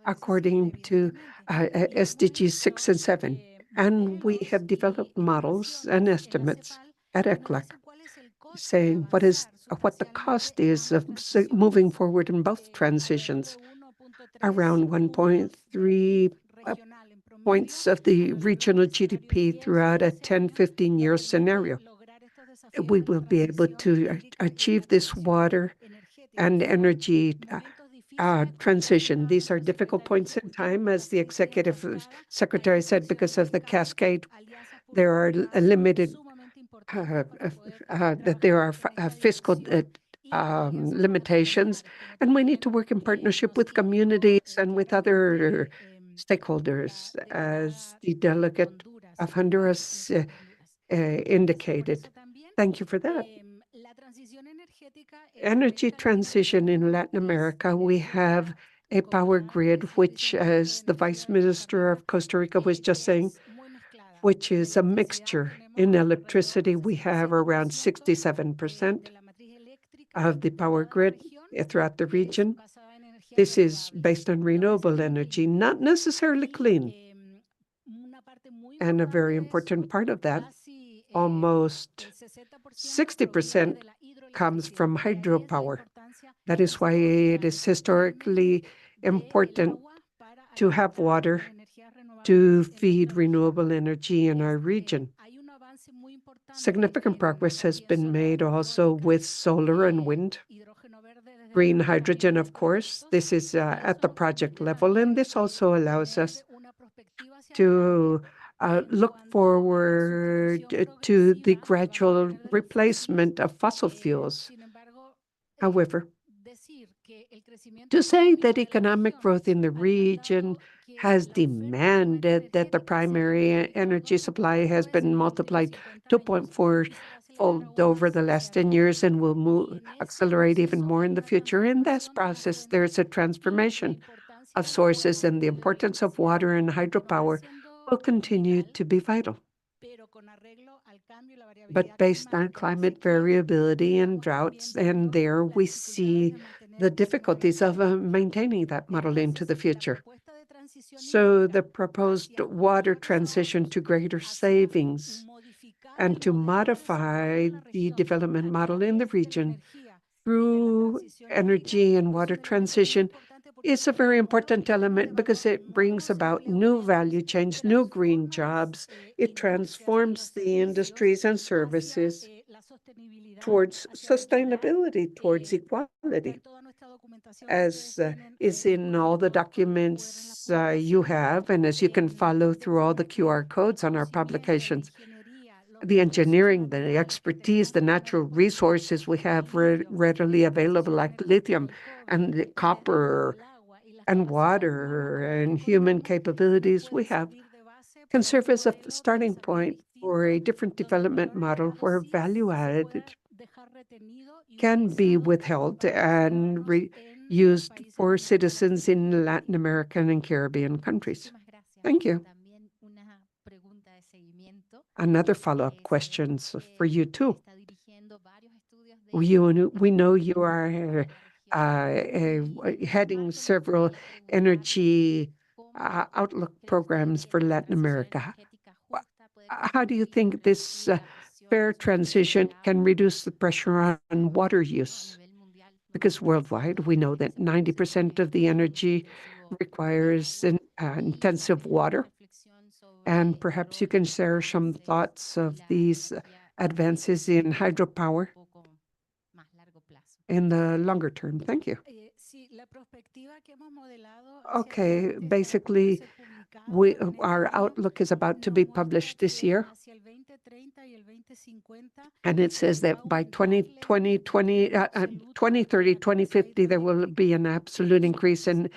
Speaker 2: according to SDGs 6 and 7. And we have developed models and estimates at ECLAC saying what the cost is of moving forward in both transitions, around 1.3 points of the regional GDP throughout a 10-15-year scenario. We will be able to achieve this water and energy transition. These are difficult points in time, as the executive secretary said, because of the cascade. There are limited that there are fiscal limitations, and we need to work in partnership with communities and with other stakeholders, as the delegate of Honduras indicated. Thank you for that. Energy transition in Latin America, we have a power grid, which, as the Vice Minister of Costa Rica was just saying, which is a mixture. In electricity, we have around 67% of the power grid throughout the region. This is based on renewable energy, not necessarily clean. And a very important part of that, almost 60%, comes from hydropower. That is why it is historically important to have water to feed renewable energy in our region. Significant progress has been made also with solar and wind. Green hydrogen, of course, this is at the project level, and this also allows us to look forward to the gradual replacement of fossil fuels. However, to say that economic growth in the region has demanded that the primary energy supply has been multiplied 2.4-fold over the last 10 years and will accelerate even more in the future. In this process, there's a transformation of sources, and the importance of water and hydropower will continue to be vital. But based on climate variability and droughts, and there we see the difficulties of maintaining that model into the future. So the proposed water transition to greater savings and to modify the development model in the region through energy and water transition is a very important element because it brings about new value chains, new green jobs. It transforms the industries and services towards sustainability, towards equality, as is in all the documents you have, and as you can follow through all the QR codes on our publications. The engineering, the expertise, the natural resources we have readily available, like lithium and copper and water and human capabilities we have, can serve as a starting point for a different development model where value added can be withheld and used for citizens in Latin American and Caribbean countries. Thank you. Another follow-up questions for you too. We know you are heading several energy outlook programs for Latin America. How do you think this fair transition can reduce the pressure on water use? Because worldwide, we know that 90% of the energy requires intensive water. And perhaps you can share some thoughts of these advances in hydropower in the longer term. Thank you. Okay, basically, our outlook is about to be published this year. And it says that by 2030, 2050, there will be an absolute increase in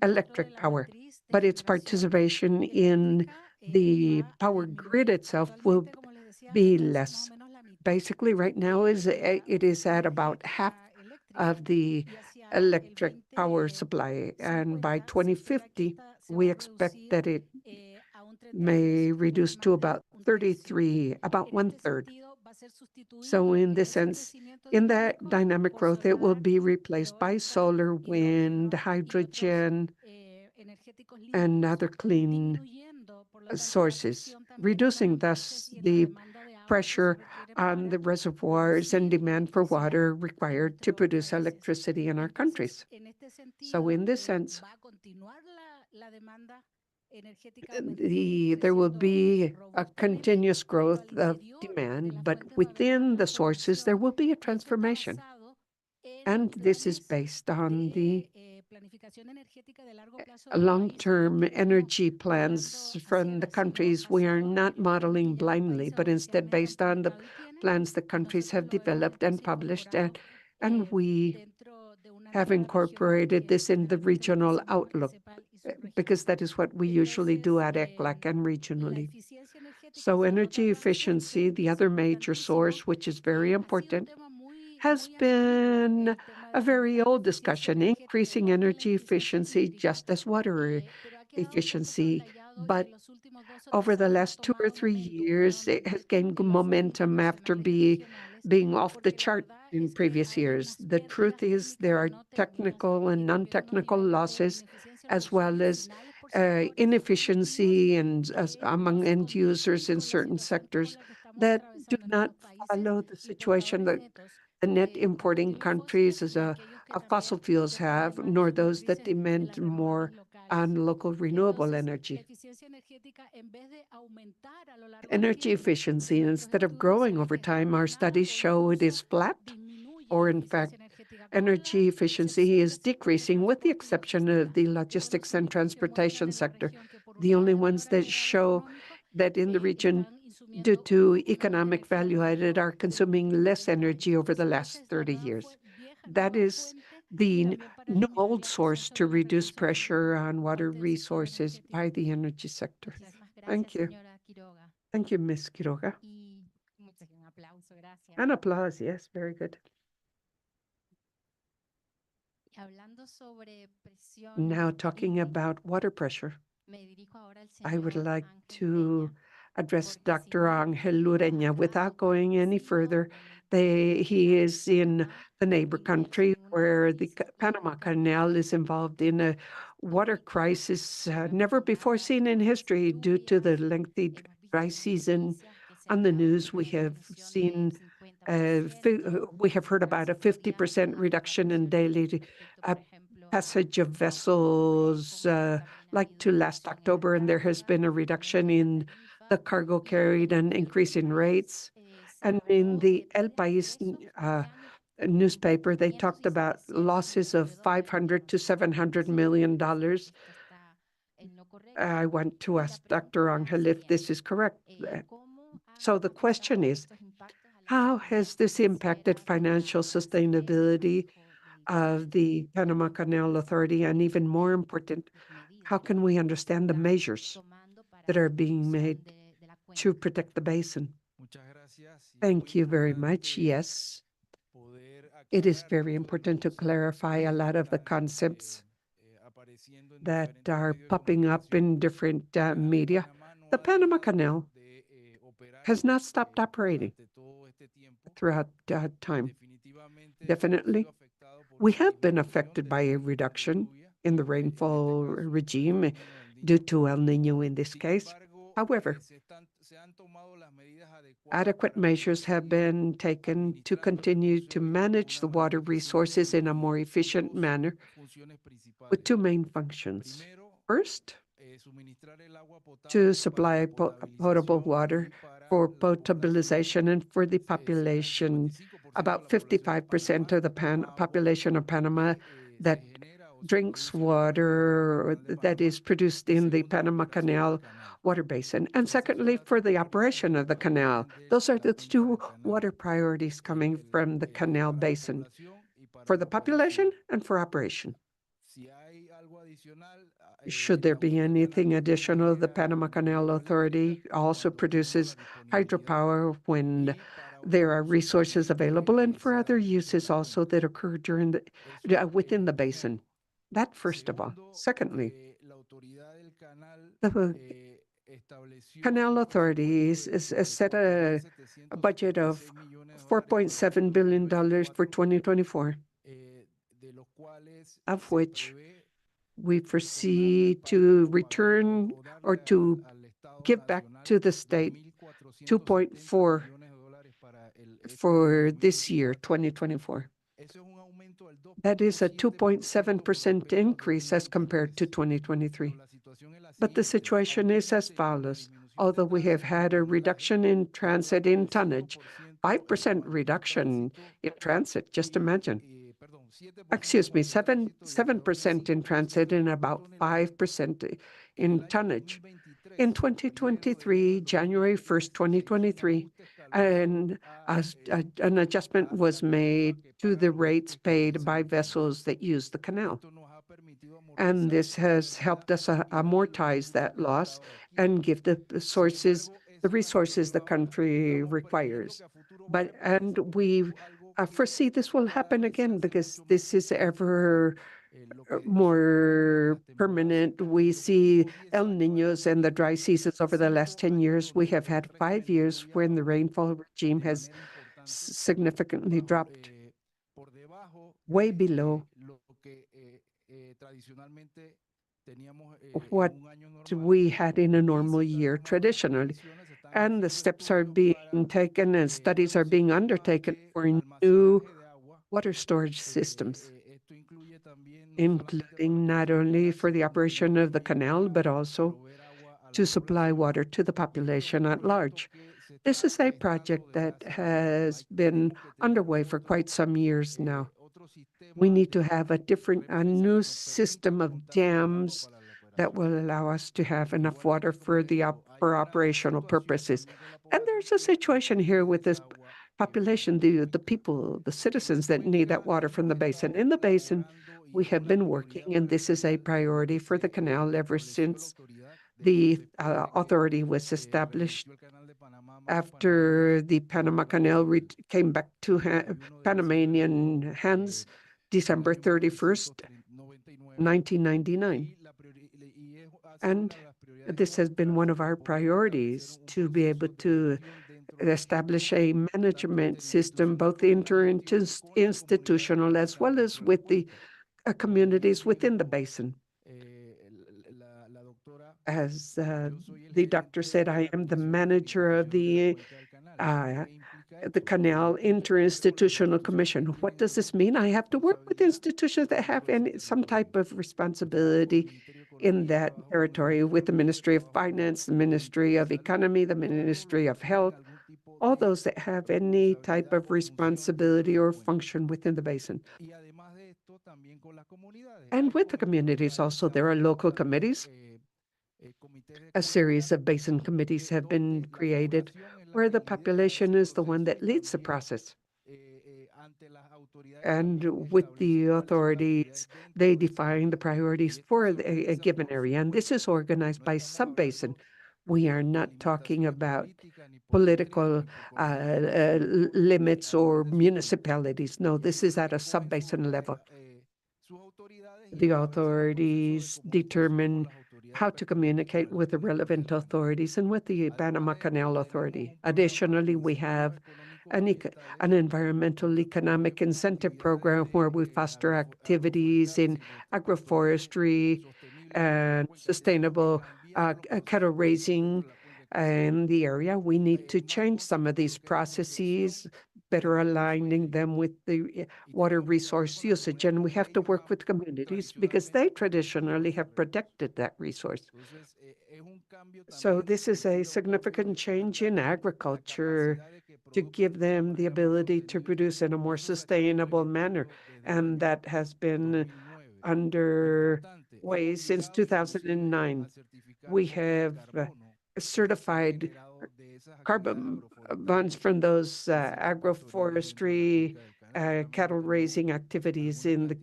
Speaker 2: electric power. But its participation in the power grid itself will be less. Basically, right now, it is at about half of the electric power supply. And by 2050, we expect that it may reduce to about 33, about 1/3. So in this sense, in that dynamic growth, it will be replaced by solar, wind, hydrogen, and other clean sources, reducing thus the pressure on the reservoirs and demand for water required to produce electricity in our countries. So in this sense, there will be a continuous growth of demand, but within the sources, there will be a transformation. And this is based on the long-term energy plans from the countries. We are not modeling blindly, but instead based on the plans the countries have developed and published, and we have incorporated this in the regional outlook, because that is what we usually do at ECLAC and regionally. So energy efficiency, the other major source, which is very important, has been a very old discussion, increasing energy efficiency just as water efficiency. But over the last 2 or 3 years, it has gained momentum after being off the chart in previous years. The truth is there are technical and non-technical losses, as well as inefficiency and among end users in certain sectors that do not follow the situation that the net importing countries as fossil fuels have, nor those that demand more on local renewable energy. Energy efficiency, instead of growing over time, our studies show it is flat, or in fact, energy efficiency is decreasing, with the exception of the logistics and transportation sector, the only ones that show that in the region, due to economic value added, are consuming less energy over the last 30 years. That is the old source to reduce pressure on water resources by the energy sector. Thank you. Thank you, Ms. Quiroga. An applause, yes, very good. Now talking about water pressure, I would like to address Dr. Angel Ureña. Without going any further, he is in the neighbor country where the Panama Canal is involved in a water crisis never before seen in history due to the lengthy dry season. On the news, we have seen, we have heard about a 50% reduction in daily passage of vessels, like to last October, and there has been a reduction in the cargo carried and increase in rates. And in the El País newspaper, they talked about losses of $500 to $700 million. I want to ask Dr. Angel if this is correct. So the question is, how has this impacted financial sustainability of the Panama Canal Authority? And even more important, how can we understand the measures that are being made to protect the basin? Thank you very much. Yes, it is very important to clarify a lot of the concepts that are popping up in different media. The Panama Canal has not stopped operating throughout time. Definitely, we have been affected by a reduction in the rainfall regime due to El Niño in this case. However, adequate measures have been taken to continue to manage the water resources in a more efficient manner with two main functions. First, to supply potable water for potabilization and for the population, about 55% of the population of Panama that drinks water that is produced in the Panama Canal water basin. And secondly, for the operation of the canal. Those are the two water priorities coming from the canal basin, for the population and for operation. Should there be anything additional, the Panama Canal Authority also produces hydropower when there are resources available, and for other uses also that occur during within the basin. That first of all. Secondly, the Canal Authority has set a budget of $4.7 billion for 2024, of which we foresee to return or to give back to the state 2.4 for this year, 2024. That is a 2.7% increase as compared to 2023. But the situation is as follows. Although we have had a reduction in transit in tonnage, 5% reduction in transit, just imagine. Excuse me, 7% in transit and about 5% in tonnage. In 2023, January 1st, 2023, and an adjustment was made to the rates paid by vessels that use the canal. And this has helped us amortize that loss and give the resources the country requires. And we foresee this will happen again because this is ever more permanent. We see El Niños and the dry seasons over the last 10 years. We have had 5 years when the rainfall regime has significantly dropped, way below what we had in a normal year traditionally. And the steps are being taken and studies are being undertaken for new water storage systems. including not only for the operation of the canal, but also to supply water to the population at large. This is a project that has been underway for quite some years now. We need to have a new system of dams that will allow us to have enough water for for operational purposes. And there's a situation here with this population, the people, the citizens that need that water from the basin. In the basin, we have been working, and this is a priority for the canal ever since the authority was established after the Panama Canal came back to Panamanian hands December 31st, 1999. And this has been one of our priorities, to be able to establish a management system, both interinstitutional as well as with the communities within the basin. As the doctor said, I am the manager of the Canal Interinstitutional Commission. What does this mean? I have to work with institutions that have some type of responsibility in that territory, with the Ministry of Finance, the Ministry of Economy, the Ministry of Health, all those that have any type of responsibility or function within the basin. And with the communities also, there are local committees. A series of basin committees have been created where the population is the one that leads the process. And with the authorities, they define the priorities for a given area. And this is organized by sub-basin. We are not talking about political limits or municipalities. No, this is at a sub-basin level. The authorities determine how to communicate with the relevant authorities and with the Panama Canal Authority. Additionally, we have an environmental economic incentive program where we foster activities in agroforestry and sustainable cattle raising in the area. We need to change some of these processes, better aligning them with the water resource usage. And we have to work with communities because they traditionally have protected that resource. So this is a significant change in agriculture to give them the ability to produce in a more sustainable manner. And that has been underway since 2009. We have certified carbon bonds from those agroforestry, cattle raising activities in the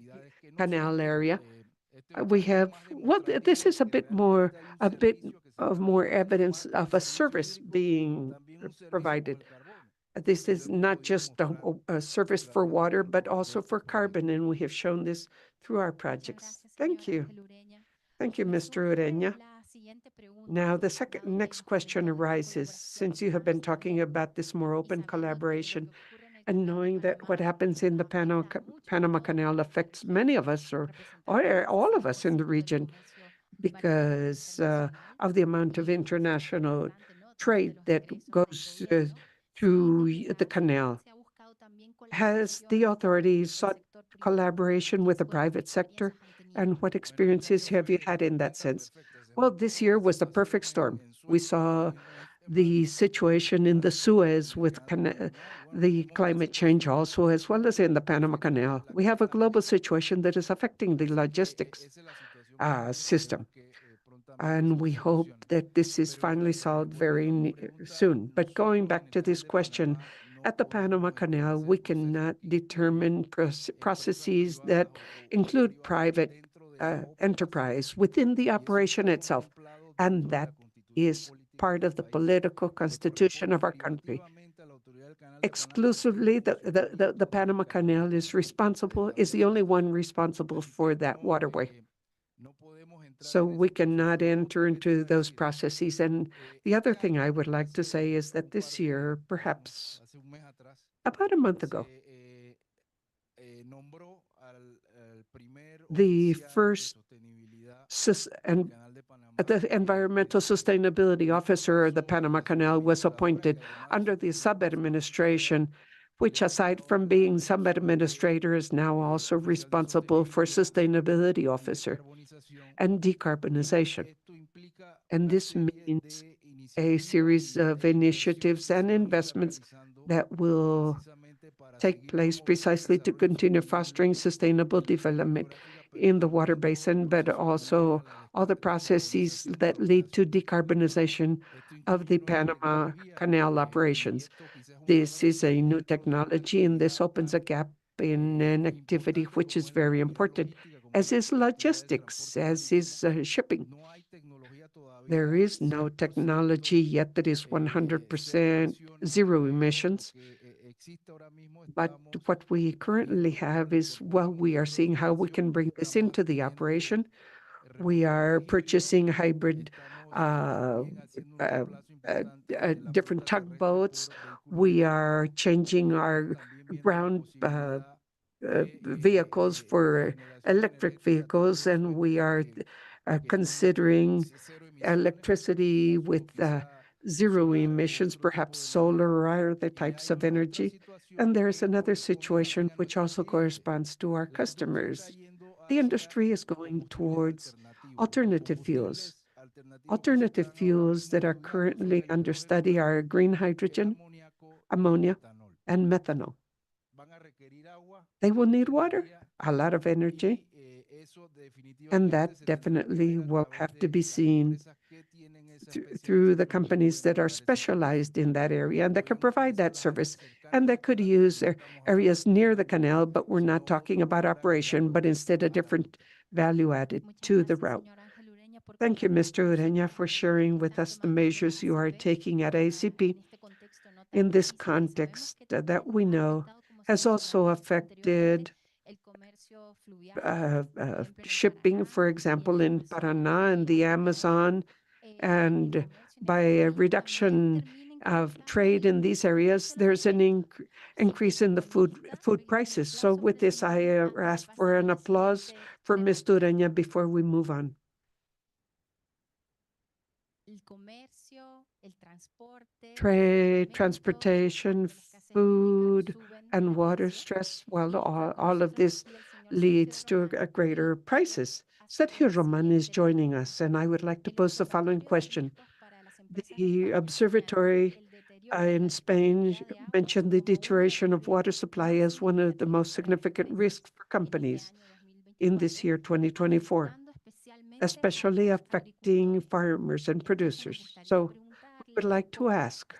Speaker 2: canal area. We have, well, this is a bit of more evidence of a service being provided. This is not just a service for water, but also for carbon, and we have shown this through our projects. Thank you. Thank you, Mr. Ureña. Now, the next question arises, since you have been talking about this more open collaboration and knowing that what happens in the Panama Canal affects many of us, or all of us in the region, because of the amount of international trade that goes through the canal. Has the authorities sought collaboration with the private sector? And what experiences have you had in that sense? Well, this year was the perfect storm. We saw the situation in the Suez with the climate change also, as well as in the Panama Canal. We have a global situation that is affecting the logistics system. And we hope that this is finally solved very soon. But going back to this question, at the Panama Canal, we cannot determine processes that include private enterprise within the operation itself. And that is part of the political constitution of our country. Exclusively, the Panama Canal is the only one responsible for that waterway. So we cannot enter into those processes. And the other thing I would like to say is that this year, perhaps about a month ago, the first the environmental sustainability officer of the Panama Canal was appointed under the sub-administration which aside from being sub administrator is now also responsible for sustainability officer and decarbonization. And this means a series of initiatives and investments that will take place precisely to continue fostering sustainable development in the water basin, but also all the processes that lead to decarbonization of the Panama Canal operations. This is a new technology, and this opens a gap in an activity which is very important, as is logistics, as is shipping. There is no technology yet that is 100% zero emissions, but what we currently have is, well, we are seeing how we can bring this into the operation. We are purchasing hybrid different tugboats. We are changing our ground vehicles for electric vehicles, and we are considering electricity with zero emissions, perhaps solar or other types of energy. And there's another situation which also corresponds to our customers. The industry is going towards alternative fuels. Alternative fuels that are currently under study are green hydrogen, ammonia, and methanol. They will need water, a lot of energy, and that definitely will have to be seen through the companies that are specialized in that area and that can provide that service, and that could use areas near the canal, but we're not talking about operation, but instead a different value added to the route. Thank you, Mr. Ureña, for sharing with us the measures you are taking at ACP in this context that we know has also affected shipping, for example, in Paraná and the Amazon, and by a reduction of trade in these areas, there's an increase in the food prices. So with this, I ask for an applause for Mr. Ureña before we move on. Trade, transportation, food, and water stress, well, all of this leads to greater prices. Sergio Roman is joining us, and I would like to pose the following question. The observatory in Spain mentioned the deterioration of water supply as one of the most significant risks for companies in this year, 2024, especially affecting farmers and producers. So we would like to ask,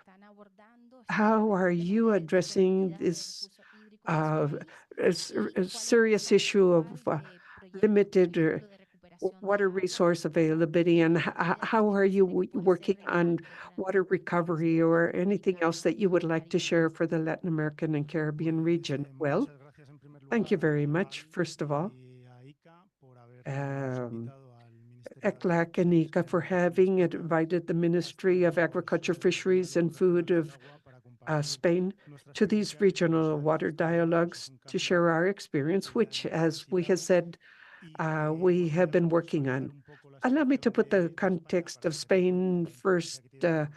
Speaker 2: how are you addressing this serious issue of limited water resource availability, and how are you working on water recovery or anything else that you would like to share for the Latin American and Caribbean region? Well, thank you very much, first of all. ECLAC and ICA for having invited the Ministry of Agriculture, Fisheries and Food of Spain to these regional water dialogues to share our experience, which, as we have said, we have been working on. Allow me to put the context of Spain first, the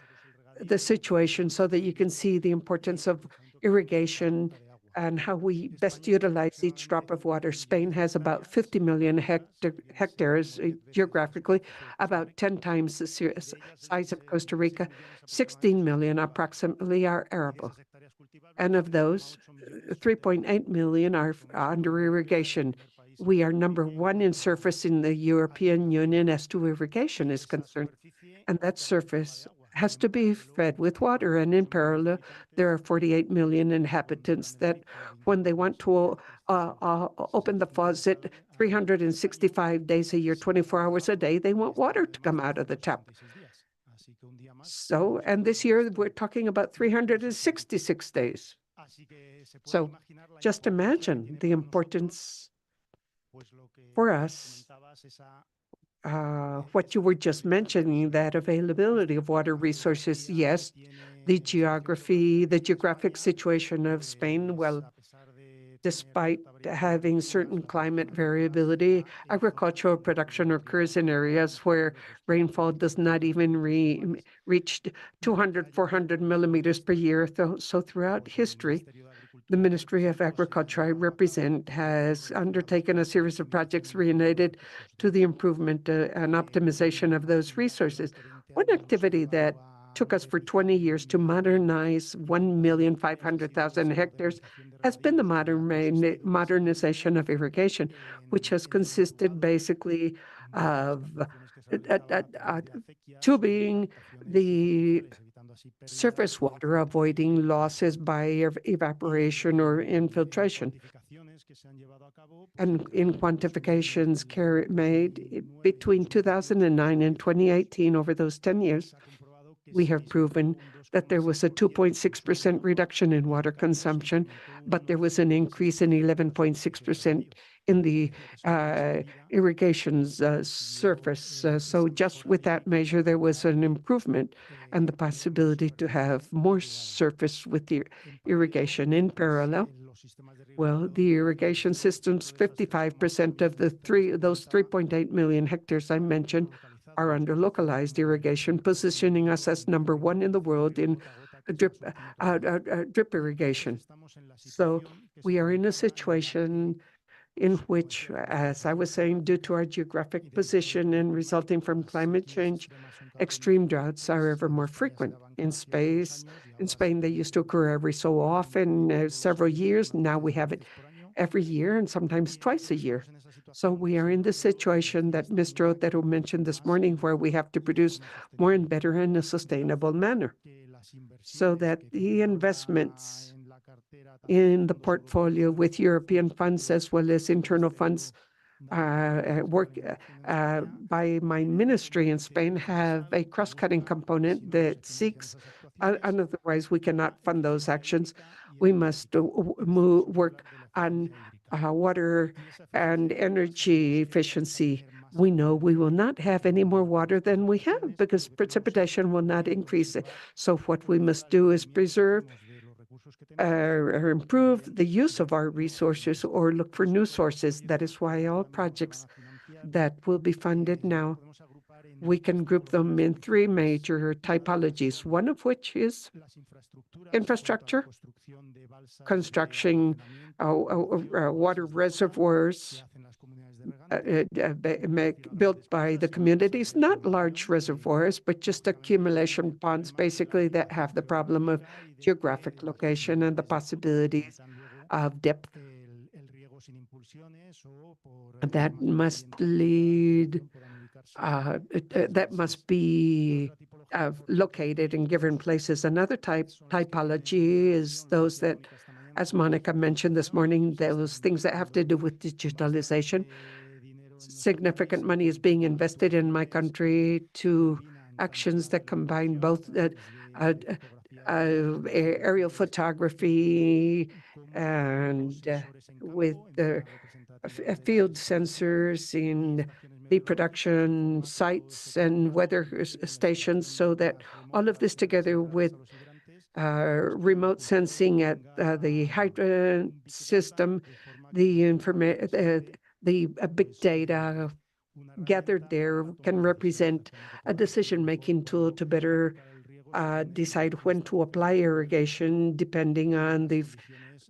Speaker 2: situation, so that you can see the importance of irrigation and how we best utilize each drop of water. Spain has about 50 million hectares geographically, about 10 times the size of Costa Rica. 16 million approximately are arable. And of those, 3.8 million are under irrigation. We are number one in surface in the European Union as to irrigation is concerned. And that surface has to be fed with water. And in parallel, there are 48 million inhabitants that when they want to open the faucet 365 days a year, 24 hours a day, they want water to come out of the tap. So, and this year we're talking about 366 days. So just imagine the importance for us, what you were just mentioning, that availability of water resources. Yes, the geographic situation of Spain, well, despite having certain climate variability, agricultural production occurs in areas where rainfall does not even reach 200, 400 millimeters per year. So throughout history, The Ministry of Agriculture I represent has undertaken a series of projects related to the improvement and optimization of those resources. One activity that took us for 20 years to modernize 1,500,000 hectares has been the modernization of irrigation, which has consisted basically of tubing the surface water, avoiding losses by evaporation or infiltration. And in quantifications made between 2009 and 2018, over those 10 years, we have proven that there was a 2.6% reduction in water consumption, but there was an increase in 11.6% in the irrigation's surface. So just with that measure, there was an improvement and the possibility to have more surface with the irrigation. In parallel, well, the irrigation systems, 55% of those 3.8 million hectares I mentioned are under localized irrigation, positioning us as number one in the world in drip irrigation. So we are in a situation in which, as I was saying, due to our geographic position and resulting from climate change, extreme droughts are ever more frequent. In Spain, they used to occur every so often, several years. Now we have it every year and sometimes twice a year. So we are in the situation that Mr. Otero mentioned this morning, where we have to produce more and better in a sustainable manner, so that the investments in the portfolio with European funds as well as internal funds work by my ministry in Spain have a cross-cutting component that seeks, otherwise we cannot fund those actions. We must work on water and energy efficiency. We know we will not have any more water than we have because precipitation will not increase it. So what we must do is preserve or improve the use of our resources or look for new sources. That is why all projects that will be funded now, we can group them in three major typologies, one of which is infrastructure, construction, water reservoirs built by the communities, not large reservoirs, but just accumulation ponds, basically, that have the problem of geographic location and the possibilities of depth. That must lead, that must be located in given places. Another typology is those that, as Monica mentioned this morning, those things that have to do with digitalization. Significant money is being invested in my country to actions that combine both aerial photography and with field sensors in the production sites and weather stations, so that all of this together with remote sensing at the hydrant system, the big data gathered there can represent a decision-making tool to better decide when to apply irrigation depending on the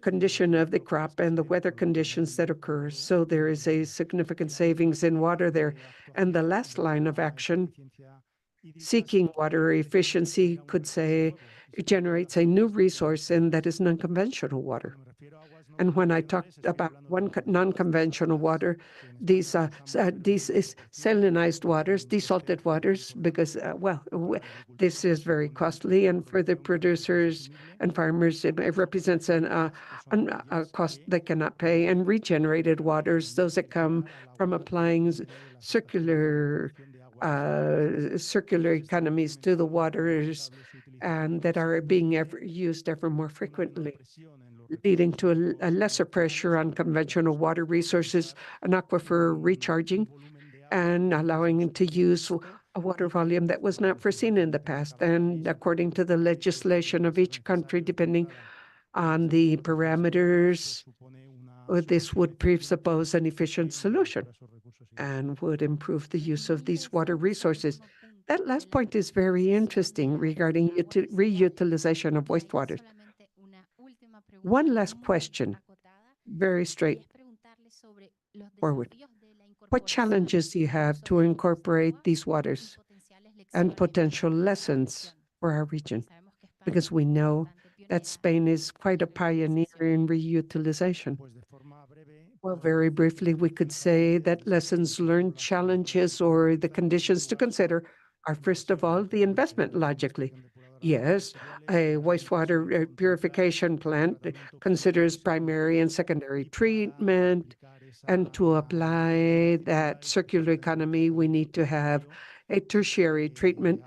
Speaker 2: condition of the crop and the weather conditions that occur. So there is a significant savings in water there. And the last line of action, seeking water efficiency, could say it generates a new resource, and that is non-conventional water. And when I talked about non-conventional water, these salinized waters, desalted waters, because, this is very costly, and for the producers and farmers, it represents a cost they cannot pay. And regenerated waters, those that come from applying circular economies to the waters and that are being used ever more frequently, leading to a lesser pressure on conventional water resources, an aquifer recharging, and allowing it to use a water volume that was not foreseen in the past. And according to the legislation of each country, depending on the parameters, this would presuppose an efficient solution and would improve the use of these water resources. That last point is very interesting regarding reutilization of wastewater. One last question, very straightforward. What challenges do you have to incorporate these waters and potential lessons for our region? Because we know that Spain is quite a pioneer in reutilization. Well, very briefly, we could say that lessons learned, challenges, or the conditions to consider are, first of all, the investment, logically. Yes, a wastewater purification plant considers primary and secondary treatment, and to apply that circular economy, we need to have a tertiary treatment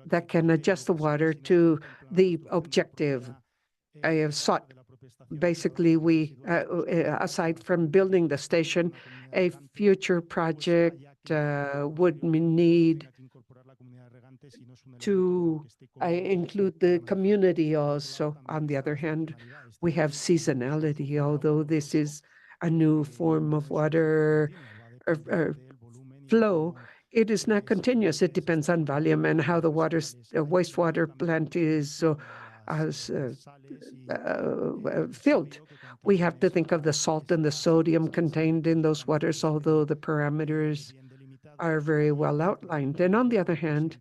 Speaker 2: that can adjust the water to the objective I have sought. Basically, we, aside from building the station, a future project would need to include the community also. On the other hand, we have seasonality, although this is a new form of water flow. It is not continuous. It depends on volume and how the wastewater plant is filled. We have to think of the salt and the sodium contained in those waters, although the parameters are very well outlined. And on the other hand,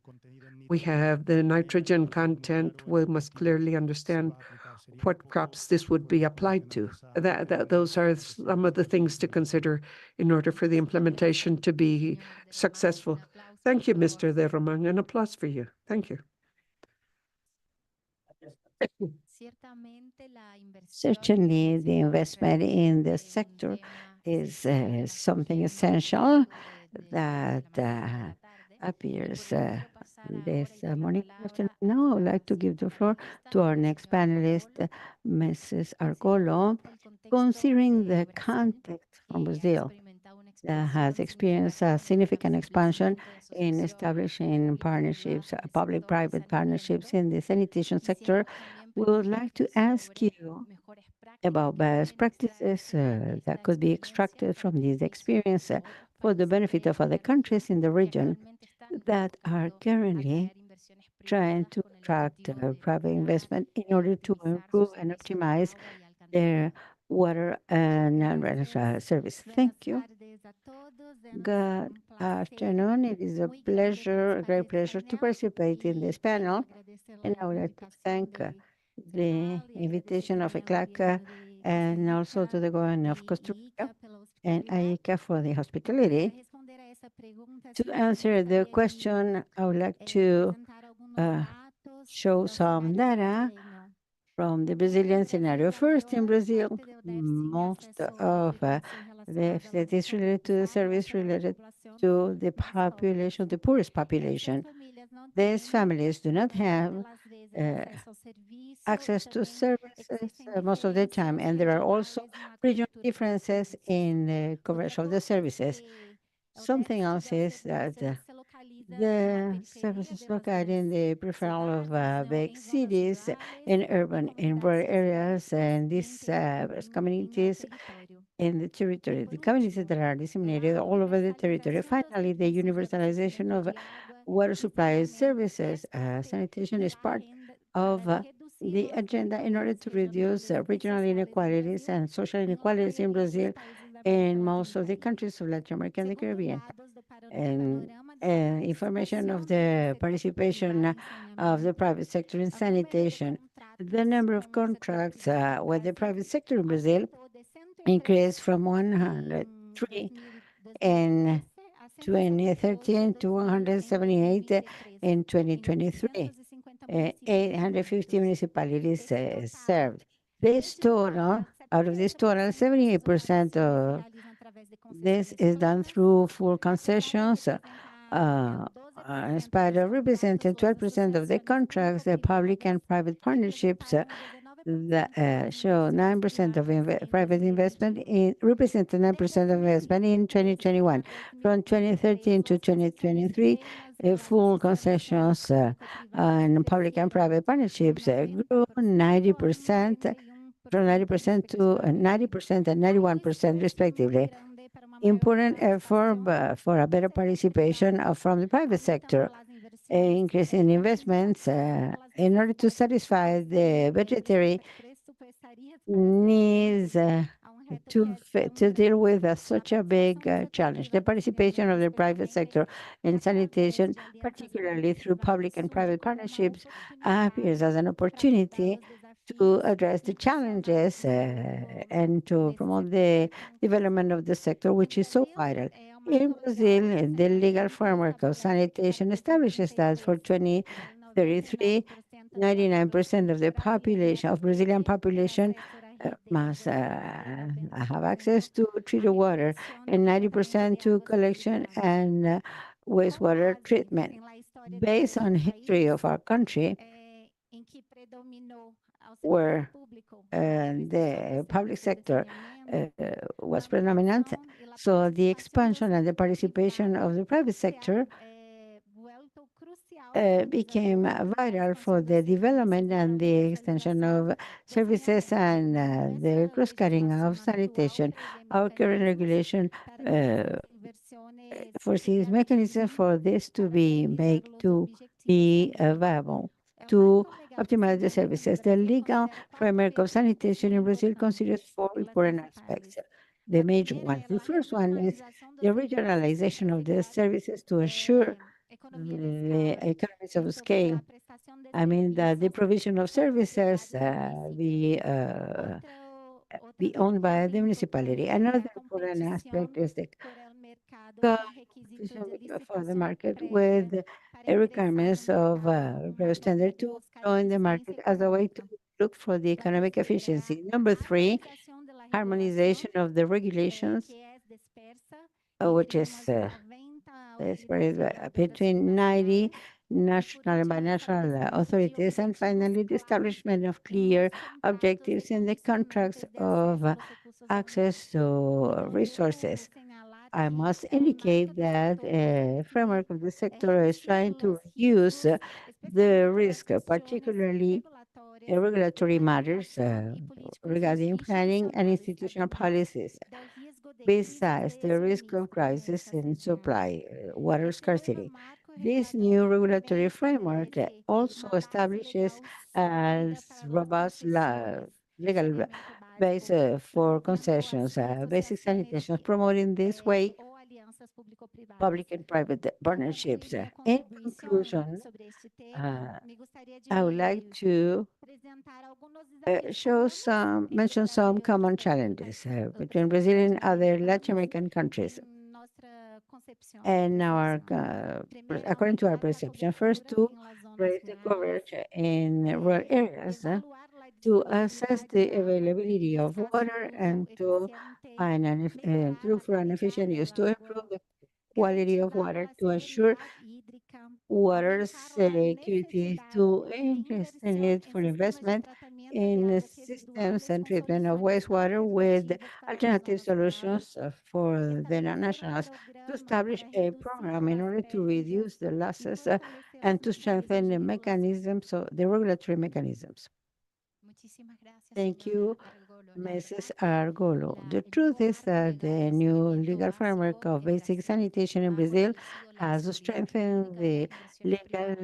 Speaker 2: we have the nitrogen content. We must clearly understand what crops this would be applied to. Those are some of the things to consider in order for the implementation to be successful. Thank you, Mr. De Roman. An applause for you. Thank you.
Speaker 6: Certainly, the investment in the sector is something essential that appears this morning. Now, I would like to give the floor to our next panelist, Mrs. Argolo. Considering the context from Brazil that has experienced a significant expansion in establishing partnerships, public-private partnerships in the sanitation sector, we would like to ask you about best practices that could be extracted from this experience for the benefit of other countries in the region that are currently trying to attract private investment in order to improve and optimize their water and service. Thank you. Good afternoon. It is a pleasure, a great pleasure to participate in this panel. And I would like to thank the invitation of ECLAC and also to the government of Costa Rica and IECA for the hospitality. To answer the question, I would like to show some data from the Brazilian scenario. First, in Brazil, most of that is related to the service related to the population, the poorest population. These families do not have access to services most of the time, and there are also regional differences in the coverage of the services. Something else is that the services located in the peripheral of big cities, in urban, in rural areas, and these communities in the territory, the communities that are disseminated all over the territory. Finally, the universalization of water supply services, sanitation is part of the agenda in order to reduce regional inequalities and social inequalities in Brazil and most of the countries of Latin America and the Caribbean. And information of the participation of the private sector in sanitation. The number of contracts with the private sector in Brazil increased from 103 in 2013 to 178 in 2023. 850 municipalities served. This total, out of this total, 78% of this is done through full concessions. In spite of representing 12% of the contracts, the public and private partnerships that show 9% of private investment represented 9% of investment in 2021. From 2013 to 2023, full concessions and public and private partnerships grew 90%, from 90% to 90% and 91% respectively. Important effort for a better participation from the private sector, increase in investments in order to satisfy the budgetary needs to deal with such a big challenge. The participation of the private sector in sanitation, particularly through public and private partnerships, appears as an opportunity to address the challenges and to promote the development of the sector, which is so vital. In Brazil, the legal framework of sanitation establishes that for 2033, 99% of the population, of Brazilian population, must have access to treated water and 90% to collection and wastewater treatment. Based on history of our country, where the public sector was predominant, so the expansion and the participation of the private sector became vital for the development and the extension of services and the cross-cutting of sanitation. Our current regulation foresees mechanisms for this to be viable, to optimize the services. The legal framework of sanitation in Brazil considers four important aspects. The major ones. The first one is the regionalization of the services to ensure the economies of scale. I mean, that the provision of services be owned by the municipality. Another important aspect is the competition for the market with requirements of standard to join the market as a way to look for the economic efficiency. Number three, harmonization of the regulations, which is spread between 90 national and binational authorities, and finally the establishment of clear objectives in the contracts of access to resources. I must indicate that a framework of the sector is trying to reduce the risk, particularly regulatory matters regarding planning and institutional policies. Besides the risk of crisis in supply, water scarcity, this new regulatory framework also establishes a robust legal base for concessions, basic sanitation, promoting this way public and private partnerships. In conclusion, I would like to mention some common challenges between Brazil and other Latin American countries. And according to our perception, first to raise the coverage in rural areas, to assess the availability of water and to find look for an efficient use, to improve the quality of water, to ensure water security, to increase the need for investment in systems and treatment of wastewater with alternative solutions for the nationals, to establish a program in order to reduce the losses and to strengthen the mechanisms, the regulatory mechanisms. Thank you, Mrs. Argolo. The truth is that the new legal framework of basic sanitation in Brazil has strengthened the legal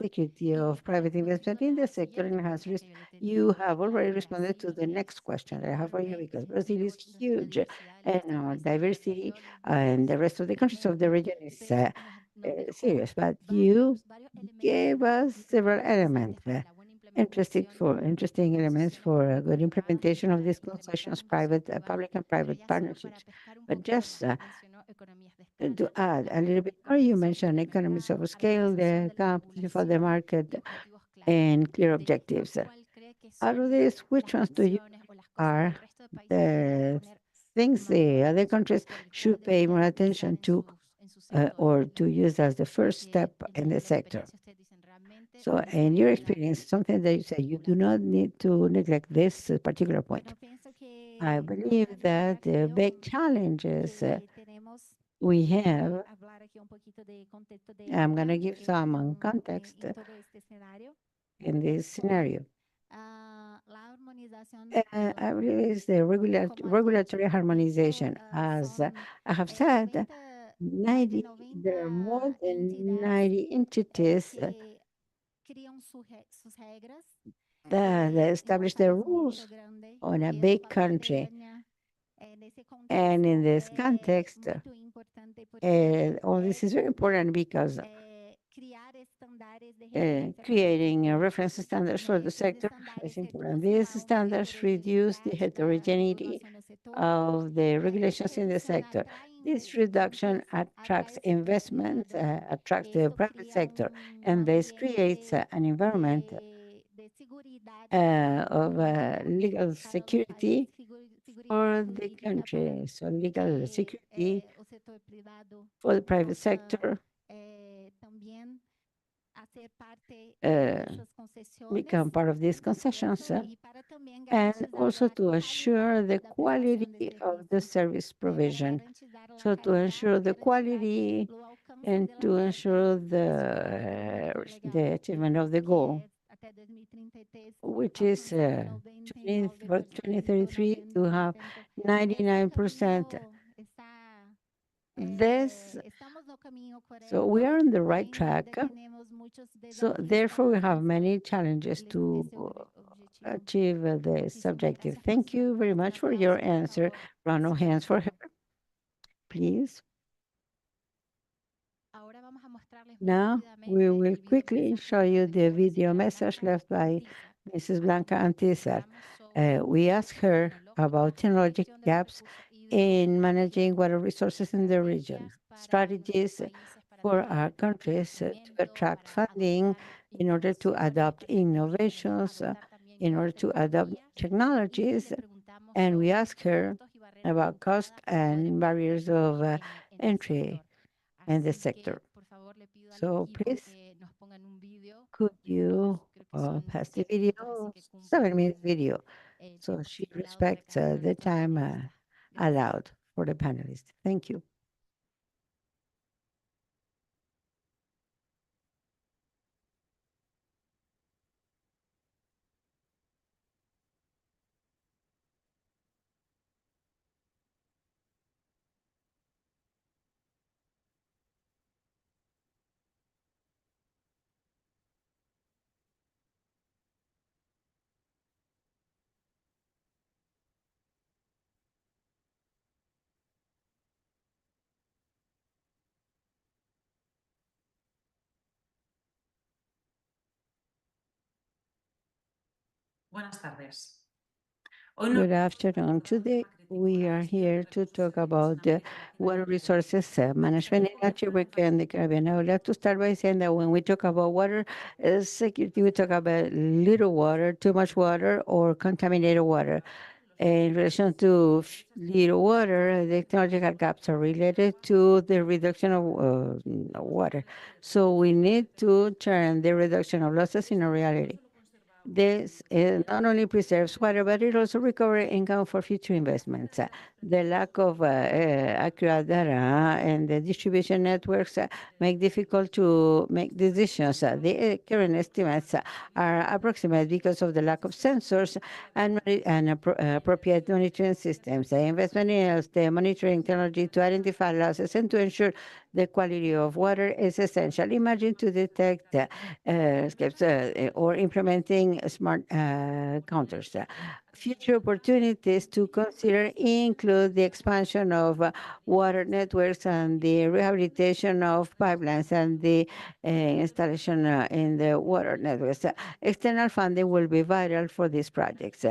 Speaker 6: security of private investment in the sector and has you have already responded to the next question that I have for you, because Brazil is huge and our diversity and the rest of the countries of the region is serious. But you gave us several elements. Interesting elements for a good implementation of these concessions, public and private partnerships. But just to add a little bit more, you mentioned economies of scale, the competition for the market, and clear objectives. Out of this, which ones do you are the things the other countries should pay more attention to or to use as the first step in the sector? So in your experience, something that you say, you do not need to neglect this particular point. I believe that the big challenges we have, I'm going to give some context in this scenario. I believe it's the regulatory harmonization. As I have said, there are more than 90 entities They establish the rules on a big country. And in this context, all this is very important because creating reference standards for the sector is important. These standards reduce the heterogeneity of the regulations in the sector. This reduction attracts investment, attracts the private sector, and this creates an environment of legal security for the country. So legal security for the private sector become part of these concessions, and also to assure the quality of the service provision. So to ensure the quality and to ensure the achievement of the goal, which is 2033 to have 99%. This, so we are on the right track. So therefore, we have many challenges to achieve this objective. Thank you very much for your answer. Round of hands for her, please. Now we will quickly show you the video message left by Mrs. Blanca Antizar. We asked her about technological gaps in managing water resources in the region, strategies for our countries to attract funding in order to adopt innovations, in order to adopt technologies. And we asked her about cost and barriers of entry in the sector. So please, could you pass the video, 7-minute video, so she respects the time allowed for the panelists. Thank you. Good afternoon. Today, we are here to talk about the water resources management in Latin America and the Caribbean. I would like to start by saying that when we talk about water security, we talk about little water, too much water, or contaminated water. In relation to little water, the technological gaps are related to the reduction of water. So we need to turn the reduction of losses into reality. This not only preserves water, but it also recovers income for future investments. The lack of accurate data and the distribution networks make difficult to make decisions. The current estimates are approximate because of the lack of sensors and appropriate monitoring systems. The investment in the monitoring technology to identify losses and to ensure the quality of water is essential. Imagine to detect escapes or implementing smart counters. Future opportunities to consider include the expansion of water networks and the rehabilitation of pipelines and the installation in the water networks. External funding will be vital for these projects.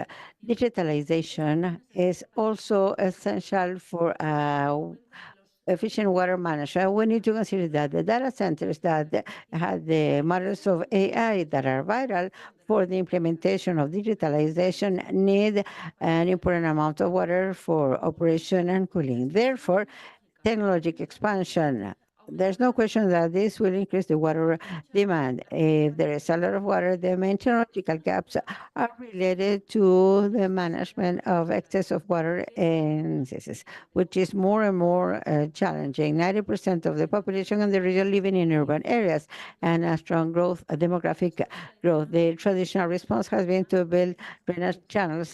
Speaker 6: Digitalization is also essential for efficient water management. We need to consider that the data centers that have the models of AI that are vital for the implementation of digitalization need an important amount of water for operation and cooling. Therefore, technological expansion, there's no question that this will increase the water demand. If there is a lot of water, the main technological gaps are related to the management of excess of water in cities, which is more and more challenging. 90% of the population in the region living in urban areas and a strong growth, a demographic growth. The traditional response has been to build drainage channels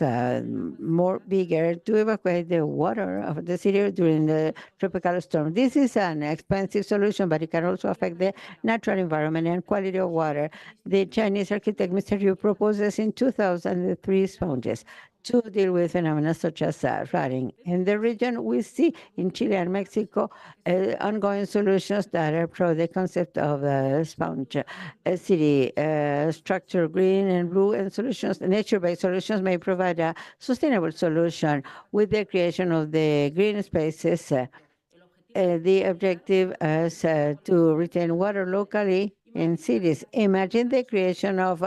Speaker 6: more bigger to evacuate the water of the city during the tropical storm. This is an expensive temporary solution, but it can also affect the natural environment and quality of water. The Chinese architect Mr. Yu proposes in 2003 sponges to deal with phenomena such as flooding. In the region, we see in Chile and Mexico ongoing solutions that are pro the concept of sponge city structure, green and blue, and solutions, nature-based solutions may provide a sustainable solution with the creation of the green spaces. The objective is to retain water locally in cities. Imagine the creation of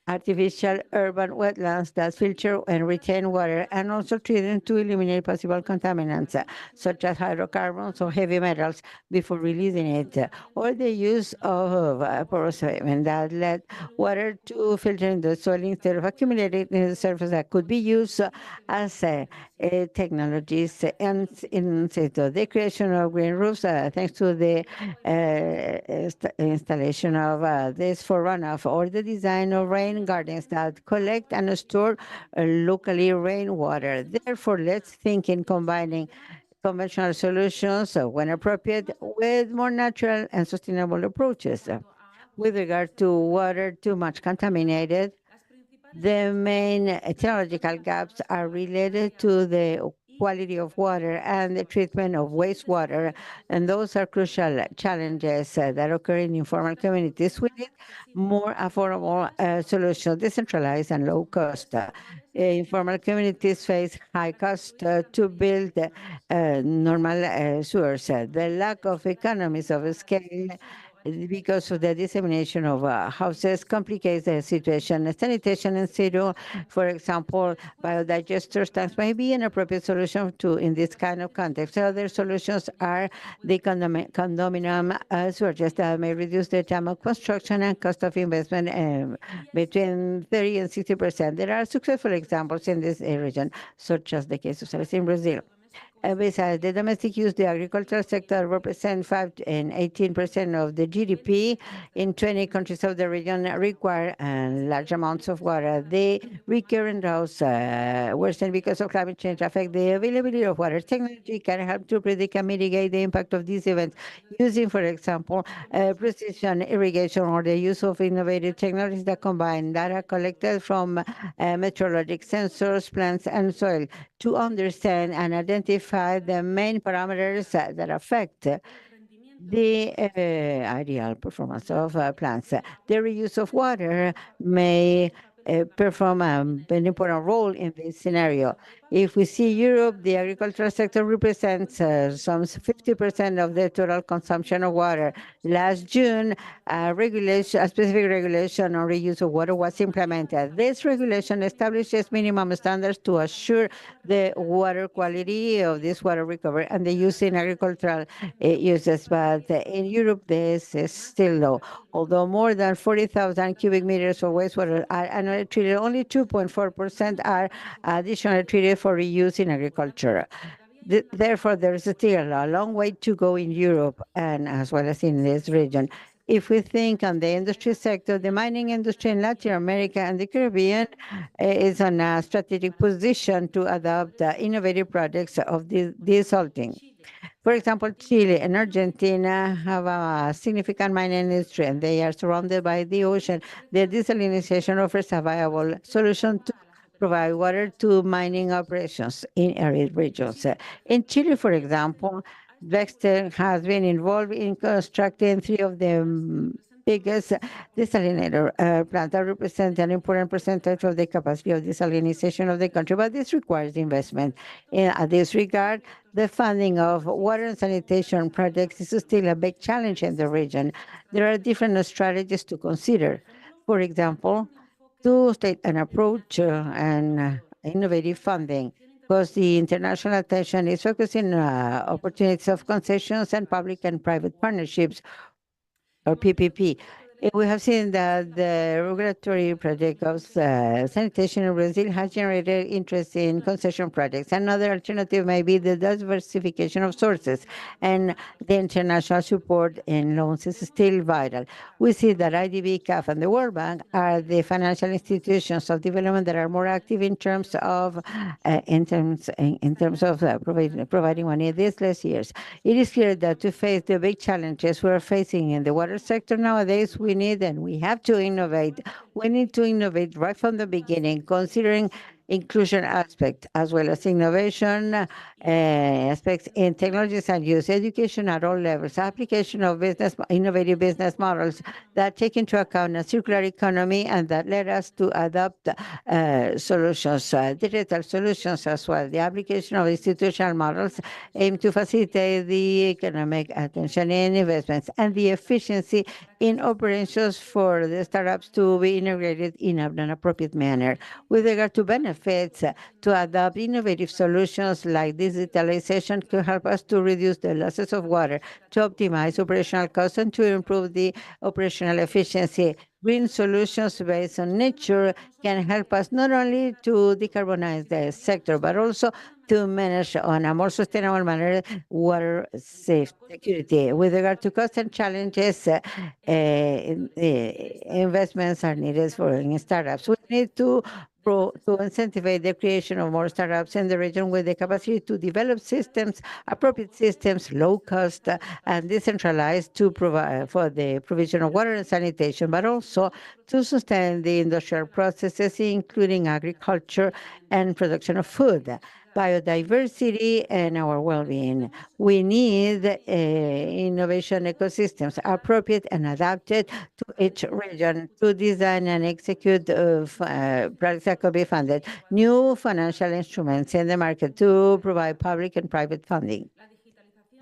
Speaker 6: artificial urban wetlands that filter and retain water and also treat them to eliminate possible contaminants such as hydrocarbons or heavy metals before releasing it, or the use of porous pavement that let water to filter in the soil instead of accumulating in the surface that could be used as technologies and in situ. The creation of green roofs, thanks to the installation of this for runoff, or the design of rain gardens that collect and store locally rainwater. Therefore, let's think in combining conventional solutions when appropriate with more natural and sustainable approaches. With regard to water too much contaminated, the main technological gaps are related to the quality of water and the treatment of wastewater, and those are crucial challenges that occur in informal communities. We need more affordable solutions, decentralized and low cost. Informal communities face high cost to build normal sewers. The lack of economies of scale because of the dissemination of houses complicates the situation. Sanitation in situ, for example, biodigesters tanks may be an appropriate solution to in this kind of context. Other solutions are the condominium sewerage that may reduce the time of construction and cost of investment between 30 and 60%. There are successful examples in this region, such as the case of Celeste in Brazil. Besides the domestic use, the agricultural sector represents 5 and 18% of the GDP in 20 countries of the region require large amounts of water. The recurrent droughts worsen because of climate change affect the availability of water. Technology can help to predict and mitigate the impact of these events using, for example, precision irrigation or the use of innovative technologies that combine data collected from meteorologic sensors, plants, and soil to understand and identify the main parameters that affect the ideal performance of plants. The reuse of water may perform an important role in this scenario. If we see Europe, the agricultural sector represents some 50% of the total consumption of water. Last June, a specific regulation on reuse of water was implemented. This regulation establishes minimum standards to assure the water quality of this water recovery and the use in agricultural uses. But in Europe, this is still low. Although more than 40,000 cubic meters of wastewater are annually treated, only 2.4% are additionally treated for reuse in agriculture. Therefore, there is still a long way to go in Europe and as well as in this region. If we think on the industry sector, the mining industry in Latin America and the Caribbean is on a strategic position to adopt innovative projects of desalting. For example, Chile and Argentina have a significant mining industry, and they are surrounded by the ocean. The desalination offers a viable solution to provide water to mining operations in arid regions. In Chile, for example, Dexter has been involved in constructing 3 of the biggest desalinator plants that represent an important percentage of the capacity of desalination of the country, but this requires investment. In this regard, the funding of water and sanitation projects is still a big challenge in the region. There are different strategies to consider. For example, to state an approach and innovative funding, because the international attention is focusing on opportunities of concessions and public and private partnerships or PPP. We have seen that the regulatory project of sanitation in Brazil has generated interest in concession projects. Another alternative may be the diversification of sources, and the international support in loans is still vital. We see that IDB, CAF, and the World Bank are the financial institutions of development that are more active in terms of providing money these last years. It is clear that to face the big challenges we're facing in the water sector nowadays, we need and we have to innovate. We need to innovate right from the beginning, considering inclusion aspect as well as innovation aspects in technologies and use, education at all levels, application of innovative business models that take into account a circular economy and that led us to adopt solutions, digital solutions as well. The application of institutional models aim to facilitate the economic attention and investments and the efficiency in operations for the startups to be integrated in an appropriate manner. With regard to benefits, to adopt innovative solutions like digitalization could help us to reduce the losses of water, to optimize operational costs, and to improve the operational efficiency. Green solutions based on nature can help us not only to decarbonize the sector, but also to manage on a more sustainable manner water security. With regard to costs and challenges, investments are needed for startups. We need to incentivize the creation of more startups in the region with the capacity to develop systems, appropriate systems, low cost and decentralized to provide for the provision of water and sanitation, but also to sustain the industrial processes, including agriculture and production of food, biodiversity, and our well-being. We need innovation ecosystems appropriate and adapted to each region to design and execute projects that could be funded, new financial instruments in the market to provide public and private funding.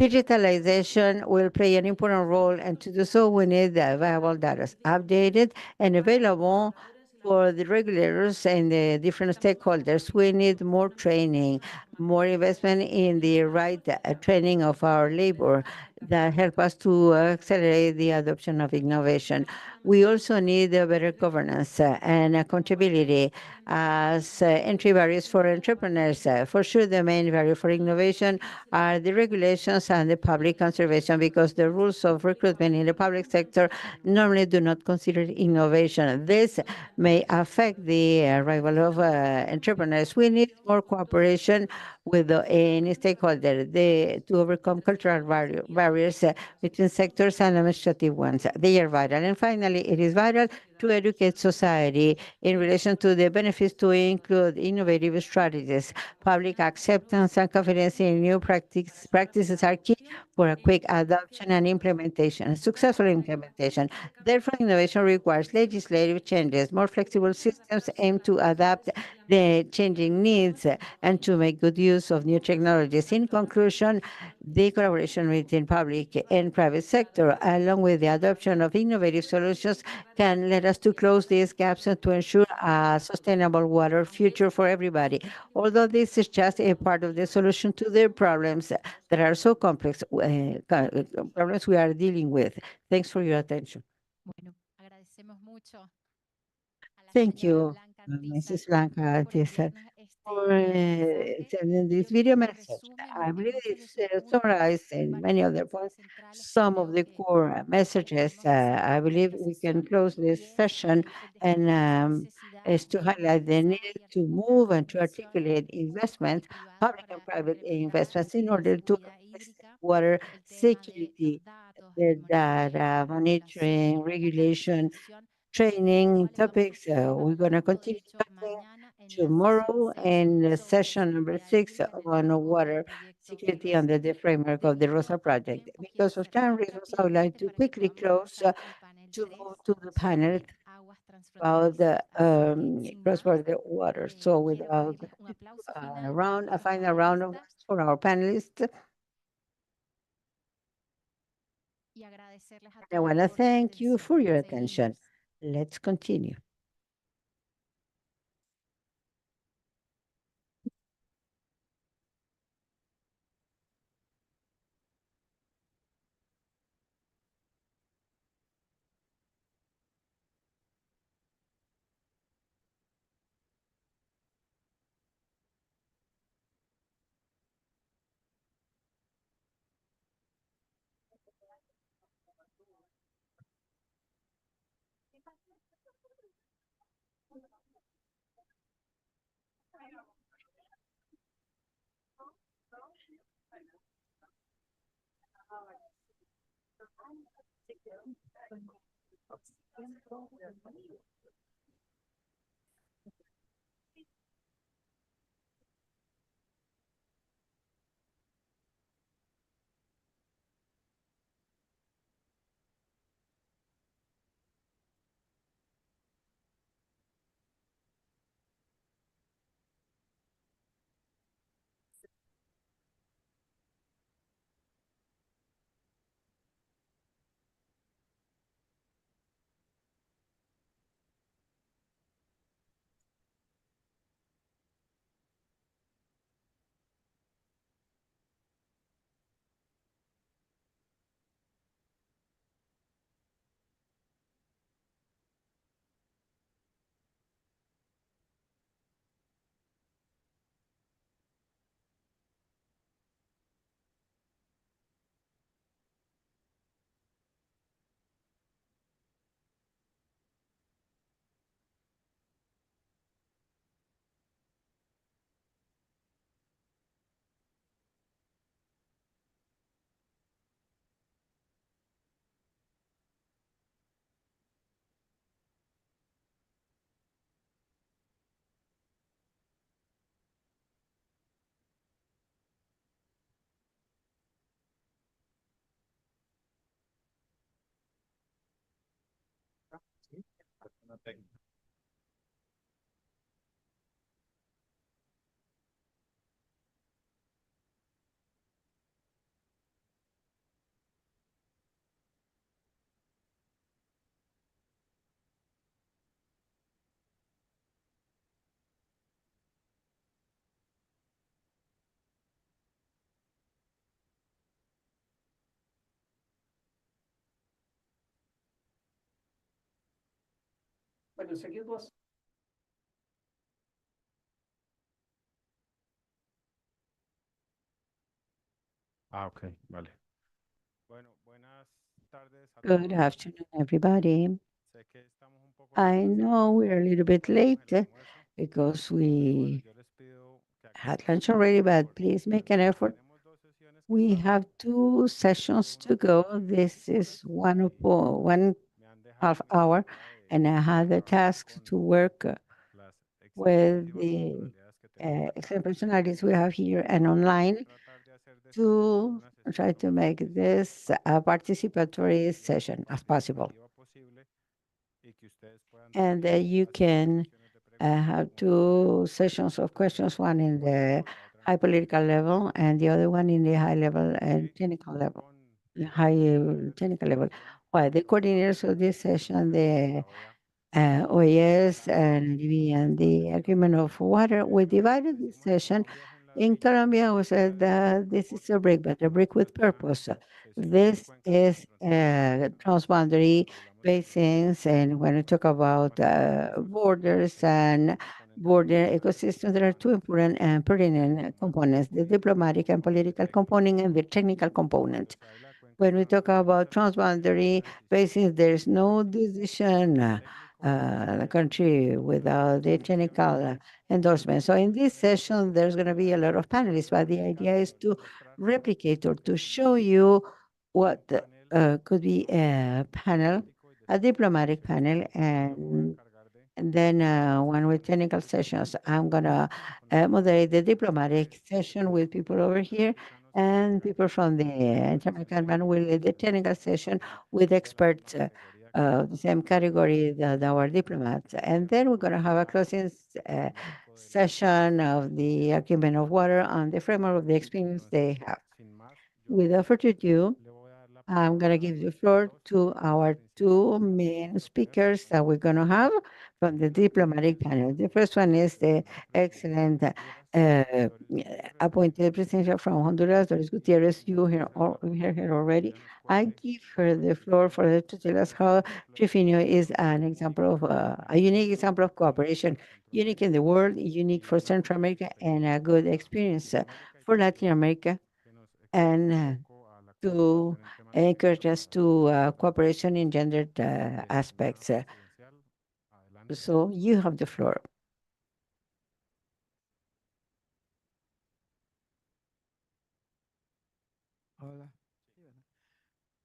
Speaker 6: Digitalization will play an important role, and to do so, we need viable data updated and available for the regulators and the different stakeholders. We need more training, more investment in the right training of our labor that help us to accelerate the adoption of innovation. We also need a better governance and accountability as entry barriers for entrepreneurs. For sure, the main barrier for innovation are the regulations and the public conservation, because the rules of recruitment in the public sector normally do not consider innovation. This may affect the arrival of entrepreneurs. We need more cooperation with any stakeholder to overcome cultural barriers between sectors and administrative ones. They are vital. And finally, it is vital to educate society in relation to the benefits to include innovative strategies. Public acceptance and confidence in new practices are key for a quick adoption and implementation, successful implementation. Therefore, innovation requires legislative changes, more flexible systems aim to adapt the changing needs and to make good use of new technologies. In conclusion, the collaboration between public and private sector, along with the adoption of innovative solutions, can let us to close these gaps and to ensure a sustainable water future for everybody. Although this is just a part of the solution to the problems that are so complex, problems we are dealing with. Thanks for your attention. Thank you, Mrs. Blanca Artizar, for sending this video message. I believe it's summarized in many other points some of the core messages. I believe we can close this session and is to highlight the need to move and to articulate investments, public and private investments, in order to address water security, the data monitoring, regulation, training topics. We're going to continue talking tomorrow in session number 6 on water security under the framework of the ROSA project. Because of time reasons, I would like to quickly close to move to the panel about the cross-border water. So without a final round of applause for our panelists. I want to thank you for your attention. Let's continue.
Speaker 2: Bueno, seguimos.
Speaker 9: Ok, vale. Bueno, buenas tardes a
Speaker 6: Good
Speaker 9: todos.
Speaker 6: afternoon, everybody.
Speaker 9: Sé que estamos un poco
Speaker 6: I know we're a little bit late because
Speaker 9: Bueno,
Speaker 6: we
Speaker 9: yo les pido que
Speaker 6: had
Speaker 9: hagamos
Speaker 6: lunch already, but
Speaker 9: favor.
Speaker 6: please make an effort.
Speaker 9: Tenemos dos sesiones que
Speaker 6: We
Speaker 9: están
Speaker 6: have two sessions to go. This is one
Speaker 9: me han dejado
Speaker 6: half
Speaker 9: en la
Speaker 6: hour,
Speaker 9: tarea de
Speaker 6: and I had the
Speaker 9: trabajar
Speaker 6: task
Speaker 9: con
Speaker 6: to work
Speaker 9: las
Speaker 6: with
Speaker 9: excelentísimas
Speaker 6: the
Speaker 9: personalidades que tenemos acá.
Speaker 6: excellent personalities we have here and online
Speaker 9: Tratar de hacer de esta sesión
Speaker 6: to
Speaker 9: una sesión
Speaker 6: try
Speaker 9: lo
Speaker 6: to
Speaker 9: más
Speaker 6: make this a participatory
Speaker 9: y
Speaker 6: session as possible.
Speaker 9: participativa posible y que ustedes puedan
Speaker 6: And
Speaker 9: también
Speaker 6: you
Speaker 9: hacer
Speaker 6: can
Speaker 9: sesiones de preguntas
Speaker 6: have
Speaker 9: como
Speaker 6: two sessions of questions, one in the high political level and the other one in the high level and technical level, technical level. Well, the coordinators of this session, the OAS and the agreement of water, we divided this session. In Colombia, we said that this is a break, but a break with purpose. This is transboundary basins, and when we talk about borders and border ecosystems, there are two important and pertinent components, the diplomatic and political component and the technical component. When we talk about transboundary basins, there's no decision country without the technical endorsement. So in this session, there's going to be a lot of panelists, but the idea is to replicate or to show you what could be a panel, a diplomatic panel, and then one with technical sessions. I'm going to moderate the diplomatic session with people over here, and people from the Inter-American panel will lead the technical session with experts the same category that our diplomats. And then we're going to have a closing session of the argument of water on the framework of the experience they have. Without further ado, I'm going to give the floor to our two main speakers that we're going to have from the diplomatic panel. The first one is the excellent appointed president from Honduras, Doris Gutierrez. You hear her already. I give her the floor for her to tell us how Trifinio is an example of a unique example of cooperation, unique in the world, unique for Central America, and a good experience for Latin America, and to encourage us to cooperation in gendered aspects. So you have the floor.
Speaker 9: Hola.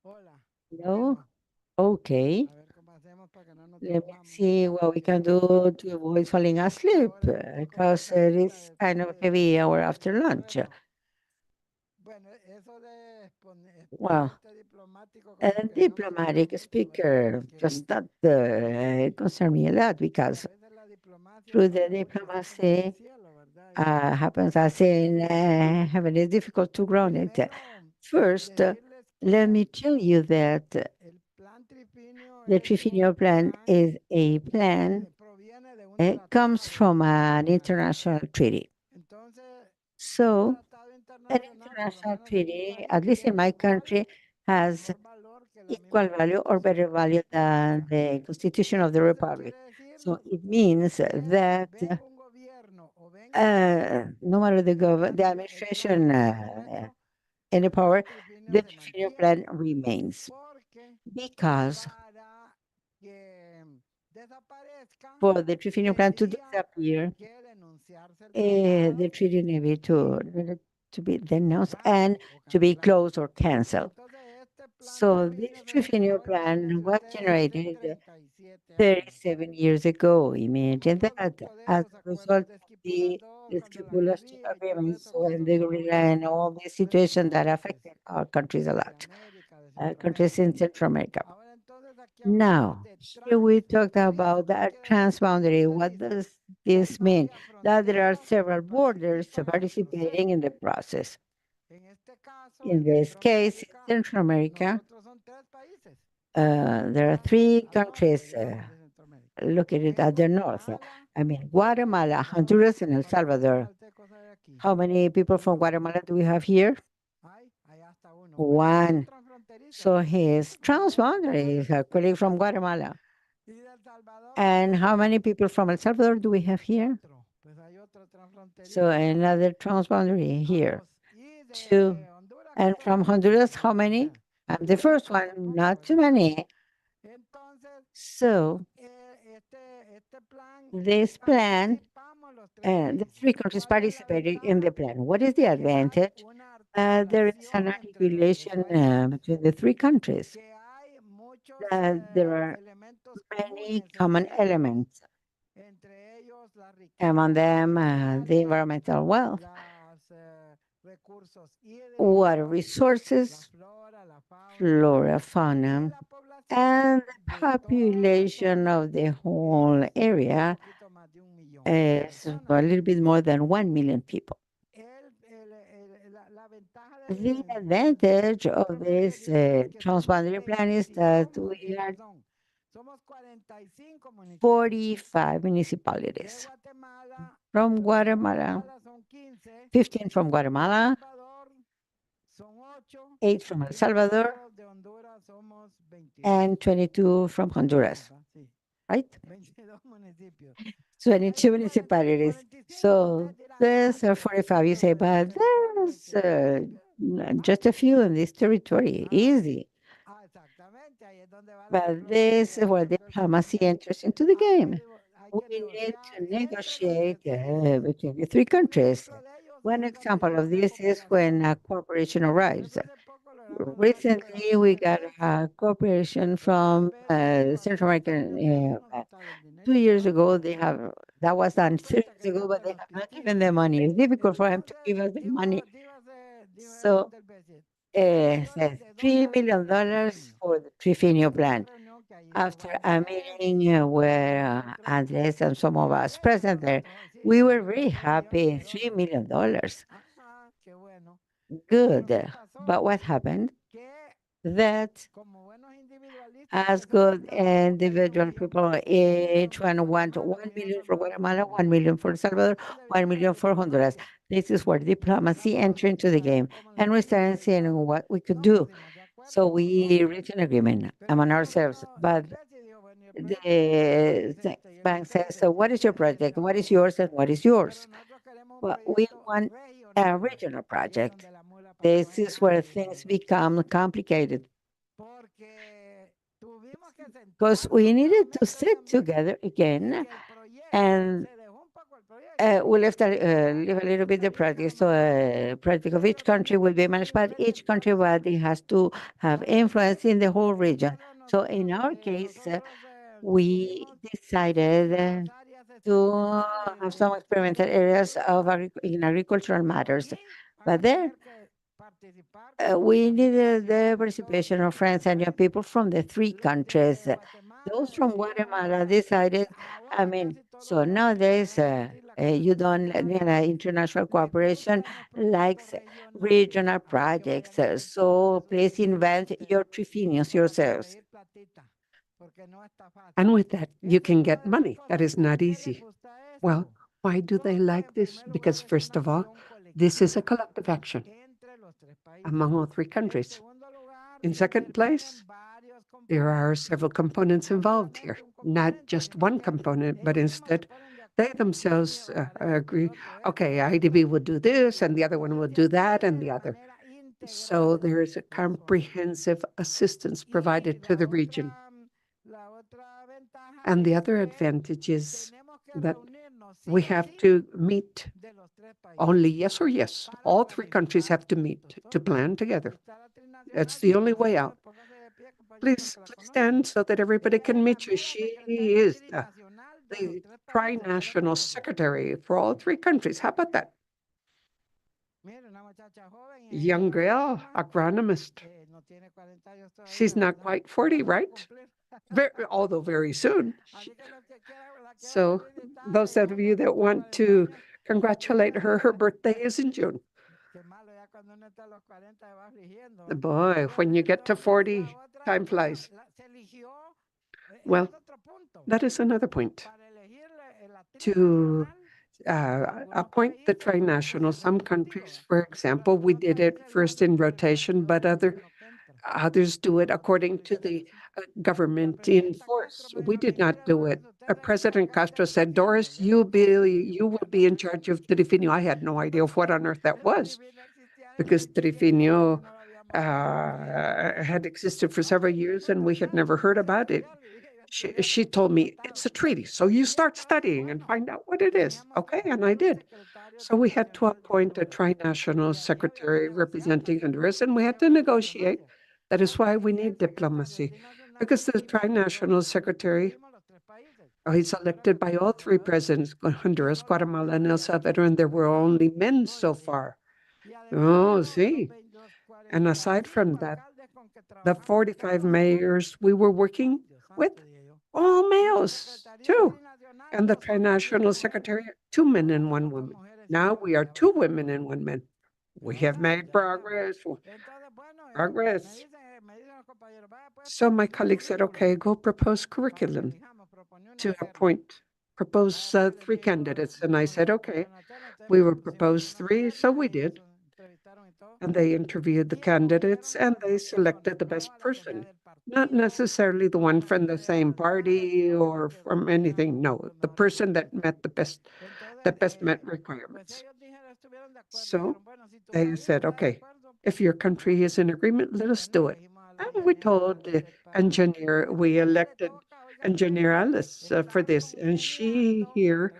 Speaker 9: Hola.
Speaker 6: No? Okay.
Speaker 9: A ver cómo hacemos para que no nos
Speaker 6: Let me
Speaker 9: durmamos.
Speaker 6: see what we can do to avoid falling asleep, because it is kind of heavy hour after lunch.
Speaker 9: Bueno, eso de
Speaker 6: Well,
Speaker 9: exponente diplomático
Speaker 6: a
Speaker 9: como que no me
Speaker 6: diplomatic
Speaker 9: gusta mucho,
Speaker 6: speaker
Speaker 9: ¿verdad?
Speaker 6: does not concern me a lot, because
Speaker 9: A veces la diplomacia
Speaker 6: through
Speaker 9: pasa
Speaker 6: the
Speaker 9: porque así como
Speaker 6: diplomacy
Speaker 9: del cielo, ¿verdad?
Speaker 6: happens as in heaven. It's difficult to ground it.
Speaker 9: Primero,
Speaker 6: First,
Speaker 9: decirles
Speaker 6: let
Speaker 9: que
Speaker 6: me tell you that
Speaker 9: el plan trifinio
Speaker 6: the
Speaker 9: es
Speaker 6: Trifinio
Speaker 9: un
Speaker 6: Plan
Speaker 9: plan
Speaker 6: is a
Speaker 9: que
Speaker 6: plan.
Speaker 9: proviene de un
Speaker 6: It comes
Speaker 9: tratado
Speaker 6: from an
Speaker 9: internacional.
Speaker 6: international treaty.
Speaker 9: Entonces,
Speaker 6: So,
Speaker 9: un tratado
Speaker 6: an
Speaker 9: internacional, por lo
Speaker 6: international
Speaker 9: menos en mi
Speaker 6: treaty,
Speaker 9: país,
Speaker 6: at least in
Speaker 9: tiene
Speaker 6: my
Speaker 9: igual
Speaker 6: country,
Speaker 9: o
Speaker 6: has
Speaker 9: mayor valor que la
Speaker 6: equal
Speaker 9: misma
Speaker 6: value or better
Speaker 9: Constitución
Speaker 6: value than
Speaker 9: república.
Speaker 6: the Constitution of the
Speaker 9: Entonces,
Speaker 6: Republic.
Speaker 9: quiere decir
Speaker 6: So it means
Speaker 9: que
Speaker 6: that
Speaker 9: venga un gobierno o venga otro,
Speaker 6: no matter the
Speaker 9: el
Speaker 6: administration
Speaker 9: procedimiento
Speaker 6: in the
Speaker 9: del
Speaker 6: power,
Speaker 9: plan trifinio
Speaker 6: the
Speaker 9: se
Speaker 6: Trifinio Plan
Speaker 9: mantiene.
Speaker 6: remains,
Speaker 9: Porque
Speaker 6: because
Speaker 9: para que desaparezca,
Speaker 6: for the Trifinio Plan to
Speaker 9: tendría
Speaker 6: disappear,
Speaker 9: que denunciarse el
Speaker 6: the
Speaker 9: tratado
Speaker 6: treaty needed to be denounced and
Speaker 9: cerrarlo o
Speaker 6: to be
Speaker 9: cancelarlo.
Speaker 6: closed or canceled.
Speaker 9: Entonces, este plan
Speaker 6: So this
Speaker 9: trifinio se
Speaker 6: Trifinio
Speaker 9: desarrolla,
Speaker 6: Plan
Speaker 9: imagínense
Speaker 6: was
Speaker 9: ustedes, hace
Speaker 6: generated
Speaker 9: 37 años.
Speaker 6: 37 years ago. Imagine
Speaker 9: Como
Speaker 6: that,
Speaker 9: producto de
Speaker 6: as
Speaker 9: los
Speaker 6: a
Speaker 9: acuerdos
Speaker 6: result
Speaker 9: de
Speaker 6: of the
Speaker 9: Esquipulas II, de la
Speaker 6: Esquipulas
Speaker 9: guerrilla y todo
Speaker 6: agreements
Speaker 9: eso que
Speaker 6: and the
Speaker 9: sufrió
Speaker 6: guerrilla
Speaker 9: muchos
Speaker 6: and all the
Speaker 9: nuestros
Speaker 6: situation that
Speaker 9: países
Speaker 6: affected our countries a
Speaker 9: de
Speaker 6: lot,
Speaker 9: América, de
Speaker 6: countries in
Speaker 9: Centroamérica.
Speaker 6: Central America.
Speaker 9: Ahora entonces aquí hablamos
Speaker 6: Now,
Speaker 9: de
Speaker 6: here we talked
Speaker 9: transfronterizos.
Speaker 6: about
Speaker 9: ¿Qué
Speaker 6: that
Speaker 9: quiere decir?
Speaker 6: transboundary. What
Speaker 9: Transfronterizo.
Speaker 6: does
Speaker 9: Que hay
Speaker 6: this mean?
Speaker 9: varias
Speaker 6: That there are
Speaker 9: fronteras
Speaker 6: several
Speaker 9: que
Speaker 6: borders
Speaker 9: participan en el
Speaker 6: participating in the
Speaker 9: proceso.
Speaker 6: process.
Speaker 9: En este caso,
Speaker 6: In
Speaker 9: en
Speaker 6: this case, in
Speaker 9: Centroamérica,
Speaker 6: Central America,
Speaker 9: nosotros son 3 países
Speaker 6: there are
Speaker 9: acá
Speaker 6: 3
Speaker 9: al norte,
Speaker 6: countries
Speaker 9: digamos, de Centroamérica.
Speaker 6: located
Speaker 9: Es
Speaker 6: at the north.
Speaker 9: Guatemala,
Speaker 6: I mean, Guatemala,
Speaker 9: El Salvador.
Speaker 6: Honduras, and El
Speaker 9: ¿Cuántos
Speaker 6: Salvador.
Speaker 9: guatemaltecos hay aquí?
Speaker 6: How many people from Guatemala do we have here?
Speaker 9: Hay hasta uno. Bueno, ese es
Speaker 6: One.
Speaker 9: transfronterizo.
Speaker 6: So his
Speaker 9: Guatemala.
Speaker 6: transboundary is a colleague from Guatemala.
Speaker 9: Y de El Salvador,
Speaker 6: And how many people from El Salvador do we have here?
Speaker 9: otro. Pues hay otro transfronterizo.
Speaker 6: So another transboundary
Speaker 9: A
Speaker 6: here.
Speaker 9: 2. Y de
Speaker 6: 2.
Speaker 9: Honduras,
Speaker 6: And
Speaker 9: ¿cuántos
Speaker 6: from
Speaker 9: hay?
Speaker 6: Honduras, how many? I'm the first one,
Speaker 9: Tampoco,
Speaker 6: not too
Speaker 9: ¿verdad?
Speaker 6: many.
Speaker 9: Entonces,
Speaker 6: So
Speaker 9: este plan,
Speaker 6: this plan,
Speaker 9: participamos los 3
Speaker 6: the
Speaker 9: países.
Speaker 6: 3 countries
Speaker 9: ¿Cuál es la
Speaker 6: participating in the
Speaker 9: ventaja?
Speaker 6: plan. What is the
Speaker 9: Que hay
Speaker 6: advantage?
Speaker 9: una
Speaker 6: There is an
Speaker 9: articulación entre los 3
Speaker 6: articulation
Speaker 9: países.
Speaker 6: between the 3 countries.
Speaker 9: Que hay muchos
Speaker 6: There are
Speaker 9: elementos
Speaker 6: many
Speaker 9: comunes
Speaker 6: common
Speaker 9: entre ellos.
Speaker 6: elements.
Speaker 9: Entre ellos la riqueza
Speaker 6: Among them, the
Speaker 9: naturales,
Speaker 6: environmental wealth,
Speaker 9: los recursos
Speaker 6: water
Speaker 9: hídricos, la
Speaker 6: resources,
Speaker 9: flora,
Speaker 6: flora,
Speaker 9: la fauna, y
Speaker 6: fauna,
Speaker 9: la población
Speaker 6: and the
Speaker 9: de toda la
Speaker 6: population
Speaker 9: zona
Speaker 6: of the whole
Speaker 9: es un
Speaker 6: area
Speaker 9: poquito más de 1 millón de
Speaker 6: is
Speaker 9: personas.
Speaker 6: a little bit more than 1 million people.
Speaker 9: La ventaja
Speaker 6: The advantage of this transboundary plan is that we are
Speaker 9: somos 45 municipios.
Speaker 6: 45
Speaker 9: De
Speaker 6: municipalities.
Speaker 9: Guatemala,
Speaker 6: From
Speaker 9: de
Speaker 6: Guatemala,
Speaker 9: son 15,
Speaker 6: 15 from
Speaker 9: de
Speaker 6: Guatemala,
Speaker 9: Salvador son 8
Speaker 6: 8 from El
Speaker 9: y
Speaker 6: Salvador,
Speaker 9: nosotros de Honduras somos 22.
Speaker 6: and 22 from Honduras,
Speaker 9: Sí,
Speaker 6: right?
Speaker 9: 22 municipios.
Speaker 6: 22 municipalities.
Speaker 9: 45,
Speaker 6: So
Speaker 9: ustedes dirán,
Speaker 6: there's
Speaker 9: qué
Speaker 6: 45. You
Speaker 9: poquito
Speaker 6: say,
Speaker 9: en este
Speaker 6: but
Speaker 9: territorio,
Speaker 6: there's
Speaker 9: municipio.
Speaker 6: just a few in this territory. Easy.
Speaker 9: Exactamente, ahí es donde va la
Speaker 6: But this is
Speaker 9: diplomacia
Speaker 6: where
Speaker 9: dentro del
Speaker 6: diplomacy
Speaker 9: proceso.
Speaker 6: enters into the game.
Speaker 9: Hay
Speaker 6: We
Speaker 9: que
Speaker 6: need
Speaker 9: negociar
Speaker 6: to
Speaker 9: entre los 3
Speaker 6: negotiate
Speaker 9: países.
Speaker 6: between the 3
Speaker 9: Un
Speaker 6: countries.
Speaker 9: ejemplo de ellos
Speaker 6: One
Speaker 9: es
Speaker 6: example
Speaker 9: cuando
Speaker 6: of
Speaker 9: llega
Speaker 6: this is when
Speaker 9: cooperación.
Speaker 6: cooperation
Speaker 9: Por
Speaker 6: arrives.
Speaker 9: ejemplo, hace poco logramos una
Speaker 6: Recently, we got
Speaker 9: cooperación de
Speaker 6: cooperation
Speaker 9: defensa.
Speaker 6: from
Speaker 9: 3 veces o
Speaker 6: Central
Speaker 9: hace 2
Speaker 6: American.
Speaker 9: años casi no nos ha dado el dinero.
Speaker 6: 2 years
Speaker 9: No nos
Speaker 6: ago,
Speaker 9: ha
Speaker 6: they
Speaker 9: dado.
Speaker 6: have that was done
Speaker 9: Nos
Speaker 6: 3
Speaker 9: cuesta
Speaker 6: years
Speaker 9: que
Speaker 6: ago,
Speaker 9: tanto
Speaker 6: but they
Speaker 9: nos
Speaker 6: have not
Speaker 9: critica.
Speaker 6: given the money. It's difficult for them to
Speaker 9: Entonces,
Speaker 6: give us the
Speaker 9: dijo,
Speaker 6: money.
Speaker 9: dijo
Speaker 6: So,
Speaker 9: del BCE,
Speaker 6: says
Speaker 9: $3
Speaker 6: $3
Speaker 9: millones
Speaker 6: million
Speaker 9: para el trifinio.
Speaker 6: for the Trifinio
Speaker 9: Después de una
Speaker 6: plan.
Speaker 9: reunión que ahí
Speaker 6: After
Speaker 9: estuvo
Speaker 6: a
Speaker 9: Andrés
Speaker 6: meeting
Speaker 9: y
Speaker 6: where
Speaker 9: nosotros,
Speaker 6: Andres and some
Speaker 9: muy
Speaker 6: of us
Speaker 9: alegres
Speaker 6: present
Speaker 9: por
Speaker 6: there,
Speaker 9: nosotros. Sí,
Speaker 6: we were
Speaker 9: 3
Speaker 6: very happy.
Speaker 9: millones de
Speaker 6: $3
Speaker 9: dólares.
Speaker 6: million.
Speaker 9: Qué bueno. Pero
Speaker 6: Good.
Speaker 9: ¿qué pasó?
Speaker 6: But what happened?
Speaker 9: Que
Speaker 6: That
Speaker 9: como buenos individualistas
Speaker 6: as
Speaker 9: empezamos
Speaker 6: good
Speaker 9: cada uno quería
Speaker 6: individual
Speaker 9: 1 millón
Speaker 6: people,
Speaker 9: para
Speaker 6: each one want
Speaker 9: Guatemala,
Speaker 6: 1
Speaker 9: 1 millón
Speaker 6: million
Speaker 9: para
Speaker 6: for
Speaker 9: Honduras, 1
Speaker 6: Guatemala,
Speaker 9: millón.
Speaker 6: 1 million for El
Speaker 9: Ahí
Speaker 6: Salvador,
Speaker 9: es donde
Speaker 6: 1
Speaker 9: viene la
Speaker 6: million for Honduras.
Speaker 9: diplomacia.
Speaker 6: This is where diplomacy
Speaker 9: Empezamos
Speaker 6: entered into the
Speaker 9: a ver
Speaker 6: game,
Speaker 9: cómo le
Speaker 6: and we
Speaker 9: hacemos
Speaker 6: started seeing
Speaker 9: resultados.
Speaker 6: what we could
Speaker 9: Nos
Speaker 6: do.
Speaker 9: pusimos de acuerdo
Speaker 6: So
Speaker 9: los 2,
Speaker 6: we reached an agreement
Speaker 9: pero
Speaker 6: among
Speaker 9: luego
Speaker 6: ourselves.
Speaker 9: vino
Speaker 6: But
Speaker 9: Andrés y dijo, bueno, ¿y el
Speaker 6: the
Speaker 9: proyecto de ustedes? ¿Y el de
Speaker 6: bank says,
Speaker 9: ustedes?
Speaker 6: so what is your
Speaker 9: Entonces,
Speaker 6: project? What is
Speaker 9: mejor.
Speaker 6: yours and what is yours?
Speaker 9: Pero nosotros queremos un
Speaker 6: Well, we
Speaker 9: proyecto
Speaker 6: want a
Speaker 9: regional.
Speaker 6: regional
Speaker 9: Ahí es
Speaker 6: project.
Speaker 9: donde la mula pasa
Speaker 6: This
Speaker 9: más
Speaker 6: is where
Speaker 9: enredada,
Speaker 6: things
Speaker 9: digo yo.
Speaker 6: become complicated
Speaker 9: Porque tuvimos que
Speaker 6: because we needed to sit together again, and we left leave a little bit the project. So project of each country will be managed by each country, but it has to have influence in the whole region. So in our case, we decided to have some experimental areas of in agricultural matters. But there, we needed the participation of friends and young people from the three countries. Those from Guatemala decided, I mean, so nowadays you don't need international cooperation like regional projects. So please invent your trifinios yourselves.
Speaker 2: And with that, you can get money. That is not easy. Well, why do they like this? Because first of all, this is a collective action among all three countries. In second place, there are several components involved here, not just one component, but instead they themselves agree, okay, IDB will do this and the other one will do that and the other. So there is a comprehensive assistance provided to the region. And the other advantage is that we have to meet only yes or yes. All three countries have to meet to plan together. That's the only way out. Please stand so that everybody can meet you. She is the tri-national secretary for all three countries. How about that? Young girl, agronomist. She's not quite 40, right? Although very soon. So those of you that want to congratulate her, her birthday is in June. Boy, when you get to 40, time flies. Well, that is another point. To appoint the tri-national, some countries, for example, we did it first in rotation, but others do it according to the government in force. We did not do it. President Costa said, Doris, you will be in charge of Trifinio. I had no idea of what on earth that was, because Trifinio had existed for several years and we had never heard about it. She told me, it's a treaty, so you start studying and find out what it is. Okay, and I did. So we had to appoint a tri-national secretary representing Honduras, and we had to negotiate. That is why we need diplomacy, because the tri-national secretary is elected by all three presidents, Honduras, Guatemala, and El Salvador, and there were only men so far. Oh, see. And aside from that, the 45 mayors we were working with, all males too. And the tri-national secretary, 2 men and 1 woman. Now we are 2 women and 1 man. We have made progress. Progress. So my colleague said, okay, go propose curriculum to propose 3 candidates. And I said, okay, we will propose 3. So we did. And they interviewed the candidates and they selected the best person. Not necessarily the one from the same party or from anything. No, the person that met the best met requirements. So they said, okay, if your country is in agreement, let us do it. And we told the engineer, we elected Engineer Alice for this. And she here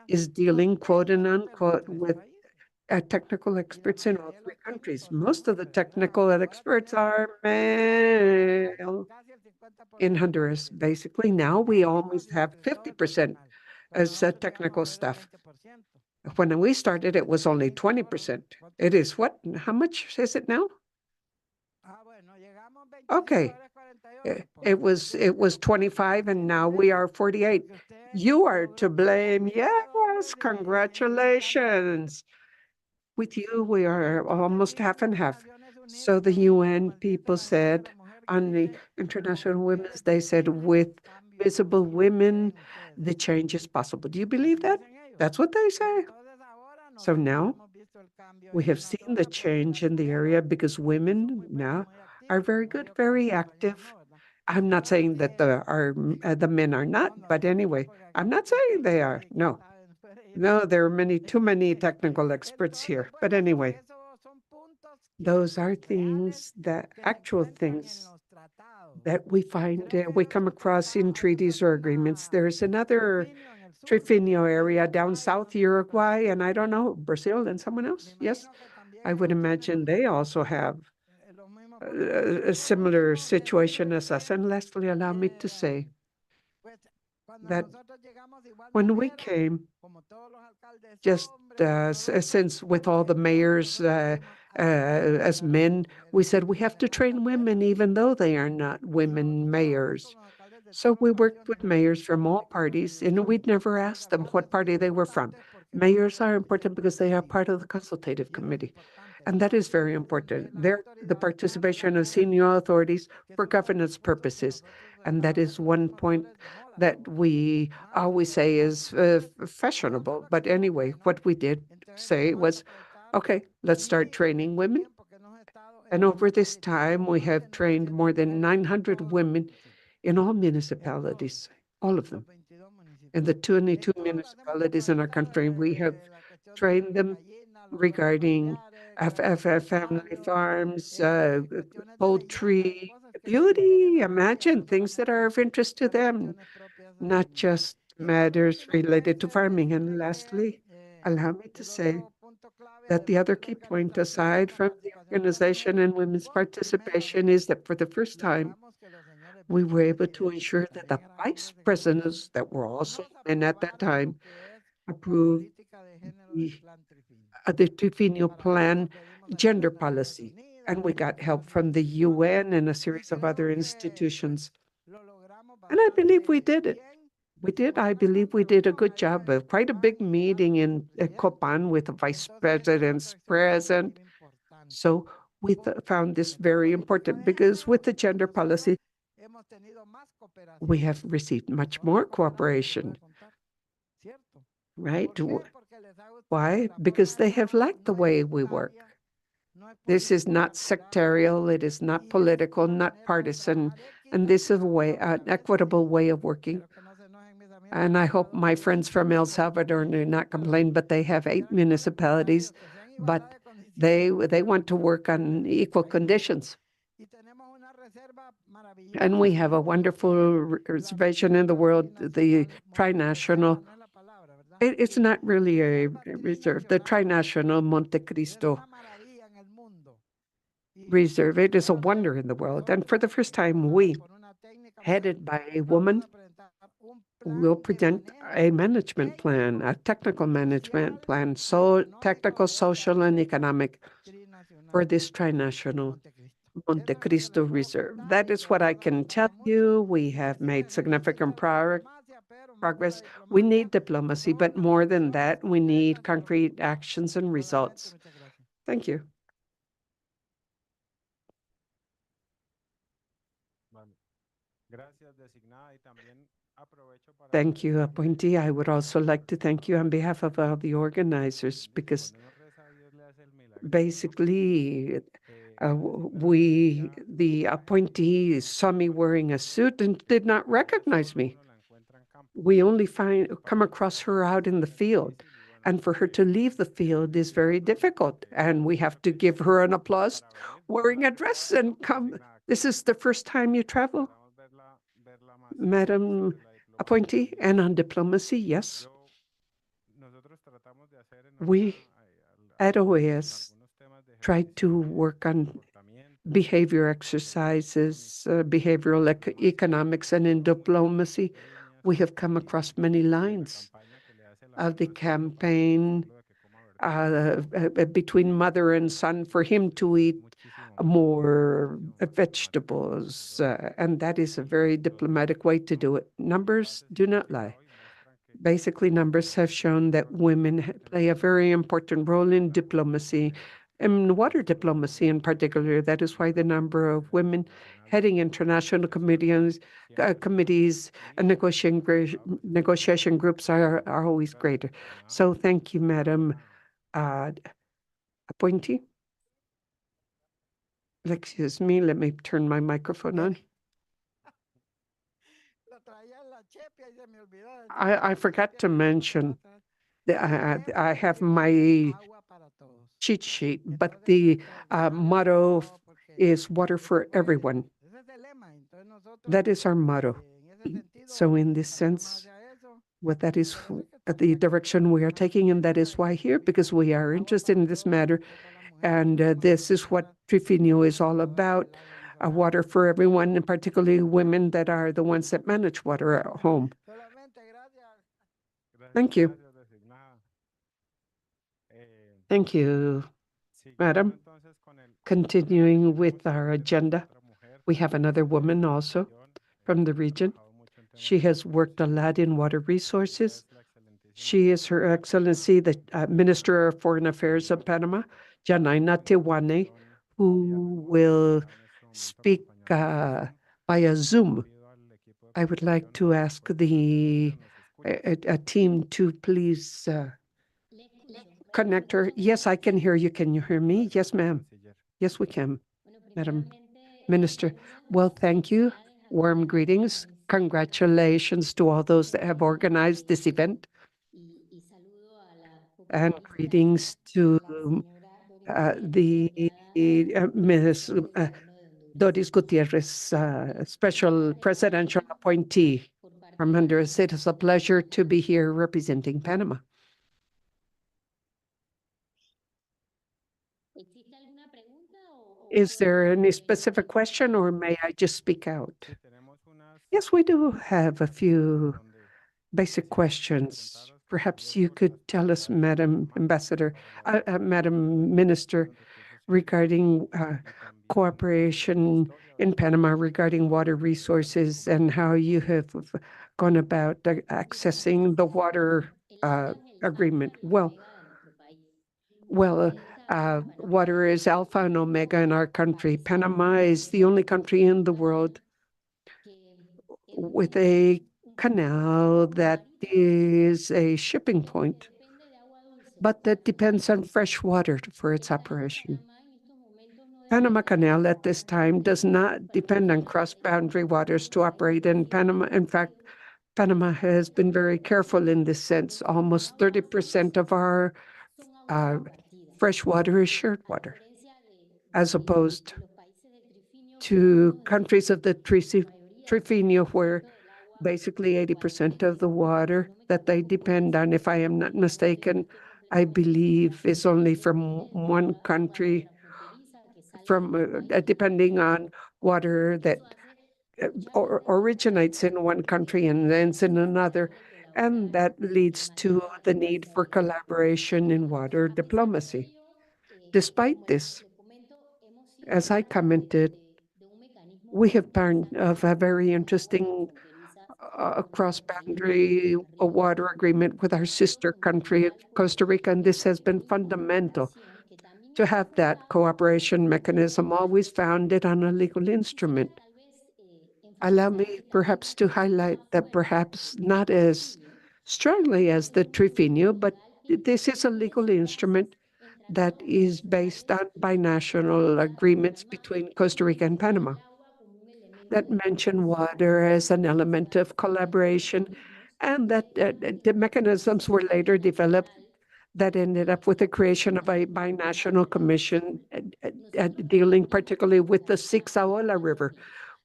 Speaker 2: is dealing, quote and unquote, with technical experts in all 3 countries. Most of the technical experts are male in Honduras. Basically, now we almost have 50% as technical staff. When we started, it was only 20%. It is what? How much is it now? Okay. It was 25 and now we are 48. You are to blame. Yes, congratulations. With you, we are almost half and half. So the UN people said, on the International Women's Day, said, with visible women, the change is possible. Do you believe that? That's what they say. So now we have seen the change in the area because women now are very good, very active. I'm not saying that the men are not, but anyway, I'm not saying they are. No, there are too many technical experts here. But anyway, those are things actual things that we find, we come across in treaties or agreements. There's another Trifinio area down south Uruguay, and I don't know, Brazil and someone else. Yes, I would imagine they also have a similar situation as us. And lastly, allow me to say that when we came, just since with all the mayors as men, we said we have to train women even though they are not women mayors. So we worked with mayors from all parties, and we'd never asked them what party they were from. Mayors are important because they are part of the consultative committee, and that is very important. They're the participation of senior authorities for governance purposes, and that is one point that we always say is fashionable. But anyway, what we did say was, okay, let's start training women. And over this time, we have trained more than 900 women in all municipalities, all of them. In the 22 municipalities in our country, we have trained them regarding family farms, poultry, beauty, imagine things that are of interest to them, not just matters related to farming. And lastly, allow me to say that the other key point, aside from the organization and women's participation, is that for the first time, we were able to ensure that the vice presidents that were also men at that time approved the Trifinio Plan gender policy. And we got help from the UN and a series of other institutions. And I believe we did it. We did. I believe we did a good job. Quite a big meeting in Copan with the vice presidents present. So we found this very important because with the gender policy, we have received much more cooperation, right? Why? Because they have liked the way we work. This is not sectarial, it is not political, not partisan, and this is a way, an equitable way of working. And I hope my friends from El Salvador do not complain, but they have 8 municipalities, but they want to work on equal conditions. And we have a wonderful reservation in the world, the trinational. It's not really a reserve, the trinational Monte Cristo reserve. It is a wonder in the world. And for the first time, we, headed by a woman, will present a management plan, a technical management plan, so technical, social, and economic for this trinational Monte Cristo Reserve. That is what I can tell you. We have made significant progress. We need diplomacy, but more than that, we need concrete actions and results. Thank you. Thank you, appointee. I would also like to thank you on behalf of all the organizers, because basically the appointee saw me wearing a suit and did not recognize me. We only come across her out in the field, and for her to leave the field is very difficult, and we have to give her an applause wearing a dress and come. This is the first time you travel, Madam Appointee, and on diplomacy, yes. We at OAS try to work on behavior exercises, behavioral economics, and in diplomacy, we have come across many lines of the campaign between mother and son for him to eat more vegetables, and that is a very diplomatic way to do it. Numbers do not lie. Basically, numbers have shown that women play a very important role in diplomacy, and water diplomacy in particular. That is why the number of women heading international committees and negotiation groups are always greater. So thank you, Madam Appointee. Excuse me, let me turn my microphone on. I forgot to mention that I have my cheat sheet, but the motto is water for everyone. That is our motto. So in this sense, what that is the direction we are taking, and that is why here, because we are interested in this matter, and this is what Trifinio is all about, water for everyone, and particularly women that are the ones that manage water at home. Thank you. Thank you, Madam. Continuing with our agenda, we have another woman also from the region. She has worked a lot in water resources. She is Her Excellency, the Minister of Foreign Affairs of Panama, Janaina Tewane, who will speak via Zoom. I would like to ask the a team to please connect her. Yes, I can hear you. Can you hear me? Yes, ma'am. Yes, we can, Madam Minister. Well, thank you. Warm greetings. Congratulations to all those that have organized this event. And greetings to the Ms. Doris Gutierrez, Special Presidential Appointee from Honduras. It is a pleasure to be here representing Panama. Is there any specific question, or may I just speak out? Yes, we do have a few basic questions. Perhaps you could tell us, Madam Ambassador, Madam Minister, regarding cooperation in Panama regarding water resources and how you have gone about accessing the water agreement. Well, water is alpha and omega in our country. Panama is the only country in the world with a canal that is a shipping point, but that depends on fresh water for its operation. Panama Canal at this time does not depend on cross-boundary waters to operate in Panama. In fact, Panama has been very careful in this sense. Almost 30% of our fresh water is shared water, as opposed to countries of the Trifinio, where basically 80% of the water that they depend on, if I am not mistaken, I believe is only from one country, from depending on water that originates in one country and ends in another, and that leads to the need for collaboration in water diplomacy. Despite this, as I commented, we have part of a very interesting cross-boundary water agreement with our sister country, Costa Rica, and this has been fundamental to have that cooperation mechanism always founded on a legal instrument. Allow me perhaps to highlight that perhaps not as strongly as the Trifinio, but this is a legal instrument that is based on binational agreements between Costa Rica and Panama that mention water as an element of collaboration, and that the mechanisms were later developed that ended up with the creation of a binational commission dealing particularly with the Sixaola River.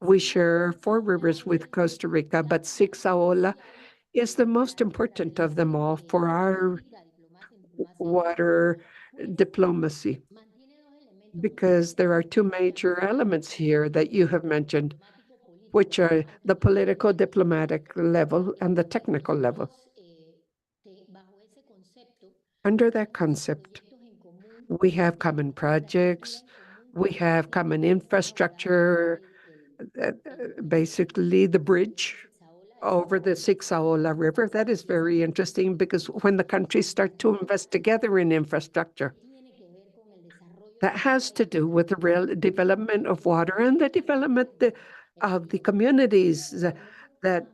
Speaker 2: We share 4 rivers with Costa Rica, but Sixaola is the most important of them all for our water diplomacy, because there are 2 major elements here that you have mentioned, which are the political diplomatic level and the technical level. Under that concept, we have common projects, we have common infrastructure, basically the bridge over the Sixaola River. That is very interesting because when the countries start to invest together in infrastructure, that has to do with the real development of water and the development of the communities that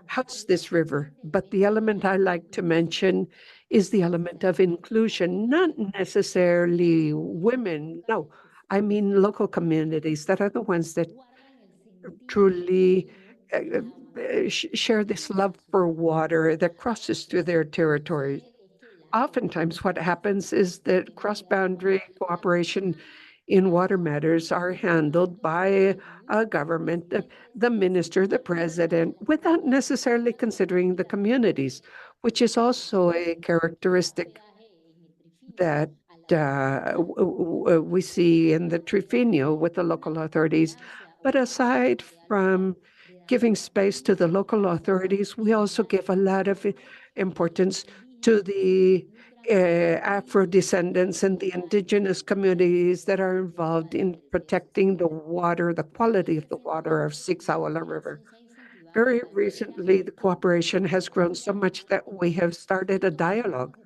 Speaker 2: house this river. But the element I like to mention is the element of inclusion, not necessarily women, no. I mean local communities that are the ones that truly share this love for water that crosses through their territory. Oftentimes what happens is that cross-boundary cooperation in water matters are handled by a government, the minister, the president, without necessarily considering the communities, which is also a characteristic that we see in the Trifinio with the local authorities. But aside from giving space to the local authorities, we also give a lot of importance to the Afro-descendants and the indigenous communities that are involved in protecting the water, the quality of the water of Sixaola River. Very recently, the cooperation has grown so much that we have started a dialogue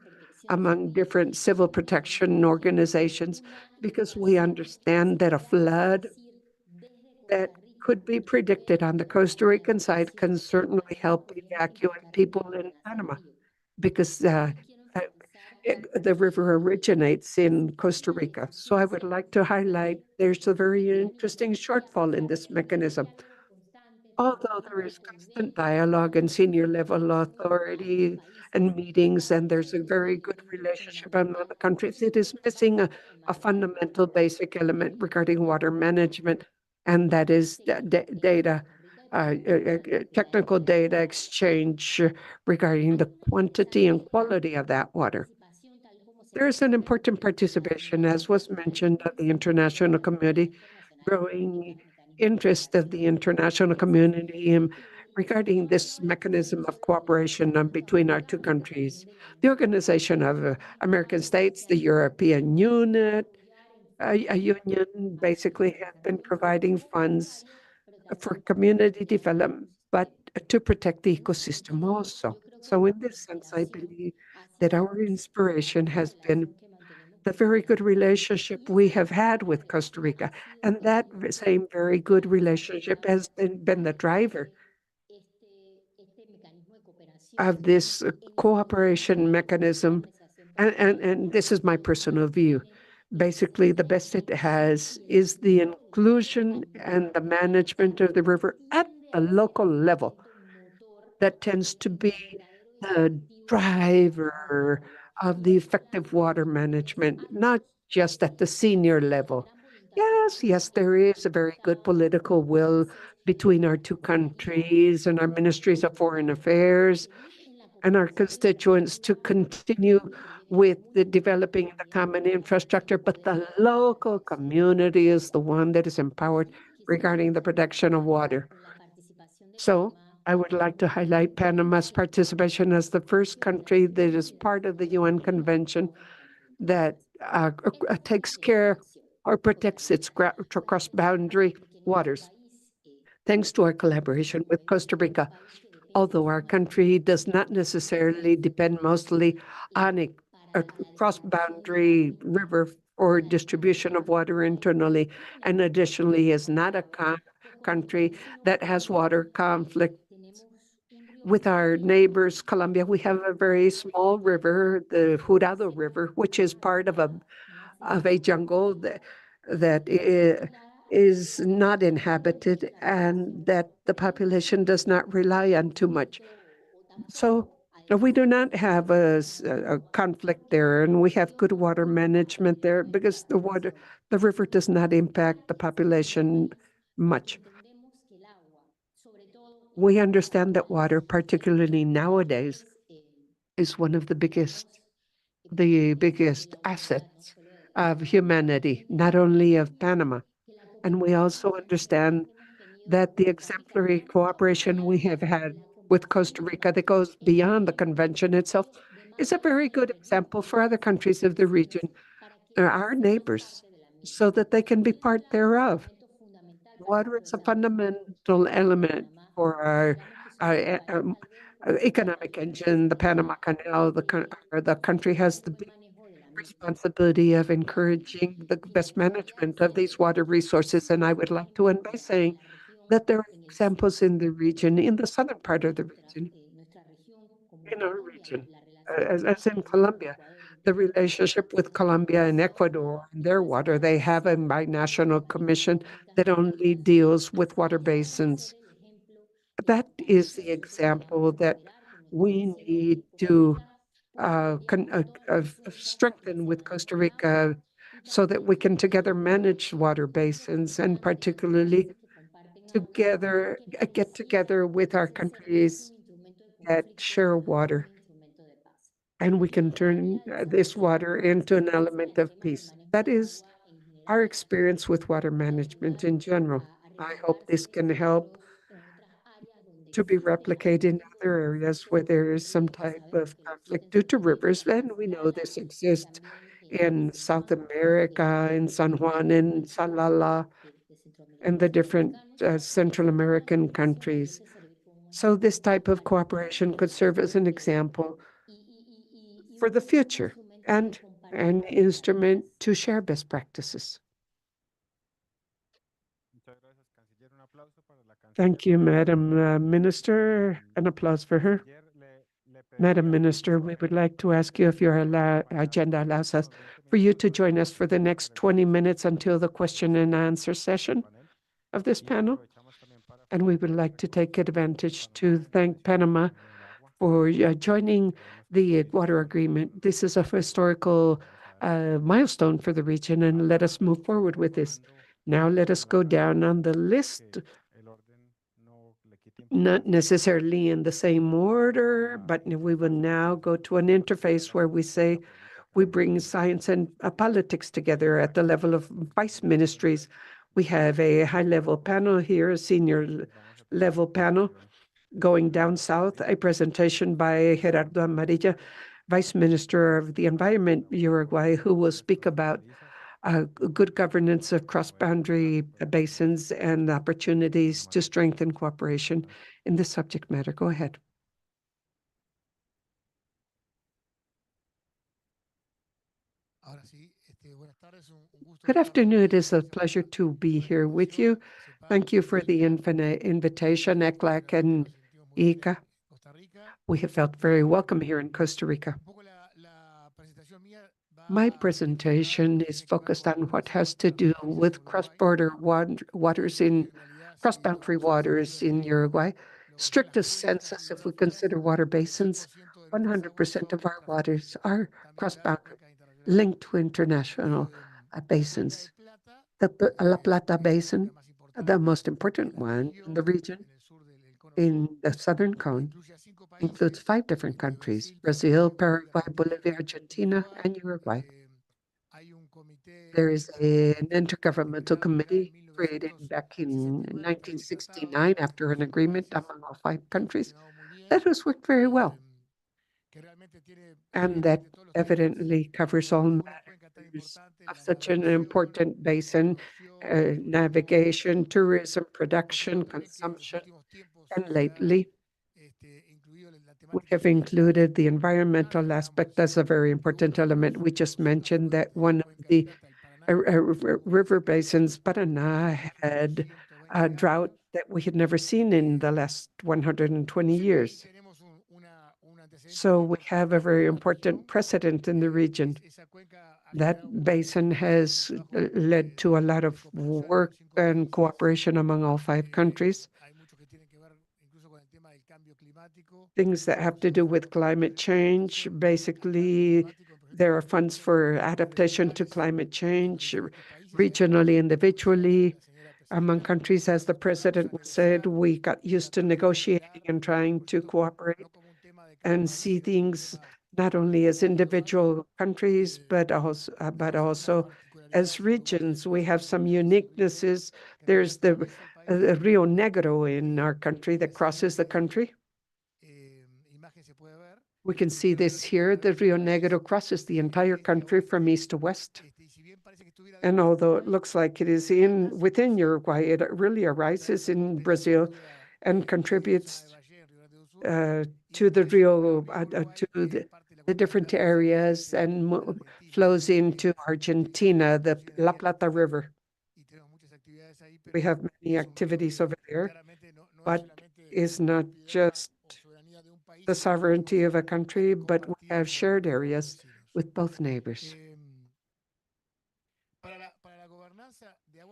Speaker 2: among different civil protection organizations because we understand that a flood that could be predicted on the Costa Rican side can certainly help evacuate people in Panama because the river originates in Costa Rica. So I would like to highlight there's a very interesting shortfall in this mechanism. Although there is constant dialogue and senior level authority and meetings, and there's a very good relationship among the countries, it is missing a fundamental basic element regarding water management, and that is data, technical data exchange regarding the quantity and quality of that water. There is an important participation, as was mentioned, of the international community, growing interest of the international community regarding this mechanism of cooperation between our two countries. The Organization of American States, the European Union, a union basically has been providing funds for community development, but to protect the ecosystem also. So in this sense, I believe that our inspiration has been the very good relationship we have had with Costa Rica. And that same very good relationship has been the driver of this cooperation mechanism. And this is my personal view. Basically, the best it has is the inclusion and the management of the river at the local level that tends to be the driver of the effective water management, not just at the senior level. Yes, there is a very good political will between our two countries and our ministries of foreign affairs and our constituents to continue with the developing the common infrastructure, but the local community is the one that is empowered regarding the protection of water. So I would like to highlight Panama's participation as the first country that is part of the UN Convention that takes care or protects its cross-boundary waters. Thanks to our collaboration with Costa Rica, although our country does not necessarily depend mostly on a cross-boundary river for distribution of water internally, and additionally is not a country that has water conflict with our neighbors, Colombia. We have a very small river, the Jurado River, which is part of a jungle that is not inhabited and that the population does not rely on too much. So we do not have a conflict there, and we have good water management there because the river does not impact the population much. We understand that water, particularly nowadays, is one of the biggest assets of humanity, not only of Panama. And we also understand that the exemplary cooperation we have had with Costa Rica that goes beyond the convention itself is a very good example for other countries of the region, our neighbors, so that they can be part thereof. Water is a fundamental element for our economic engine, the Panama Canal. The country has the big responsibility of encouraging the best management of these water resources. And I would like to end by saying that there are examples in the region, in the southern part of the region, in our region, as in Colombia, the relationship with Colombia and Ecuador and their water. They have a binational commission that only deals with water basins. That is the example that we need to strengthen with Costa Rica so that we can together manage water basins and particularly get together with our countries that share water. And we can turn this water into an element of peace. That is our experience with water management in general. I hope this can help to be replicated in other areas where there is some type of conflict due to rivers. And we know this exists in South America, in San Juan, in Salala, and the different Central American countries. So this type of cooperation could serve as an example for the future and an instrument to share best practices. Thank you, Madam Minister. An applause for her. Madam Minister, we would like to ask you if your agenda allows us for you to join us for the next 20 minutes until the question and answer session of this panel. And we would like to take advantage to thank Panama for joining the water agreement. This is a historical milestone for the region, and let us move forward with this. Now let us go down on the list, not necessarily in the same order, but we will now go to an interface where we say we bring science and politics together at the level of vice ministries. We have a high-level panel here, a senior level panel, going down south, a presentation by Gerardo Amarilla, Vice Minister of the Environment, Uruguay, who will speak about good governance of cross-boundary basins and opportunities to strengthen cooperation in this subject matter. Go ahead. Good afternoon. It is a pleasure to be here with you. Thank you for the invitation, ECLAC and Rica. We have felt very welcome here in Costa Rica. My presentation is focused on what has to do with cross-border waters in cross-boundary waters in Uruguay. Strictest census, if we consider water basins, 100% of our waters are cross-boundary, linked to international basins. The La Plata Basin, the most important one in the region, in the southern cone, includes 5 different countries: Brazil, Paraguay, Bolivia, Argentina, and Uruguay. There is an intergovernmental committee created back in 1969 after an agreement among all 5 countries that has worked very well, and that evidently covers all matters of such an important basin: navigation, tourism, production, consumption, and lately we have included the environmental aspect as a very important element. We just mentioned that one of the river basins, Paraná, had a drought that we had never seen in the last 120 years. So we have a very important precedent in the region. That basin has led to a lot of work and cooperation among all 5 countries. Things that have to do with climate change. Basically, there are funds for adaptation to climate change, regionally, individually, among countries. As the president said, we got used to negotiating and trying to cooperate and see things not only as individual countries, but also as regions. We have some uniquenesses. There's the Rio Negro in our country that crosses the country. We can see this here. The Rio Negro crosses the entire country from east to west. And although it looks like it is within Uruguay, it really arises in Brazil and contributes to the Rio, to the different areas, and flows into Argentina, the La Plata River. We have many activities over there, but it's not just the sovereignty of a country, but we have shared areas with both neighbors.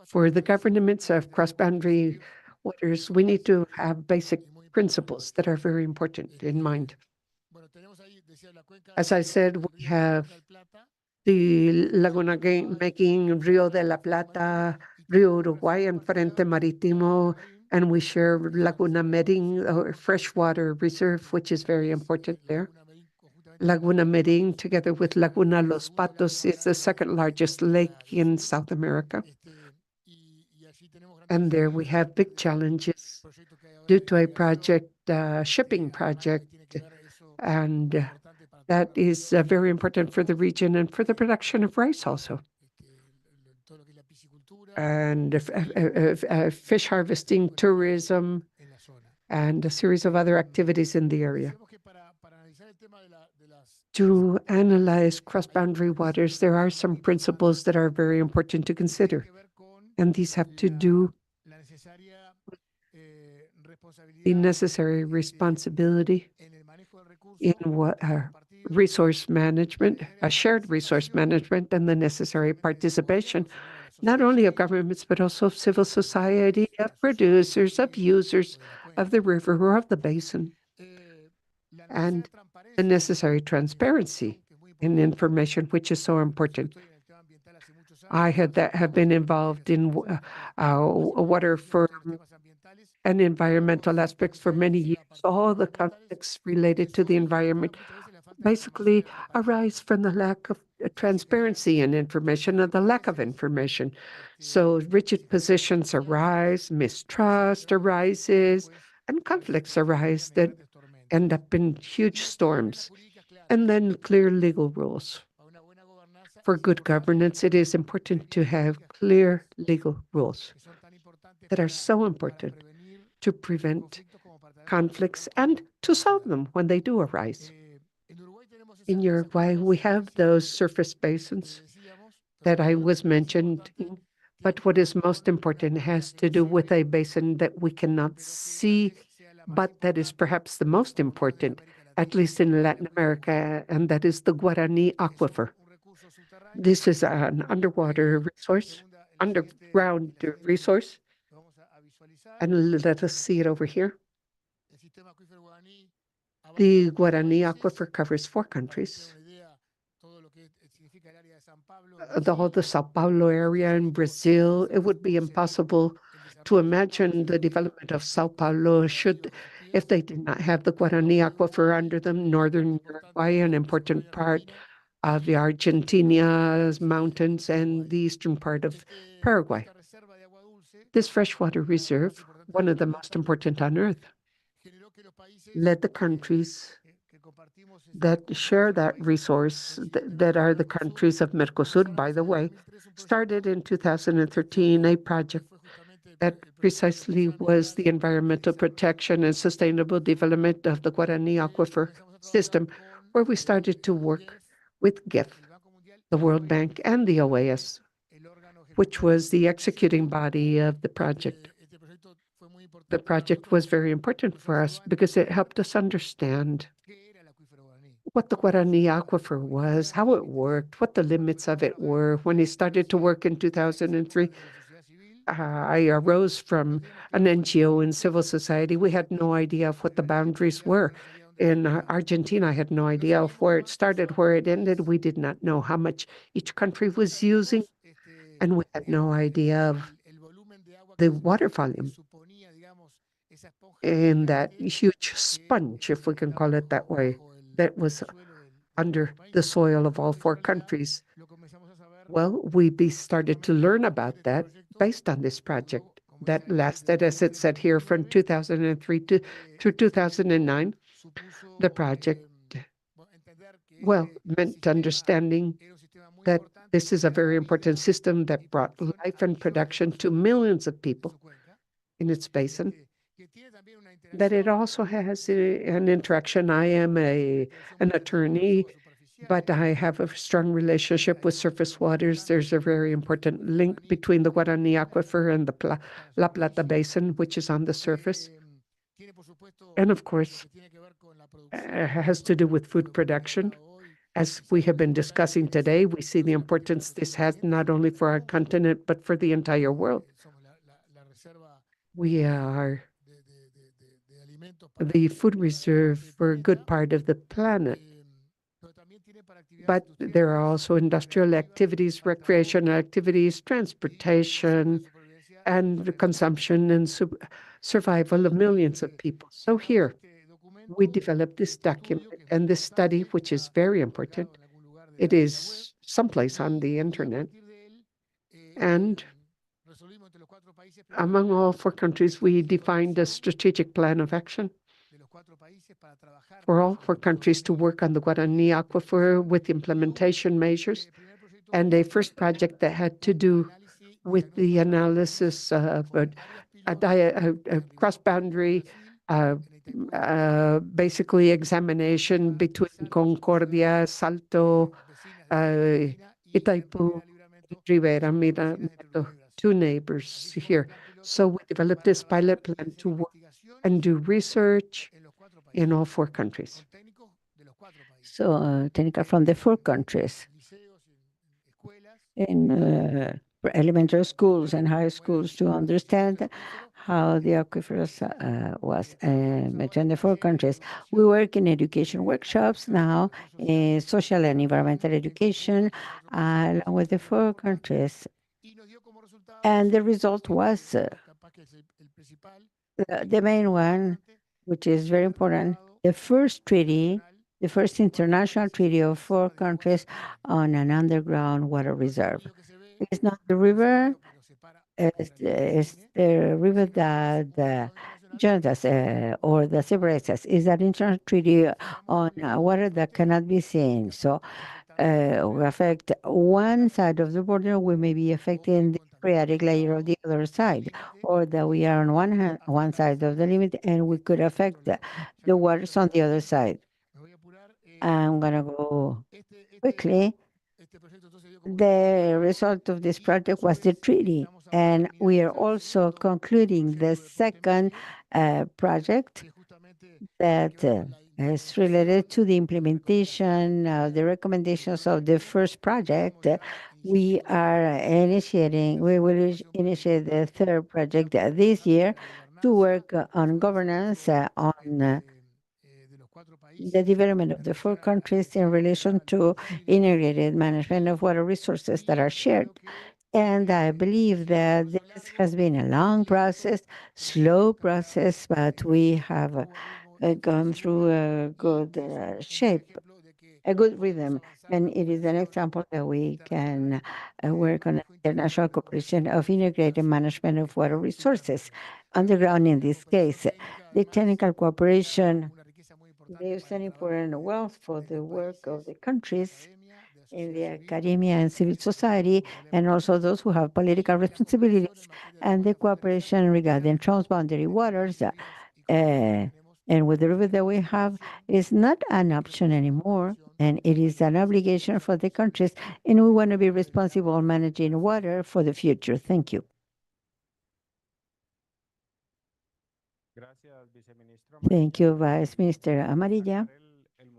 Speaker 2: For the governance of cross-boundary waters, we need to have basic principles that are very important in mind. As I said, we have the Laguna making Rio de la Plata, Rio Uruguay, and Frente Marítimo, and we share Laguna Medin, freshwater reserve, which is very important there. Laguna Medin, together with Laguna Los Patos, is the second largest lake in South America. And there we have big challenges due to a project, shipping project, and that is very important for the region and for the production of rice also. And fish harvesting, tourism, and a series of other activities in the area. To analyze cross-boundary waters, there are some principles that are very important to consider, and these have to do the necessary responsibility in what resource management, a shared resource management, and the necessary participation, not only of governments, but also of civil society, of producers, of users of the river or of the basin, and the necessary transparency in information, which is so important. I have been involved in water for and environmental aspects for many years. All the conflicts related to the environment basically arise from the lack of transparency and information, and the lack of information. So rigid positions arise, mistrust arises, and conflicts arise that end up in huge storms. And then clear legal rules. For good governance, it is important to have clear legal rules that are so important to prevent conflicts and to solve them when they do arise. In Uruguay, we have those surface basins that I was mentioning, but what is most important has to do with a basin that we cannot see, but that is perhaps the most important, at least in Latin America, and that is the Guarani Aquifer. This is an underwater resource, underground resource, and let us see it over here. The Guarani Aquifer covers 4 countries. The whole the Sao Paulo area in Brazil. It would be impossible to imagine the development of Sao Paulo if they did not have the Guarani Aquifer under them. Northern Uruguay, an important part of the Argentina's mountains, and the eastern part of Paraguay. This freshwater reserve, one of the most important on Earth, led the countries that share that resource, that are the countries of Mercosur, by the way, started in 2013 a project that precisely was the environmental protection and sustainable development of the Guarani Aquifer system, where we started to work with GIF, the World Bank, and the OAS, which was the executing body of the project. The project was very important for us because it helped us understand what the Guarani Aquifer was, how it worked, what the limits of it were. When he started to work in 2003, I arose from an NGO in civil society. We had no idea of what the boundaries were. In Argentina, I had no idea of where it started, where it ended. We did not know how much each country was using, and we had no idea of the water volume in that huge sponge, if we can call it that way, that was under the soil of all 4 countries. Well, we started to learn about that based on this project that lasted, as it said here, from 2003 to 2009. The project, well, meant understanding that this is a very important system that brought life and production to millions of people in its basin, that it also has an interaction. I am an attorney, but I have a strong relationship with surface waters. There's a very important link between the Guarani Aquifer and the La Plata Basin, which is on the surface. And of course, it has to do with food production. As we have been discussing today, we see the importance this has not only for our continent, but for the entire world. We are the food reserve for a good part of the planet. But there are also industrial activities, recreational activities, transportation, and the consumption and survival of millions of people. So here, we developed this document and this study, which is very important. It is someplace on the internet. And among all 4 countries, we defined a strategic plan of action for all 4 countries to work on the Guarani aquifer with implementation measures. And a first project that had to do with the analysis of a cross-boundary, basically examination between Concordia, Salto, Itaipu, Rivera, Mirameto, 2 neighbors here. So we developed this pilot plan to work and do research in all 4 countries.
Speaker 6: So technical from the 4 countries in elementary schools and high schools to understand how the aquifers was in the 4 countries. We work in education workshops now, in social and environmental education, along with the 4 countries. And the result was the main one, which is very important, the first treaty, the first international treaty of 4 countries on an underground water reserve. It's not the river, it's the river that joins us or that separates us. It's an international treaty on water that cannot be seen. So we affect one side of the border, we may be affecting the phreatic layer of the other side, or that we are on one side of the limit and we could affect the waters on the other side. I'm going to go quickly. The result of this project was the treaty, and we are also concluding the second project that is related to the implementation of the recommendations of the first project. We will initiate the third project this year to work on governance, on the development of the 4 countries in relation to integrated management of water resources that are shared. And I believe that this has been a long process, slow process, but we have gone through a good shape, a good rhythm. And it is an example that we can work on international cooperation of integrated management of water resources. Underground in this case, the technical cooperation leaves an important wealth for the work of the countries in the academia and civil society, and also those who have political responsibilities, and the cooperation regarding transboundary waters. And with the river that we have, is not an option anymore, and it is an obligation for the countries, and we want to be responsible managing water for the future. Thank you. Thank you, Vice Minister Amarilla.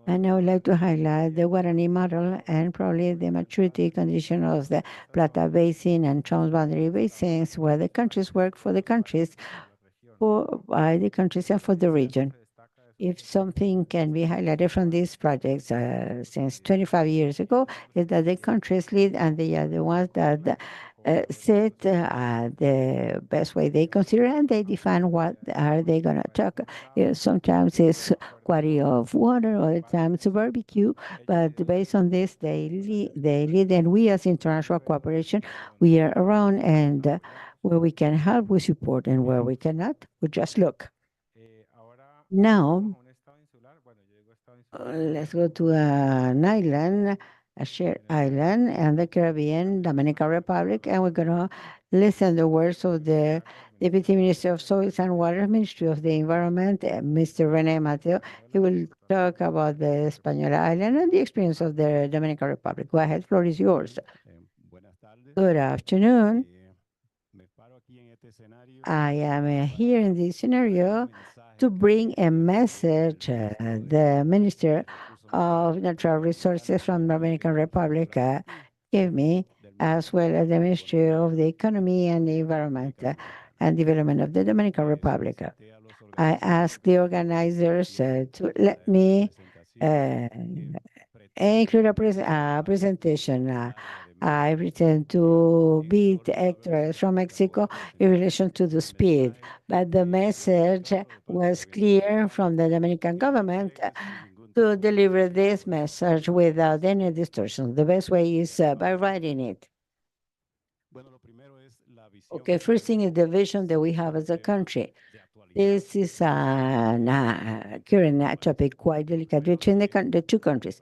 Speaker 6: And I would like to highlight the Guarani model and probably the maturity condition of the Plata Basin and transboundary basins, where the countries work for the countries, by the countries and for the region. If something can be highlighted from these projects since 25 years ago, is that the countries lead and they are the ones that set the best way they consider, and they define what are they going to talk. Sometimes it's quality of water, other times barbecue, but based on this, they lead, and we as international cooperation, we are around, and where we can help, we support, and where we cannot, we just look. Now, let's go to an island, a shared island, and the Caribbean, Dominican Republic, and we're going to listen the words of the Deputy Minister of Soils and Water, Ministry of the Environment, Mr. René Mateo. He will talk about the Española Island and the experience of the Dominican Republic. Go ahead, floor is yours. Good afternoon. I am here in this scenario to bring a message the Minister of Natural Resources from the Dominican Republic gave me, as well as the Ministry of the Economy and the Environment and Development of the Dominican Republic. I asked the organizers to let me include a presentation. I returned to beat actors from Mexico in relation to the speed, but the message was clear from the Dominican government to deliver this message without any distortion. The best way is by writing it. Okay, first thing is the vision that we have as a country. This is a current topic, quite delicate between the two countries.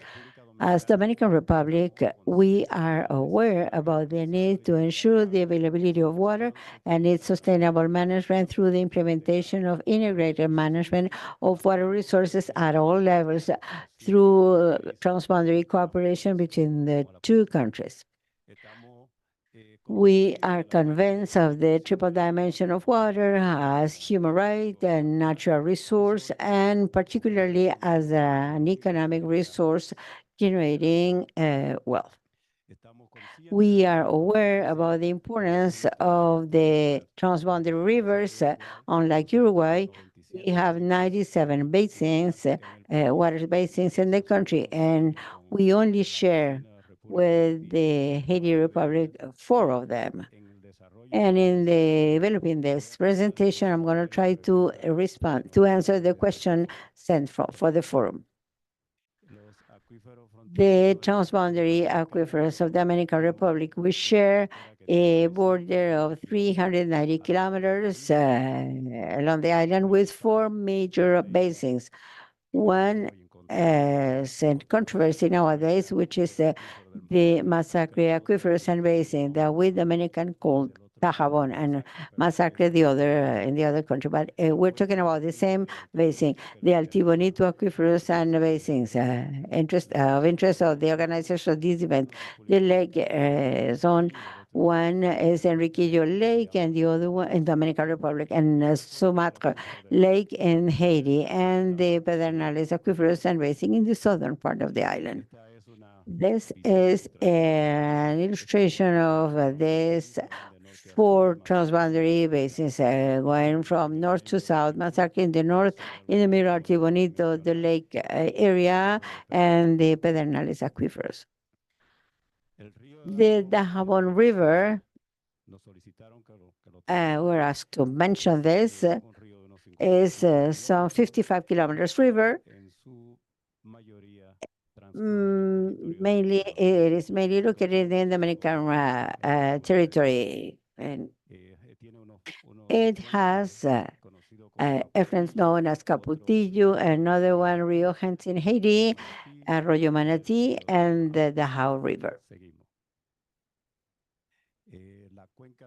Speaker 6: As Dominican Republic, we are aware about the need to ensure the availability of water and its sustainable management through the implementation of integrated management of water resources at all levels through transboundary cooperation between the two countries. We are convinced of the triple dimension of water as human right and natural resource, and particularly as an economic resource generating wealth. We are aware about the importance of the transboundary rivers. Unlike Uruguay, we have 97 basins, water basins in the country, and we only share with the Haiti Republic 4 of them. And in developing this presentation, I'm going to try to answer the question sent for the forum. The transboundary aquifers of the Dominican Republic, we share a border of 390 kilometers along the island with 4 major basins. One is in controversy nowadays, which is the Masacre aquifers and basin that we Dominican call Tajabon, and Masacre the other in the other country. But we're talking about the same basin, the Altibonito aquifers and basins. Interest of the organization of this event, the lake zone. One is Enriquillo Lake, and the other one in Dominican Republic, and Sumatra Lake in Haiti, and the Pedernales aquifers and basin in the southern part of the island. This is an illustration of this 4 transboundary basins going from north to south, Masacre in the north, in the middle, Artibonito, the lake area, and the Pedernales aquifers. The Dajabon River, we're asked to mention this, is some 55 kilometers river. It is mainly located in the Dominican territory, and it has effluents known as Caputillo, another one, Rio Hens in Haiti, Arroyo Manatí, and the Dajao River.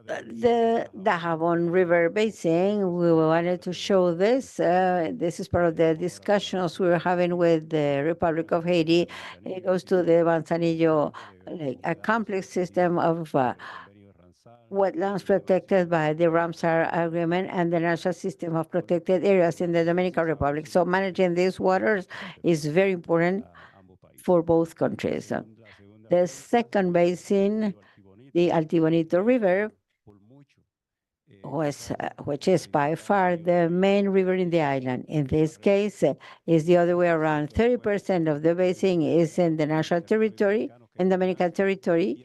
Speaker 6: The Dajabon River Basin, we wanted to show this. This is part of the discussions we were having with the Republic of Haiti. It goes to the Manzanillo Lake, a complex system of wetlands protected by the Ramsar Agreement and the National System of Protected Areas in the Dominican Republic. So managing these waters is very important for both countries. The second basin, the Altibonito River, which is by far the main river in the island. In this case, is the other way around. 30% of the basin is in the national territory, in Dominican territory,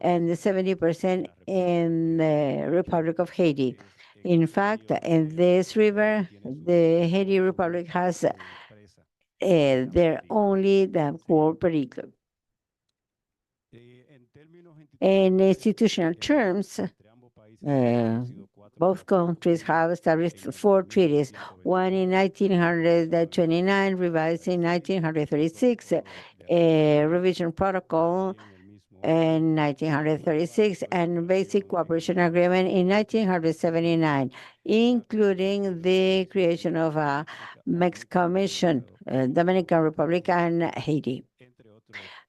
Speaker 6: and 70% in the Republic of Haiti. In fact, in this river, the Haiti Republic has their only dam called Perico. In institutional terms, both countries have established 4 treaties, one in 1929, revised in 1936, a revision protocol in 1936, and basic cooperation agreement in 1979, including the creation of a Mexican mission, Dominican Republic, and Haiti,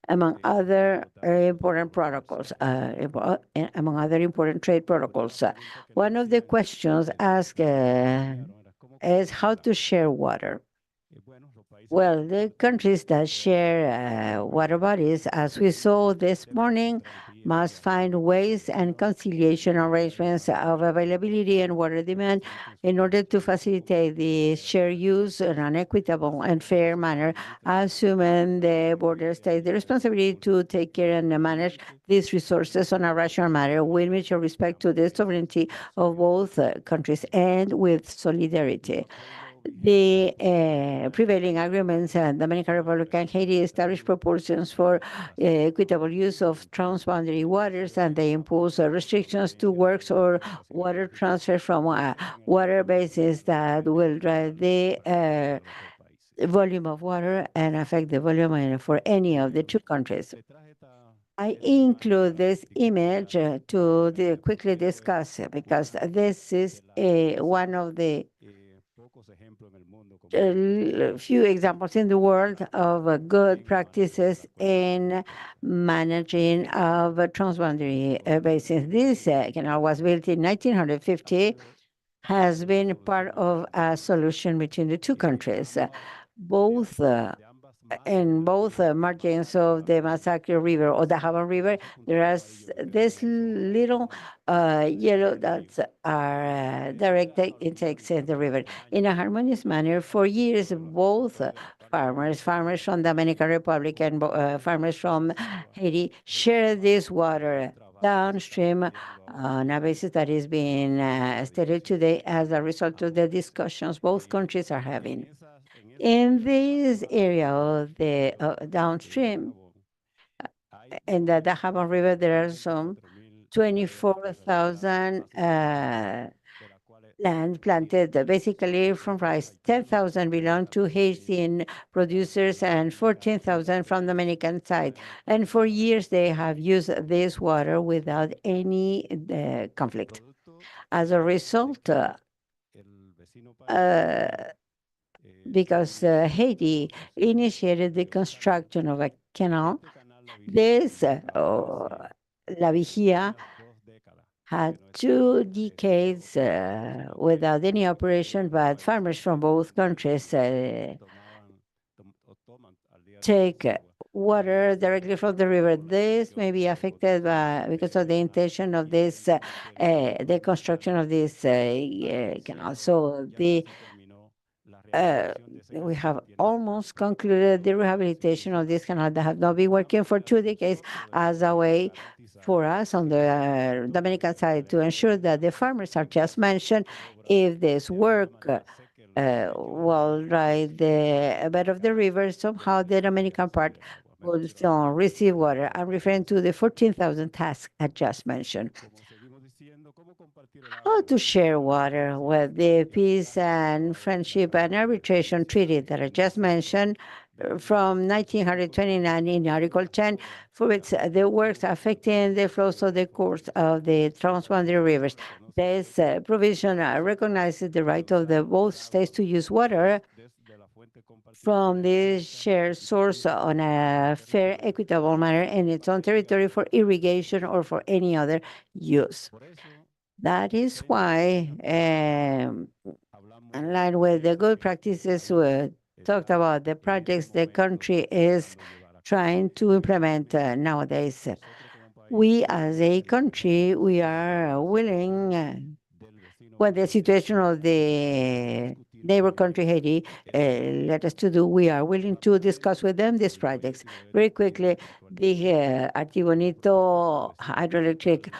Speaker 6: among other important protocols, among other important trade protocols. One of the questions asked is how to share water. Well, the countries that share water bodies, as we saw this morning, must find ways and conciliation arrangements of availability and water demand in order to facilitate the shared use in an equitable and fair manner, assuming the border states the responsibility to take care and manage these resources on a rational manner with mutual respect to the sovereignty of both countries and with solidarity. The prevailing agreements in the Dominican Republic and Haiti establish proportions for equitable use of transboundary waters, and they impose restrictions to works or water transfer from water bases that will drive the volume of water and affect the volume for any of the two countries. I include this image to quickly discuss because this is one of the few examples in the world of good practices in managing of transboundary basins. This canal was built in 1950, has been part of a solution between the two countries. Both in both margins of the Massacre River or the Havan River, there are these little yellow dots are direct intakes in the river. In a harmonious manner, for years, both farmers from the Dominican Republic and farmers from Haiti share this water downstream on a basis that is being stated today as a result of the discussions both countries are having. In this area of the downstream, in the Dajabon River, there are some 24,000 land planted basically from rice. 10,000 belong to Haitian producers and 14,000 from the Dominican side. And for years, they have used this water without any conflict. As a result, because Haiti initiated the construction of a canal, this La Vigia had 2 decades without any operation, but farmers from both countries take water directly from the river. This may be affected by because of the intention of this, the construction of this canal. So we have almost concluded the rehabilitation of this canal that have not been working for 2 decades as a way for us on the Dominican side to ensure that the farmers are just mentioned, if this work will dry the bed of the river, somehow the Dominican part will still receive water. I'm referring to the 14,000 tasks I just mentioned. How to share water with the peace and friendship and arbitration treaty that I just mentioned from 1929 in Article 10, for which the works affecting the flows of the course of the transboundary rivers. This provision recognizes the right of the both states to use water from the shared source on a fair, equitable manner in its own territory for irrigation or for any other use. That is why, in line with the good practices we talked about, the projects the country is trying to implement nowadays. We, as a country, we are willing, when the situation of the neighbor country, Haiti, led us to do, we are willing to discuss with them these projects. Very quickly, the Artibonito hydroelectric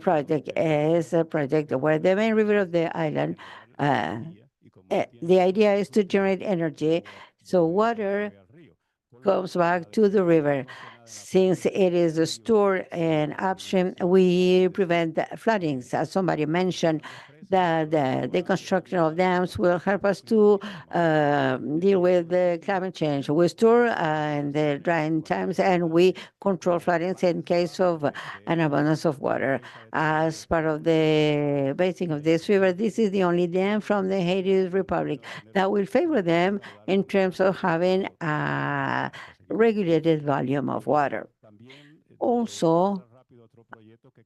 Speaker 6: project is a project where the main river of the island, the idea is to generate energy, so water comes back to the river. Since it is stored in upstream, we prevent floodings. As somebody mentioned, that the construction of dams will help us to deal with the climate change. We store in the drying times, and we control floodings in case of an abundance of water. As part of the basin of this river, this is the only dam from the Haiti Republic that will favor them in terms of having a regulated volume of water. Also,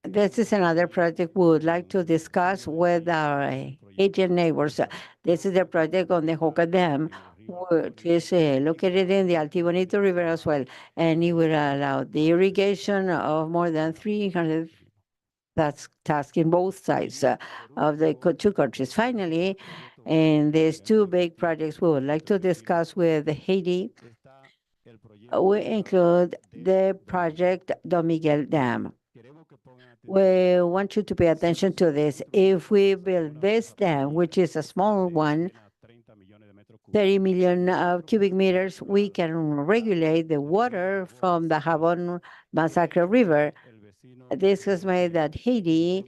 Speaker 6: this is another project we would like to discuss with our Haitian neighbors. This is a project on the Hoka Dam, which is located in the Altibonito River as well, and it will allow the irrigation of more than 300 tasks in both sides of the two countries. Finally, in these two big projects we would like to discuss with Haiti, we include the project Don Miguel Dam. We want you to pay attention to this. If we build this dam, which is a small one, 30 million cubic meters, we can regulate the water from the Jabon Massacre River. This has made that Haiti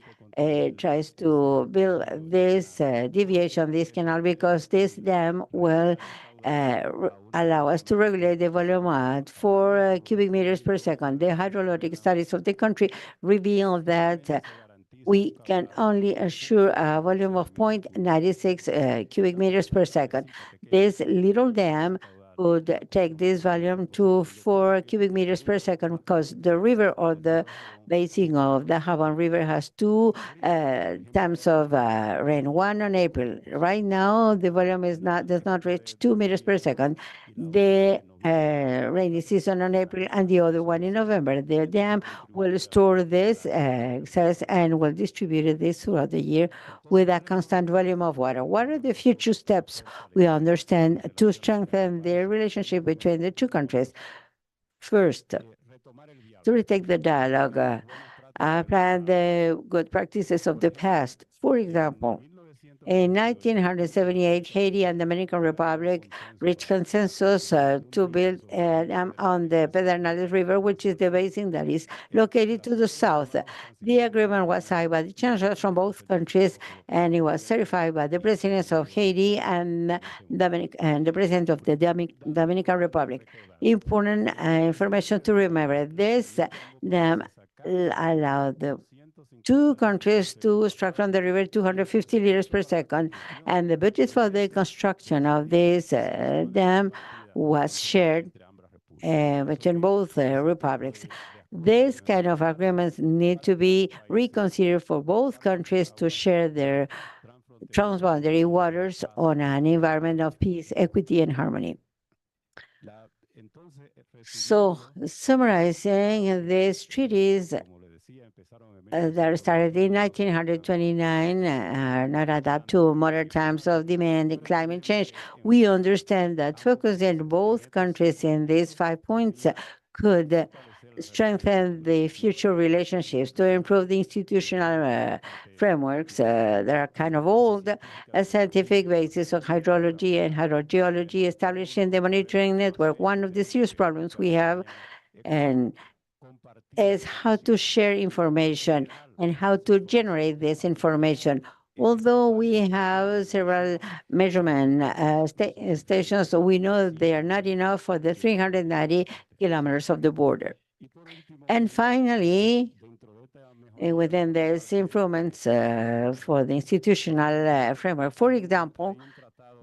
Speaker 6: tries to build this deviation, this canal, because this dam will allow us to regulate the volume at 4 cubic meters per second. The hydrologic studies of the country reveal that we can only assure a volume of 0.96 cubic meters per second. This little dam would take this volume to 4 cubic meters per second because the river or the basin of the Jabon River has two times of rain, one on April. Right now, the volume does not reach 2 meters per second. The rainy season on April and the other one in November. The dam will store this excess and will distribute this throughout the year with a constant volume of water. What are the future steps we understand to strengthen the relationship between the two countries? First, to retake the dialogue, apply the good practices of the past. For example, in 1978, Haiti and the Dominican Republic reached consensus to build a dam on the Pedernales River, which is the basin that is located to the south. The agreement was signed by the chancellors from both countries, and it was certified by the presidents of Haiti and the president of the Dominican Republic. Important information to remember. This dam allowed the two countries to extract from the river 250 liters per second, and the budget for the construction of this dam was shared between both republics. This kind of agreements need to be reconsidered for both countries to share their transboundary waters on an environment of peace, equity, and harmony. So, summarizing, these treaties that started in 1929 are not adapt to modern times of demand and climate change. We understand that focusing both countries in these 5 points could strengthen the future relationships to improve the institutional frameworks that are kind of old, a scientific basis of hydrology and hydrogeology, establishing the monitoring network. One of the serious problems we have and is how to share information and how to generate this information. Although we have several measurement stations, we know they are not enough for the 390 kilometers of the border. And finally, within these improvements for the institutional framework, for example,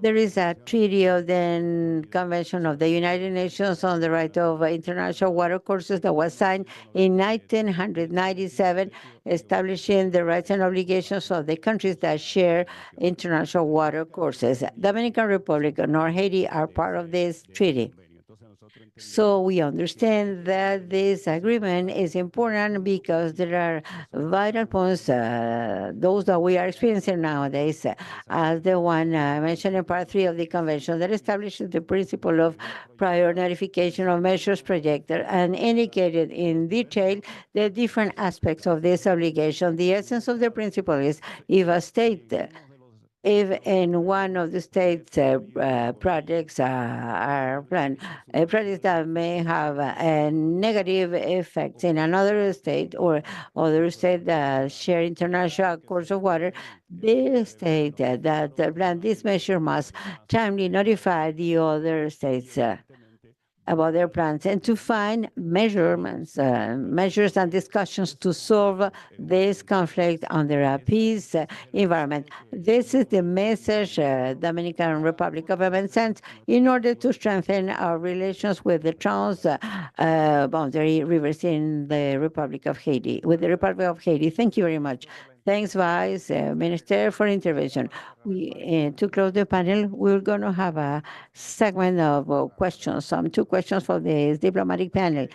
Speaker 6: there is a treaty of the Convention of the United Nations on the Right of International Water Courses that was signed in 1997, establishing the rights and obligations of the countries that share international water courses. Dominican Republic nor Haiti are part of this treaty. So we understand that this agreement is important because there are vital points, those that we are experiencing nowadays, as the one mentioned in Part 3 of the Convention that establishes the principle of prior notification of measures projected and indicated in detail the different aspects of this obligation. The essence of the principle is if a state if in one of the states projects are planned, projects that may have a negative effects in another state or other state that share international course of water, the state that plan this measure must timely notify the other states about their plans and to find measures and discussions to solve this conflict under a peace environment. This is the message Dominican Republic government sends in order to strengthen our relations with the boundary rivers in the Republic of Haiti, with the Republic of Haiti. Thank you very much. Thanks, Vice Minister, for intervention. To close the panel, we're going to have a segment of questions, two questions for the diplomatic panel.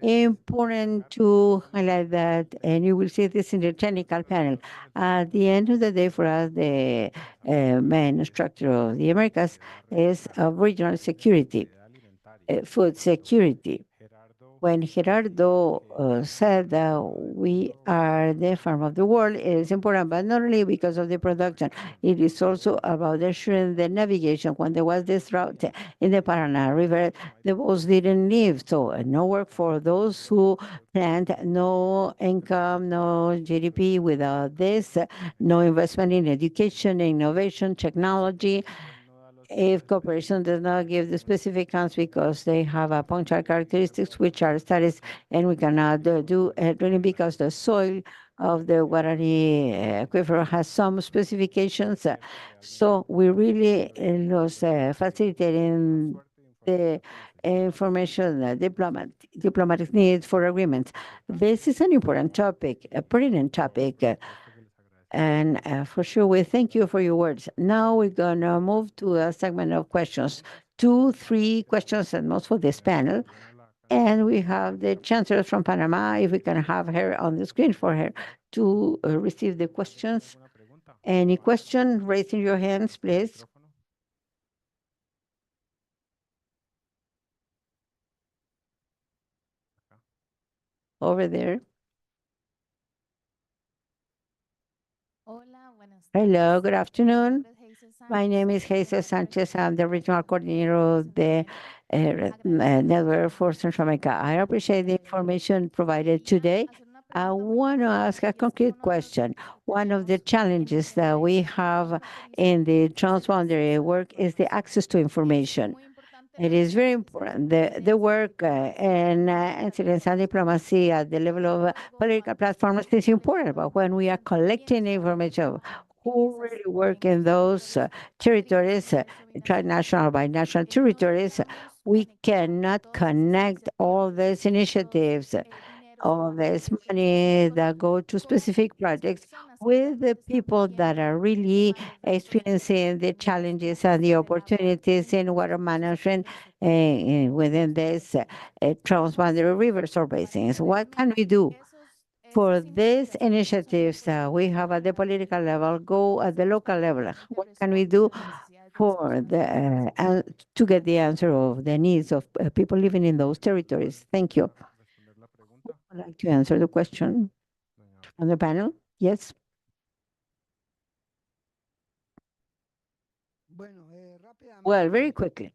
Speaker 6: Important to highlight that, and you will see this in the technical panel. At the end of the day, for us, the main structure of the Americas is regional security, food security. When Gerardo said that we are the farm of the world, it is important, but not only because of the production, it is also about ensuring the navigation. When there was this route in the Paraná River, the boats didn't leave, so no work for those who plant, no income, no GDP. Without this, no investment in education, innovation, technology. If cooperation does not give the specific counts because they have a punctual characteristics which are studies, and we cannot do drilling because the soil of the Guarani aquifer has some specifications. So we really lose facilitating the information diplomatic needs for agreements. This is an important topic, a pertinent topic. And for sure, we thank you for your words. Now we're going to move to a segment of questions, 2, 3 questions at most for this panel. And we have the chancellor from Panama, if we can have her on the screen for her to receive the questions. Any question? Raising your hands, please. Over there. Hello, good afternoon. My name is José Sanchez. I'm the regional coordinator of the Network for Central America. I appreciate the information provided today. I want to ask a concrete question. One of the challenges that we have in the transboundary work is the access to information. It is very important. The work and incidents and diplomacy at the level of political platforms is important, but when we are collecting information, who really work in those territories, transnational, binational territories, we cannot connect all these initiatives, all this money that go to specific projects with the people that are really experiencing the challenges and the opportunities in water management within this transboundary rivers or basins. What can we do for these initiatives we have at the political level, go at the local level? What can we do for to get the answer of the needs of people living in those territories? Thank you. I'd like to answer the question on the panel. Yes. Well, very quickly.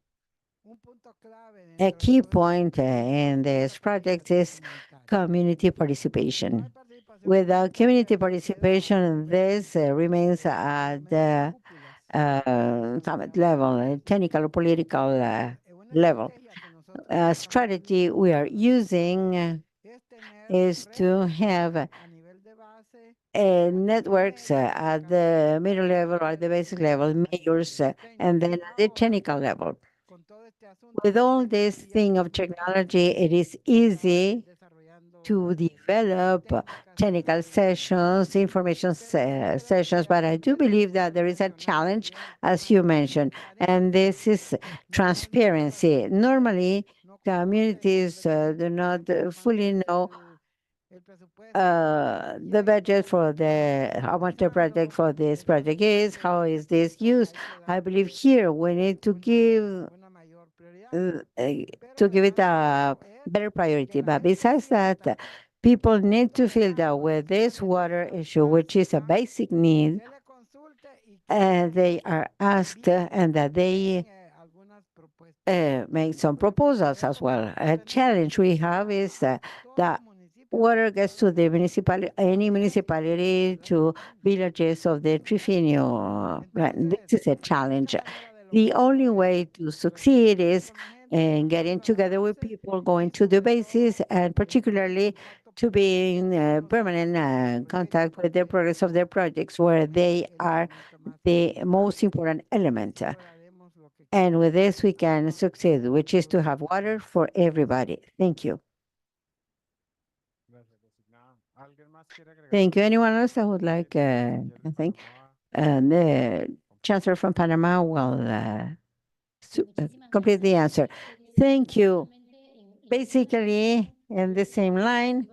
Speaker 6: A key point in this project is community participation. Without community participation, this remains at the summit level, technical or political level. A strategy we are using is to have networks at the middle level or the basic level, mayors, and then at the technical level. With all this thing of technology, it is easy to develop technical sessions, information sessions, but I do believe that there is a challenge, as you mentioned, and this is transparency. Normally, communities do not fully know the budget for how much the project for this project is, how is this used. I believe here we need to give it a better priority. But besides that, people need to feel that with this water issue, which is a basic need, they are asked and that they make some proposals as well. A challenge we have is that water gets to the municipality, any municipality, to villages of the Trifinio. This is a challenge. The only way to succeed is in getting together with people, going to the bases, and particularly to be in permanent contact with the progress of their projects, where they are the most important element. And with this, we can succeed, which is to have water for everybody. Thank you. Thank you. Anyone else that would like anything? The Chancellor from Panama will complete the answer. Thank you. Basically, in the same line,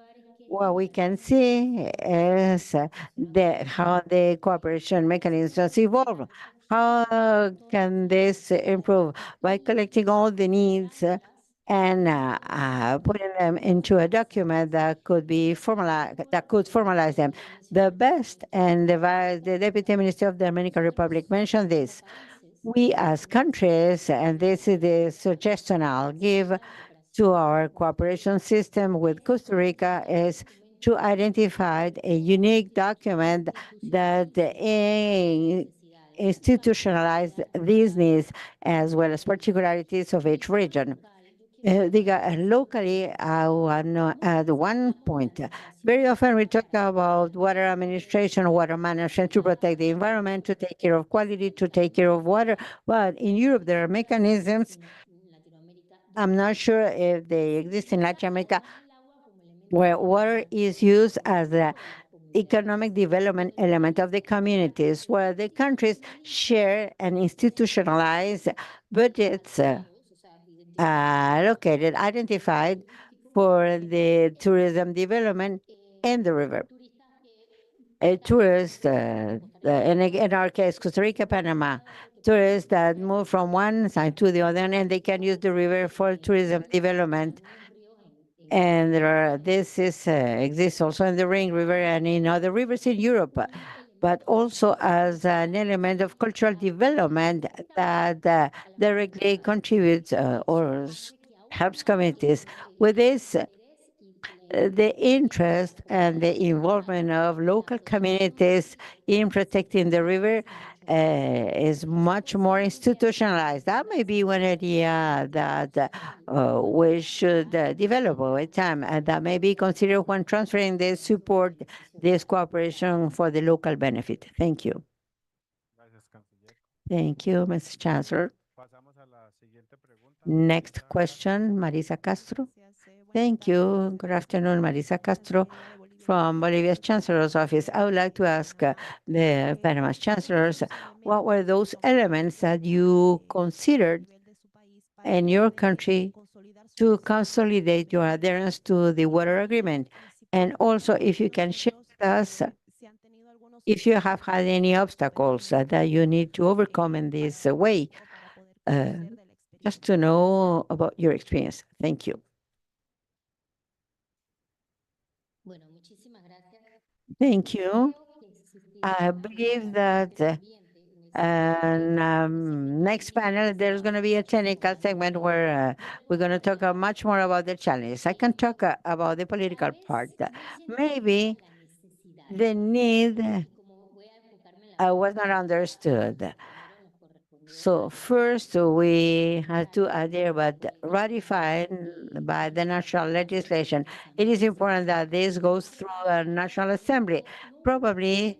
Speaker 6: what we can see is how the cooperation mechanisms evolve. How can this improve? By collecting all the needs and putting them into a document that could be formalized, that could formalize them. The best, and the Deputy Minister of the Dominican Republic mentioned this. We as countries, and this is the suggestion I'll give to our cooperation system with Costa Rica, is to identify a unique document that institutionalize these needs as well as particularities of each region. Locally, I want to add one point. Very often we talk about water administration, water management to protect the environment, to take care of quality, to take care of water. But in Europe, there are mechanisms. I'm not sure if they exist in Latin America, where water is used as the economic development element of the communities, where the countries share and institutionalize budgets allocated, identified for the tourism development in the river. A tourist, in our case, Costa Rica, Panama, tourists that move from one side to the other, and they can use the river for tourism development. And this exists also in the Ring River and in other rivers in Europe, but also as an element of cultural development that directly contributes or helps communities. With this, the interest and the involvement of local communities in protecting the river is much more institutionalized. That may be one idea that we should develop over time, and that may be considered when transferring this support, this cooperation for the local benefit. Thank you. Thank you, Mr. Chancellor. Next question, Marisa Castro. Thank you. Good afternoon, Marisa Castro from Bolivia's Chancellor's Office. I would like to ask the Panama's Chancellors, what were those elements that you considered in your country to consolidate your adherence to the water agreement? And also, if you can share with us if you have had any obstacles that you need to overcome in this way, just to know about your experience. Thank you. Thank you. I believe that next panel, there's going to be a technical segment where we're going to talk much more about the challenges. I can talk about the political part. Maybe the need was not understood. So first, we had to adhere, but ratified by the national legislation. It is important that this goes through a National Assembly. Probably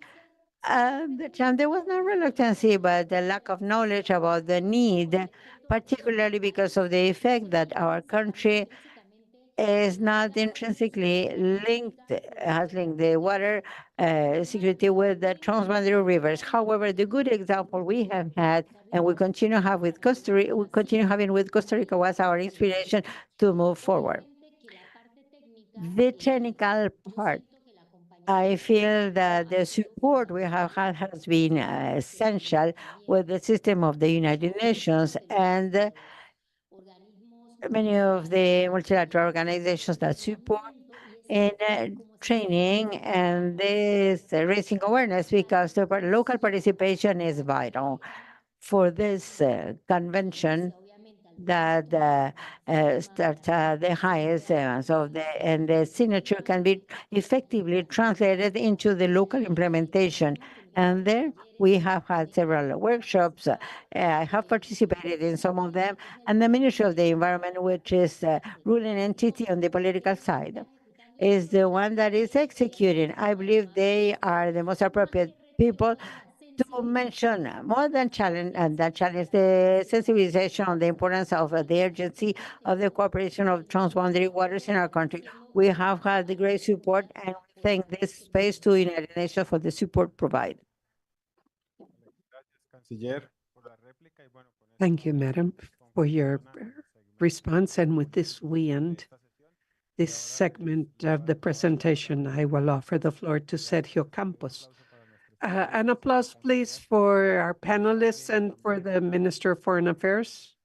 Speaker 6: the time there was no reluctancy, but the lack of knowledge about the need, particularly because of the effect that our country is not intrinsically linked, has linked the water security with the transboundary rivers. However, the good example we have had, and we continue have with Costa Rica, we continue having with Costa Rica, was our inspiration to move forward. The technical part, I feel that the support we have had has been essential with the system of the United Nations and many of the multilateral organizations that support in training and this raising awareness, because the local participation is vital for this convention that starts the highest and the signature can be effectively translated into the local implementation. And there we have had several workshops. I have participated in some of them, and the Ministry of the Environment, which is the ruling entity on the political side, is the one that is executing. I believe they are the most appropriate people to to mention more than challenge, the sensibilization on the importance of the urgency of the cooperation of transboundary waters in our country. We have had the great support, and we thank this space to United Nations for the support provided.
Speaker 2: Thank you, Madam, for your response. And with this, we end this segment of the presentation. I will offer the floor to Sergio Campos. An applause, please, for our panelists and for the Minister of Foreign Affairs.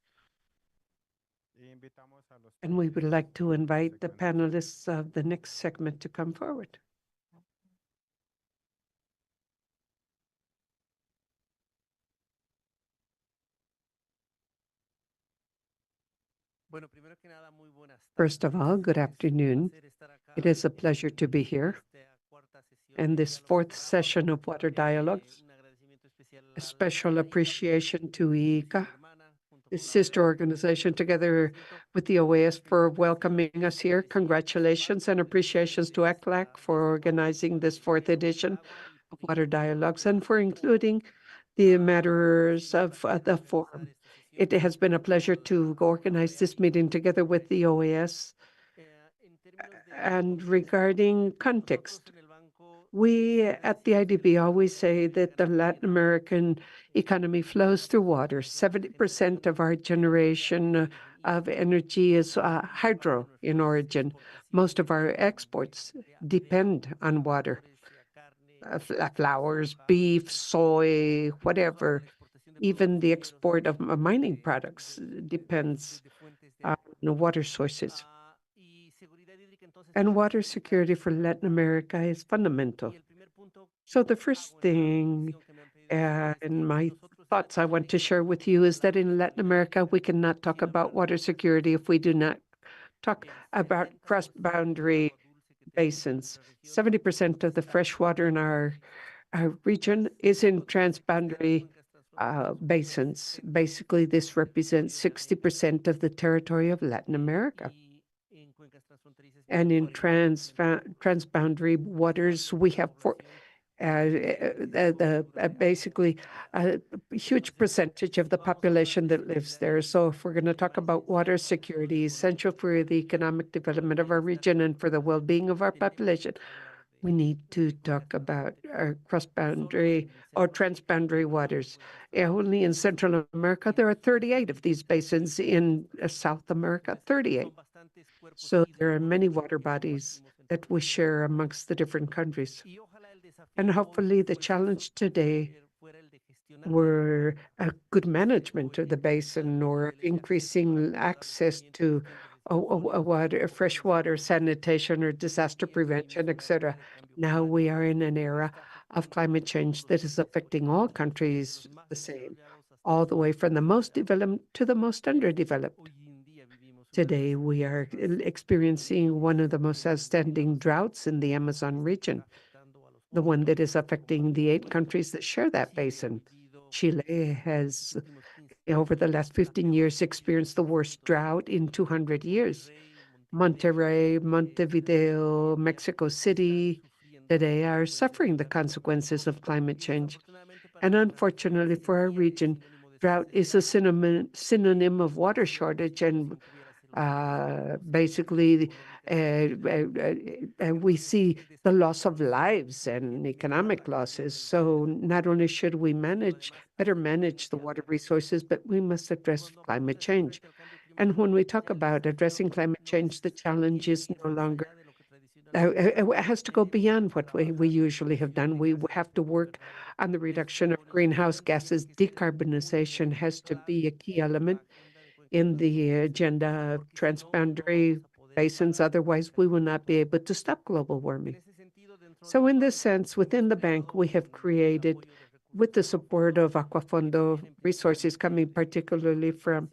Speaker 2: And we would like to invite the panelists of the next segment to come forward. First of all, good afternoon. It is a pleasure to be here in this fourth session of Water Dialogues. A special appreciation to Rica, the sister organization, together with the OAS, for welcoming us here. Congratulations and appreciations to ECLAC for organizing this fourth edition of Water Dialogues and for including the matters of the forum. It has been a pleasure to organize this meeting together with the OAS. And regarding context, we at the IDB always say that the Latin American economy flows through water. 70% of our generation of energy is hydro in origin. Most of our exports depend on water. Flowers, beef, soy, whatever. Even the export of mining products depends on water sources. And water security for Latin America is fundamental. So the first thing in my thoughts I want to share with you is that in Latin America, we cannot talk about water security if we do not talk about cross-boundary basins. 70% of the fresh water in our region is in transboundary basins. Basically, this represents 60% of the territory of Latin America. And in transboundary waters, we have basically a huge percentage of the population that lives there. So if we're going to talk about water security, essential for the economic development of our region and for the well-being of our population, we need to talk about our cross-boundary or transboundary waters. Only in Central America, there are 38 of these basins. In South America, 38. So there are many water bodies that we share amongst the different countries. And hopefully the challenge today were a good management of the basin or increasing access to fresh water, sanitation, or disaster prevention, etc. Now we are in an era of climate change that is affecting all countries the same, all the way from the most developed to the most underdeveloped. Today, we are experiencing one of the most outstanding droughts in the Amazon region, the one that is affecting the 8 countries that share that basin. Chile has, over the last 15 years, experienced the worst drought in 200 years. Monterrey, Montevideo, Mexico City today are suffering the consequences of climate change. And unfortunately for our region, drought is a synonym of water shortage, and basically we see the loss of lives and economic losses. So not only should we better manage the water resources, but we must address climate change. And when we talk about addressing climate change, the challenge is no longer, it has to go beyond what we usually have done. We have to work on the reduction of greenhouse gases. Decarbonization has to be a key element in the agenda of transboundary basins. Otherwise, we will not be able to stop global warming. So in this sense, within the bank, we have created, with the support of Aquafondo, resources coming particularly from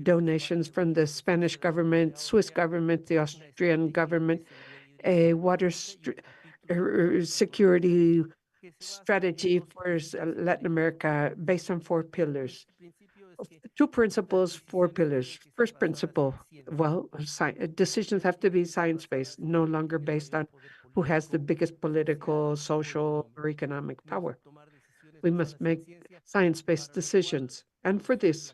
Speaker 2: donations from the Spanish government, Swiss government, the Austrian government, a water security strategy for Latin America based on 4 pillars. 2 principles, 4 pillars. First principle, well, decisions have to be science-based, no longer based on who has the biggest political, social, or economic power. We must make science-based decisions. And for this,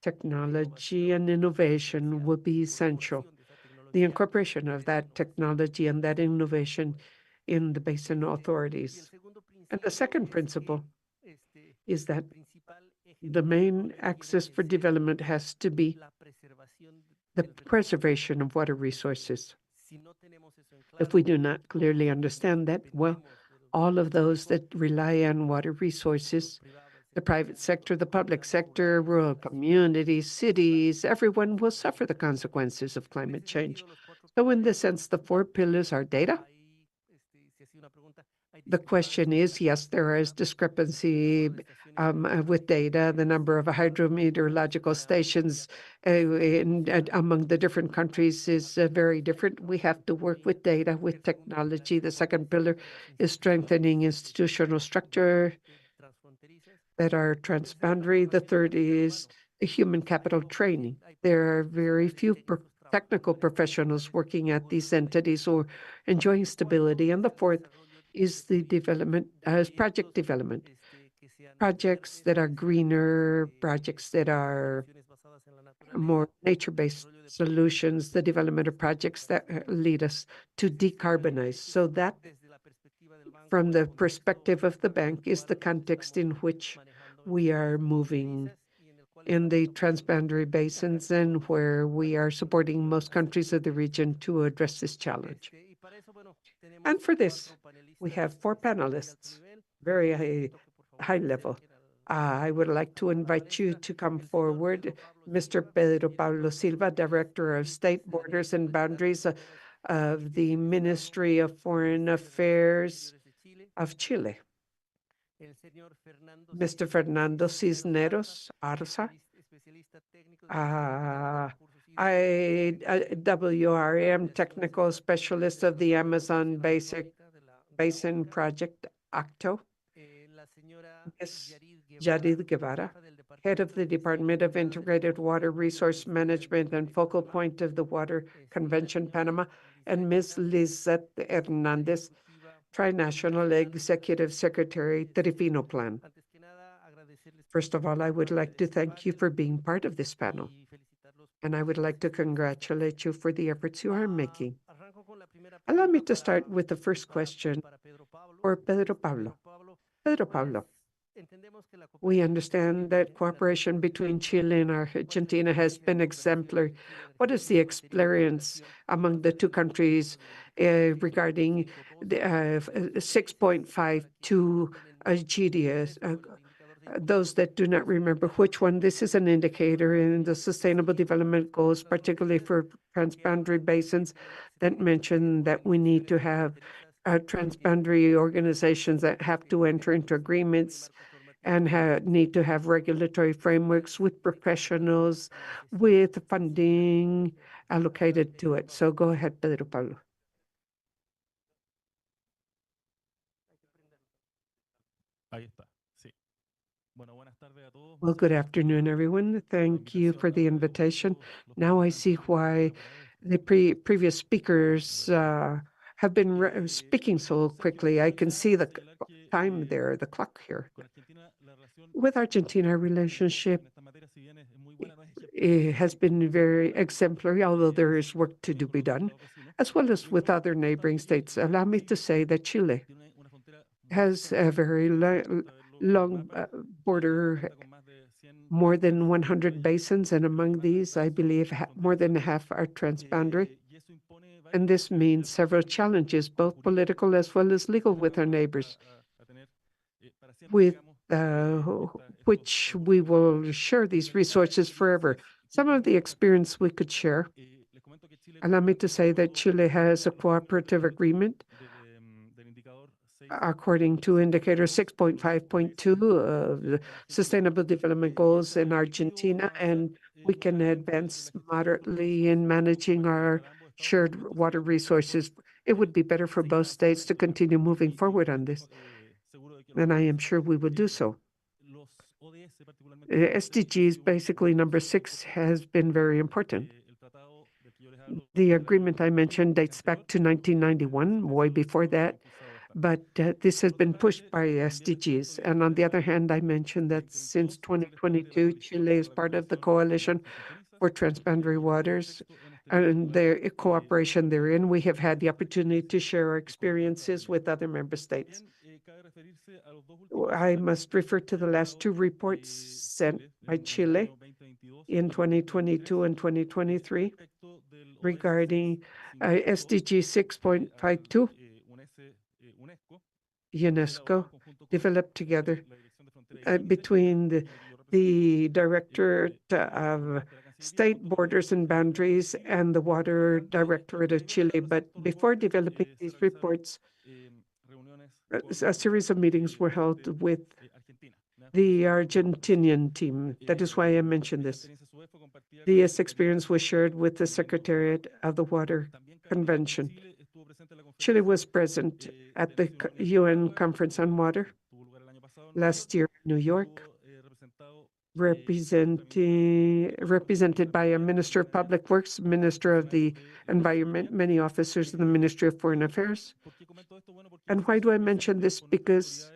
Speaker 2: technology and innovation will be essential. The incorporation of that technology and that innovation in the basin authorities. And the second principle is that the main axis for development has to be the preservation of water resources. If we do not clearly understand that, well, all of those that rely on water resources, the private sector, the public sector, rural communities, cities, everyone will suffer the consequences of climate change. So in this sense, the 4 pillars are data. The question is, yes, there is discrepancy with data. The number of hydrometeorological stations among the different countries is very different. We have to work with data, with technology. The second pillar is strengthening institutional structure that are transboundary. The third is human capital training. There are very few technical professionals working at these entities or enjoying stability. And the fourth is the development, project development. Projects that are greener, projects that are more nature-based solutions, the development of projects that lead us to decarbonize. So that, from the perspective of the bank, is the context in which we are moving in the transboundary basins and where we are supporting most countries of the region to address this challenge. And for this, we have 4 panelists, very high level. I would like to invite you to come forward. Mr. Pedro Pablo Silva, Director of State Borders and Boundaries of the Ministry of Foreign Affairs of Chile. Mr. Fernando Cisneros Arza, WRM Technical Specialist of the Amazon Basin Project, ACTO. Ms. Yarid Guevara, Head of the Department of Integrated Water Resource Management and focal point of the Water Convention, Panama, and Ms. Lizette Hernandez, Trinational Executive Secretary, Trifino Plan. First of all, I would like to thank you for being part of this panel, and I would like to congratulate you for the efforts you are making. Allow me to start with the first question for Pedro Pablo. Pedro Pablo, we understand that cooperation between Chile and Argentina has been exemplary. What is the experience among the 2 countries regarding the 6.52 GDS? Those that do not remember which one, this is an indicator in the Sustainable Development Goals, particularly for transboundary basins, that mention that we need to have transboundary organizations that have to enter into agreements and need to have regulatory frameworks with professionals, with funding allocated to it. So go ahead, Pedro Pablo. Well, good afternoon, everyone. Thank you for the invitation. Now I see why the previous speakers have been speaking so quickly. I can see the time there, the clock here. With Argentina, our relationship has been very exemplary, although there is work to be done, as well as with other neighboring states. Allow me to say that Chile has a very long border, more than 100 basins, and among these, I believe more than half are transboundary. And this means several challenges, both political as well as legal, with our neighbors, with which we will share these resources forever. Some of the experience we could share. Allow me to say that Chile has a cooperative agreement according to indicator 6.5.2 of the Sustainable Development Goals in Argentina, and we can advance moderately in managing our shared water resources. It would be better for both states to continue moving forward on this, and I am sure we will do so. SDGs, basically number 6, has been very important. The agreement I mentioned dates back to 1991, way before that. but this has been pushed by SDGs. And on the other hand, I mentioned that since 2022, Chile is part of the Coalition for Transboundary Waters, and their cooperation therein. We have had the opportunity to share our experiences with other member states. I must refer to the last two reports sent by Chile in 2022 and 2023 regarding SDG 6.52, UNESCO, developed together between the Directorate of State Borders and Boundaries and the Water Directorate of Chile. But before developing these reports, a series of meetings were held with the Argentinian team. That is why I mentioned this. This experience was shared with the Secretariat of the Water Convention. Chile was present at the UN Conference on Water last year in New York, represented by a Minister of Public Works, Minister of the Environment, many officers of the Ministry of Foreign Affairs. And why do I mention this? Because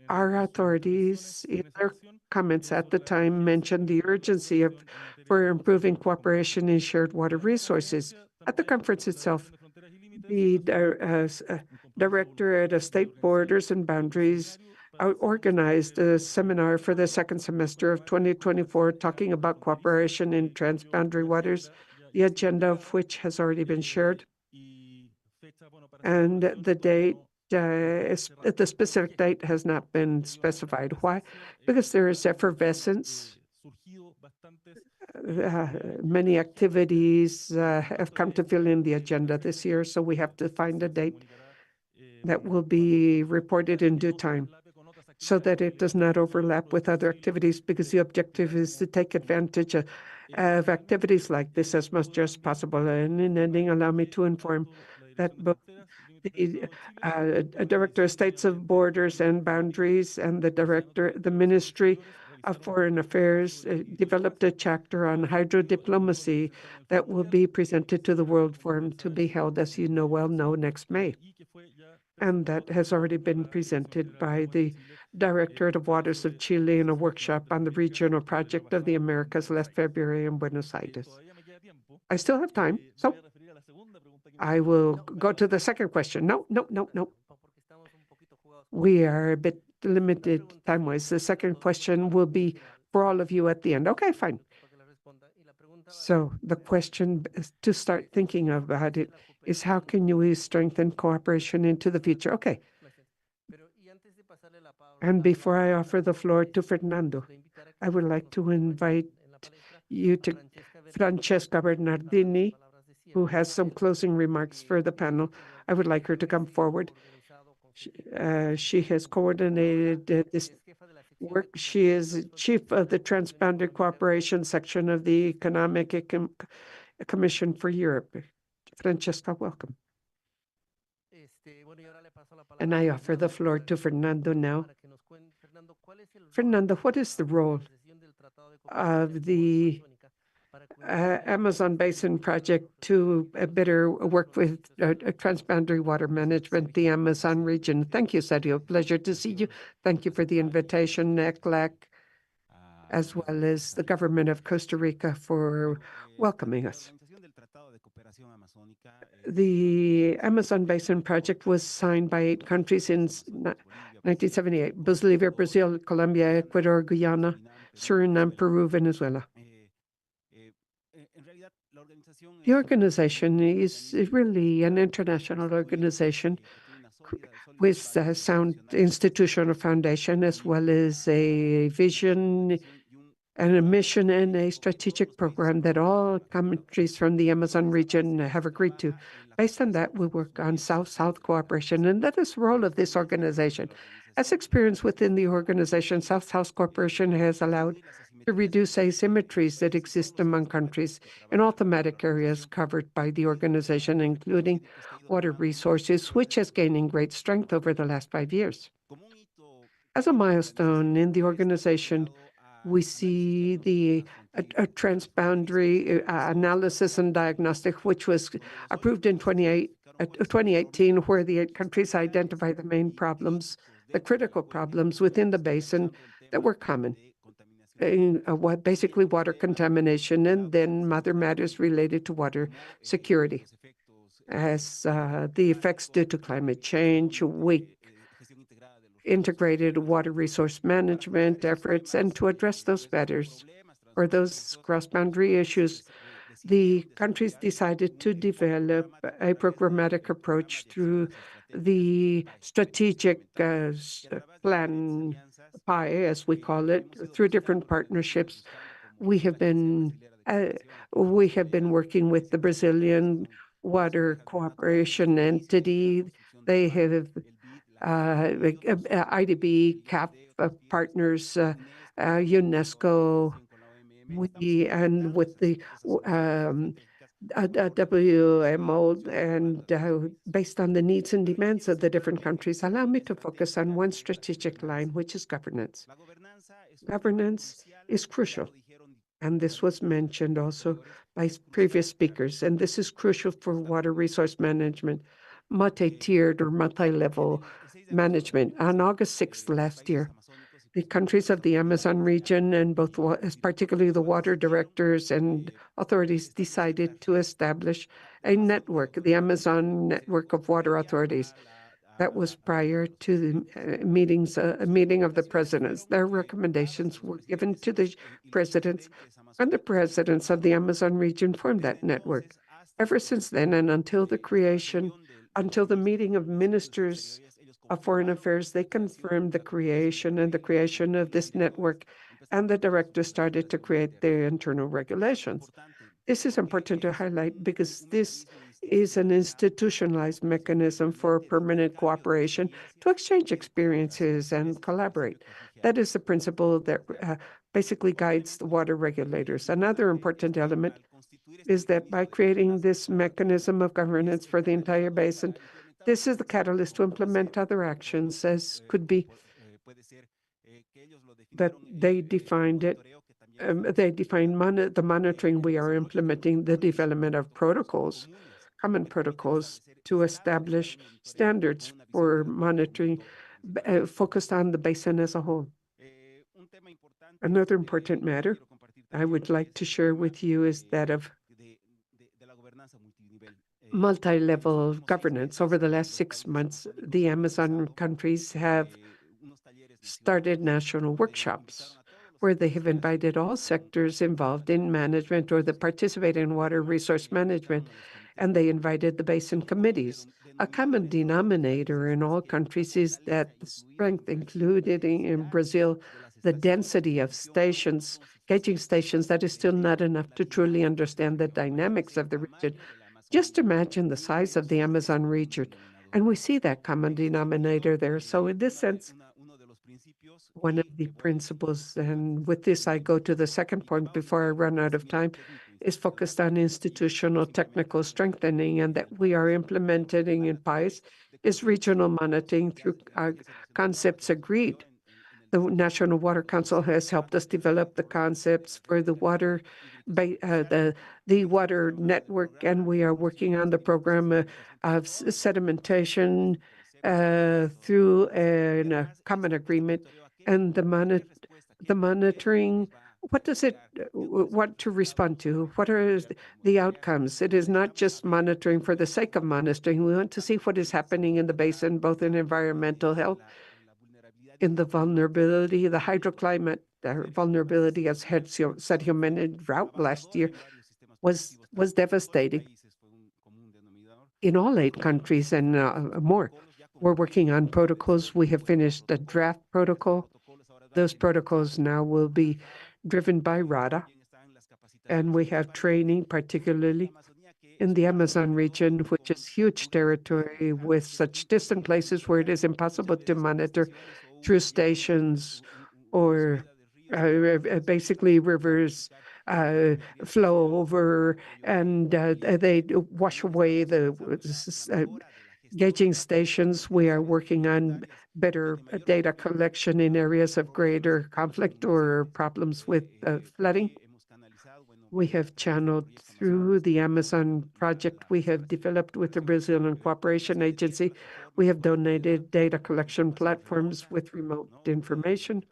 Speaker 2: our authorities, in their comments at the time, mentioned the urgency for improving cooperation in shared water resources. At the conference itself, the Directorate of State Borders and Boundaries organized a seminar for the second semester of 2024 talking about cooperation in transboundary waters, the agenda of which has already been shared. And the date, the specific date has not been specified. Why? Because there is effervescence. Many activities have come to fill in the agenda this year, so we have to find a date that will be reported in due time so that it does not overlap with other activities, because the objective is to take advantage of activities like this as much as possible. And in ending, allow me to inform that both the Director of States of Borders and Boundaries and the Ministry of Foreign Affairs developed a chapter on hydrodiplomacy that will be presented to the World Forum to be held, as you know well, next May. And that has already been presented by the Directorate of Waters of Chile in a workshop on the regional project of the Americas last February in Buenos Aires. I still have time, so I will go to the second question. No. We are a bit limited time-wise. The second question will be for all of you at the end. Okay, fine. So the question to start thinking about it is, how can we strengthen cooperation into the future? Okay. And before I offer the floor to Fernando, I would like to invite you to Francesca Bernardini, who has some closing remarks for the panel. I would like her to come forward. She has coordinated this work. She is chief of the Transboundary Cooperation section of the Economic Commission for Europe. Francesca, welcome. And I offer the floor to Fernando now. Fernando, what is the role of the Amazon Basin Project to better work with transboundary water management, the Amazon region? Thank you, Sergio. Pleasure to see you. Thank you for the invitation, ECLAC, as well as the government of Costa Rica for welcoming us. The Amazon Basin Project was signed by 8 countries in 1978: Bolivia, Brazil, Colombia, Ecuador, Guyana, Suriname, Peru, Venezuela. The organization is really an international organization with a sound institutional foundation, as well as a vision and a mission and a strategic program that all countries from the Amazon region have agreed to. Based on that, we work on South-South cooperation, and that is the role of this organization. As experience within the organization, South-South cooperation has allowed to reduce asymmetries that exist among countries in all thematic areas covered by the organization, including water resources, which has gained in great strength over the last 5 years. As a milestone in the organization, we see the transboundary analysis and diagnostic, which was approved in 2018 2018, where the 8 countries identified the main problems, the critical problems within the basin that were common. Basically water contamination, and then other matters related to water security. As the effects due to climate change, weak integrated water resource management efforts, and to address those matters or those cross-boundary issues, the countries decided to develop a programmatic approach through the strategic plan PI, as we call it, through different partnerships. We have been working with the Brazilian Water Cooperation Entity. They have IDB, CAP partners, UNESCO, and with the WMO, and based on the needs and demands of the different countries. Allow me to focus on one strategic line, which is governance. Governance is crucial, and this was mentioned also by previous speakers, and this is crucial for water resource management, multi-tiered or multi-level management. On August 6th last year, the countries of the Amazon region and both, particularly the water directors and authorities, decided to establish a network, the Amazon Network of Water Authorities. That was prior to the meeting of the presidents. Their recommendations were given to the presidents, and the presidents of the Amazon region formed that network. Ever since then, and until the meeting of ministers of Foreign Affairs, they confirmed the creation of this network, and the directors started to create their internal regulations. This is important to highlight because this is an institutionalized mechanism for permanent cooperation to exchange experiences and collaborate. That is the principle that basically guides the water regulators. Another important element is that by creating this mechanism of governance for the entire basin, this is the catalyst to implement other actions, as could be that they defined it. They define the monitoring. We are implementing the development of protocols, common protocols, to establish standards for monitoring focused on the basin as a whole. Another important matter I would like to share with you is that of multi-level governance. Over the last 6 months, the Amazon countries have started national workshops where they have invited all sectors involved in management or that participate in water resource management, and they invited the basin committees. A common denominator in all countries is that the strength included in Brazil, the density of stations, gauging stations, that is still not enough to truly understand the dynamics of the region. Just imagine the size of the Amazon region, and we see that common denominator there. So in this sense, one of the principles, and with this I go to the second point before I run out of time, is focused on institutional technical strengthening, and that we are implementing in PAIS is regional monitoring through concepts agreed. The National Water Council has helped us develop the concepts for the water network, and we are working on the program of sedimentation through a common agreement. And the monitoring, what does it want to respond to? What are the outcomes? It is not just monitoring for the sake of monitoring. We want to see what is happening in the basin, both in environmental health, in the vulnerability, the hydroclimate vulnerability, as Sergio mentioned, drought last year was devastating in all 8 countries and more. We're working on protocols. We have finished a draft protocol. Those protocols now will be driven by RADA, and we have training, particularly in the Amazon region, which is huge territory with such distant places where it is impossible to monitor through stations or basically rivers flow over and they wash away the gauging stations. We are working on better data collection in areas of greater conflict or problems with flooding. we have channeled through the Amazon project we have developed with the Brazilian Cooperation Agency. We have donated data collection platforms with remote information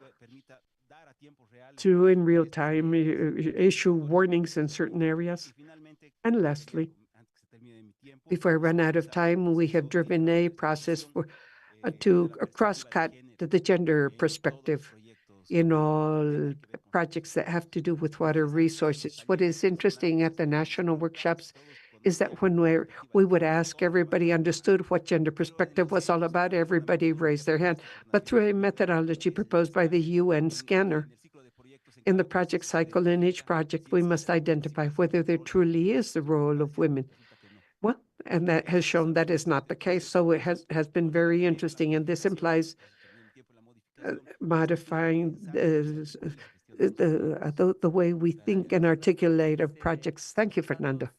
Speaker 2: to, in real time, issue warnings in certain areas. And lastly, before I run out of time, we have driven a process to cross-cut the gender perspective in all projects that have to do with water resources. What is interesting at the national workshops is that when we would ask, everybody understood what gender perspective was all about, everybody raised their hand. But through a methodology proposed by the UN scanner, in the project cycle, in each project, we must identify whether there truly is the role of women. Well, and that has shown that is not the case. So it has been very interesting, and this implies modifying the way we think and articulate of projects. Thank you, Fernando.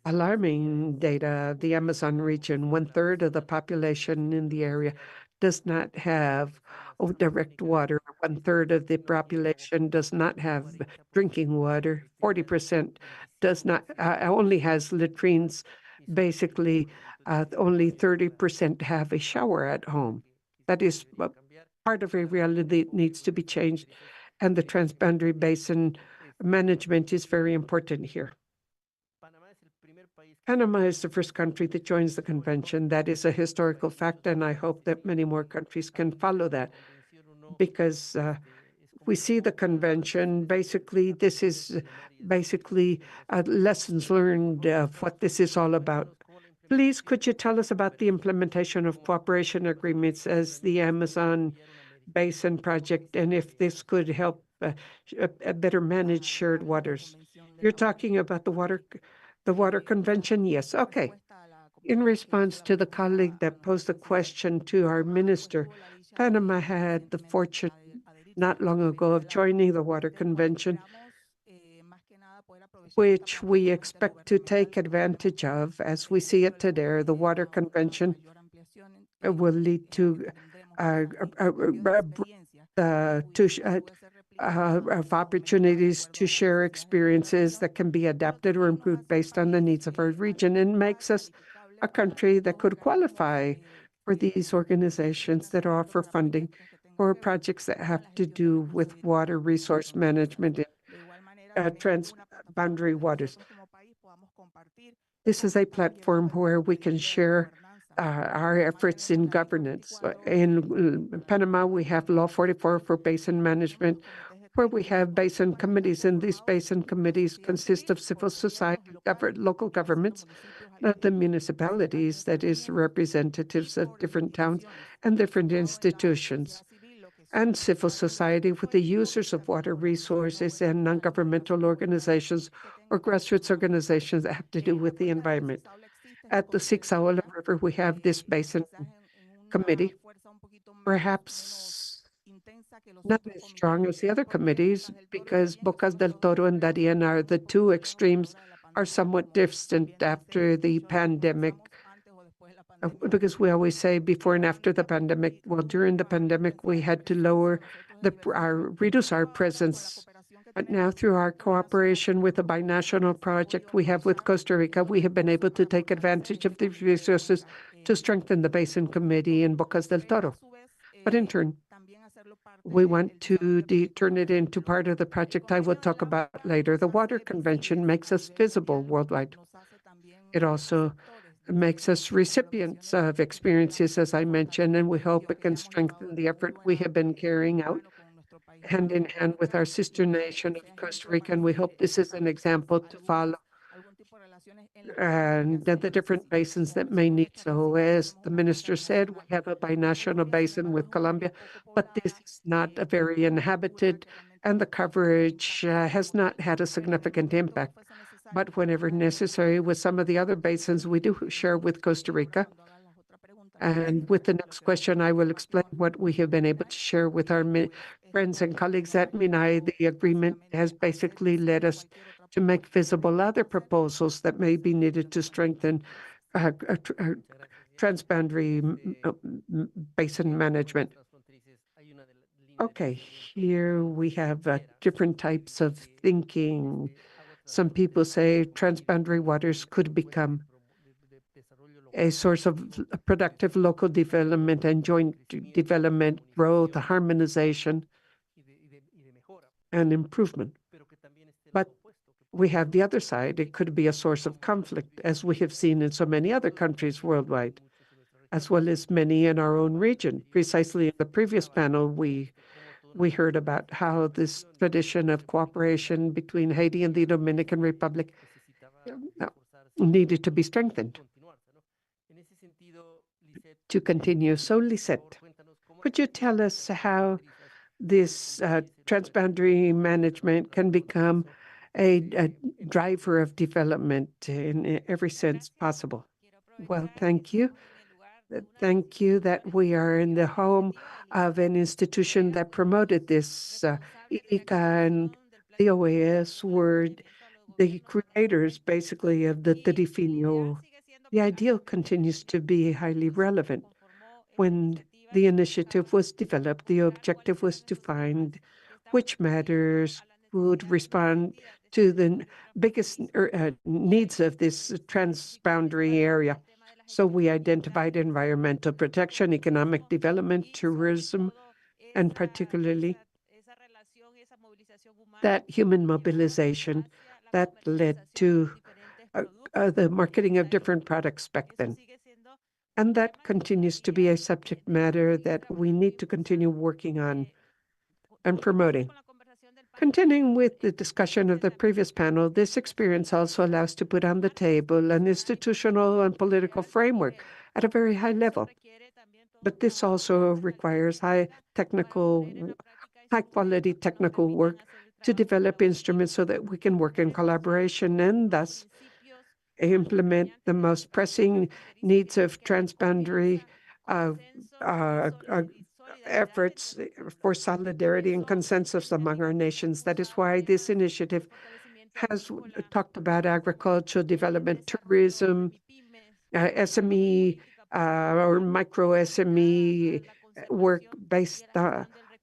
Speaker 2: Alarming data. The Amazon region, 1/3 of the population in the area does not have direct water. 1/3 of the population does not have drinking water. 40% does not, only has latrines. Basically, only 30% have a shower at home. That is part of a reality that needs to be changed, and the transboundary basin management is very important here. Panama is the first country that joins the convention. That is a historical fact, and I hope that many more countries can follow that, because we see the convention. Basically, this is lessons learned of what this is all about. Please, could you tell us about the implementation of cooperation agreements as the Amazon Basin project, and if this could help better manage shared waters? You're talking about the water convention? Yes. Okay. In response to the colleague that posed a question to our minister, Panama had the fortune not long ago of joining the water convention, which we expect to take advantage of as we see it today. The water convention will lead to of opportunities to share experiences that can be adapted or improved based on the needs of our region, and makes us a country that could qualify for these organizations that offer funding for projects that have to do with water resource management in transboundary waters. This is a platform where we can share our efforts in governance. In Panama, we have Law 44 for basin management, where we have basin committees, and these basin committees consist of civil society, local governments, the municipalities, that is, representatives of different towns and different institutions, and civil society with the users of water resources, and non-governmental organizations or grassroots organizations that have to do with the environment. At the Sixaola River, we have this basin committee, perhaps not as strong as the other committees, because Bocas del Toro and Darien are the two extremes, are somewhat distant after the pandemic, because we always say before and after the pandemic. Well, during the pandemic, we had to reduce our presence. But now, through our cooperation with the binational project we have with Costa Rica, we have been able to take advantage of these resources to strengthen the Basin Committee in Bocas del Toro. But in turn, we want to turn it into part of the project I will talk about later. The Water Convention makes us visible worldwide. It also makes us recipients of experiences, as I mentioned, and we hope it can strengthen the effort we have been carrying out hand in hand with our sister nation of Costa Rica, and we hope this is an example to follow, and the different basins that may need. So, as the minister said, we have a binational basin with Colombia, but this is not a very inhabited, and the coverage has not had a significant impact. But whenever necessary, with some of the other basins, we do share with Costa Rica. And with the next question, I will explain what we have been able to share with our friends and colleagues at MINAI. The agreement has basically led us to make visible other proposals that may be needed to strengthen transboundary basin management. Okay, here we have different types of thinking. Some people say transboundary waters could become a source of productive local development and joint development, growth, harmonization, and improvement. But we have the other side. It could be a source of conflict, as we have seen in so many other countries worldwide, as well as many in our own region. Precisely in the previous panel, we heard about how this tradition of cooperation between Haiti and the Dominican Republic needed to be strengthened to continue. So, Lisette, could you tell us how this transboundary management can become a driver of development in every sense possible? Well, thank you. Thank you that we are in the home of an institution that promoted this. Rica and the OAS were the creators, basically, of the Trifinio. The ideal continues to be highly relevant. When the initiative was developed, the objective was to find which matters would respond to the biggest needs of this transboundary area. So we identified environmental protection, economic development, tourism, and particularly that human mobilization that led to the marketing of different products back then. And that continues to be a subject matter that we need to continue working on and promoting. Continuing with the discussion of the previous panel, this experience also allows to put on the table an institutional and political framework at a very high level. But this also requires high quality technical work to develop instruments so that we can work in collaboration and thus implement the most pressing needs of transboundary efforts for solidarity and consensus among our nations. That is why this initiative has talked about agricultural development, tourism, SME or micro SME work based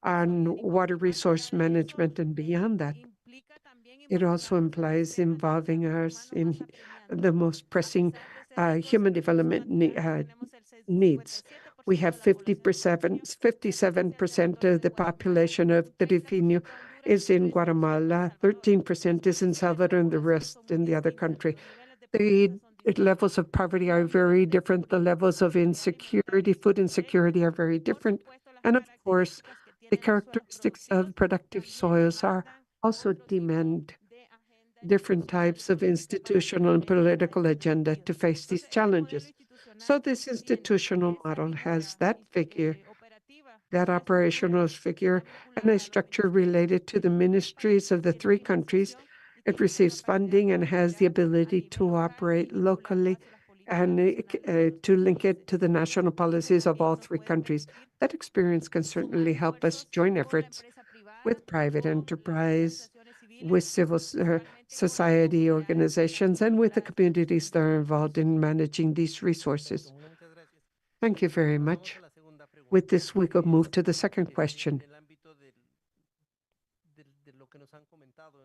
Speaker 2: on water resource management and beyond that. It also implies involving us in the most pressing human development needs. We have 57% of the population of Trifinio is in Guatemala, 13% is in Salvador, and the rest in the other country. The levels of poverty are very different. The levels of insecurity, food insecurity, are very different. And of course, the characteristics of productive soils are also demand different types of institutional and political agenda to face these challenges. So this institutional model has that figure, that operational figure, and a structure related to the ministries of the three countries. It receives funding and has the ability to operate locally and to link it to the national policies of all three countries. That experience can certainly help us join efforts with private enterprise, with civil society organizations, and with the communities that are involved in managing these resources. Thank you very much. With this, we could move to the second question.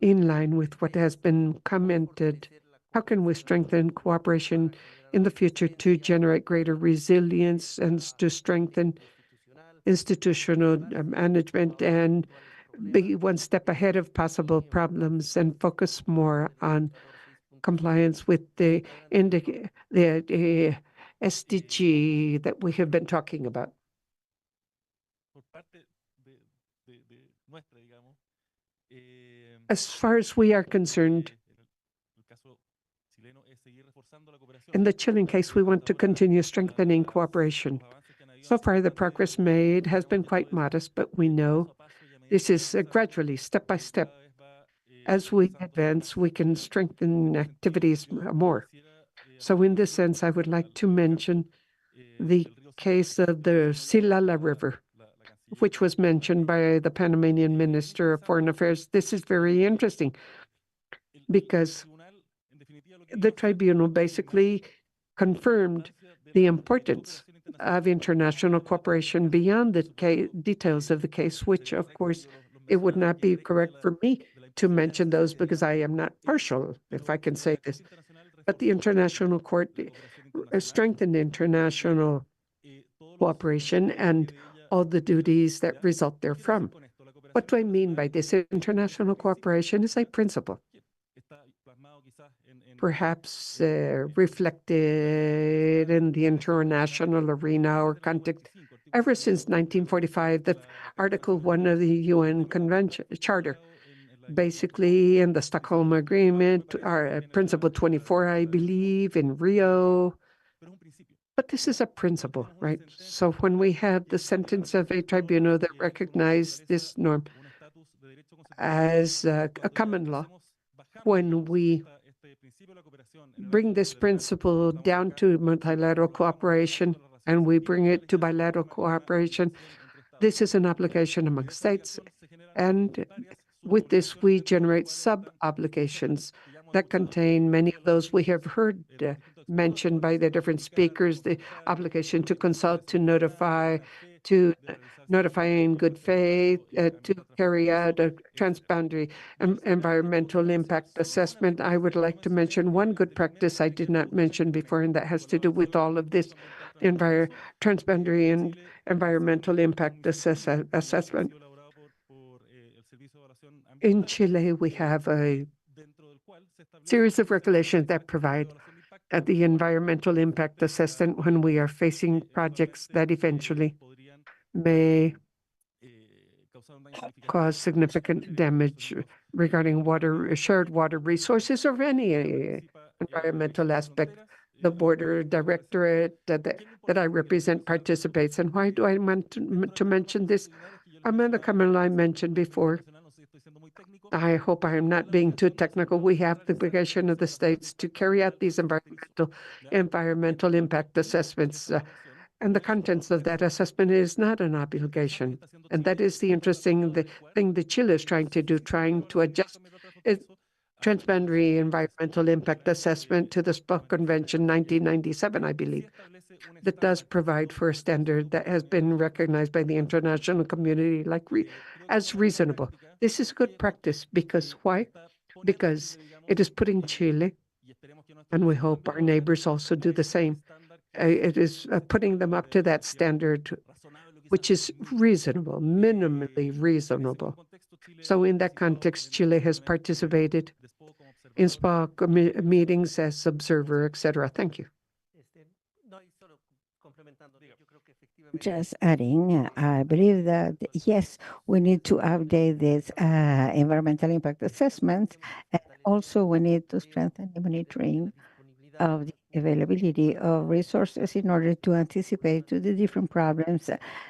Speaker 2: In line with what has been commented, how can we strengthen cooperation in the future to generate greater resilience and to strengthen institutional management and be one step ahead of possible problems and focus more on compliance with the SDG that we have been talking about? As far as we are concerned, in the Chilean case, we want to continue strengthening cooperation. So far, the progress made has been quite modest, but we know this is gradually, step by step. As we advance, we can strengthen activities more. So in this sense, I would like to mention the case of the Silala River, which was mentioned by the Panamanian Minister of Foreign Affairs. This is very interesting because the tribunal basically confirmed the importance of international cooperation beyond the details of the case, which, of course, it would not be correct for me to mention those because I am not partial, if I can say this. But the International Court strengthened international cooperation and all the duties that result therefrom. What do I mean by this? International cooperation is a principle, perhaps reflected in the international arena or context. Ever since 1945, the Article 1 of the UN Convention Charter, basically in the Stockholm Agreement, Principle 24, I believe, in Rio. But this is a principle, right? So when we have the sentence of a tribunal that recognized this norm as a common law, when we bring this principle down to multilateral cooperation and we bring it to bilateral cooperation, this is an obligation among states. And with this, we generate sub-obligations that contain many of those we have heard mentioned by the different speakers, the obligation to consult, to notify in good faith, to carry out a transboundary environmental impact assessment. I would like to mention one good practice I did not mention before, and that has to do with all of this transboundary and environmental impact assessment. In Chile, we have a series of regulations that provide the environmental impact assessment when we are facing projects that eventually may cause significant damage regarding shared water resources or any environmental aspect. The border directorate that I represent participates. And why do I want to mention this? Amanda Kamala I mentioned before. I hope I am not being too technical. We have the obligation of the states to carry out these environmental impact assessments. And the contents of that assessment is not an obligation. And that is the interesting thing that Chile is trying to do, trying to adjust its transboundary environmental impact assessment to the SPOC Convention 1997, I believe, that does provide for a standard that has been recognized by the international community as reasonable. This is good practice because why? Because it is putting Chile, and we hope our neighbors also do the same, it is putting them up to that standard, which is reasonable, minimally reasonable. So in that context, Chile has participated in SPOC meetings as observer, etc. Thank you.
Speaker 6: Just adding, I believe that, yes, we need to update this environmental impact assessment. And also, we need to strengthen the monitoring of the availability of resources in order to anticipate to the different problems.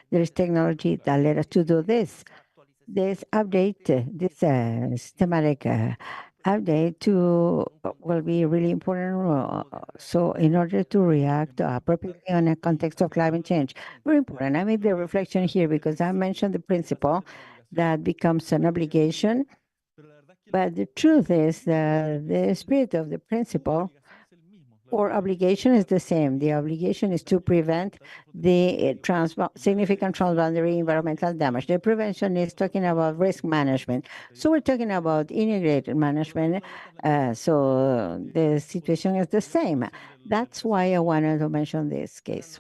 Speaker 6: There is technology that led us to do this. This update, this systematic update will be really important. So in order to react appropriately on a context of climate change, very important. I made the reflection here because I mentioned the principle that becomes an obligation. But the truth is that the spirit of the principle or obligation is the same. The obligation is to prevent the significant transboundary environmental damage. The prevention is talking about risk management. So we're talking about integrated management. So the situation is the same. That's why I wanted to mention this case.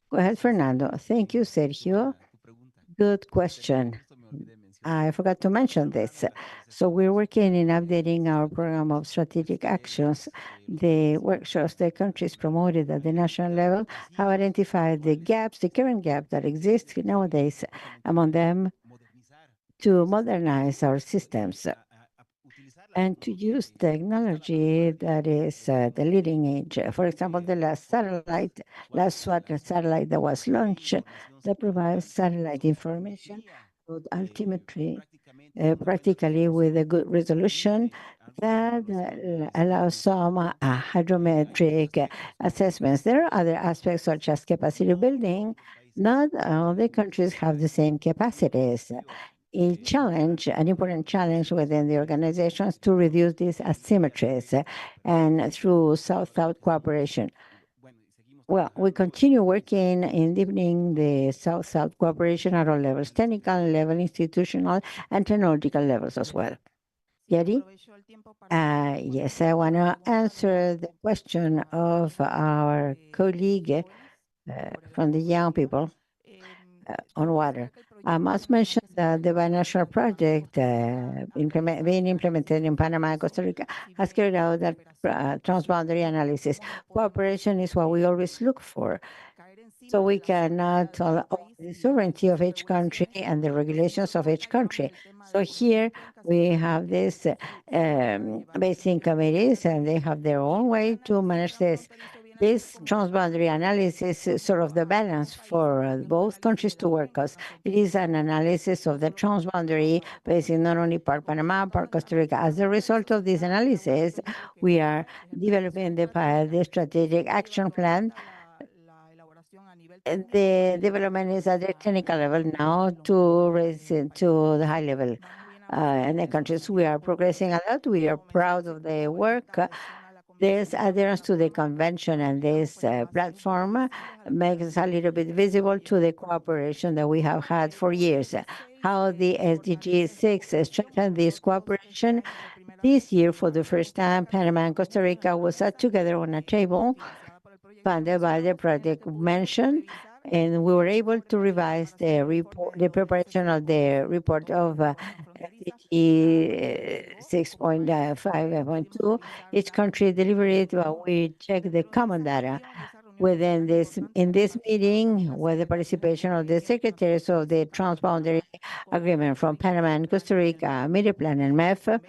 Speaker 6: Go ahead, Fernando. Thank you, Sergio. Good question. I forgot to mention this. So we're working in updating our program of strategic actions. The workshops the countries promoted at the national level have identified the gaps, the current gap that exists nowadays, among them to modernize our systems and to use technology that is the leading edge. For example, the last SWAT satellite that was launched that provides satellite information would ultimately, practically with a good resolution that allows some hydrometric assessments. There are other aspects such as capacity building. Not all the countries have the same capacities. A challenge, an important challenge within the organizations to reduce these asymmetries and through South-South cooperation. Well, we continue working in deepening the South-South cooperation at all levels, technical level, institutional, and technological levels as well. Yeri? Yes, I want to answer the question of our colleague from the young people on water. I must mention that the binational project being implemented in Panama and Costa Rica has carried out that transboundary analysis. Cooperation is what we always look for. So we cannot the sovereignty of each country and the regulations of each country. So here we have this basin committees, and they have their own way to manage this. This transboundary analysis is sort of the balance for both countries to work, because it is an analysis of the transboundary basin, not only part Panama, part Costa Rica. As a result of this analysis, we are developing the strategic action plan. The development is at the technical level now to raise it to the high level. In the countries, we are progressing a lot. We are proud of the work. This adherence to the convention and this platform makes us a little bit visible to the cooperation that we have had for years. How the SDG 6 strengthened this cooperation. This year, for the first time, Panama and Costa Rica was sat together on a table funded by the project mentioned, and we were able to revise the report, the preparation of the report of SDG 6.5.2. Each country delivered it, but we check the common data. In this meeting, with the participation of the secretaries of the transboundary agreement from Panama and Costa Rica, Midiplan and MEF,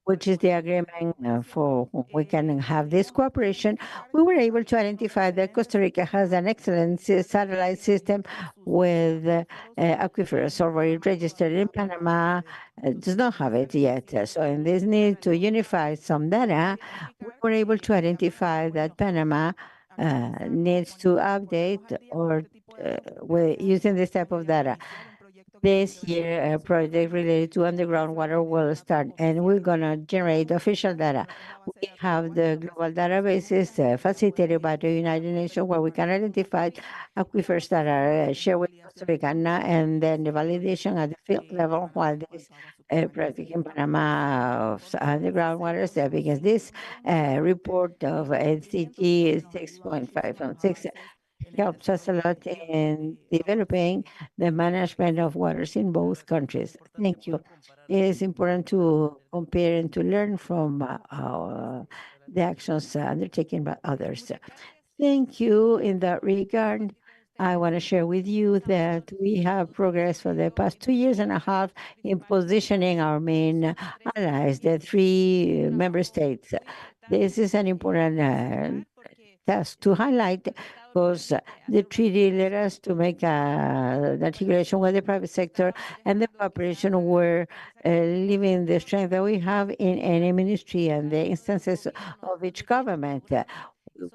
Speaker 6: which is the agreement for we can have this cooperation, we were able to identify that Costa Rica has an excellent satellite system with aquifers already registered in Panama. Does not have it yet. So in this need to unify some data, we were able to identify that Panama needs to update or using this type of data. This year, a project related to underground water will start, and we're going to generate official data. We have the global databases facilitated by the United Nations, where we can identify aquifers that are shared with Costa Rica, and then the validation at the field level, while this project in Panama of underground waters, because this report of SDG 6.5.6 helps us a lot in developing the management of waters in both countries. Thank you. It is important to compare and to learn from the actions undertaken by others. Thank you. In that regard, I want to share with you that we have progressed for the past 2.5 years in positioning our main allies, the 3 member states. This is an important task to highlight, because the treaty led us to make an articulation with the private sector and the cooperation. We're living the strength that we have in any ministry and the instances of each government,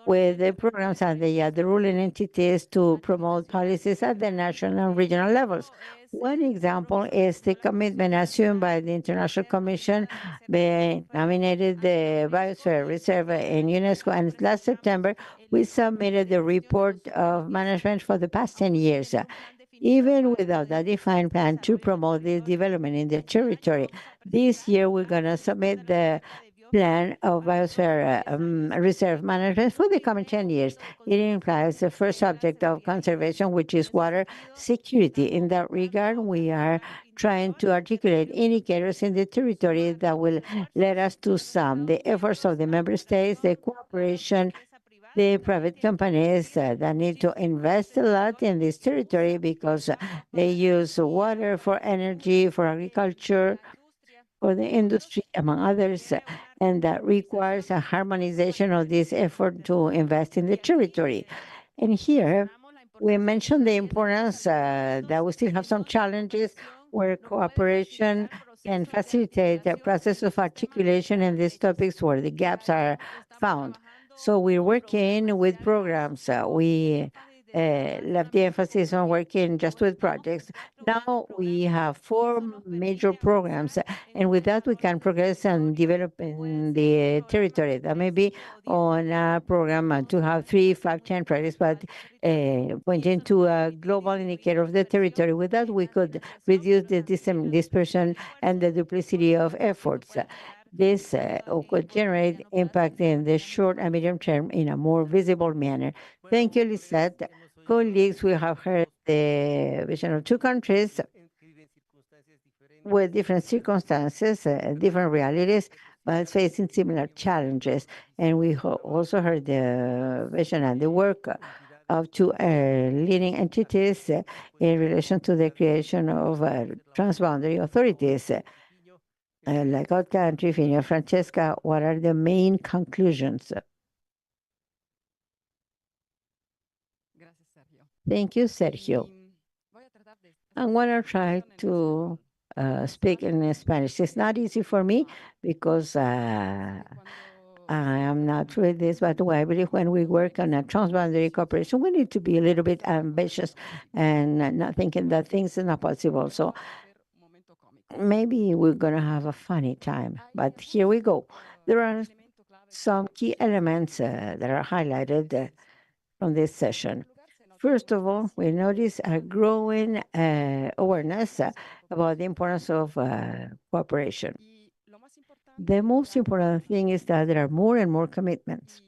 Speaker 6: with the programs and the ruling entities to promote policies at the national and regional levels. One example is the commitment assumed by the International Commission, being nominated the Biosphere Reserve in UNESCO, and last September we submitted the report of management for the past 10 years. Even without a defined plan to promote this development in the territory, this year we're going to submit the plan of biosphere reserve management for the coming 10 years. It implies the first subject of conservation, which is water security. In that regard, we are trying to articulate indicators in the territory that will let us to sum the efforts of the member states, the cooperation, the private companies that need to invest a lot in this territory, because they use water for energy, for agriculture, for the industry, among others, and that requires a harmonization of this effort to invest in the territory. And here, we mentioned the importance that we still have some challenges where cooperation can facilitate the process of articulation in these topics where the gaps are found. So we're working with programs. We left the emphasis on working just with projects. Now we have 4 major programs, and with that we can progress and develop in the territory. That may be on a program to have 3, 5, 10 projects, but pointing to a global indicator of the territory. With that, we could reduce the dispersion and the duplicity of efforts. This could generate impact in the short and medium term in a more visible manner. Thank you, Lisette. Colleagues, we have heard the vision of 2 countries with different circumstances, different realities, but facing similar challenges. And we also heard the vision and the work of 2 leading entities in relation to the creation of transboundary authorities. Like our country, Fina, Francesca, what are the main conclusions? Thank you, Sergio. I'm going to try to speak in Spanish. It's not easy for me because I am not with this, but I believe when we work on a transboundary cooperation, we need to be a little bit ambitious and not thinking that things are not possible. So maybe we're going to have a funny time, but here we go. There are some key elements that are highlighted from this session. First of all, we notice a growing awareness about the importance of cooperation. The most important thing is that there are more and more commitments.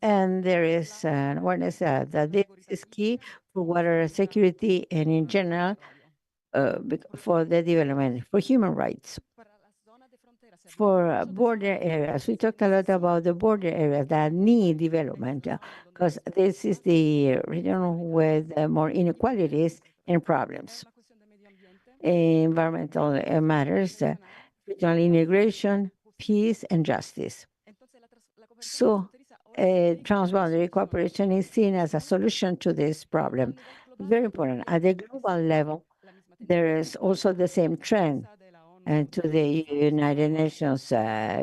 Speaker 6: And there is an awareness that this is key for water security and in general for the development, for human rights. For border areas, we talk a lot about the border areas that need development because this is the region with more inequalities and problems. Environmental matters, regional integration, peace, and justice. So, transboundary cooperation is seen as a solution to this problem. Very important. At the global level, there is also the same trend. And to the United Nations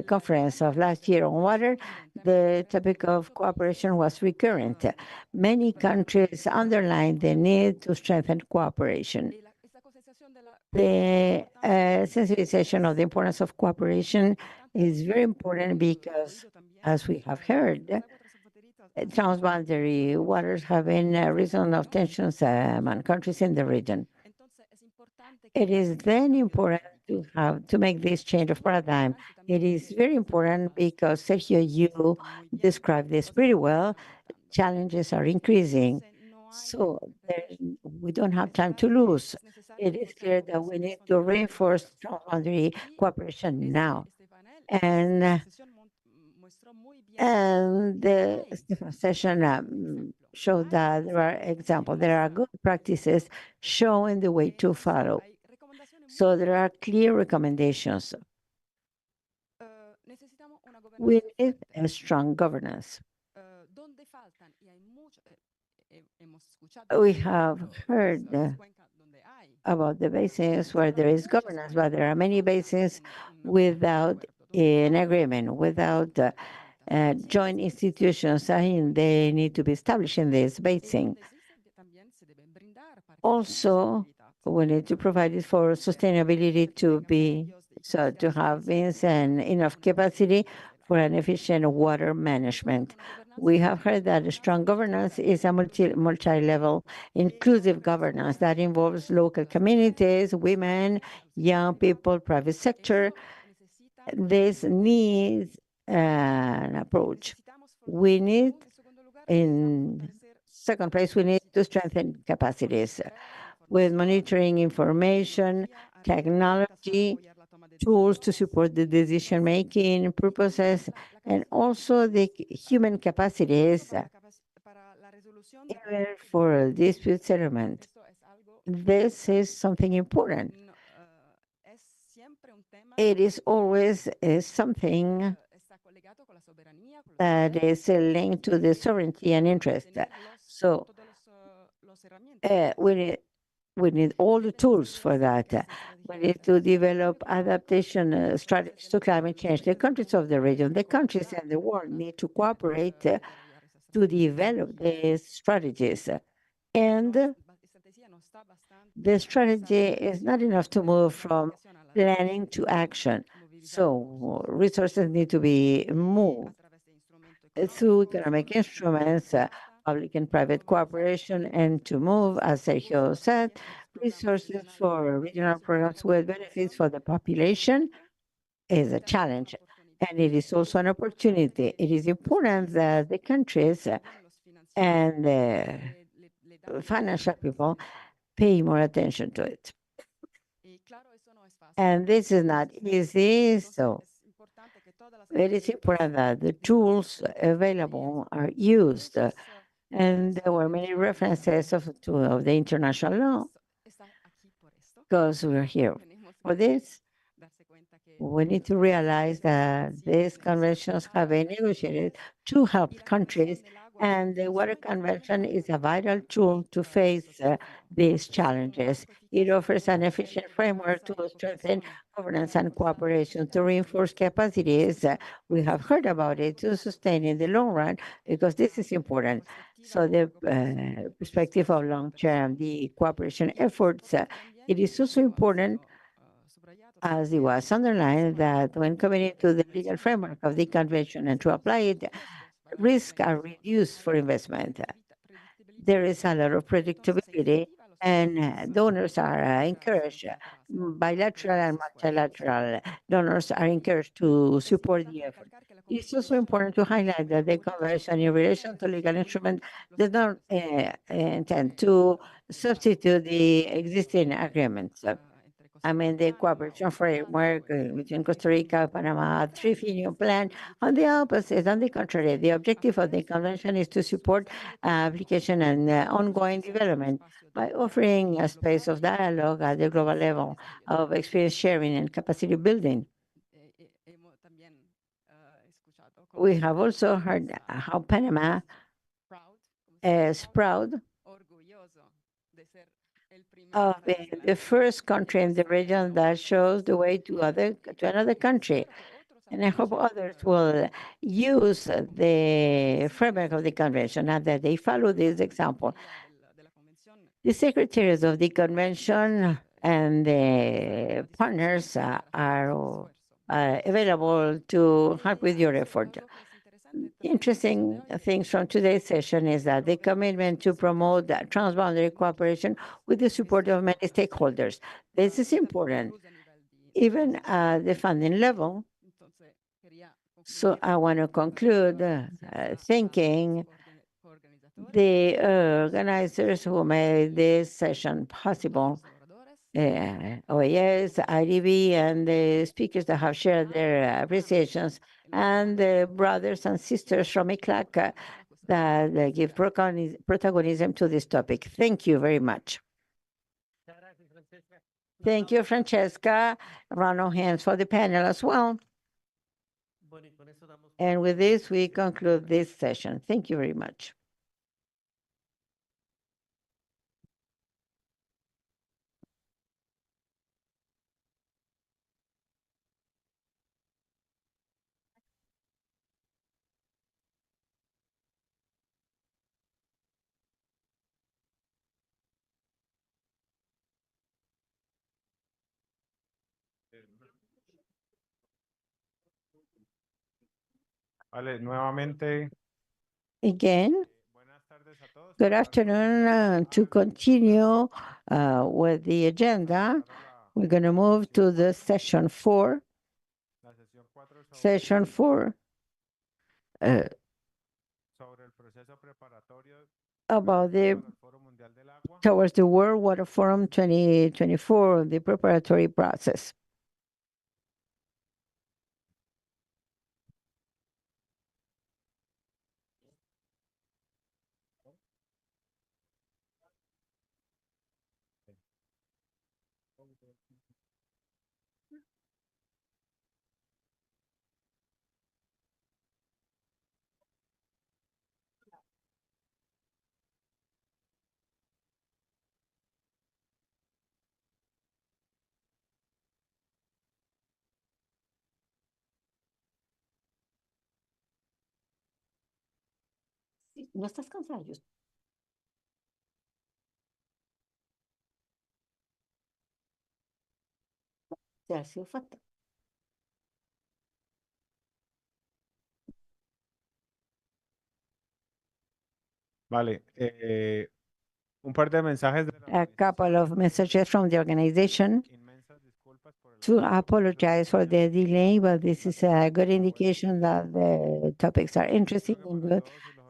Speaker 6: conference of last year on water, the topic of cooperation was recurrent. Many countries underlined the need to strengthen cooperation. The sensitization of the importance of cooperation is very important because, as we have heard, transboundary waters have been a reason of tensions among countries in the region. It is then important to make this change of paradigm. It is very important because, Sergio, you described this pretty well. Challenges are increasing. So we don't have time to lose. It is clear that we need to reinforce transboundary cooperation now. And the Stefan session showed that there are examples, there are good practices showing the way to follow. So there are clear recommendations. We need a strong governance. We have heard about the basins where there is governance, but there are many basins without an agreement, without joint institutions. I mean, they need to be established in this basin. Also, we need to provide it for sustainability to have means and enough capacity for an efficient water management. We have heard that a strong governance is a multi-level, inclusive governance that involves local communities, women, young people, private sector. This needs an approach. We need, in second place, we need to strengthen capacities with monitoring information, technology, tools to support the decision-making purposes, and also the human capacities even for dispute settlement. This is something important. It is always something that is linked to the sovereignty and interest. So we need all the tools for that. We need to develop adaptation strategies to climate change. The countries of the region, the countries and the world need to cooperate to develop these strategies. And the strategy is not enough to move from planning to action. So resources need to be moved through economic instruments, public and private cooperation, and to move, as Sergio said, resources for regional programs with benefits for the population is a challenge. And it is also an opportunity. It is important that the countries and the financial people pay more attention to it. And this is not easy, so it is important that the tools available are used. And there were many references of the international law, because we're here for this. We need to realize that these conventions have been negotiated to help countries, and the Water Convention is a vital tool to face these challenges. It offers an efficient framework to strengthen governance and cooperation, to reinforce capacities. We have heard about it, to sustain in the long run, because this is important. So the perspective of long term, the cooperation efforts, it is also important, as it was underlined, that when committing to the legal framework of the convention and to apply it, risks are reduced for investment. There is a lot of predictability, and donors are encouraged. Bilateral and multilateral donors are encouraged to support the effort. It's also important to highlight that the convention in relation to legal instrument does not intend to substitute the existing agreements. I mean, the cooperation framework between Costa Rica, Panama, three-finial plan. On the opposite, on the contrary, the objective of the convention is to support application and ongoing development by offering a space of dialogue at the global level of experience sharing and capacity building. We have also heard how Panama is proud of being the first country in the region that shows the way to another country. And I hope others will use the framework of the convention and that they follow this example. The secretaries of the convention and the partners are available to help with your effort. Interesting things from today's session is that the commitment to promote transboundary cooperation with the support of many stakeholders. This is important, even at the funding level. So I want to conclude thanking the organizers who made this session possible, OAS, IDB, and the speakers that have shared their appreciations, and the brothers and sisters from ICLAC that give protagonism to this topic. Thank you very much. Thank you, Francesca. Round of hands for the panel as well. And with this, we conclude this session. Thank you very much.
Speaker 9: Vale, nuevamente.
Speaker 6: Again, good afternoon. To continue with the agenda, we're going to move to the session 4. Session 4 about towards the World Water Forum 2024, the preparatory process. ¿No estás cansado? Te hacía falta.
Speaker 9: Vale, un par de mensajes de la
Speaker 6: A couple of messages from the organization
Speaker 9: inmensas disculpas por el
Speaker 6: to apologize for the delay, but this is a good indication that the topics are interesting and good.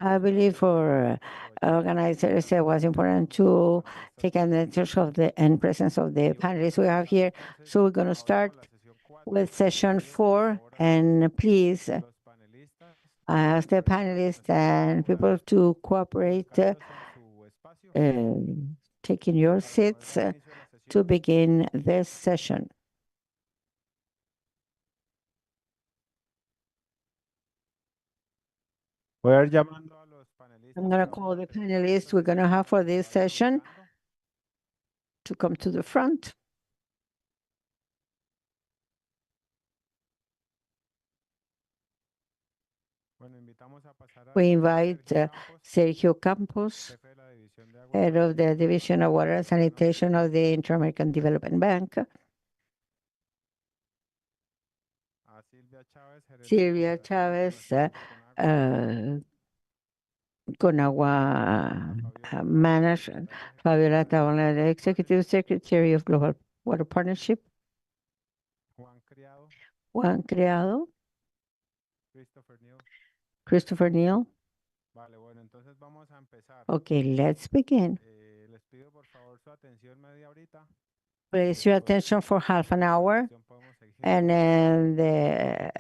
Speaker 6: I believe for organizers, it was important to take advantage of the and presence of the panelists we have here. So we're going to start with session 4, and please
Speaker 9: los panelistas
Speaker 6: ask the panelists and people to cooperate,
Speaker 9: en su espacio
Speaker 6: taking your seats
Speaker 9: inicio de la sesión.
Speaker 6: to begin this session.
Speaker 9: Voy a ir llamando a los panelistas
Speaker 6: I'm going to call the panelists we're going to have for this session to come to the front.
Speaker 9: Bueno, invitamos a pasar a
Speaker 6: We invite Sergio Campos,
Speaker 9: jefe de la división de agua
Speaker 6: head of the Division of Water and Sanitation of the Inter-American Development Bank,
Speaker 9: a Silvia Chávez, gerente
Speaker 6: Sylvia
Speaker 9: de
Speaker 6: Chavez, Conagua
Speaker 9: Fabiola
Speaker 6: Manager, Fabiola Tabola, the Executive Secretary of Global Water Partnership,
Speaker 9: Juan Criado,
Speaker 6: Juan Criado,
Speaker 9: Christopher New.
Speaker 6: Christopher Neal.
Speaker 9: Vale, bueno, entonces vamos a empezar.
Speaker 6: Okay, let's begin.
Speaker 9: Les pido por favor su atención media horita.
Speaker 6: Place your attention for half an hour, and then the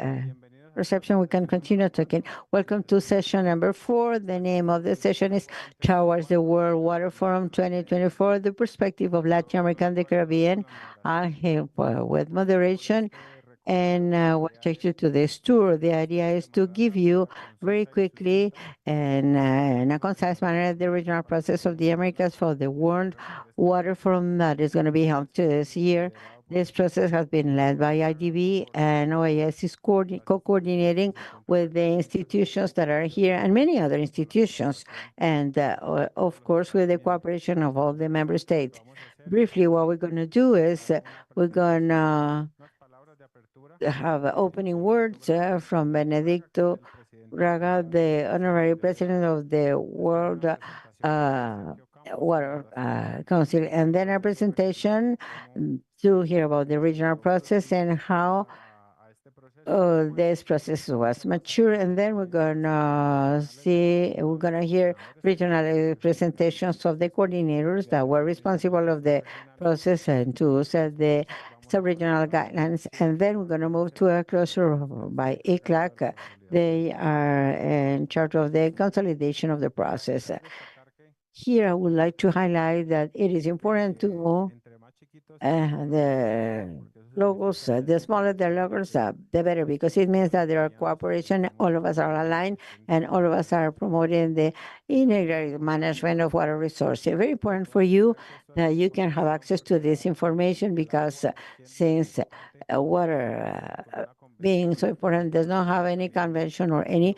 Speaker 6: reception we can continue talking. Welcome to session number 4. The name of the session is Towards the World Water Forum 2024, the perspective of Latin America and the Caribbean. I help with moderation and we'll take you to this tour. The idea is to give you very quickly and in a concise manner the regional process of the Americas for the World Water Forum that is going to be held this year. This process has been led by IDB, and OAS is co-coordinating with the institutions that are here and many other institutions, and of course with the cooperation of all the member states. Briefly, what we're going to do is we're going to have opening words from Benedicto Raga, the honorary president of the World Water Council, and then a presentation to hear about the regional process and how this process was mature. And then we're gonna hear regional presentations of the coordinators that were responsible of the process and to set the sub-regional guidelines. And then we're going to move to a closure by ICLAC. They are in charge of the consolidation of the process. Here, I would like to highlight that it is important to the logos, the smaller the logos, the better, because it means that there are cooperation, all of us are aligned, and all of us are promoting the integrated management of water resources. Very important for you that you can have access to this information, because since water being so important does not have any convention or any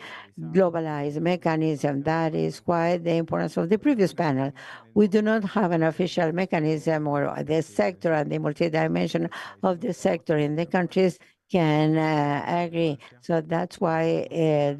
Speaker 6: globalized mechanism. That is why the importance of the previous panel. We do not have an official mechanism, or the sector and the multidimension of the sector in the countries can agree. So that's why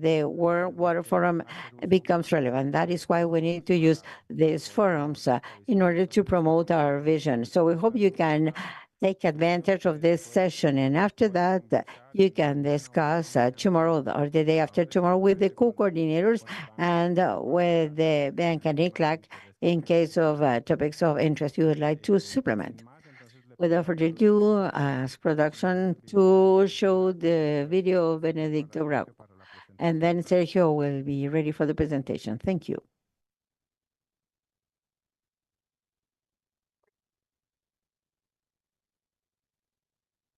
Speaker 6: the World Water Forum becomes relevant. That is why we need to use these forums in order to promote our vision. So we hope you can take advantage of this session, and after that you can discuss tomorrow or the day after tomorrow with the co-coordinators and with the bank and ICLAC in case of topics of interest you would like to supplement. Without further ado, ask production to show the video of Benedicto Bravo, and then Sergio will be ready for the presentation. Thank you.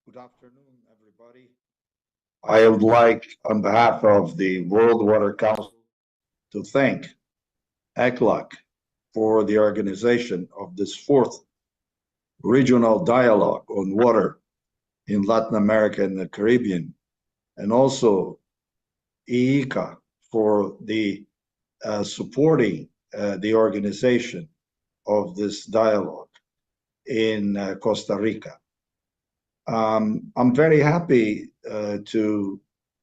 Speaker 11: Good afternoon, everybody. I would like, on behalf of the World Water Council, to thank ECLAC for the organization of this 4th regional dialogue on water in Latin America and the Caribbean, and also IICA for the supporting the organization of this dialogue in Costa Rica. I'm very happy to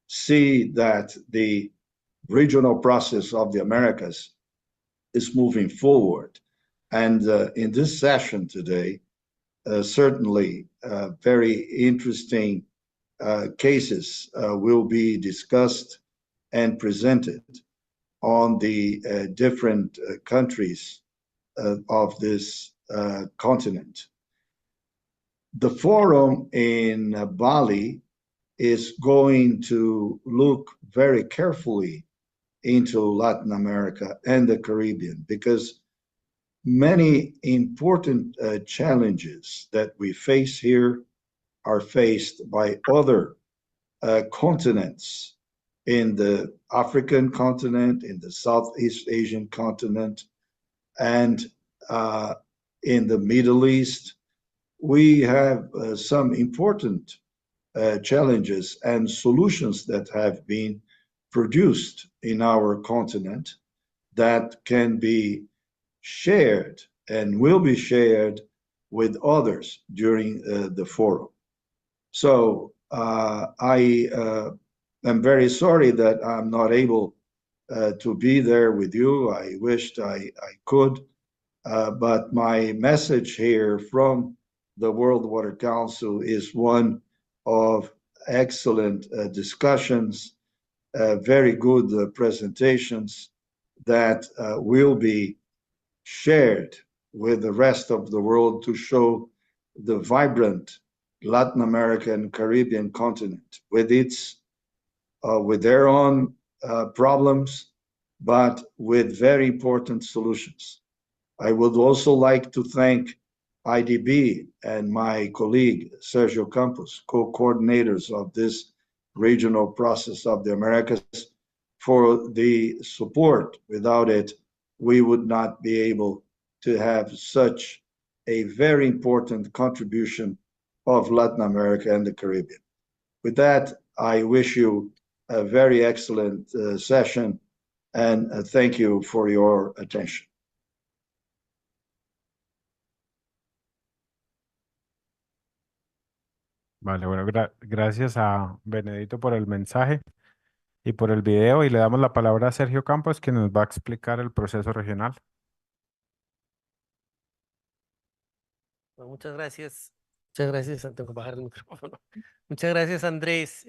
Speaker 11: see that the regional process of the Americas is moving forward. And in this session today, certainly very interesting cases will be discussed and presented on the different countries of this continent. The forum in Bali is going to look very carefully into Latin America and the Caribbean because many important challenges that we face here are faced by other continents in the African continent, in the Southeast Asian continent, and in the Middle East. We have some important challenges and solutions that have been produced in our continent that can be shared and will be shared with others during the forum. So I am very sorry that I'm not able to be there with you. I wished I could, but my message here from the World Water Council is one of excellent discussions, very good presentations that will be shared with the rest of the world to show the vibrant Latin American Caribbean continent with its with their own problems, but with very important solutions. I would also like to thank IDB and my colleague Sergio Campos, co-coordinators of this regional process of the Americas, for the support. Without it, we would not be able to have such a very important contribution of Latin America and the Caribbean. With that, I wish you a very excellent session and thank you for your attention.
Speaker 9: Vale, bueno, gracias a Benedito por el mensaje y por el video y le damos la palabra a Sergio Campos que nos va a explicar el proceso regional.
Speaker 12: Bueno, muchas gracias. Muchas gracias. Tengo que bajar el micrófono. Muchas gracias, Andrés.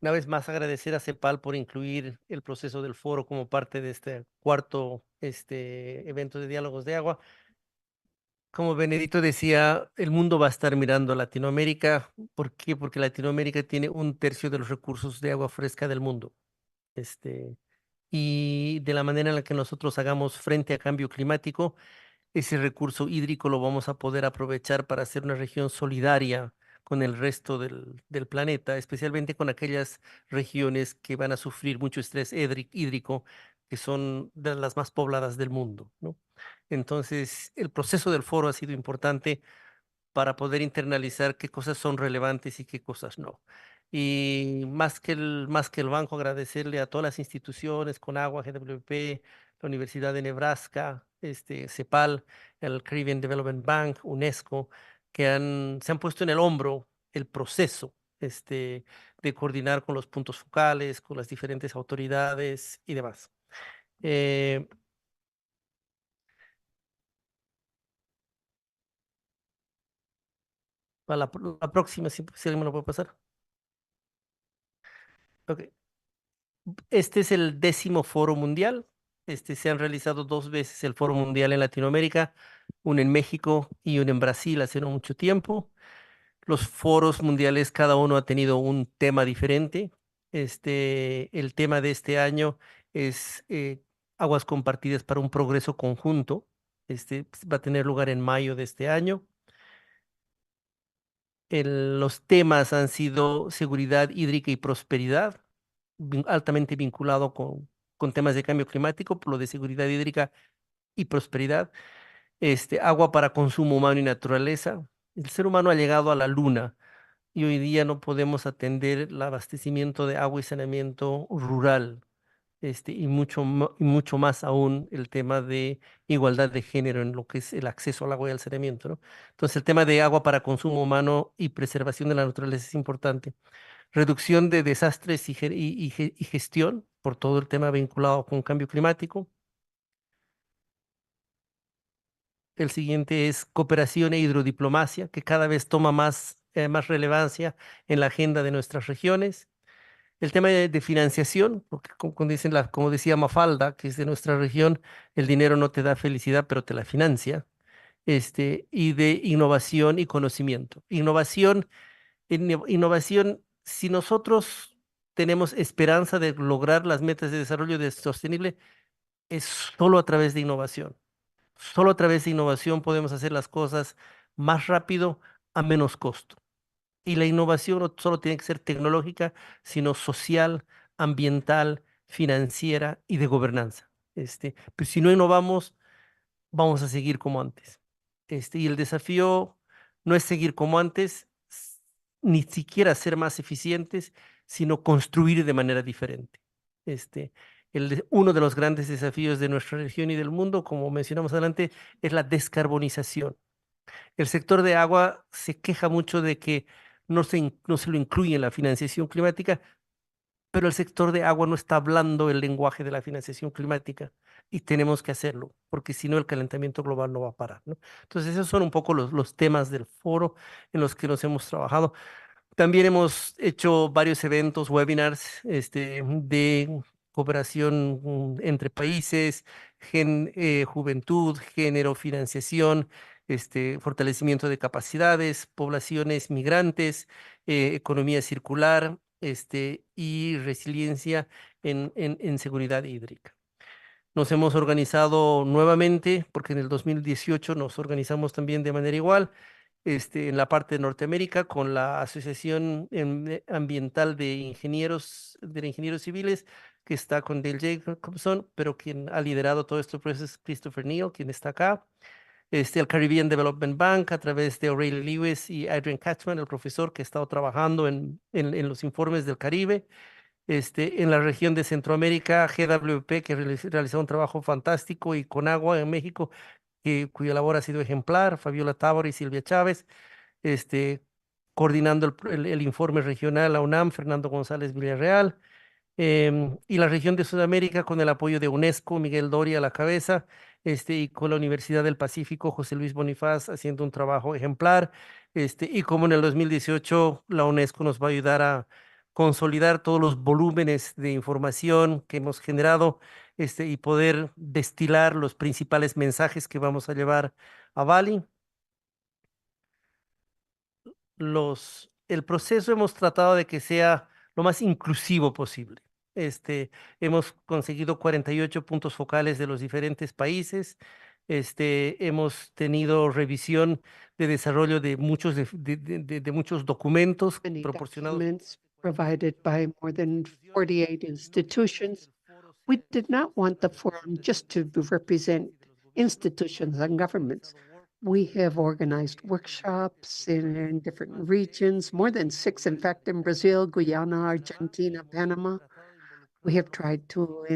Speaker 12: Una vez más agradecer a CEPAL por incluir el proceso del foro como parte de este cuarto evento de diálogos de agua. Como Benedito decía, el mundo va a estar mirando a Latinoamérica. ¿Por qué? Porque Latinoamérica tiene 1/3 de los recursos de agua fresca del mundo. Y de la manera en la que nosotros hagamos frente a cambio climático, ese recurso hídrico lo vamos a poder aprovechar para hacer una región solidaria con el resto del planeta, especialmente con aquellas regiones que van a sufrir mucho estrés hídrico, que son de las más pobladas del mundo, ¿no? Entonces, el proceso del foro ha sido importante para poder internalizar qué cosas son relevantes y qué cosas no. Y más que el banco, agradecerle a todas las instituciones, Conagua, GWP, la Universidad de Nebraska, CEPAL, el Caribbean Development Bank, UNESCO, que se han puesto en el hombro el proceso de coordinar con los puntos focales, con las diferentes autoridades y demás. Para la próxima, si alguien me lo puede pasar. Ok. Este es el 10º foro mundial. Se han realizado 2 veces el foro mundial en Latinoamérica, uno en México y uno en Brasil hace no mucho tiempo. Los foros mundiales, cada uno ha tenido un tema diferente. El tema de este año es aguas compartidas para un progreso conjunto. Va a tener lugar en mayo de este año. Los temas han sido seguridad hídrica y prosperidad, altamente vinculado con temas de cambio climático, por lo de seguridad hídrica y prosperidad. Agua para consumo humano y naturaleza. El ser humano ha llegado a la luna y hoy día no podemos atender el abastecimiento de agua y saneamiento rural y mucho más aún el tema de igualdad de género en lo que es el acceso al agua y al saneamiento, ¿no? Entonces, el tema de agua para consumo humano y preservación de la naturaleza es importante. Reducción de desastres y gestión por todo el tema vinculado con cambio climático. El siguiente es cooperación e hidrodiplomacia, que cada vez toma más relevancia en la agenda de nuestras regiones. El tema de financiación, porque como decía Mafalda, que es de nuestra región, el dinero no te da felicidad, pero te la financia. Y de innovación y conocimiento. Innovación, si nosotros tenemos esperanza de lograr las metas de desarrollo sostenible, es solo a través de innovación. Solo a través de innovación podemos hacer las cosas más rápido a menos costo. Y la innovación no solo tiene que ser tecnológica, sino social, ambiental, financiera y de gobernanza. Pues si no innovamos, vamos a seguir como antes. Y el desafío no es seguir como antes, ni siquiera ser más eficientes, sino construir de manera diferente. Uno de los grandes desafíos de nuestra región y del mundo, como mencionamos adelante, es la descarbonización. El sector de agua se queja mucho de que no se lo incluye en la financiación climática, pero el sector de agua no está hablando el lenguaje de la financiación climática y tenemos que hacerlo, porque si no el calentamiento global no va a parar, ¿no? Entonces, esos son un poco los temas del foro en los que nos hemos trabajado. También hemos hecho varios eventos, webinars, de cooperación entre países, juventud, género, financiación, fortalecimiento de capacidades, poblaciones migrantes, economía circular, y resiliencia en seguridad hídrica. Nos hemos organizado nuevamente, porque en el 2018 nos organizamos también de manera igual, en la parte de Norteamérica con la Asociación Ambiental de Ingenieros Civiles, que está con Dale Jacobson, pero quien ha liderado todo este proceso es Christopher Neal, quien está acá. El Caribbean Development Bank a través de O'Reilly Lewis y Adrian Katzman, el profesor que ha estado trabajando en los informes del Caribe. En la región de Centroamérica, GWP, que realizó un trabajo fantástico, y con agua en México, cuya labor ha sido ejemplar, Fabiola Tábora y Silvia Chávez, coordinando el informe regional, la UNAM, Fernando González Villarreal, y la región de Sudamérica con el apoyo de UNESCO, Miguel Doria a la cabeza, y con la Universidad del Pacífico, José Luis Bonifaz, haciendo un trabajo ejemplar, y como en el 2018 la UNESCO nos va a ayudar a consolidar todos los volúmenes de información que hemos generado, y poder destilar los principales mensajes que vamos a llevar a Bali. El proceso hemos tratado de que sea lo más inclusivo posible. Hemos conseguido 48 puntos focales de los diferentes países. Hemos tenido revisión de desarrollo de muchos documentos
Speaker 2: Many
Speaker 12: proporcionados.
Speaker 2: documents provided by more than 48 institutions. We did not want the forum just to represent institutions and governments. We have organized workshops in different regions, more than 6, in fact, in Brazil, Guyana, Argentina, Panama. We have tried to,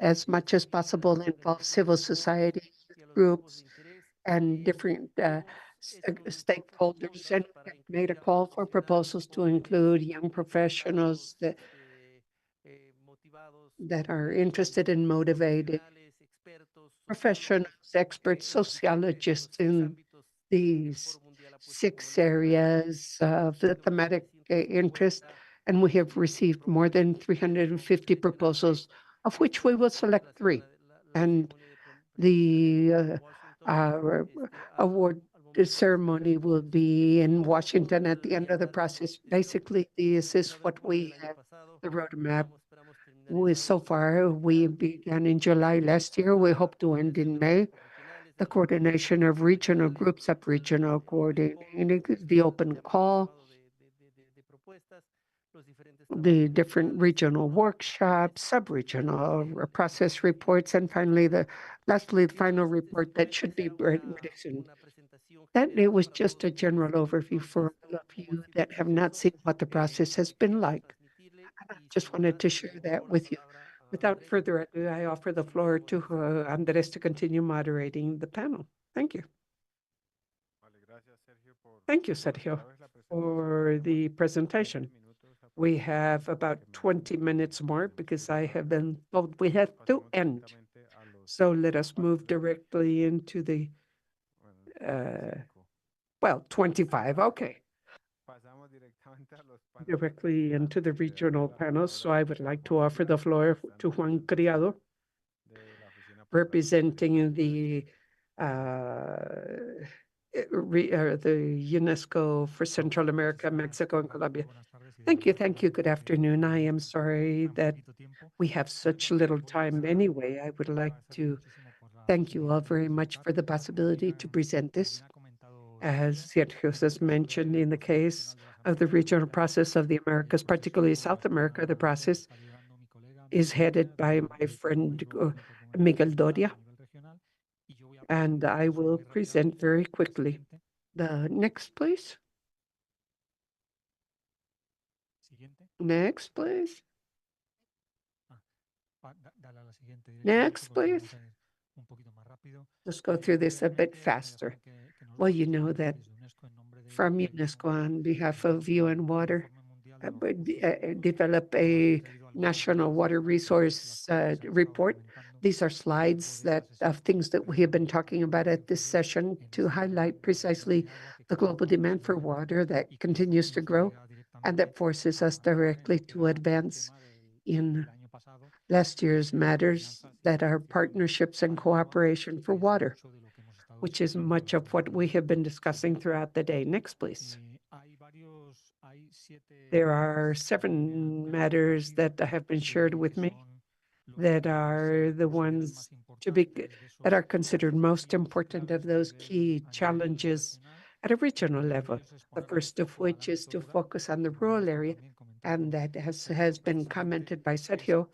Speaker 2: as much as possible, involve civil society groups and different stakeholders, and made a call for proposals to include young professionals that are interested and motivated, professionals, experts, sociologists in these 6 areas of the thematic interest. And we have received more than 350 proposals, of which we will select 3. And the award ceremony will be in Washington at the end of the process. Basically, this is what we have, the roadmap. So far, we began in July last year. We hope to end in May. The coordination of regional groups, sub-regional coordinating, the open call, the different regional workshops, sub-regional process reports, and finally, lastly, the final report that should be pretty soon. That it was just a general overview for all of you that have not seen what the process has been like. I just wanted to share that with you. Without further ado, I offer the floor to Andrés to continue moderating the panel. Thank you. Thank you, Sergio, for the presentation. We have about 20 minutes more because I have been told we have to end. So let us move directly into the, 25, okay. Directly into the regional panels. So I would like to offer the floor to Juan Criado, representing the UNESCO for Central America, Mexico, and Colombia. Thank you. Good afternoon. I am sorry that we have such little time anyway. I would like to thank you all very much for the possibility to present this. As Sergio has mentioned, in the case of the regional process of the Americas, particularly South America, the process is headed by my friend Miguel Doria, and I will present very quickly. The next, please. Next, please. Next, please. Let's go through this a bit faster. Well, you know that from UNESCO, on behalf of UN Water, develop a national water resource report. These are slides of things that we have been talking about at this session to highlight precisely the global demand for water that continues to grow and that forces us directly to advance in last year's matters that are partnerships and cooperation for water, which is much of what we have been discussing throughout the day. Next, please. There are 7 matters that have been shared with me that are the ones that are considered most important of those key challenges at a regional level. The first of which is to focus on the rural area, and that has been commented by Sergio.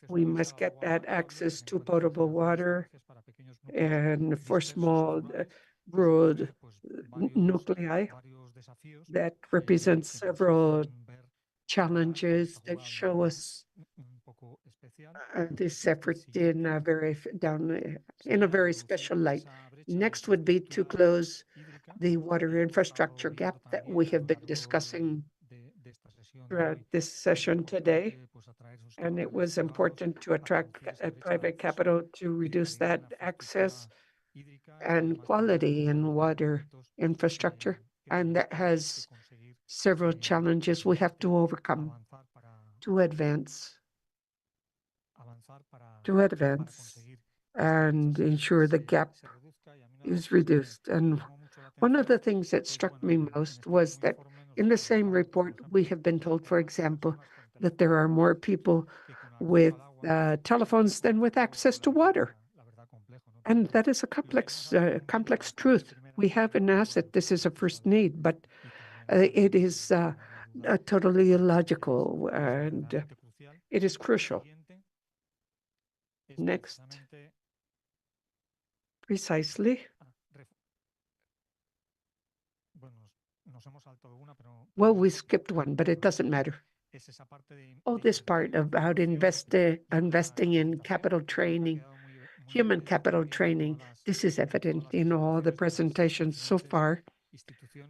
Speaker 2: We must get that access to potable water, and for small rural nuclei that represents several challenges that show us this effort in a very special light. Next would be to close the water infrastructure gap that we have been discussing throughout this session today. And it was important to attract private capital to reduce that access and quality in water infrastructure. And that has several challenges we have to overcome to advance and ensure the gap is reduced. And one of the things that struck me most was that in the same report, we have been told, for example, that there are more people with telephones than with access to water. And that is a complex truth. We have an asset. This is a first need, but it is totally illogical, and it is crucial. Next. Precisely. Well, we skipped one, but it doesn't matter. Oh, this part about investing in capital training, human capital training. This is evident in all the presentations so far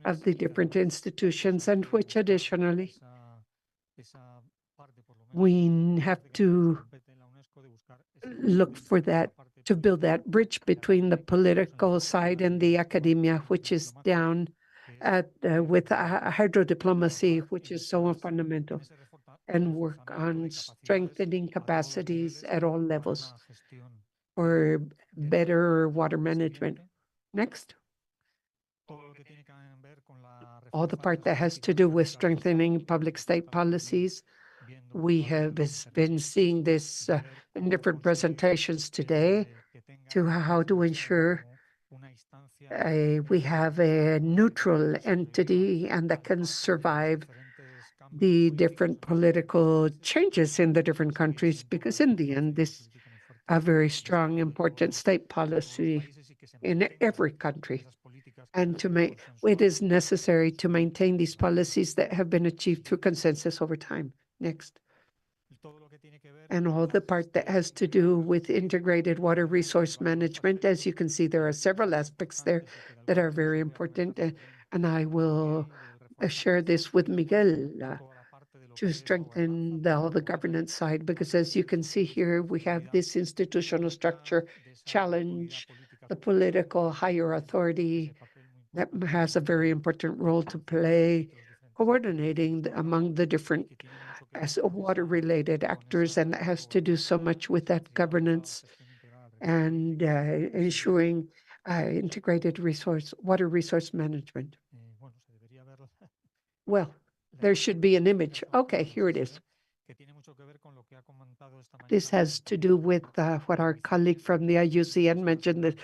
Speaker 2: of the different institutions, and which additionally we have to look for that, to build that bridge between the political side and the academia, which is down at with hydrodiplomacy, which is so fundamental, and work on strengthening capacities at all levels for better water management. Next. All the part that has to do with strengthening public state policies. We have been seeing this in different presentations today to how to ensure we have a neutral entity and that can survive the different political changes in the different countries, because in the end, this is a very strong, important state policy in every country. And it is necessary to maintain these policies that have been achieved through consensus over time. Next. and all the part that has to do with integrated water resource management. As you can see, there are several aspects there that are very important, and I will share this with Miguel to strengthen all the governance side, because as you can see here, we have this institutional structure challenge, the political higher authority that has a very important role to play, coordinating among the different as water-related actors, and that has to do so much with that governance and ensuring integrated water resource management. Well, there should be an image. Okay, here it is. This has to do with what our colleague from the IUCN mentioned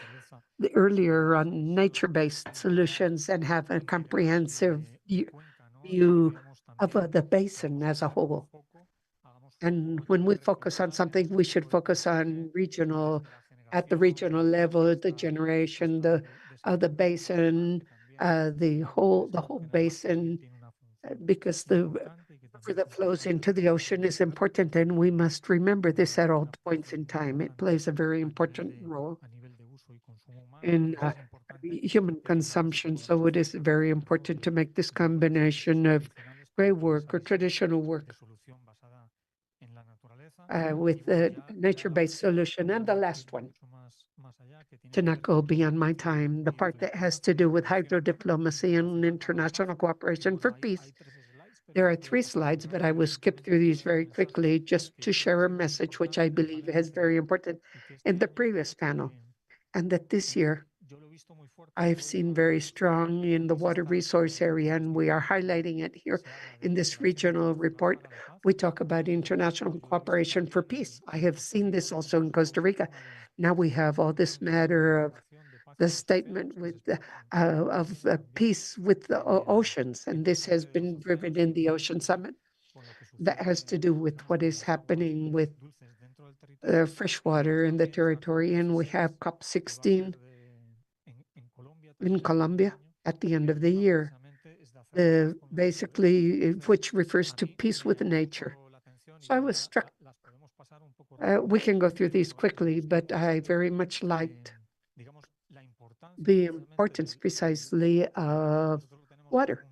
Speaker 2: earlier on nature-based solutions, and have a comprehensive view of the basin as a whole. And when we focus on something, we should focus on at the regional level, the generation, the basin, the whole basin, because the river that flows into the ocean is important, and we must remember this at all points in time. It plays a very important role in human consumption, so it is very important to make this combination of gray work or traditional work with a nature-based solution. And the last one, to not go beyond my time, the part that has to do with hydrodiplomacy and international cooperation for peace. There are 3 slides, but I will skip through these very quickly just to share a message which I believe is very important in the previous panel, and that this year I've seen very strong in the water resource area, and we are highlighting it here in this regional report. We talk about international cooperation for peace. I have seen this also in Costa Rica. Now we have all this matter of the statement with of peace with the oceans, and this has been driven in the Ocean Summit. That has to do with what is happening with freshwater in the territory, and we have COP16 in Colombia at the end of the year, basically, which refers to peace with nature. So I was struck. We can go through these quickly, but I very much liked the importance precisely of water.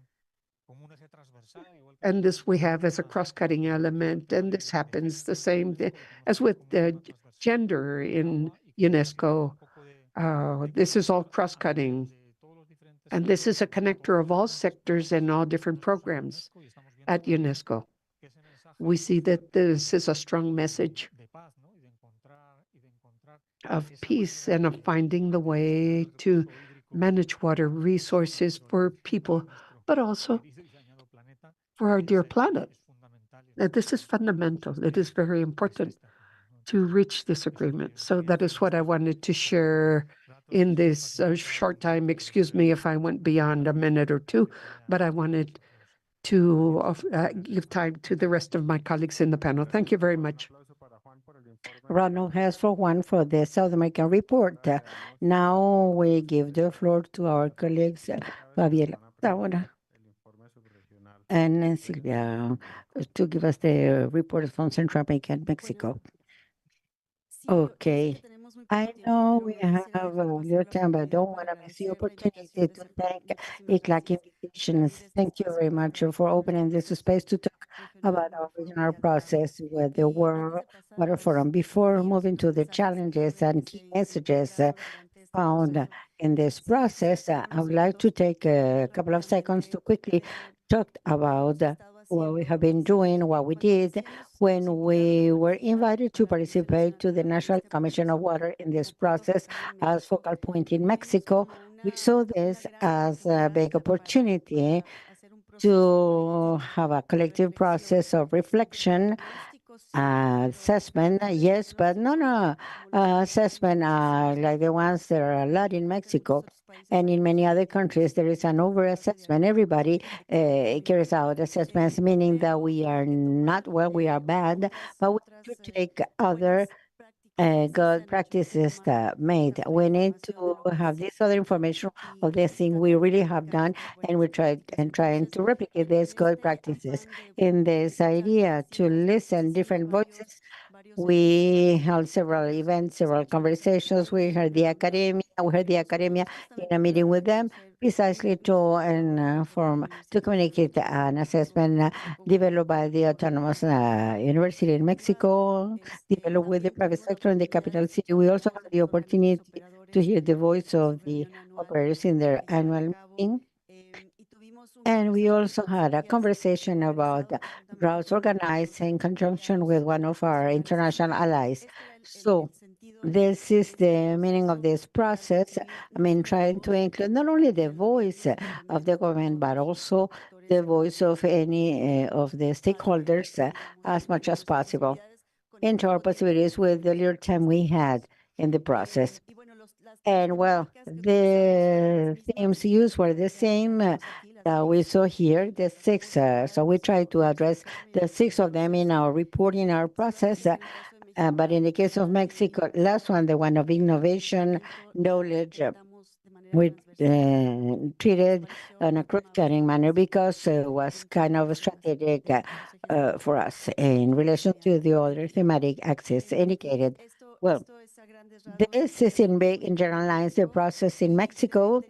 Speaker 2: And this we have as a cross-cutting element, and this happens the same as with gender in UNESCO. This is all cross-cutting, and this is a connector of all sectors and all different programs at UNESCO. We see that this is a strong message of peace and of finding the way to manage water resources for people, but also for our dear planet. Now, this is fundamental. It is very important to reach this agreement. So that is what I wanted to share in this short time. Excuse me if I went beyond a minute or two, but I wanted to give time to the rest of my colleagues in the panel. Thank you very much.
Speaker 6: Round of applause for Juan for the South American report. Now we give the floor to our colleagues, Javier Tábora and Silvia, to give us the report from Central America and Mexico. Okay. I know we have a little time, but I don't want to miss the opportunity to thank ICLAC Invitations. Thank you very much for opening this space to talk about our regional process with the World Water Forum. Before moving to the challenges and key messages found in this process, I would like to take a couple of seconds to quickly talk about what we have been doing, what we did when we were invited to participate to the National Commission of Water in this process as focal point in Mexico. We saw this as a big opportunity to have a collective process of reflection, assessment, yes, but no assessment like the ones that are a lot in Mexico and in many other countries. There is an over-assessment. Everybody carries out assessments, meaning that we are not well, we are bad, but we need to take other good practices that made. We need to have this other information of the thing we really have done, and we trying to replicate these good practices in this idea to listen different voices. We held several events, several conversations. We heard the academia. We heard the academia in a meeting with them, precisely to communicate an assessment developed by the Autonomous University in Mexico, developed with the private sector in the capital city. We also had the opportunity to hear the voice of the operators in their annual meeting. And we also had a conversation about routes organized in conjunction with one of our international allies. So this is the meaning of this process. I mean, trying to include not only the voice of the government, but also the voice of any of the stakeholders as much as possible into our possibilities with the little time we had in the process. And well, the themes used were the same that we saw here, the six. So we tried to address the six of them in our reporting, our process. But in the case of Mexico, last one, the one of innovation, knowledge, we treated in a cross-cutting manner because it was kind of strategic for us in relation to the other thematic axis indicated. Well, this is in general lines the process in Mexico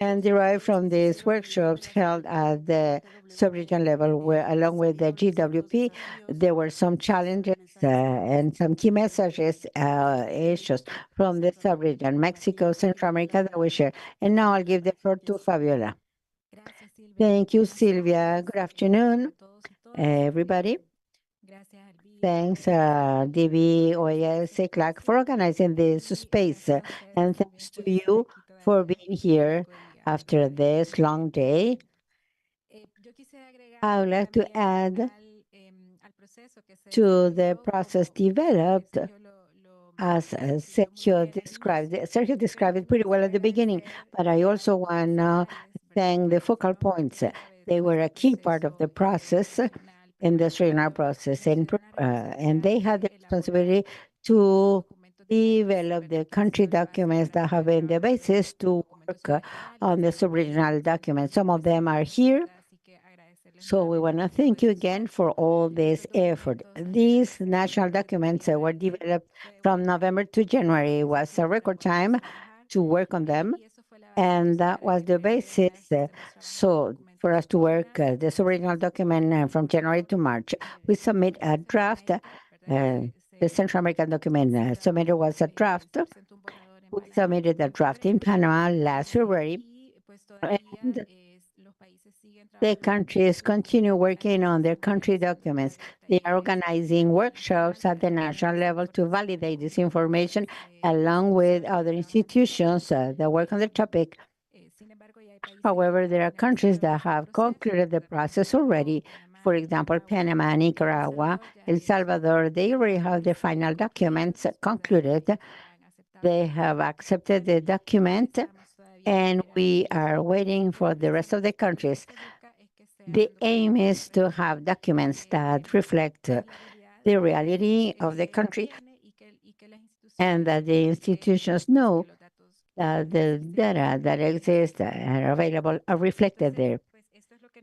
Speaker 6: and derived from these workshops held at the sub-region level, where along with the GWP, there were some challenges and some key messages, issues from the sub-region, Mexico, Central America, that we share. And now I'll give the floor to Fabiola. Thank you, Silvia. Good afternoon, everybody. Thanks, DB, OAS, CLAC, for organizing this space. And thanks to you for being here after this long day. I would like to add to the process developed as Sergio described. Sergio described it pretty well at the beginning, but I also want to thank the focal points. They were a key part of the process, in this regional process, and they had the responsibility to develop the country documents that have been the basis to work on the sub-regional documents. Some of them are here. So we want to thank you again for all this effort. These national documents were developed from November to January. It was a record time to work on them, and that was the basis. So for us to work this original document from January to March, we submit a draft. The Central American document submitted was a draft. We submitted a draft in Panama last February, and the countries continue working on their country documents. They are organizing workshops at the national level to validate this information, along with other institutions that work on the topic. However, there are countries that have concluded the process already. For example, Panama, Nicaragua, El Salvador, they already have the final documents concluded. They have accepted the document, and we are waiting for the rest of the countries. The aim is to have documents that reflect the reality of the country, and that the institutions know that the data that exist and are available are reflected there.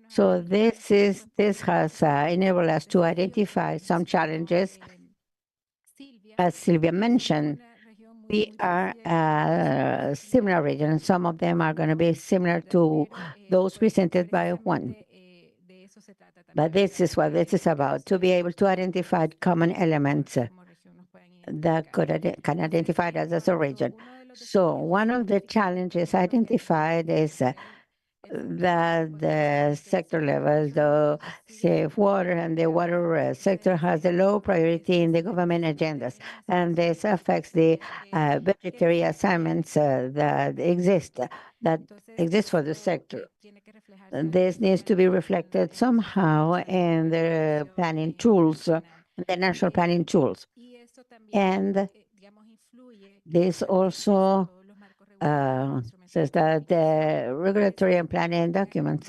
Speaker 6: So this has enabled us to identify some challenges. As Silvia mentioned, we are a similar region. Some of them are going to be similar to those presented by one. But this is what this is about, to be able to identify common elements that can identify us as a region. So one of the challenges identified is that the sector level, the safe water and the water sector has a low priority in the government agendas, and this affects the budgetary assignments that exist for the sector. This needs to be reflected somehow in the planning tools, the national planning tools. And this also says that the regulatory and planning documents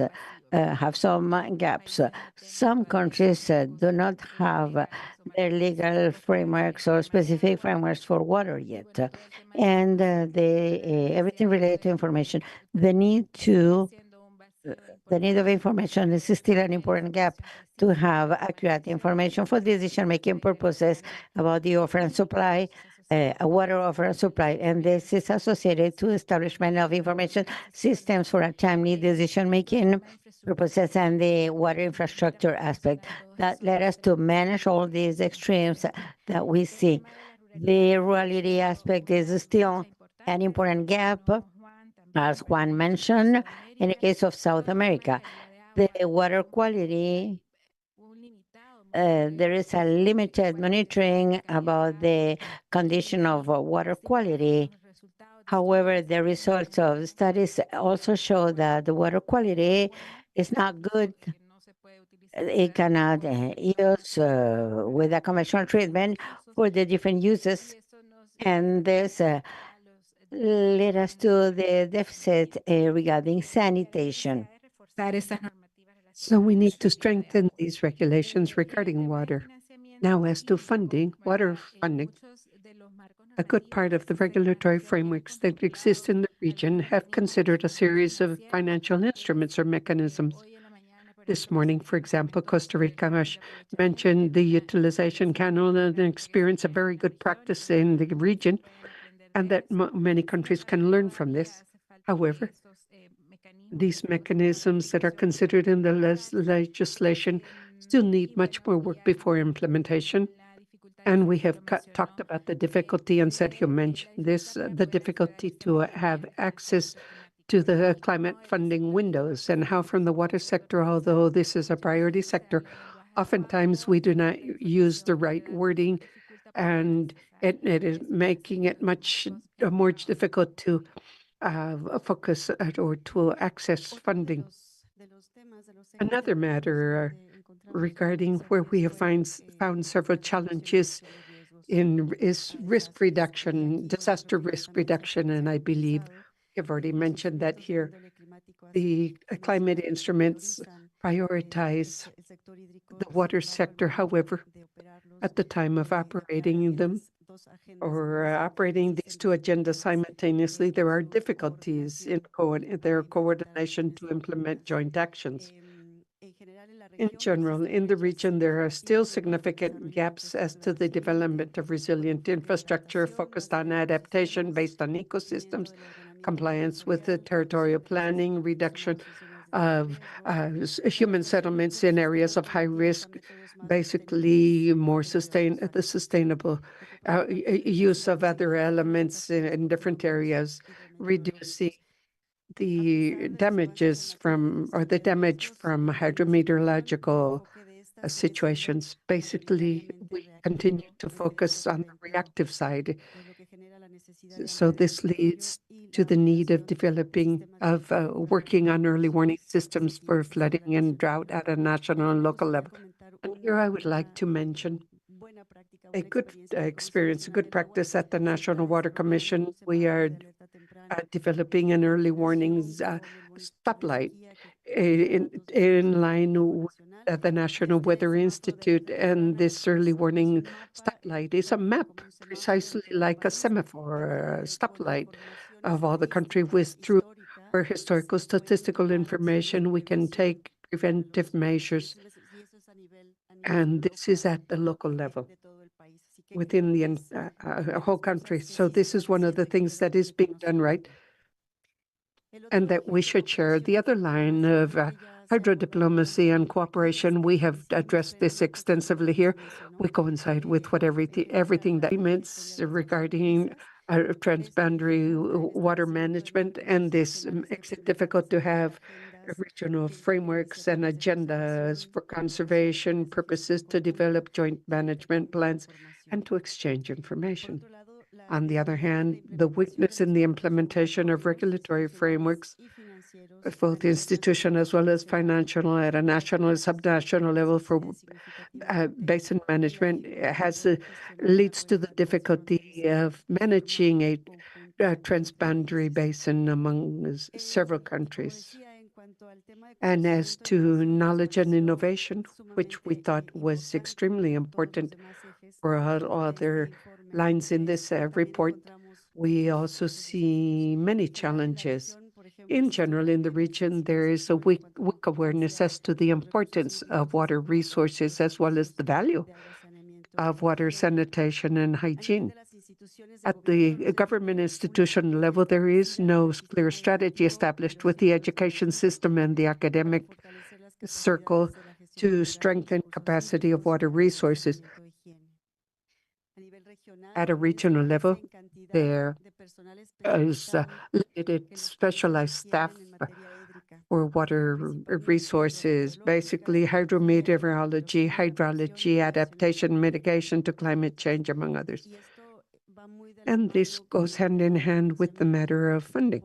Speaker 6: have some gaps. Some countries do not have their legal frameworks or specific frameworks for water yet. And everything related to information, the need to the need of information is still an important gap to have accurate information for decision-making purposes about the offer and supply, water offer and supply. And this is associated to establishment of information systems for a timely decision-making purposes and the water infrastructure aspect that led us to manage all these extremes that we see. The rurality aspect is still an important gap, as Juan mentioned, in the case of South America. The water quality, there is a limited monitoring about the condition of water quality. However, the results of studies also show that the water quality is not good. It cannot use with a conventional treatment for the different uses. And this led us to the deficit regarding sanitation.
Speaker 2: So we need to strengthen these regulations regarding water. Now, as to funding, water funding, a good part of the regulatory frameworks that exist in the region have considered a series of financial instruments or mechanisms. This morning, for example, Costa Rica mentioned the utilization canal and experience a very good practice in the region, and that many countries can learn from this. However, these mechanisms that are considered in the legislation still need much more work before implementation. And we have talked about the difficulty, and Sergio mentioned this, the difficulty to have access to the climate funding windows, and how from the water sector, although this is a priority sector, oftentimes we do not use the right wording, and it is making it much more difficult to focus or to access funding. Another matter regarding where we have found several challenges is risk reduction, disaster risk reduction, and I believe you've already mentioned that here. The climate instruments prioritize the water sector. However, at the time of operating them or operating these two agendas simultaneously, there are difficulties in their coordination to implement joint actions. In general, in the region, there are still significant gaps as to the development of resilient infrastructure focused on adaptation based on ecosystems, compliance with the territorial planning, reduction of human settlements in areas of high risk, basically more sustainable use of other elements in different areas, reducing the damages from, or the damage from hydrometeorological situations. Basically, we continue to focus on the reactive side. So this leads to the need of working on early warning systems for flooding and drought at a national and local level. And here I would like to mention a good experience, a good practice at the National Water Commission. We are developing an early warnings stoplight in line with the National Weather Institute, and this early warning stoplight is a map, precisely like a semaphore or a stoplight of all the country, with through our historical statistical information we can take preventive measures, and this is at the local level within the whole country. So this is one of the things that is being done right, and that we should share. The other line of hydro diplomacy and cooperation, we have addressed this extensively here. We coincide with what everything that means regarding transboundary water management, and this makes it difficult to have regional frameworks and agendas for conservation purposes to develop joint management plans and to exchange information. On the other hand, the weakness in the implementation of regulatory frameworks, both institutional as well as financial at a national and subnational level for basin management, leads to the difficulty of managing a transboundary basin among several countries. And as to knowledge and innovation, which we thought was extremely important for all other lines in this report, we also see many challenges. in general, in the region, there is a weak awareness as to the importance of water resources as well as the value of water sanitation and hygiene. At the government institution level, there is no clear strategy established with the education system and the academic circle to strengthen capacity of water resources. At a regional level, there is limited specialized staff for water resources, basically hydrometeorology, hydrology, adaptation, mitigation to climate change, among others. And this goes hand in hand with the matter of funding,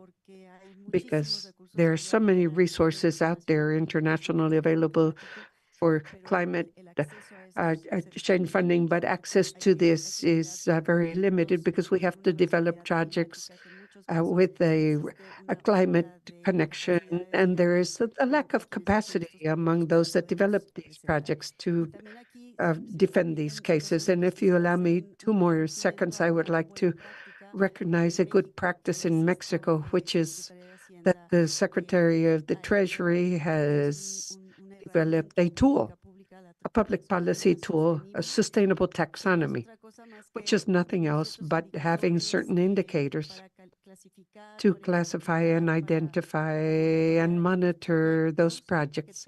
Speaker 2: because there are so many resources out there internationally available for climate change funding, but access to this is very limited because we have to develop projects with a climate connection, and there is a lack of capacity among those that develop these projects to defend these cases. And if you allow me 2 more seconds, I would like to recognize a good practice in Mexico, which is that the Secretary of the Treasury has developed a tool, a public policy tool, a sustainable taxonomy, which is nothing else but having certain indicators to classify and identify and monitor those projects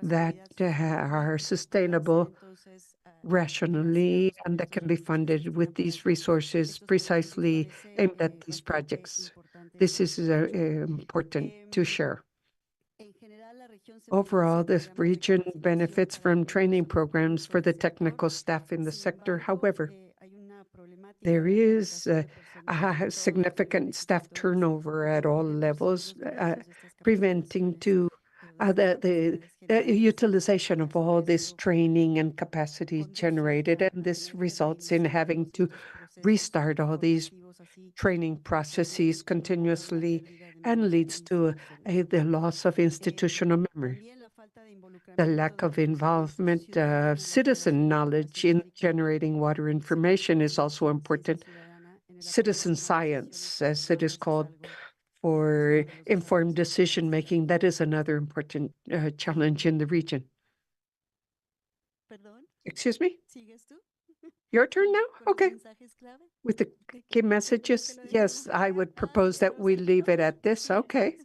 Speaker 2: that are sustainable rationally and that can be funded with these resources precisely aimed at these projects. This is important to share. Overall, this region benefits from training programs for the technical staff in the sector. However, there is a significant staff turnover at all levels, preventing to the utilization of all this training and capacity generated, and this results in having to restart all these training processes continuously and leads to the loss of institutional memory. The lack of involvement of citizen knowledge in generating water information is also important. Citizen science, as it is called, for informed decision-making, that is another important challenge in the region. Excuse me? Your turn now? Okay. With the key messages? Yes, I would propose that we leave it at this. Okay.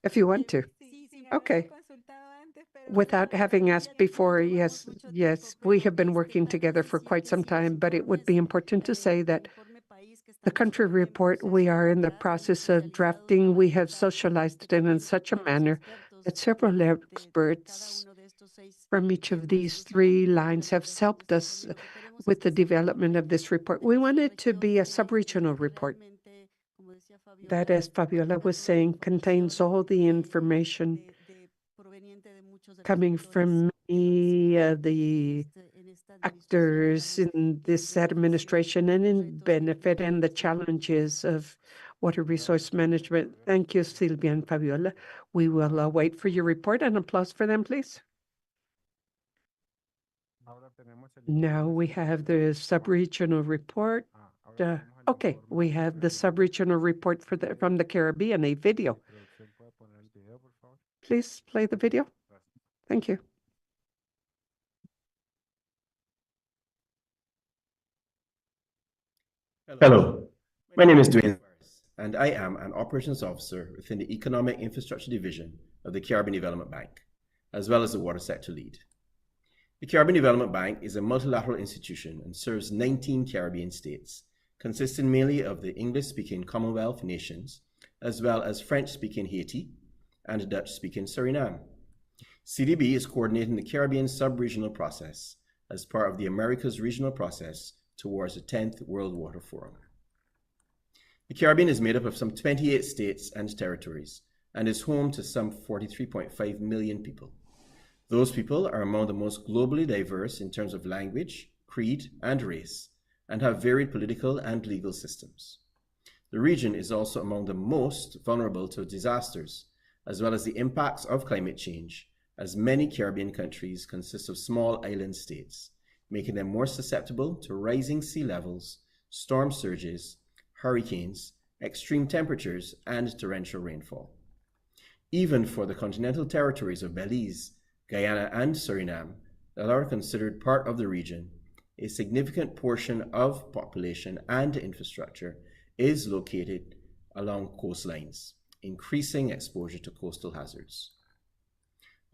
Speaker 2: If you want to. Okay. Without having asked before, yes, we have been working together for quite some time, but it would be important to say that the country report we are in the process of drafting, we have socialized it in such a manner that several experts from each of these 3 lines have helped us with the development of this report. We want it to be a sub-regional report that, as Fabiola was saying, contains all the information coming from the actors in this administration and in benefit and the challenges of water resource management. Thank you, Silvia and Fabiola. We will wait for your report, and applause for them, please. Now we have the sub-regional report. Okay, we have the sub-regional report from the Caribbean, a video. Please play the video. Thank you.
Speaker 13: Hello, my name is Dwayne, and I am an operations officer within the Economic Infrastructure Division of the Caribbean Development Bank, as well as the Water Sector Lead. The Caribbean Development Bank is a multilateral institution and serves 19 Caribbean states, consisting mainly of the English-speaking Commonwealth nations, as well as French-speaking Haiti and Dutch-speaking Suriname. CDB is coordinating the Caribbean sub-regional process as part of the Americas regional process towards the 10th World Water Forum. The Caribbean is made up of some 28 states and territories and is home to some 43.5 million people. Those people are among the most globally diverse in terms of language, creed, and race, and have varied political and legal systems. The region is also among the most vulnerable to disasters, as well as the impacts of climate change, as many Caribbean countries consist of small island states, making them more susceptible to rising sea levels, storm surges, hurricanes, extreme temperatures, and torrential rainfall. Even for the continental territories of Belize, Guyana, and Suriname that are considered part of the region, a significant portion of population and infrastructure is located along coastlines, increasing exposure to coastal hazards.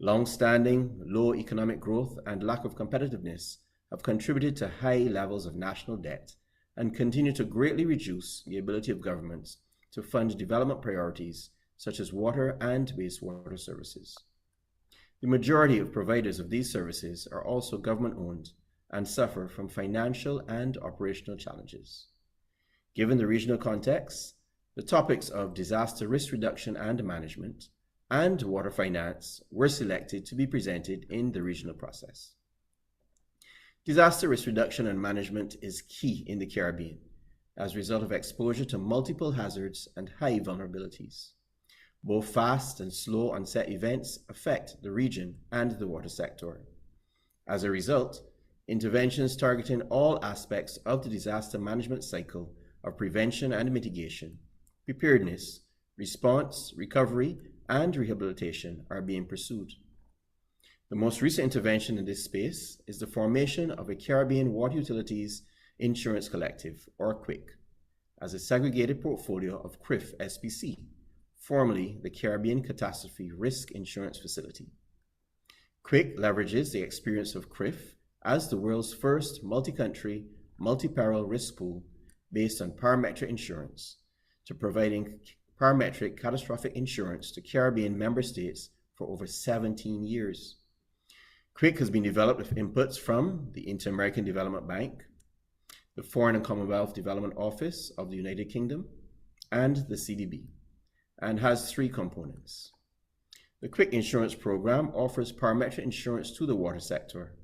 Speaker 13: Long-standing low economic growth and lack of competitiveness have contributed to high levels of national debt and continue to greatly reduce the ability of governments to fund development priorities such as water and wastewater services. The majority of providers of these services are also government-owned and suffer from financial and operational challenges. Given the regional context, the topics of disaster risk reduction and management and water finance were selected to be presented in the regional process. Disaster risk reduction and management is key in the Caribbean as a result of exposure to multiple hazards and high vulnerabilities. Both fast and slow onset events affect the region and the water sector. As a result, interventions targeting all aspects of the disaster management cycle of prevention and mitigation, preparedness, response, recovery, and rehabilitation are being pursued. The most recent intervention in this space is the formation of a Caribbean Water Utilities Insurance Collective, or CWIC, as a segregated portfolio of CRIF SPC, formerly the Caribbean Catastrophe Risk Insurance Facility. CWIC leverages the experience of CRIF as the world's first multi-country, multi-peril risk pool based on parametric insurance to providing parametric catastrophic insurance to Caribbean member states for over 17 years. CWIC has been developed with inputs from the Inter-American Development Bank, the Foreign and Commonwealth Development Office of the United Kingdom, and the CDB, and has three components. The CWIC insurance program offers parametric insurance to the water sector.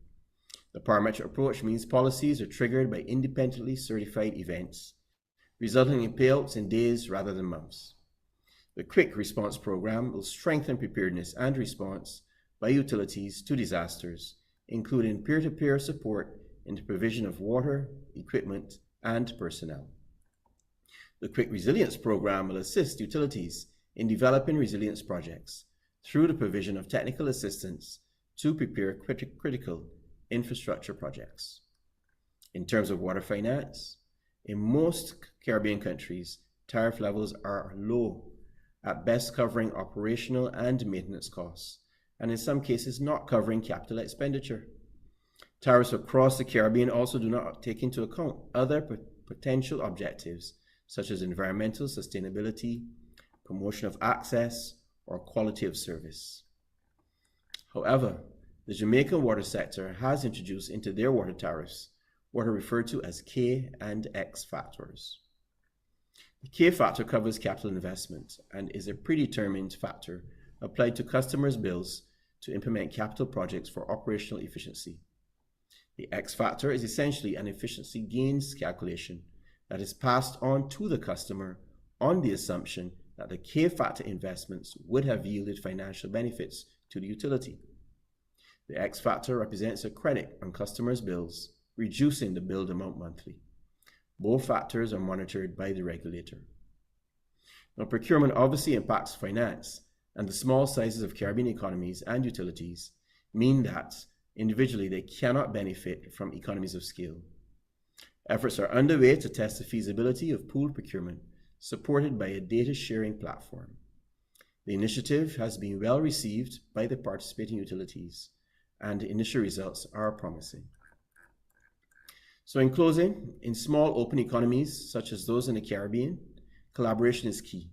Speaker 13: The parametric approach means policies are triggered by independently certified events, resulting in payouts in days rather than months. The CWIC response program will strengthen preparedness and response by utilities to disasters, including peer-to-peer support in the provision of water, equipment, and personnel. The CWIC Resilience Program will assist utilities in developing resilience projects through the provision of technical assistance to prepare critical infrastructure projects. In terms of water finance, in most Caribbean countries, tariff levels are low, at best covering operational and maintenance costs, and in some cases not covering capital expenditure. Tariffs across the Caribbean also do not take into account other potential objectives such as environmental sustainability, promotion of access, or quality of service. However, the Jamaican water sector has introduced into their water tariffs what are referred to as K and X factors. The K factor covers capital investment and is a predetermined factor applied to customers' bills to implement capital projects for operational efficiency. The X factor is essentially an efficiency gains calculation that is passed on to the customer on the assumption that the K factor investments would have yielded financial benefits to the utility. The X factor represents a credit on customers' bills, reducing the billed amount monthly. Both factors are monitored by the regulator. Now, procurement obviously impacts finance, and the small sizes of Caribbean economies and utilities mean that individually they cannot benefit from economies of scale. Efforts are underway to test the feasibility of pooled procurement supported by a data sharing platform. The initiative has been well received by the participating utilities, and initial results are promising. So in closing, in small open economies such as those in the Caribbean, collaboration is key.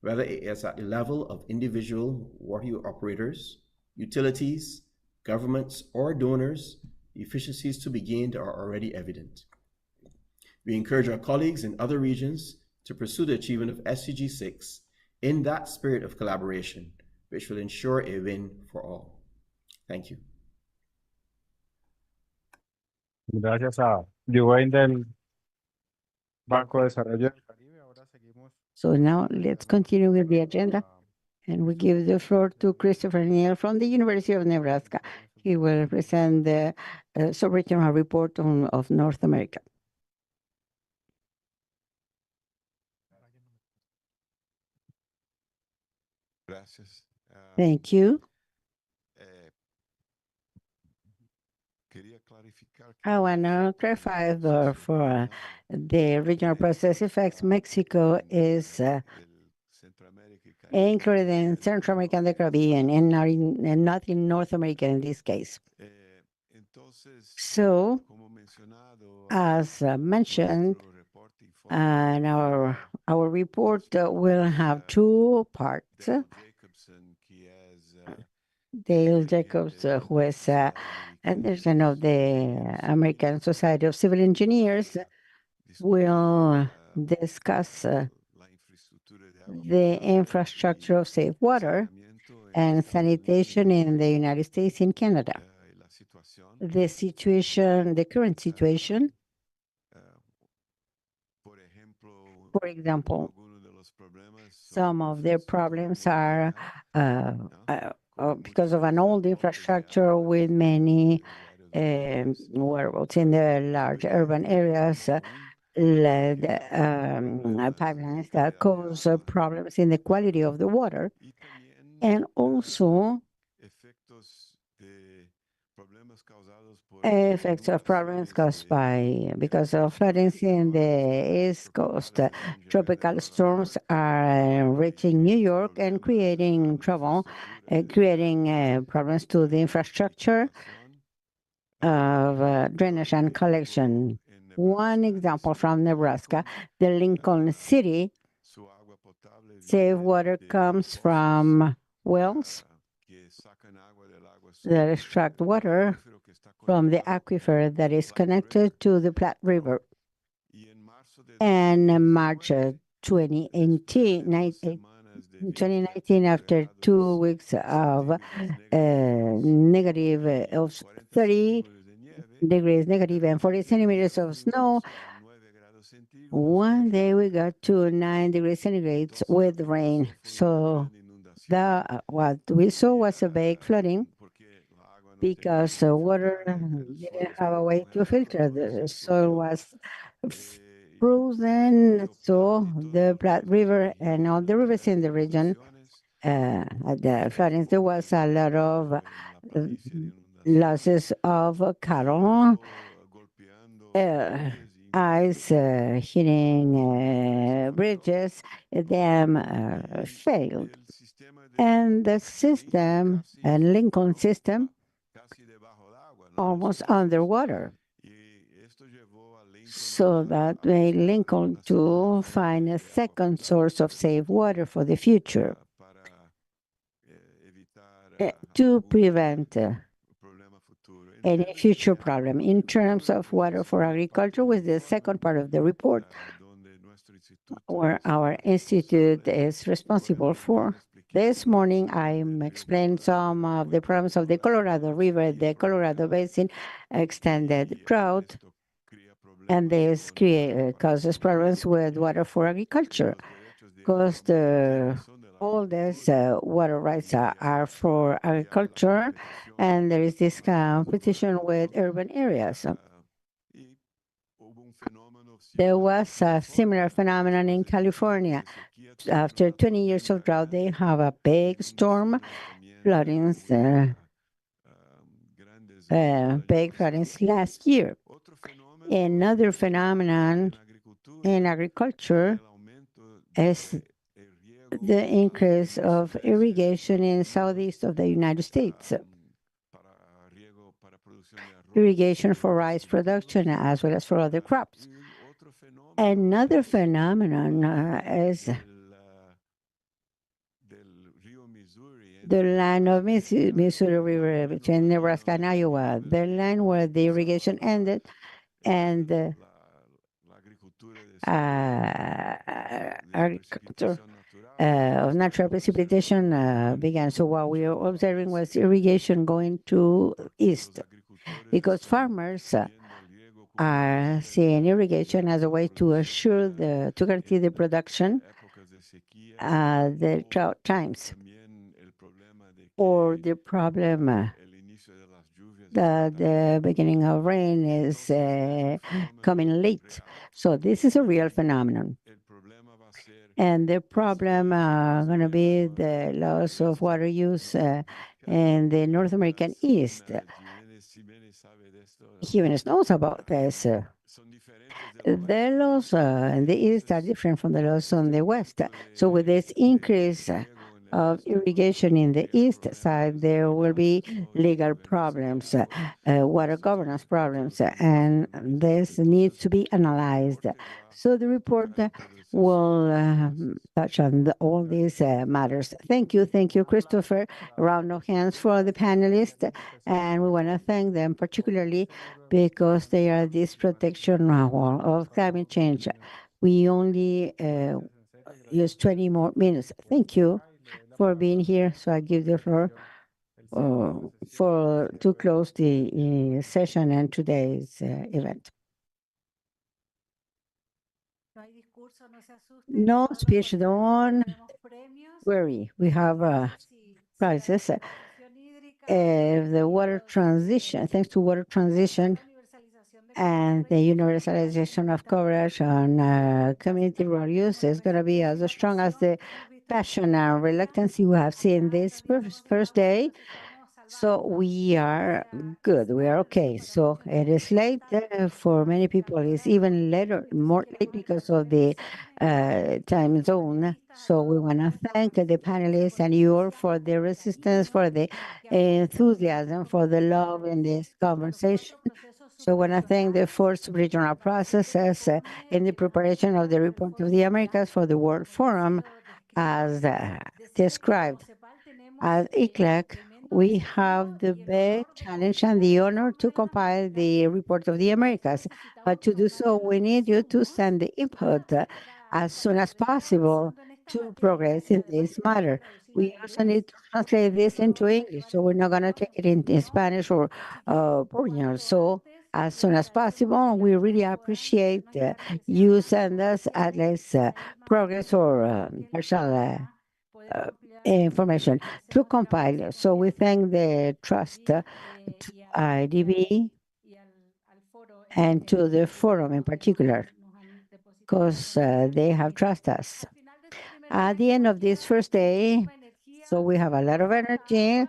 Speaker 13: Whether it is at the level of individual water operators, utilities, governments, or donors, the efficiencies to be gained are already evident. We encourage our colleagues in other regions to pursue the achievement of SDG 6 in that spirit of collaboration, which will ensure a win for all. Thank you.
Speaker 9: Gracias a Dwayne del Banco de Desarrollo del Caribe. Ahora seguimos.
Speaker 6: So now let's continue with the agenda, and we give the floor to Christopher Neal from the University of Nebraska. He will present the subregional report of North America. Thank you. I want to clarify for the regional process effects. Mexico is included in Central America and the Caribbean, and not in North America in this case. So, as mentioned, and our report will have two parts. Dale Jacobs, who is an president of the American Society of Civil Engineers, will discuss the infrastructure of safe water and sanitation in the United States and Canada. The situation, the current situation, for example, some of their problems are because of an old infrastructure with many waterworks in the large urban areas, pipelines that cause problems in the quality of the water, and also effects of problems caused because of floodings in the East Coast. Tropical storms are reaching New York and creating trouble, creating problems to the infrastructure of drainage and collection. One example from Nebraska, the Lincoln City safe water comes from wells that extract water from the aquifer that is connected to the Platte River. And in March 2019, after 2 weeks of negative of 30 degrees negative and 40 centimeters of snow, one day we got to 9 degrees centigrade with rain. So what we saw was a big flooding because the water didn't have a way to filter. The soil was frozen, so the Platte River and all the rivers in the region, at the floodings, there was a lot of losses of cattle, ice hitting bridges, them failed. And the system, and Lincoln system, almost underwater. So that made Lincoln to find a second source of safe water for the future to prevent any future problem in terms of water for agriculture, was the second part of the report, where our institute is responsible for. This morning, I'm explaining some of the problems of the Colorado River, the Colorado Basin, extended drought, and this causes problems with water for agriculture, because all these water rights are for agriculture, and there is this competition with urban areas. There was a similar phenomenon in California. After 20 years of drought, they have a big storm, floodings, big floodings last year. Another phenomenon in agriculture is the increase of irrigation in southeast of the United States. Irrigation for rice production as well as for other crops. Another phenomenon is the line of Missouri River between Nebraska and Iowa, the line where the irrigation ended, and agriculture of natural precipitation began. So what we are observing was irrigation going to east, because farmers are seeing irrigation as a way to assure to guarantee the production the drought times, or the problem that the beginning of rain is coming late. So this is a real phenomenon. And the problem going to be the loss of water use in the North American East. Jimenez knows about this. The laws in the East are different from the laws on the West. So with this increase of irrigation in the East side, there will be legal problems, water governance problems, and this needs to be analyzed. So the report will touch on all these matters. Thank you, Christopher. A round of hands for the panelists, and we want to thank them particularly because they are this protection wall of climate change. We only use 20 more minutes. Thank you for being here. So I give the floor to close the session and today's event. No speech, don't worry. We have prizes. The water transition, thanks to water transition and the universalization of coverage on community rural use is going to be as strong as the passion and reluctancy we have seen this first day. So we are good. We are okay. So it is late for many people. It's even later, more late because of the time zone. So we want to thank the panelists and you all for the resistance, for the enthusiasm, for the love in this conversation. So I want to thank the fourth regional processes in the preparation of the report of the Americas for the World Forum as described. At ICLAC, we have the big challenge and the honor to compile the report of the Americas. But to do so, we need you to send the input as soon as possible to progress in this matter. We also need to translate this into English, so we're not going to take it in Spanish or Portuguese. So as soon as possible, we really appreciate you send us at least progress or partial information to compile. So we thank the trust to IDB and to the forum in particular, because they have trust us. At the end of this first day, so we have a lot of energy.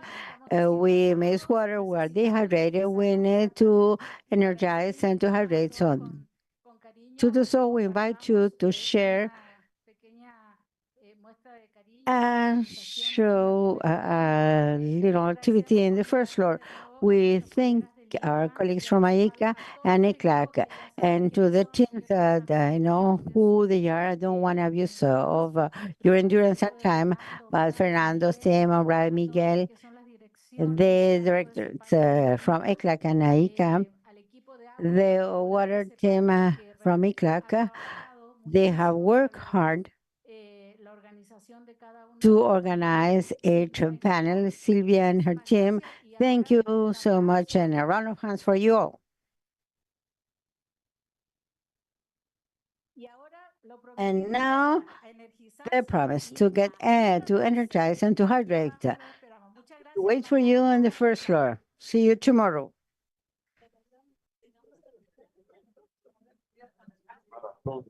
Speaker 6: We miss water. We are dehydrated. We need to energize and to hydrate. So to do so, we invite you to share and show a little activity in the first floor. We thank our colleagues from AICA and ICLAC, and to the teams that I know who they are. I don't want to abuse of your endurance and time, but Fernando's team, Brian Miguel, the directors from ICLAC and AICA, the water team from ICLAC, they have worked hard to organize each panel. Sylvia and her team, thank you so much, and a round of hands for you all. And now, the promise to get air, to energize, and to hydrate. Wait for you on the first floor. See you tomorrow.
Speaker 4: Well,